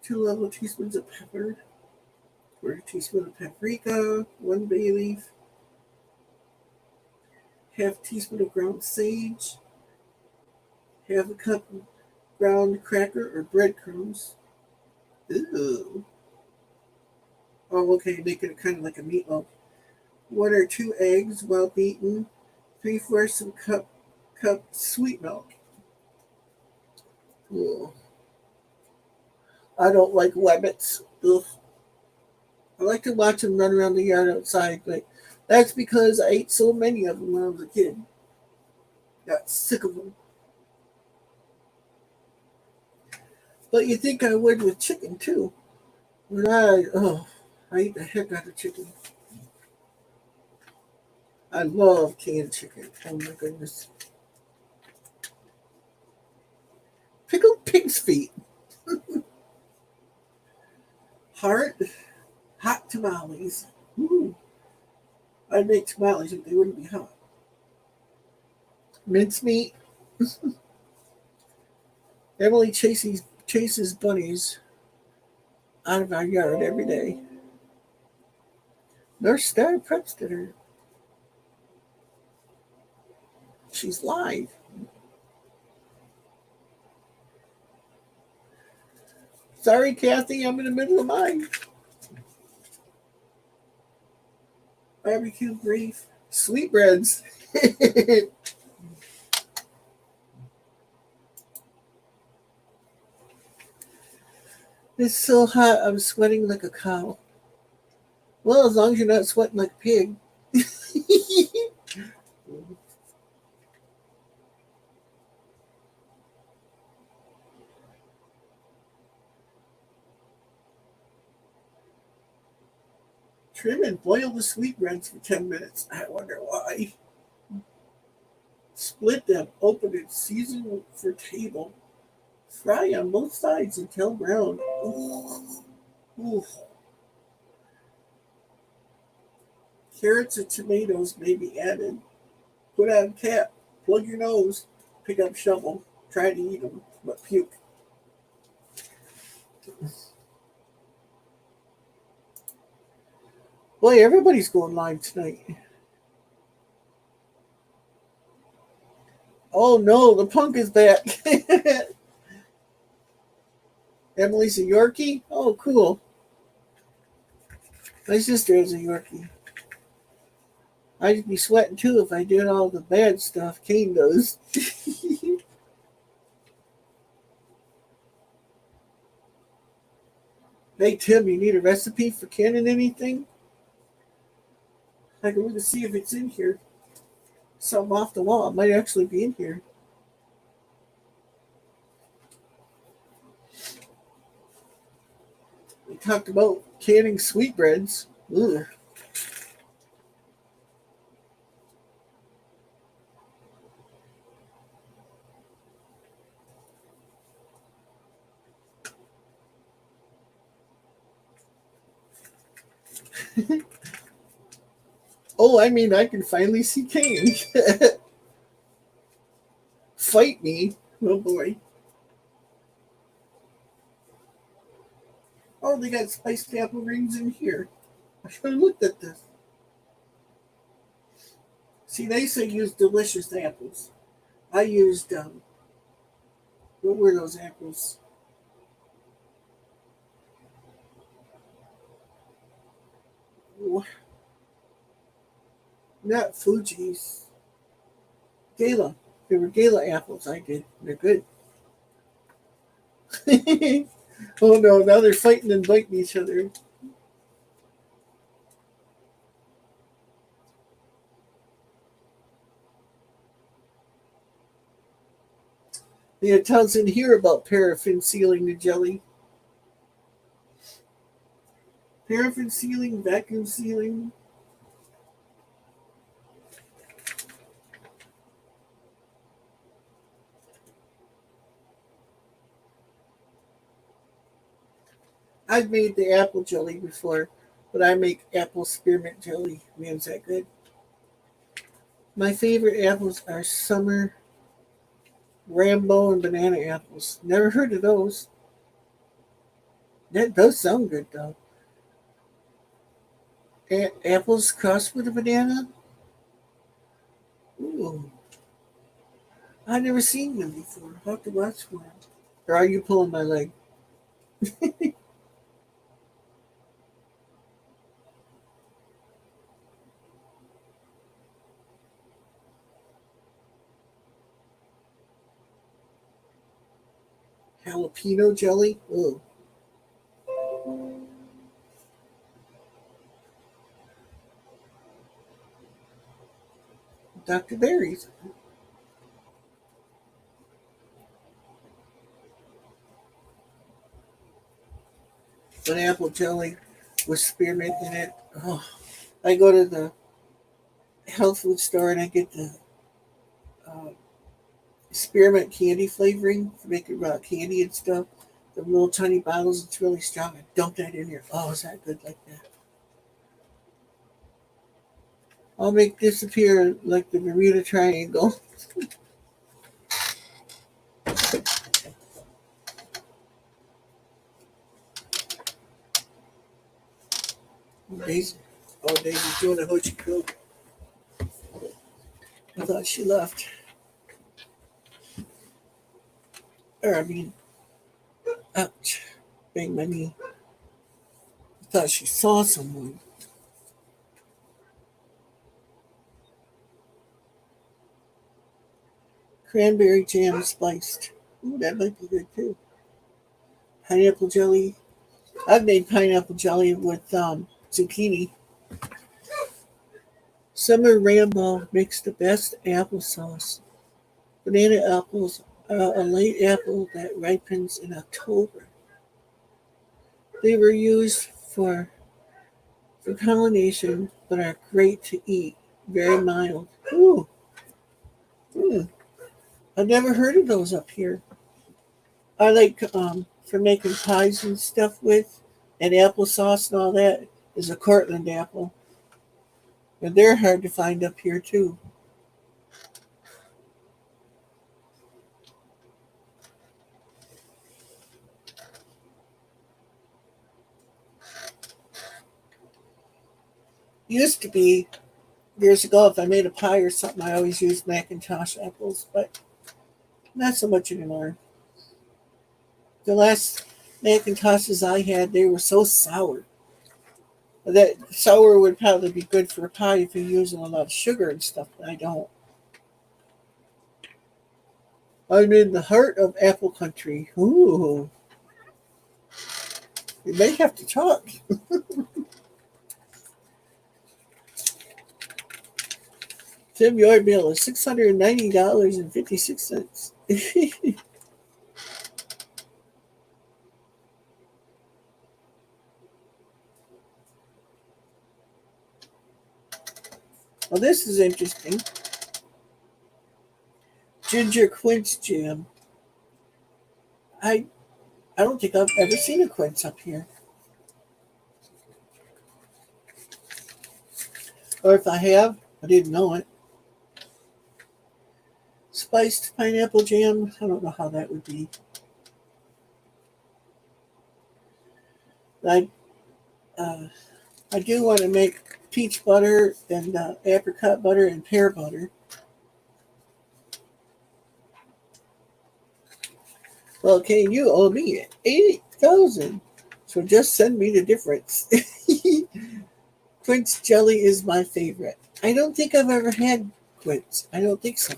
2 level teaspoons of pepper, 1/4 teaspoon of paprika, 1 bay leaf, 1/2 teaspoon of ground sage, 1/2 cup of ground cracker or breadcrumbs. Ooh. Oh, okay, making it kind of like a meatloaf. 1 or 2 eggs, well beaten. 3/4 of a cup sweet milk. Ooh. I don't like rabbits. Ugh. I like to watch them run around the yard outside, but that's because I ate so many of them when I was a kid. Got sick of them. But you think I would with chicken too. When I eat the heck out of chicken. I love canned chicken. Oh my goodness. Pickled pig's feet. Hot tamales. Ooh. I'd make tamales if they wouldn't be hot. Mincemeat. Emily chases bunnies out of our yard every day. Nurse Star preps dinner. She's live. Sorry, Kathy, I'm in the middle of mine. Barbecue beef, sweetbreads. It's so hot, I'm sweating like a cow. Well, as long as you're not sweating like a pig. Trim and boil the sweetbreads for 10 minutes. I wonder why. Split them, open and season for table. Fry on both sides until brown. Ooh. Ooh. Carrots and tomatoes may be added. Put on cap. Plug your nose. Pick up shovel. Try to eat them, but puke. Boy, everybody's going live tonight. Oh no, the punk is back. Emily's a Yorkie? Oh, cool. My sister is a Yorkie. I'd be sweating too if I did all the bad stuff Kane does. Hey, Tim, you need a recipe for canning anything? I can look to see if it's in here. Something off the wall. It might actually be in here. We talked about canning sweetbreads. Ugh. Oh, I mean, I can finally see Kane. Fight me. Oh boy. Oh, they got spiced apple rings in here. I should have looked at this. See, they say use delicious apples. I used, what were those apples? Not Fuji's. Gala. They were Gala apples I did. They're good. Oh no, now they're fighting and biting each other. It tells in here about paraffin sealing the jelly. Paraffin sealing, vacuum sealing. I've made the apple jelly before, but I make apple spearmint jelly. Man, is that good? My favorite apples are summer Rambo and banana apples. Never heard of those. That does sound good though. Apples crossed with a banana? Ooh. I've never seen them before. I'll have to watch one. Or are you pulling my leg? Jalapeno jelly? Ooh. Dr. Berry's. An apple jelly with spearmint in it. Oh, I go to the health food store and I get the uh, spearmint candy flavoring for making rock candy and stuff. The little tiny bottles, it's really strong. I dump that in here. Oh, is that good like that? I'll make this appear like the Bermuda Triangle. Daisy. Oh, Daisy's doing a hoochie coo. I thought she left. Ouch. Bang my knee. I thought she saw someone. Cranberry jam spiced. Ooh, that might be good too. Pineapple jelly. I've made pineapple jelly with zucchini. Summer Rambo makes the best applesauce. Banana apples are a late apple that ripens in October. They were used for pollination, but are great to eat. Very mild. Ooh. Mm. I've never heard of those up here. I like for making pies and stuff with, and applesauce and all that is a Cortland apple. And they're hard to find up here too. Used to be years ago, if I made a pie or something, I always used Macintosh apples, but not so much anymore. The last Macintoshes I had, they were so sour. That sour would probably be good for a pie if you're using a lot of sugar and stuff, but I don't. I'm in the heart of apple country. Ooh. You may have to talk. Tim, your bill is $690.56. Well, this is interesting. Ginger quince jam. I don't think I've ever seen a quince up here. Or if I have, I didn't know it. Spiced pineapple jam. I don't know how that would be. I I do want to make peach butter and apricot butter and pear butter. Well, okay, you owe me 8,000, so just send me the difference. Quince jelly is my favorite. I don't think I've ever had quince. I don't think so.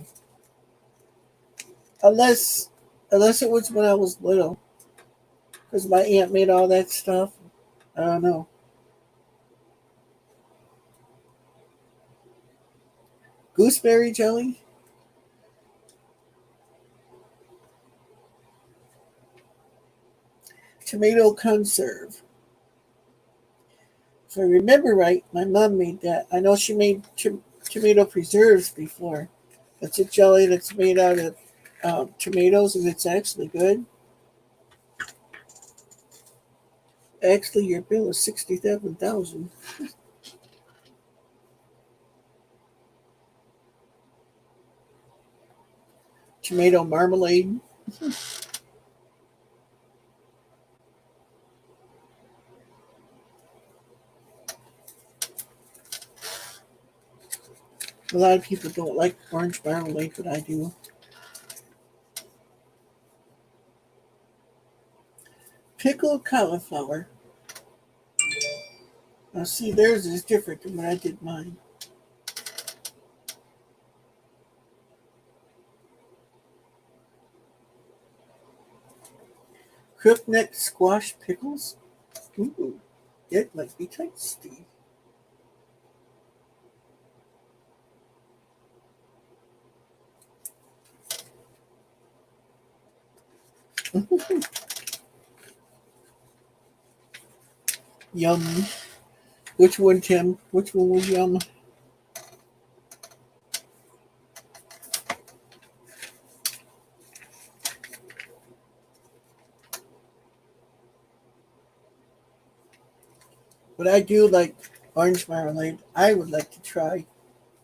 Unless it was when I was little, because my aunt made all that stuff. I don't know. Gooseberry jelly? Tomato conserve. If I remember right, my mom made that. I know she made tomato preserves before. It's a jelly that's made out of tomatoes, and it's actually good. Actually, your bill is 67,000. Tomato marmalade. A lot of people don't like orange marmalade, but I do. Pickled cauliflower. Now, see, theirs is different than when I did mine. Crookneck squash pickles. Ooh, it might be tasty. Yum. Which one, Tim? Which one was yum? But I do like orange marmalade. I would like to try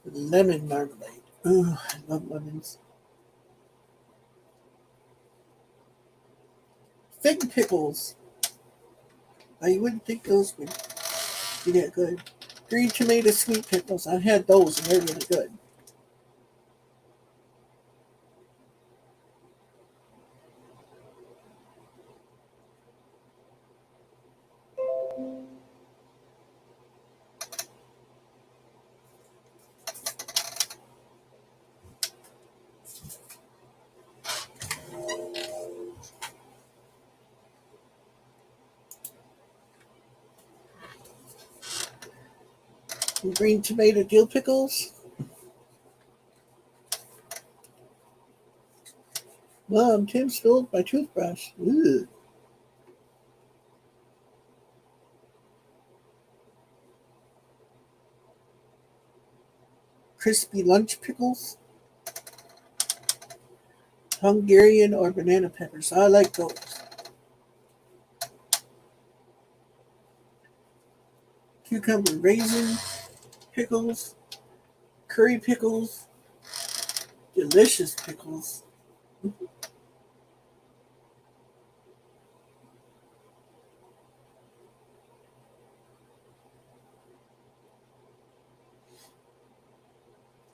lemon marmalade. Ooh, I love lemons. Fig pickles. I wouldn't think those would be that good. Green tomato sweet pickles. I've had those and they're really good. And green tomato dill pickles. Mom, Tim spilled my toothbrush. Ugh. Crispy lunch pickles. Hungarian or banana peppers. I like those. Cucumber raisin pickles. Curry pickles. Delicious pickles.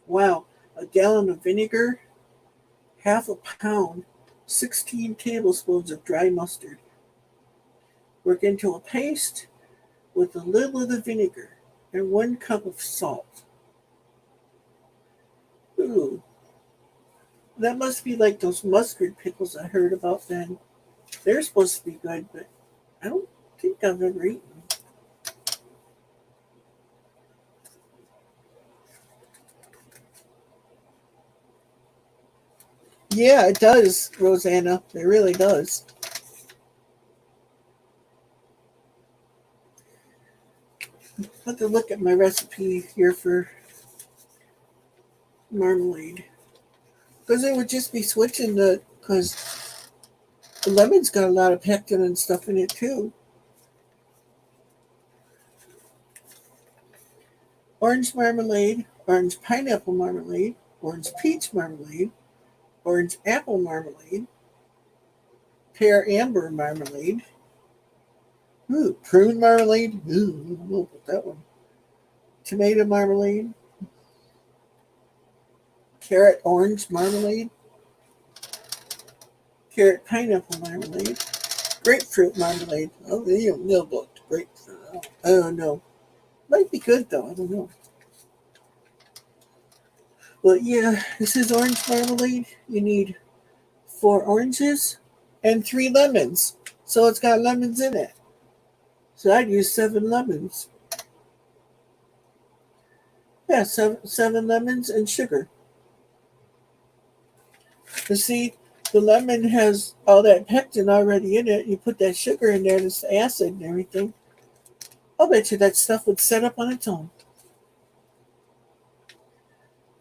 Wow, a gallon of vinegar, half a pound, 16 tablespoons of dry mustard. Work into a paste with a little of the vinegar and 1 cup of salt. Ooh, that must be like those mustard pickles I heard about then. They're supposed to be good, but I don't think I've ever eaten them. Yeah, it does, Rosanna. It really does. I have to look at my recipe here for marmalade. Because it would just be switching because the lemon's got a lot of pectin and stuff in it too. Orange marmalade, orange pineapple marmalade, orange peach marmalade, orange apple marmalade, pear amber marmalade, Ooh, prune marmalade. Ooh, I don't know about that one. Tomato marmalade. Carrot orange marmalade. Carrot pineapple marmalade. Grapefruit marmalade. Oh, you don't know about grapefruit. Oh, no. Might be good, though. I don't know. Well, yeah, this is orange marmalade. You need 4 oranges and 3 lemons. So it's got lemons in it. So I'd use 7 lemons. Yeah, seven lemons and sugar. You see, the lemon has all that pectin already in it. You put that sugar in there, this acid and everything. I'll bet you that stuff would set up on its own.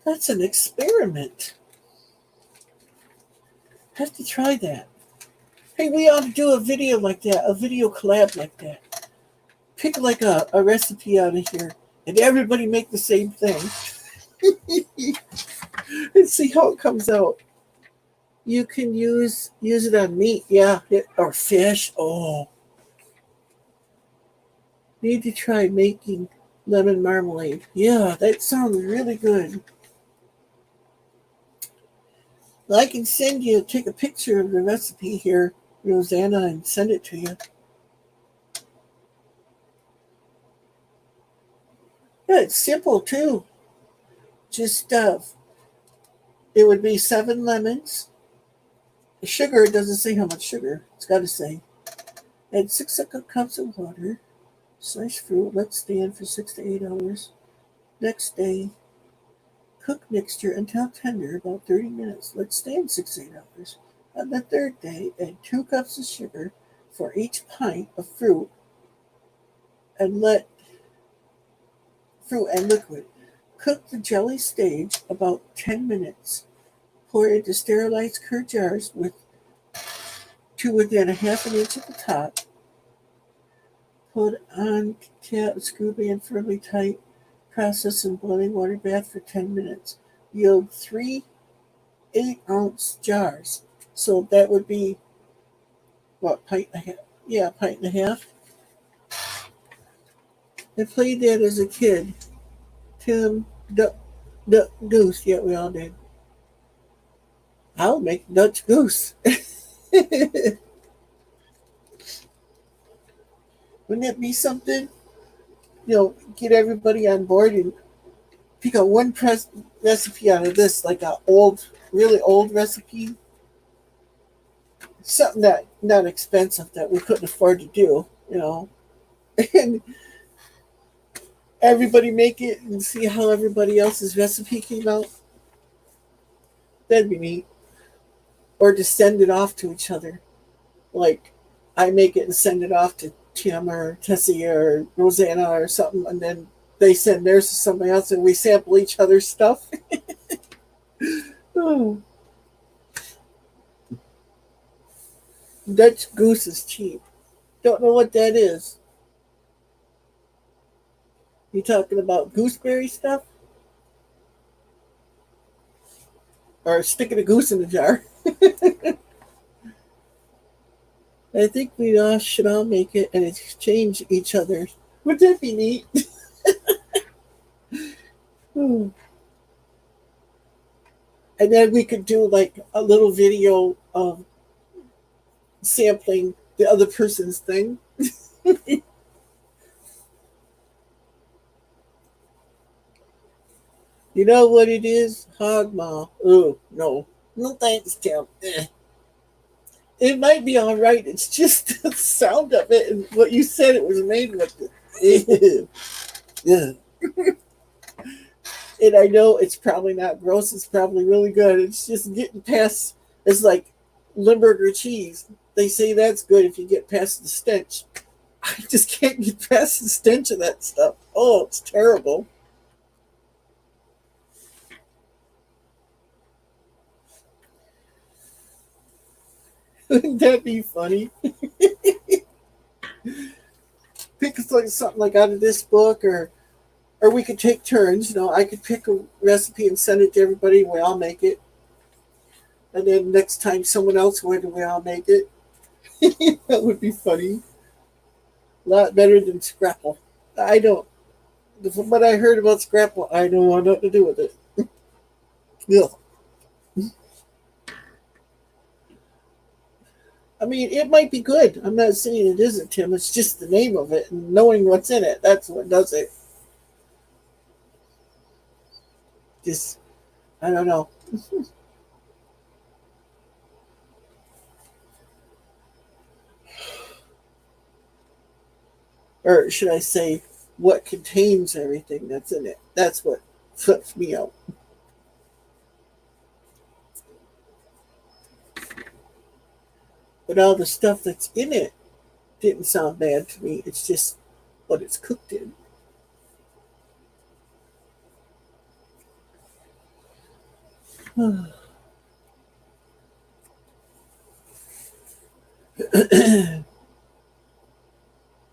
That's an experiment. Have to try that. Hey, we ought to do a video like that, a video collab like that. Pick like a recipe out of here and everybody make the same thing. And see how it comes out. You can use it on meat, yeah, or fish. Oh, need to try making lemon marmalade. Yeah, that sounds really good. Well, I can take a picture of the recipe here, Rosanna, and send it to you. Yeah, it's simple too. Just it would be 7 lemons. The sugar, it doesn't say how much sugar. It's got to say. Add 6 cups of water. Slice fruit. Let stand for 6 to 8 hours. Next day, cook mixture until tender, about 30 minutes. Let stand 6 to 8 hours. On the third day, add 2 cups of sugar for each pint of fruit and let fruit and liquid. Cook the jelly stage about 10 minutes. Pour into sterilized curd jars to within a half an inch of the top. Put on cap, screw band firmly tight. Process in boiling water bath for 10 minutes. Yield 3 8-ounce jars. So that would be, what, pint and a half? Yeah, pint and a half. I played that as a kid. Tim, Duck, Goose. Yeah, we all did. I'll make Dutch Goose. Wouldn't that be something? Get everybody on board and pick out one recipe out of this, like a really old recipe. Something that not expensive that we couldn't afford to do, and everybody make it and see how everybody else's recipe came out. That'd be neat. Or just send it off to each other. Like, I make it and send it off to Tim or Tessie or Rosanna or something, and then they send theirs to somebody else and we sample each other's stuff. Oh. Dutch Goose is cheap. Don't know what that is. You talking about gooseberry stuff? Or sticking a goose in a jar? I think we all should all make it and exchange each other. Would that be neat? And then we could do like a little video of sampling the other person's thing. You know what it is? Hog maw. Oh, no. No thanks, Tim. It might be all right. It's just the sound of it and what you said it was made with. Yeah. And I know it's probably not gross. It's probably really good. It's just getting past. It's like Limburger cheese. They say that's good if you get past the stench. I just can't get past the stench of that stuff. Oh, it's terrible. Wouldn't that be funny? Pick something like out of this book, or we could take turns. I could pick a recipe and send it to everybody, and we all make it. And then next time someone else would, and we all make it. That would be funny. A lot better than Scrapple. I don't. From what I heard about Scrapple, I don't want nothing to do with it. Ugh. I mean, it might be good. I'm not saying it isn't, Tim. It's just the name of it and knowing what's in it. That's what does it. Just, I don't know. Or should I say, what contains everything that's in it? That's what flips me out. But all the stuff that's in it didn't sound bad to me. It's just what it's cooked in.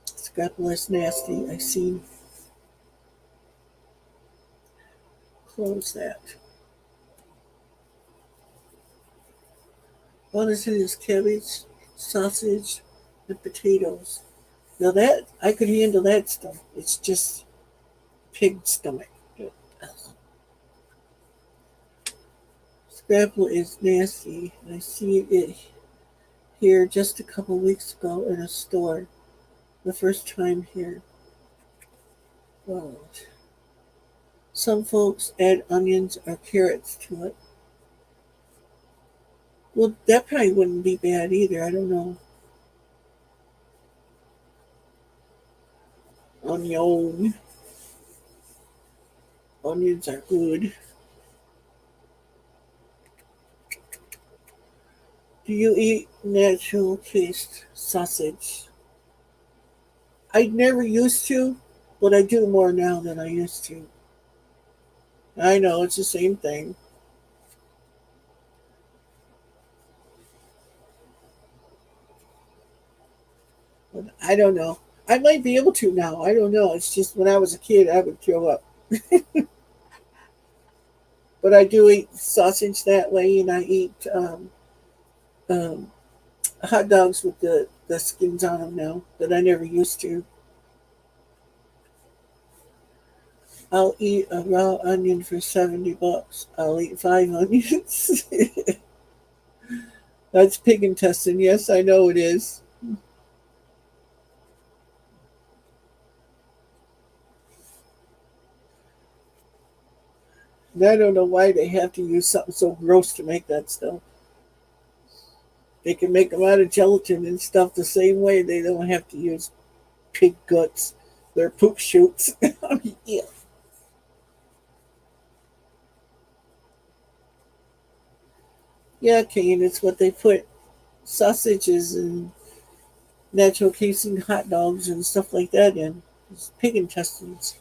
Scrapple is nasty. I see. Close that. All that's in is cabbage, sausage, and potatoes. Now that I could handle that stuff. It's just pig stomach. Scrapple is nasty. I see it here just a couple weeks ago in a store. The first time here. Well, some folks add onions or carrots to it. Well, that probably wouldn't be bad either. I don't know. Onion. Onions are good. Do you eat natural taste sausage? I never used to, but I do more now than I used to. I know, it's the same thing. But I don't know. I might be able to now. I don't know. It's just when I was a kid, I would throw up. But I do eat sausage that way, and I eat um, hot dogs with the skins on them now that I never used to. I'll eat a raw onion for $70. I'll eat 5 onions. That's pig intestine. Yes, I know it is. And I don't know why they have to use something so gross to make that stuff. They can make them out of gelatin and stuff the same way. They don't have to use pig guts. They're poop shoots. I mean, yeah. Yeah, Kane, it's what they put sausages and natural casing hot dogs and stuff like that in. It's pig intestines.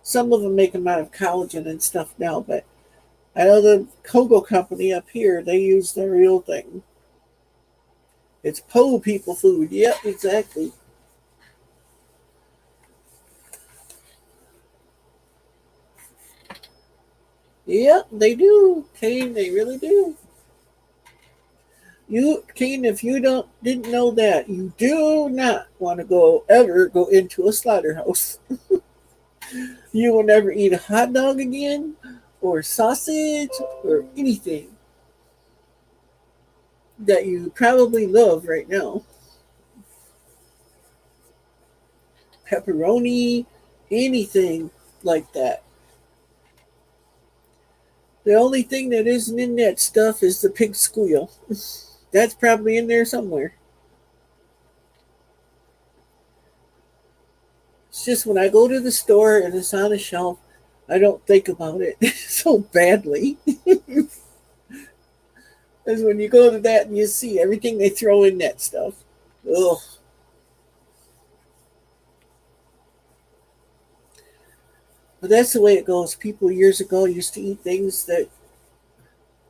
Some of them make them out of collagen and stuff now, but I know the Kogo company up here, they use the real thing. It's po people food. Yep, exactly. Yep, they do, Kane. They really do. You, Kane, if you didn't know that, you do not want to ever go into a slaughterhouse. You will never eat a hot dog again, or sausage, or anything that you probably love right now. Pepperoni, anything like that. The only thing that isn't in that stuff is the pig squeal. That's probably in there somewhere. It's just when I go to the store and it's on a shelf, I don't think about it so badly. Because when you go to that and you see everything they throw in that stuff. Ugh. But that's the way it goes. People years ago used to eat things that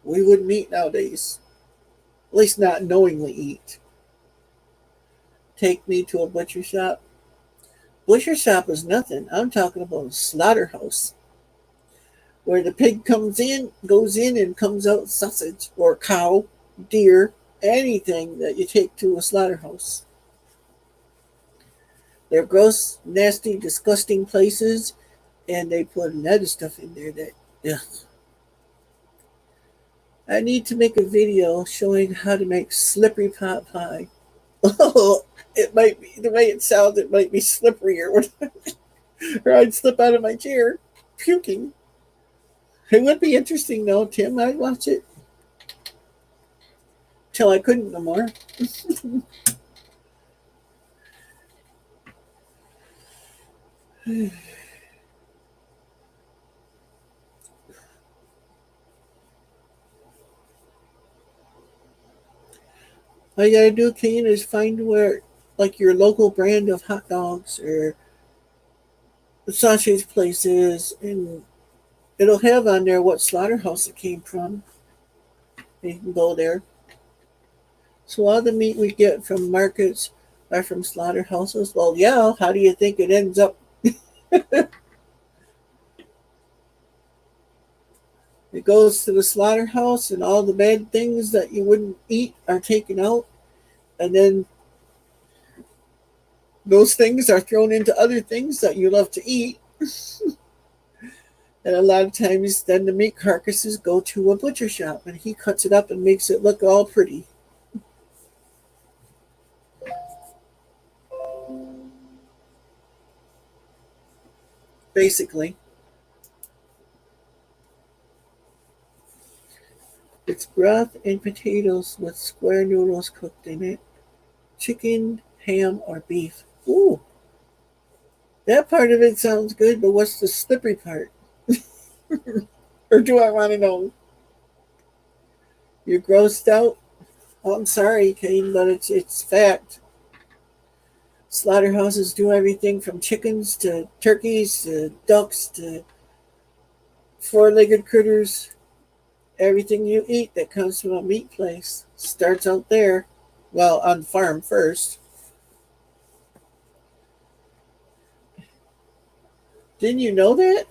we wouldn't eat nowadays. At least not knowingly eat. Take me to a butcher shop. Butcher shop is nothing. I'm talking about a slaughterhouse. Where the pig goes in and comes out sausage or cow, deer, anything that you take to a slaughterhouse. They're gross, nasty, disgusting places, and they put other stuff in there that, ugh. I need to make a video showing how to make slippery pot pie. Oh, it might be, the way it sounds, it might be slipperier, or I'd slip out of my chair puking. It would be interesting though, Tim. I'd watch it till I couldn't no more. All you gotta do, Kane, is find where, like your local brand of hot dogs or the sausage places, and it'll have on there what slaughterhouse it came from. And you can go there. So all the meat we get from markets are from slaughterhouses. Well, yeah. How do you think it ends up? It goes to the slaughterhouse, and all the bad things that you wouldn't eat are taken out, and then those things are thrown into other things that you love to eat. And a lot of times, then the meat carcasses go to a butcher shop, and he cuts it up and makes it look all pretty. Basically, it's broth and potatoes with square noodles cooked in it, chicken, ham, or beef. Ooh, that part of it sounds good, but what's the slippery part? Or do I want to know? You're grossed out? Oh, I'm sorry, Kane, but it's fact. Slaughterhouses do everything from chickens to turkeys to ducks to four-legged critters. Everything you eat that comes from a meat place starts out there. Well, on the farm first. Didn't you know that?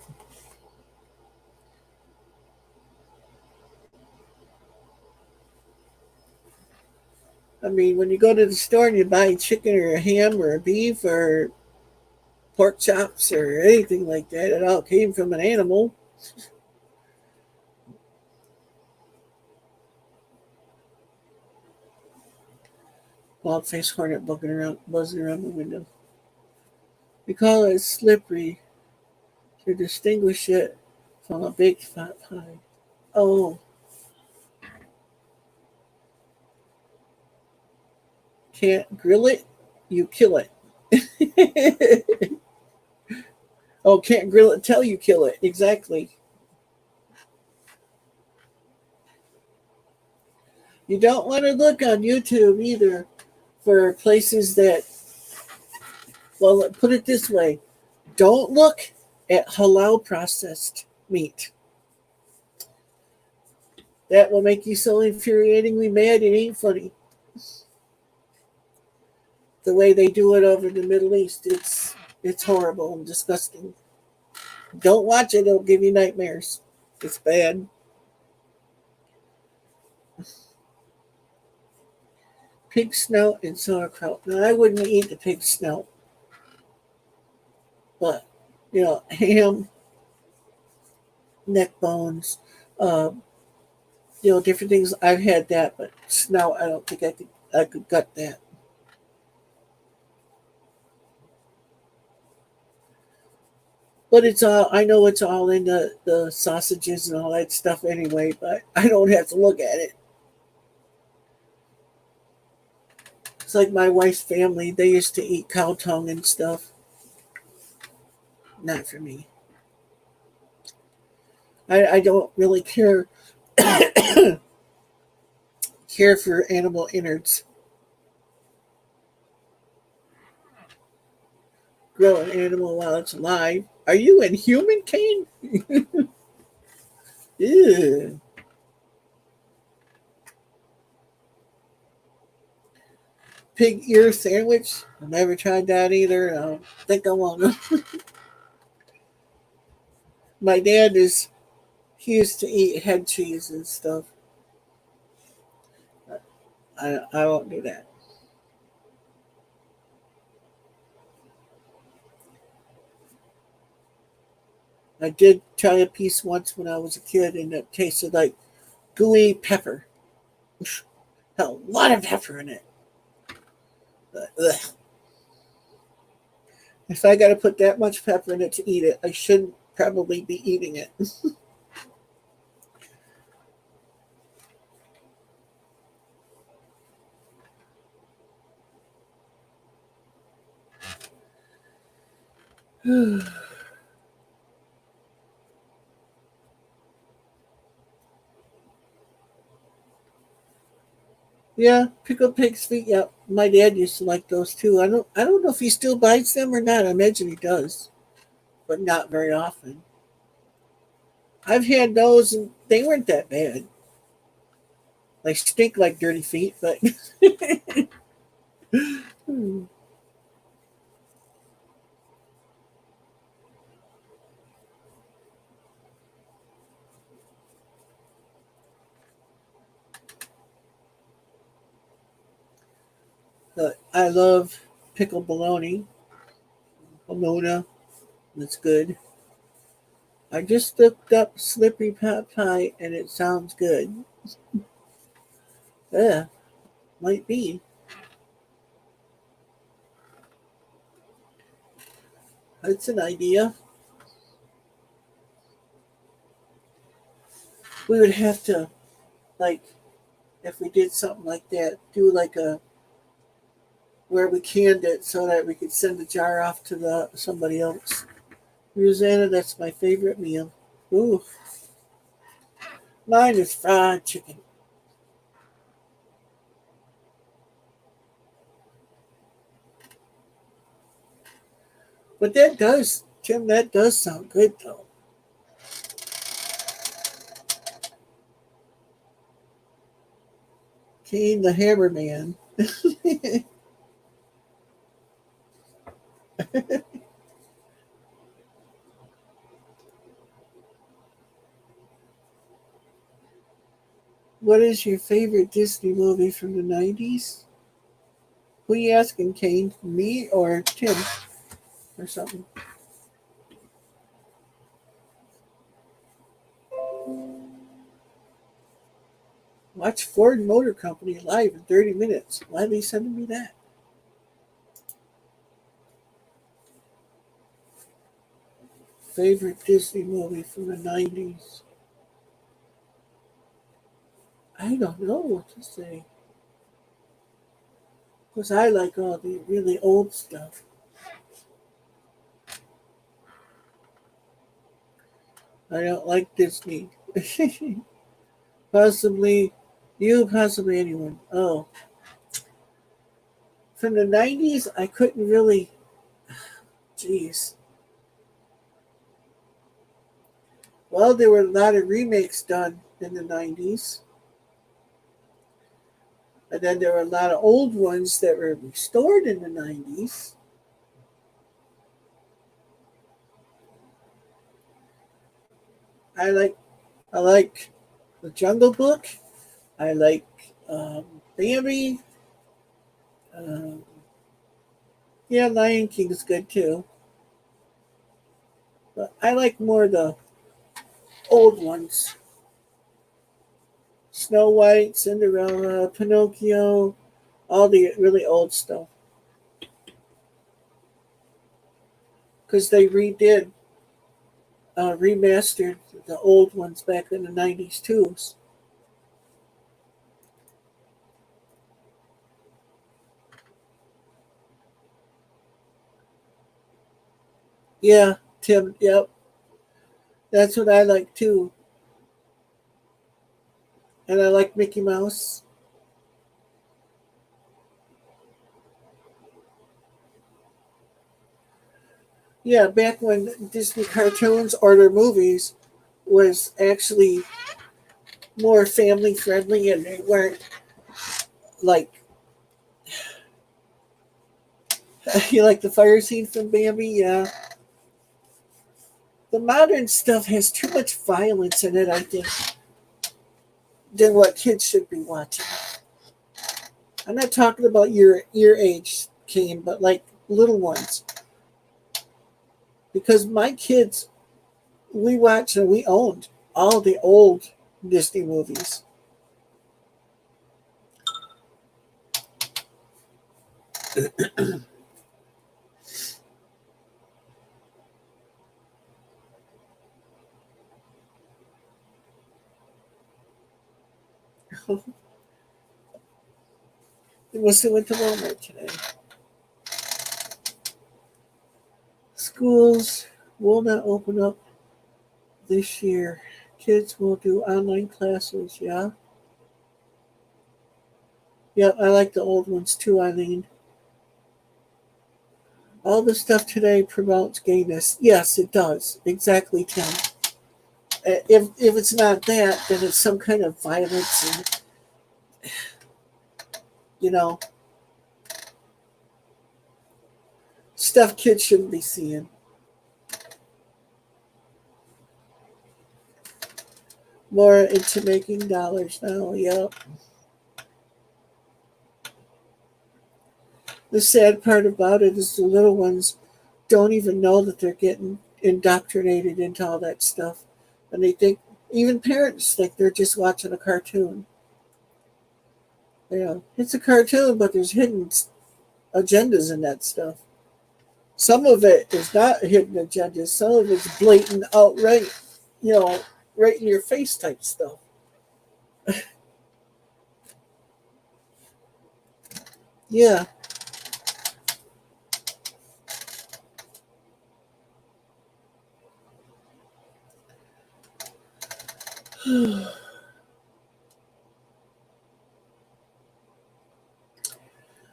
I mean, when you go to the store and you buy chicken or a ham or a beef or pork chops or anything like that, it all came from an animal. Wild-faced hornet buzzing around the window. We call it slippery to distinguish it from a baked fat pie. Oh, can't grill it? You kill it. Oh, can't grill it till you kill it. Exactly. You don't want to look on YouTube either for places that, well, put it this way. Don't look at halal processed meat. That will make you so infuriatingly mad it ain't funny. The way they do it over in the Middle East, it's horrible and disgusting. Don't watch it, it'll give you nightmares. It's bad. Pig snout and sauerkraut. Now, I wouldn't eat the pig snout. But, ham, neck bones, different things. I've had that, but snout, I don't think I could gut that. But I know it's all in the sausages and all that stuff anyway, but I don't have to look at it. It's like my wife's family, they used to eat cow tongue and stuff. Not for me. I don't really care for animal innards. Grow an animal while it's alive. Are you inhuman, Kane? Ew. Pig ear sandwich. I've never tried that either. I don't think I want to. My dad he used to eat head cheese and stuff. I won't do that. I did try a piece once when I was a kid, and it tasted like gooey pepper. Had a lot of pepper in it. Ugh. If I got to put that much pepper in it to eat it, I shouldn't probably be eating it. Yeah, pickled pig's feet. Yeah, my dad used to like those too. I don't know if he still buys them or not. I imagine he does, but not very often. I've had those, and they weren't that bad. They stink like dirty feet, but but I love pickled bologna. Bologna, that's good. I just looked up slippery pot pie, and it sounds good. Yeah, might be. That's an idea. We would have to, like, if we did something like that, do like a where we canned it so that we could send the jar off to the somebody else. Rosanna, that's my favorite meal. Ooh, mine is fried chicken. But that does, Tim, that does sound good though. Kane the Hammerman. What is your favorite Disney movie from the 90s? Who are you asking, Kane? Me or Tim or something? Watch Ford Motor Company live in 30 minutes. Why are they sending me that? Favorite Disney movie from the 90s? I don't know what to say. Because I like all the really old stuff. I don't like Disney. Possibly you, possibly anyone. Oh. From the 90s, I couldn't really. Jeez. Well, there were a lot of remakes done in the 90s. And then there were a lot of old ones that were restored in the 90s. I like I like The Jungle Book. I like Bambi. Um, yeah, Lion King is good too. But I like more the old ones. Snow White, Cinderella, Pinocchio, all the really old stuff. Because they remastered the old ones back in the 90s too. Yeah, Tim, yep. That's what I like too. And I like Mickey Mouse. Yeah, back when Disney cartoons or their movies was actually more family friendly and they weren't like you like the fire scene from Bambi, yeah. The modern stuff has too much violence in it, I think, than what kids should be watching. I'm not talking about your age, Kane, but like little ones. Because my kids we watched and we owned all the old Disney movies. We must have went to Walmart today. Schools will not open up this year. Kids will do online classes, yeah? Yep, I like the old ones too, Eileen. All the stuff today promotes gayness. Yes, it does. Exactly, Tim. If it's not that, then it's some kind of violence and, you know, stuff kids shouldn't be seeing. More into making dollars now, yep. The sad part about it is the little ones don't even know that they're getting indoctrinated into all that stuff. And they think, even parents think they're just watching a cartoon. You know, it's a cartoon, but there's hidden agendas in that stuff. Some of it is not hidden agendas. Some of it's blatant, outright, you know, right in your face type stuff. Yeah.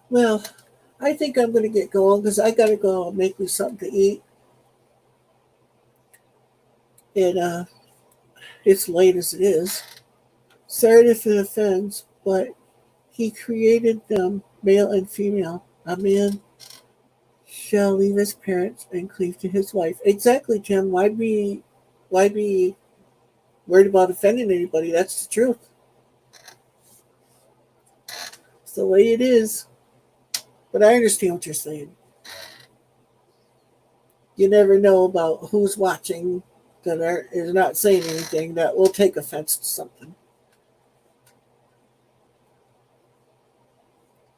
Well, I think I'm going to get going because I got to go make me something to eat. And it's late as it is. Sorry if it offends, but he created them male and female. A man shall leave his parents and cleave to his wife. Exactly, Tim. Why be worried about offending anybody? That's the truth. It's the way it is. But I understand what you're saying. You never know about who's watching that is not saying anything that will take offense to something.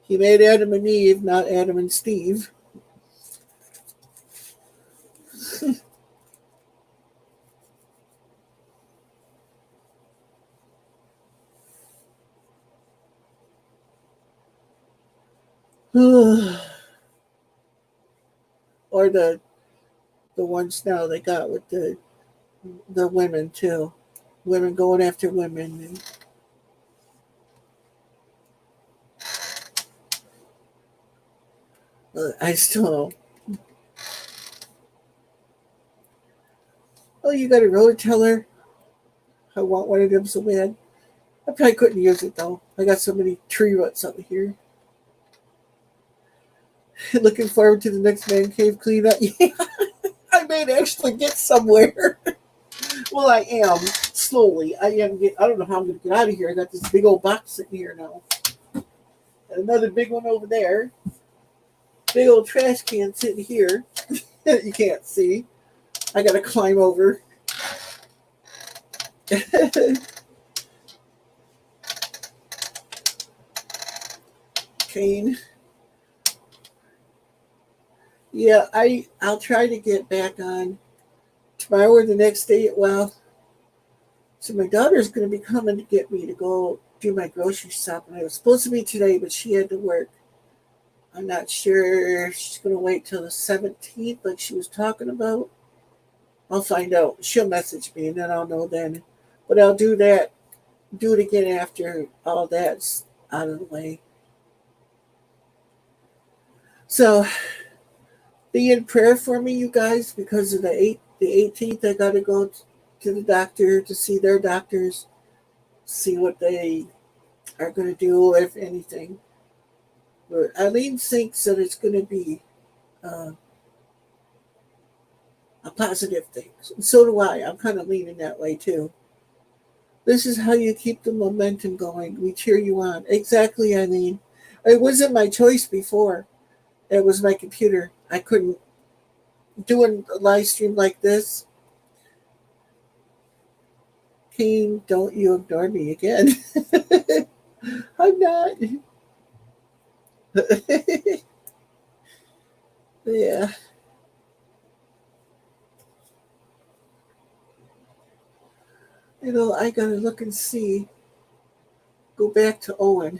He made Adam and Eve, not Adam and Steve. Or the ones now they got with the women too. Women going after women. I still don't. Oh, you got a rototiller? I want one of them so bad. I probably couldn't use it though. I got so many tree roots out here. Looking forward to the next man cave cleanup. Yeah, I may actually get somewhere. Well, I am slowly. I don't know how I'm gonna get out of here. I got this big old box sitting here now. And another big one over there. Big old trash can sitting here. You can't see. I gotta climb over. Cane. Yeah, I'll try to get back on tomorrow or the next day. Well, so my daughter's going to be coming to get me to go do my grocery shopping. I was supposed to be today, but she had to work. I'm not sure. She's going to wait till the 17th, like she was talking about. I'll find out. She'll message me, and then I'll know then. But I'll do that. Do it again after all that's out of the way. So be in prayer for me, you guys, because of the 18th. I got to go to the doctor to see their doctors, see what they are going to do, if anything. But Eileen thinks that it's going to be a positive thing. And so do I. I'm kind of leaning that way too. This is how you keep the momentum going. We cheer you on. Exactly, Eileen. It wasn't my choice before. It was my computer. I couldn't do a live stream like this. Kane, don't you ignore me again. I'm not. Yeah. I gotta look and see. Go back to Owen.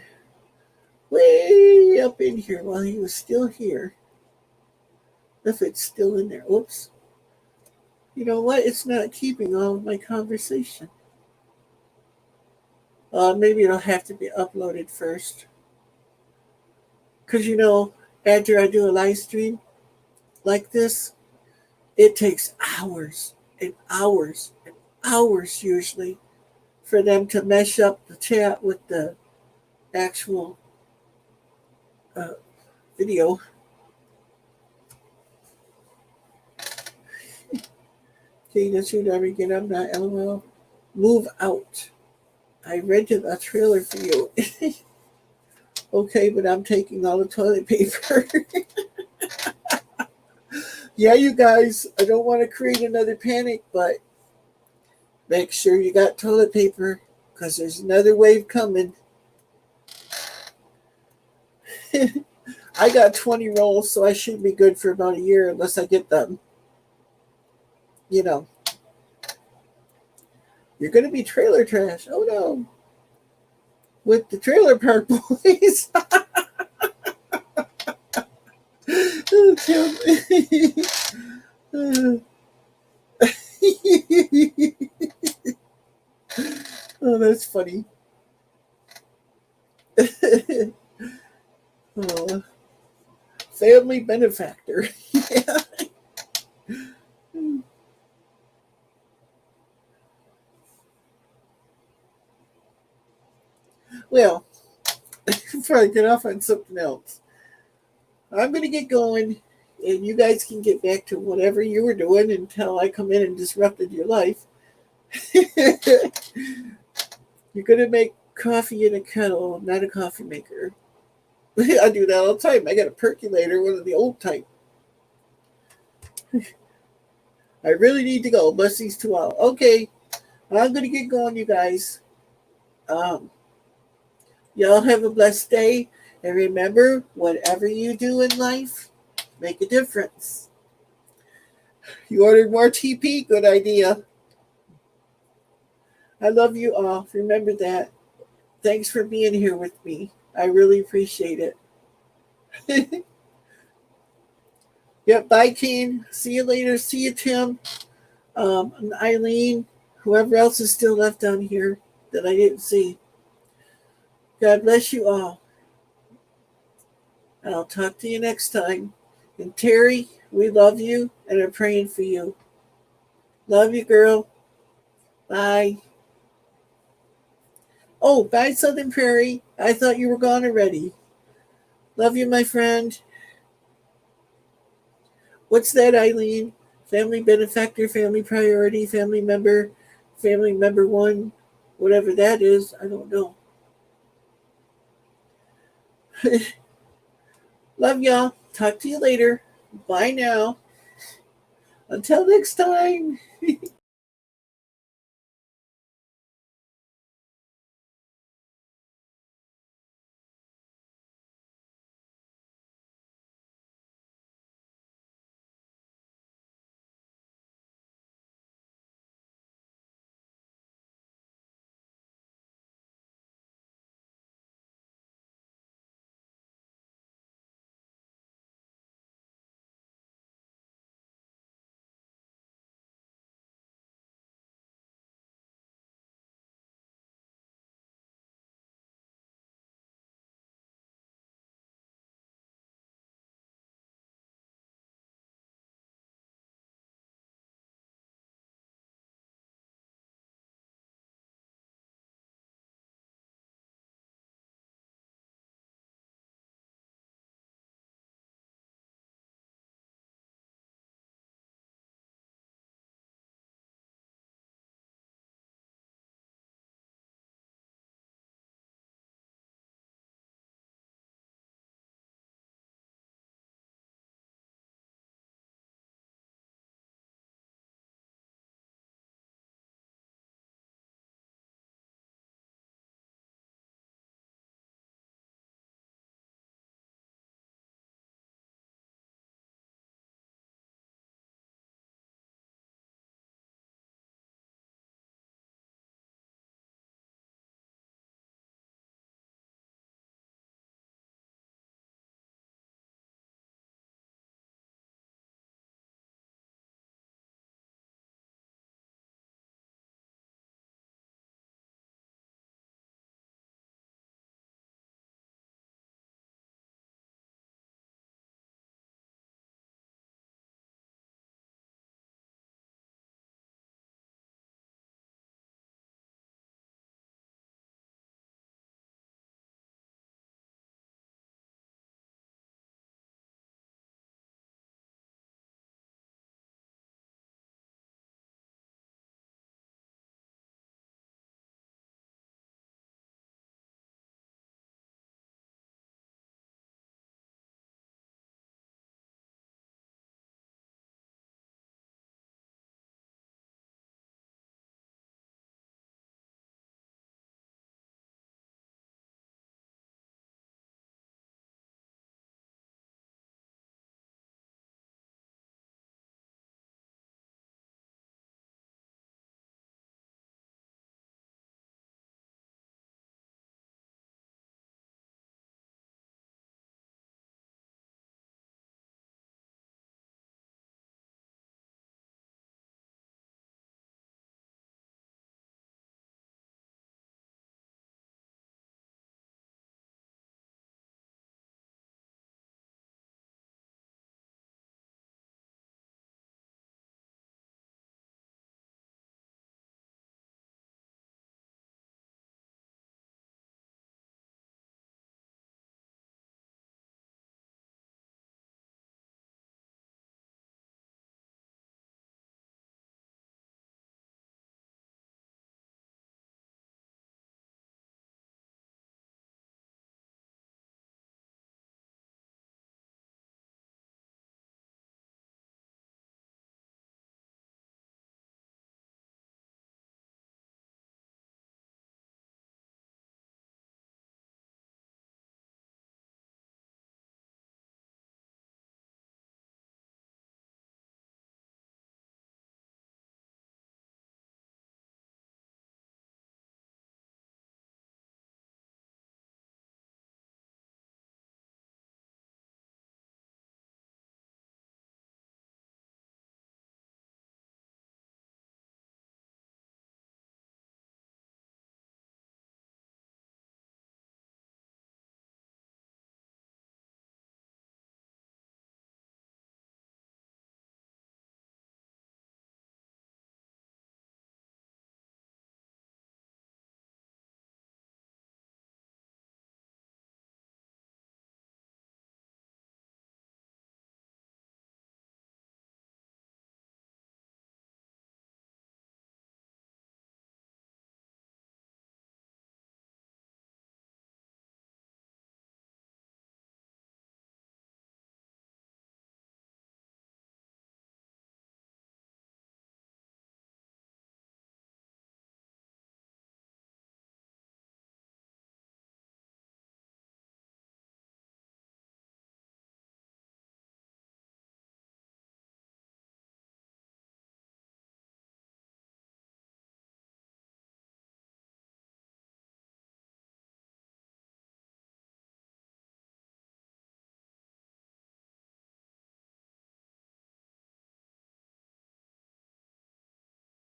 Way up in here while he was still here. If it's still in there. Oops. You know what? It's not keeping all of my conversation. Maybe it'll have to be uploaded first. Because, after I do a live stream like this, it takes hours and hours and hours usually for them to mesh up the chat with the actual video. Okay, that's you never again. I'm not LOL. Move out. I rented a trailer for you. Okay, but I'm taking all the toilet paper. Yeah, you guys, I don't want to create another panic, but make sure you got toilet paper because there's another wave coming. I got 20 rolls, so I should be good for about a year unless I get them. You're going to be trailer trash. Oh, no. With the trailer park boys. Oh, Tim. Oh, that's funny. Oh, family benefactor. Yeah. Well, before I get off on something else, I'm going to get going, and you guys can get back to whatever you were doing until I come in and disrupted your life. You're going to make coffee in a kettle, not a coffee maker. I do that all the time. I got a percolator, one of the old type. I really need to go. Bust these two out. Okay, I'm going to get going, you guys. Y'all have a blessed day. And remember, whatever you do in life, make a difference. You ordered more TP? Good idea. I love you all. Remember that. Thanks for being here with me. I really appreciate it. Yep, bye, Keen. See you later. See you, Tim. And Eileen, whoever else is still left down here that I didn't see. God bless you all. And I'll talk to you next time. And Terry, we love you and are praying for you. Love you, girl. Bye. Oh, bye, Southern Prairie. I thought you were gone already. Love you, my friend. What's that, Eileen? Family benefactor, family priority, family member one, whatever that is. I don't know. Love y'all. Talk to you later. Bye now. Until next time.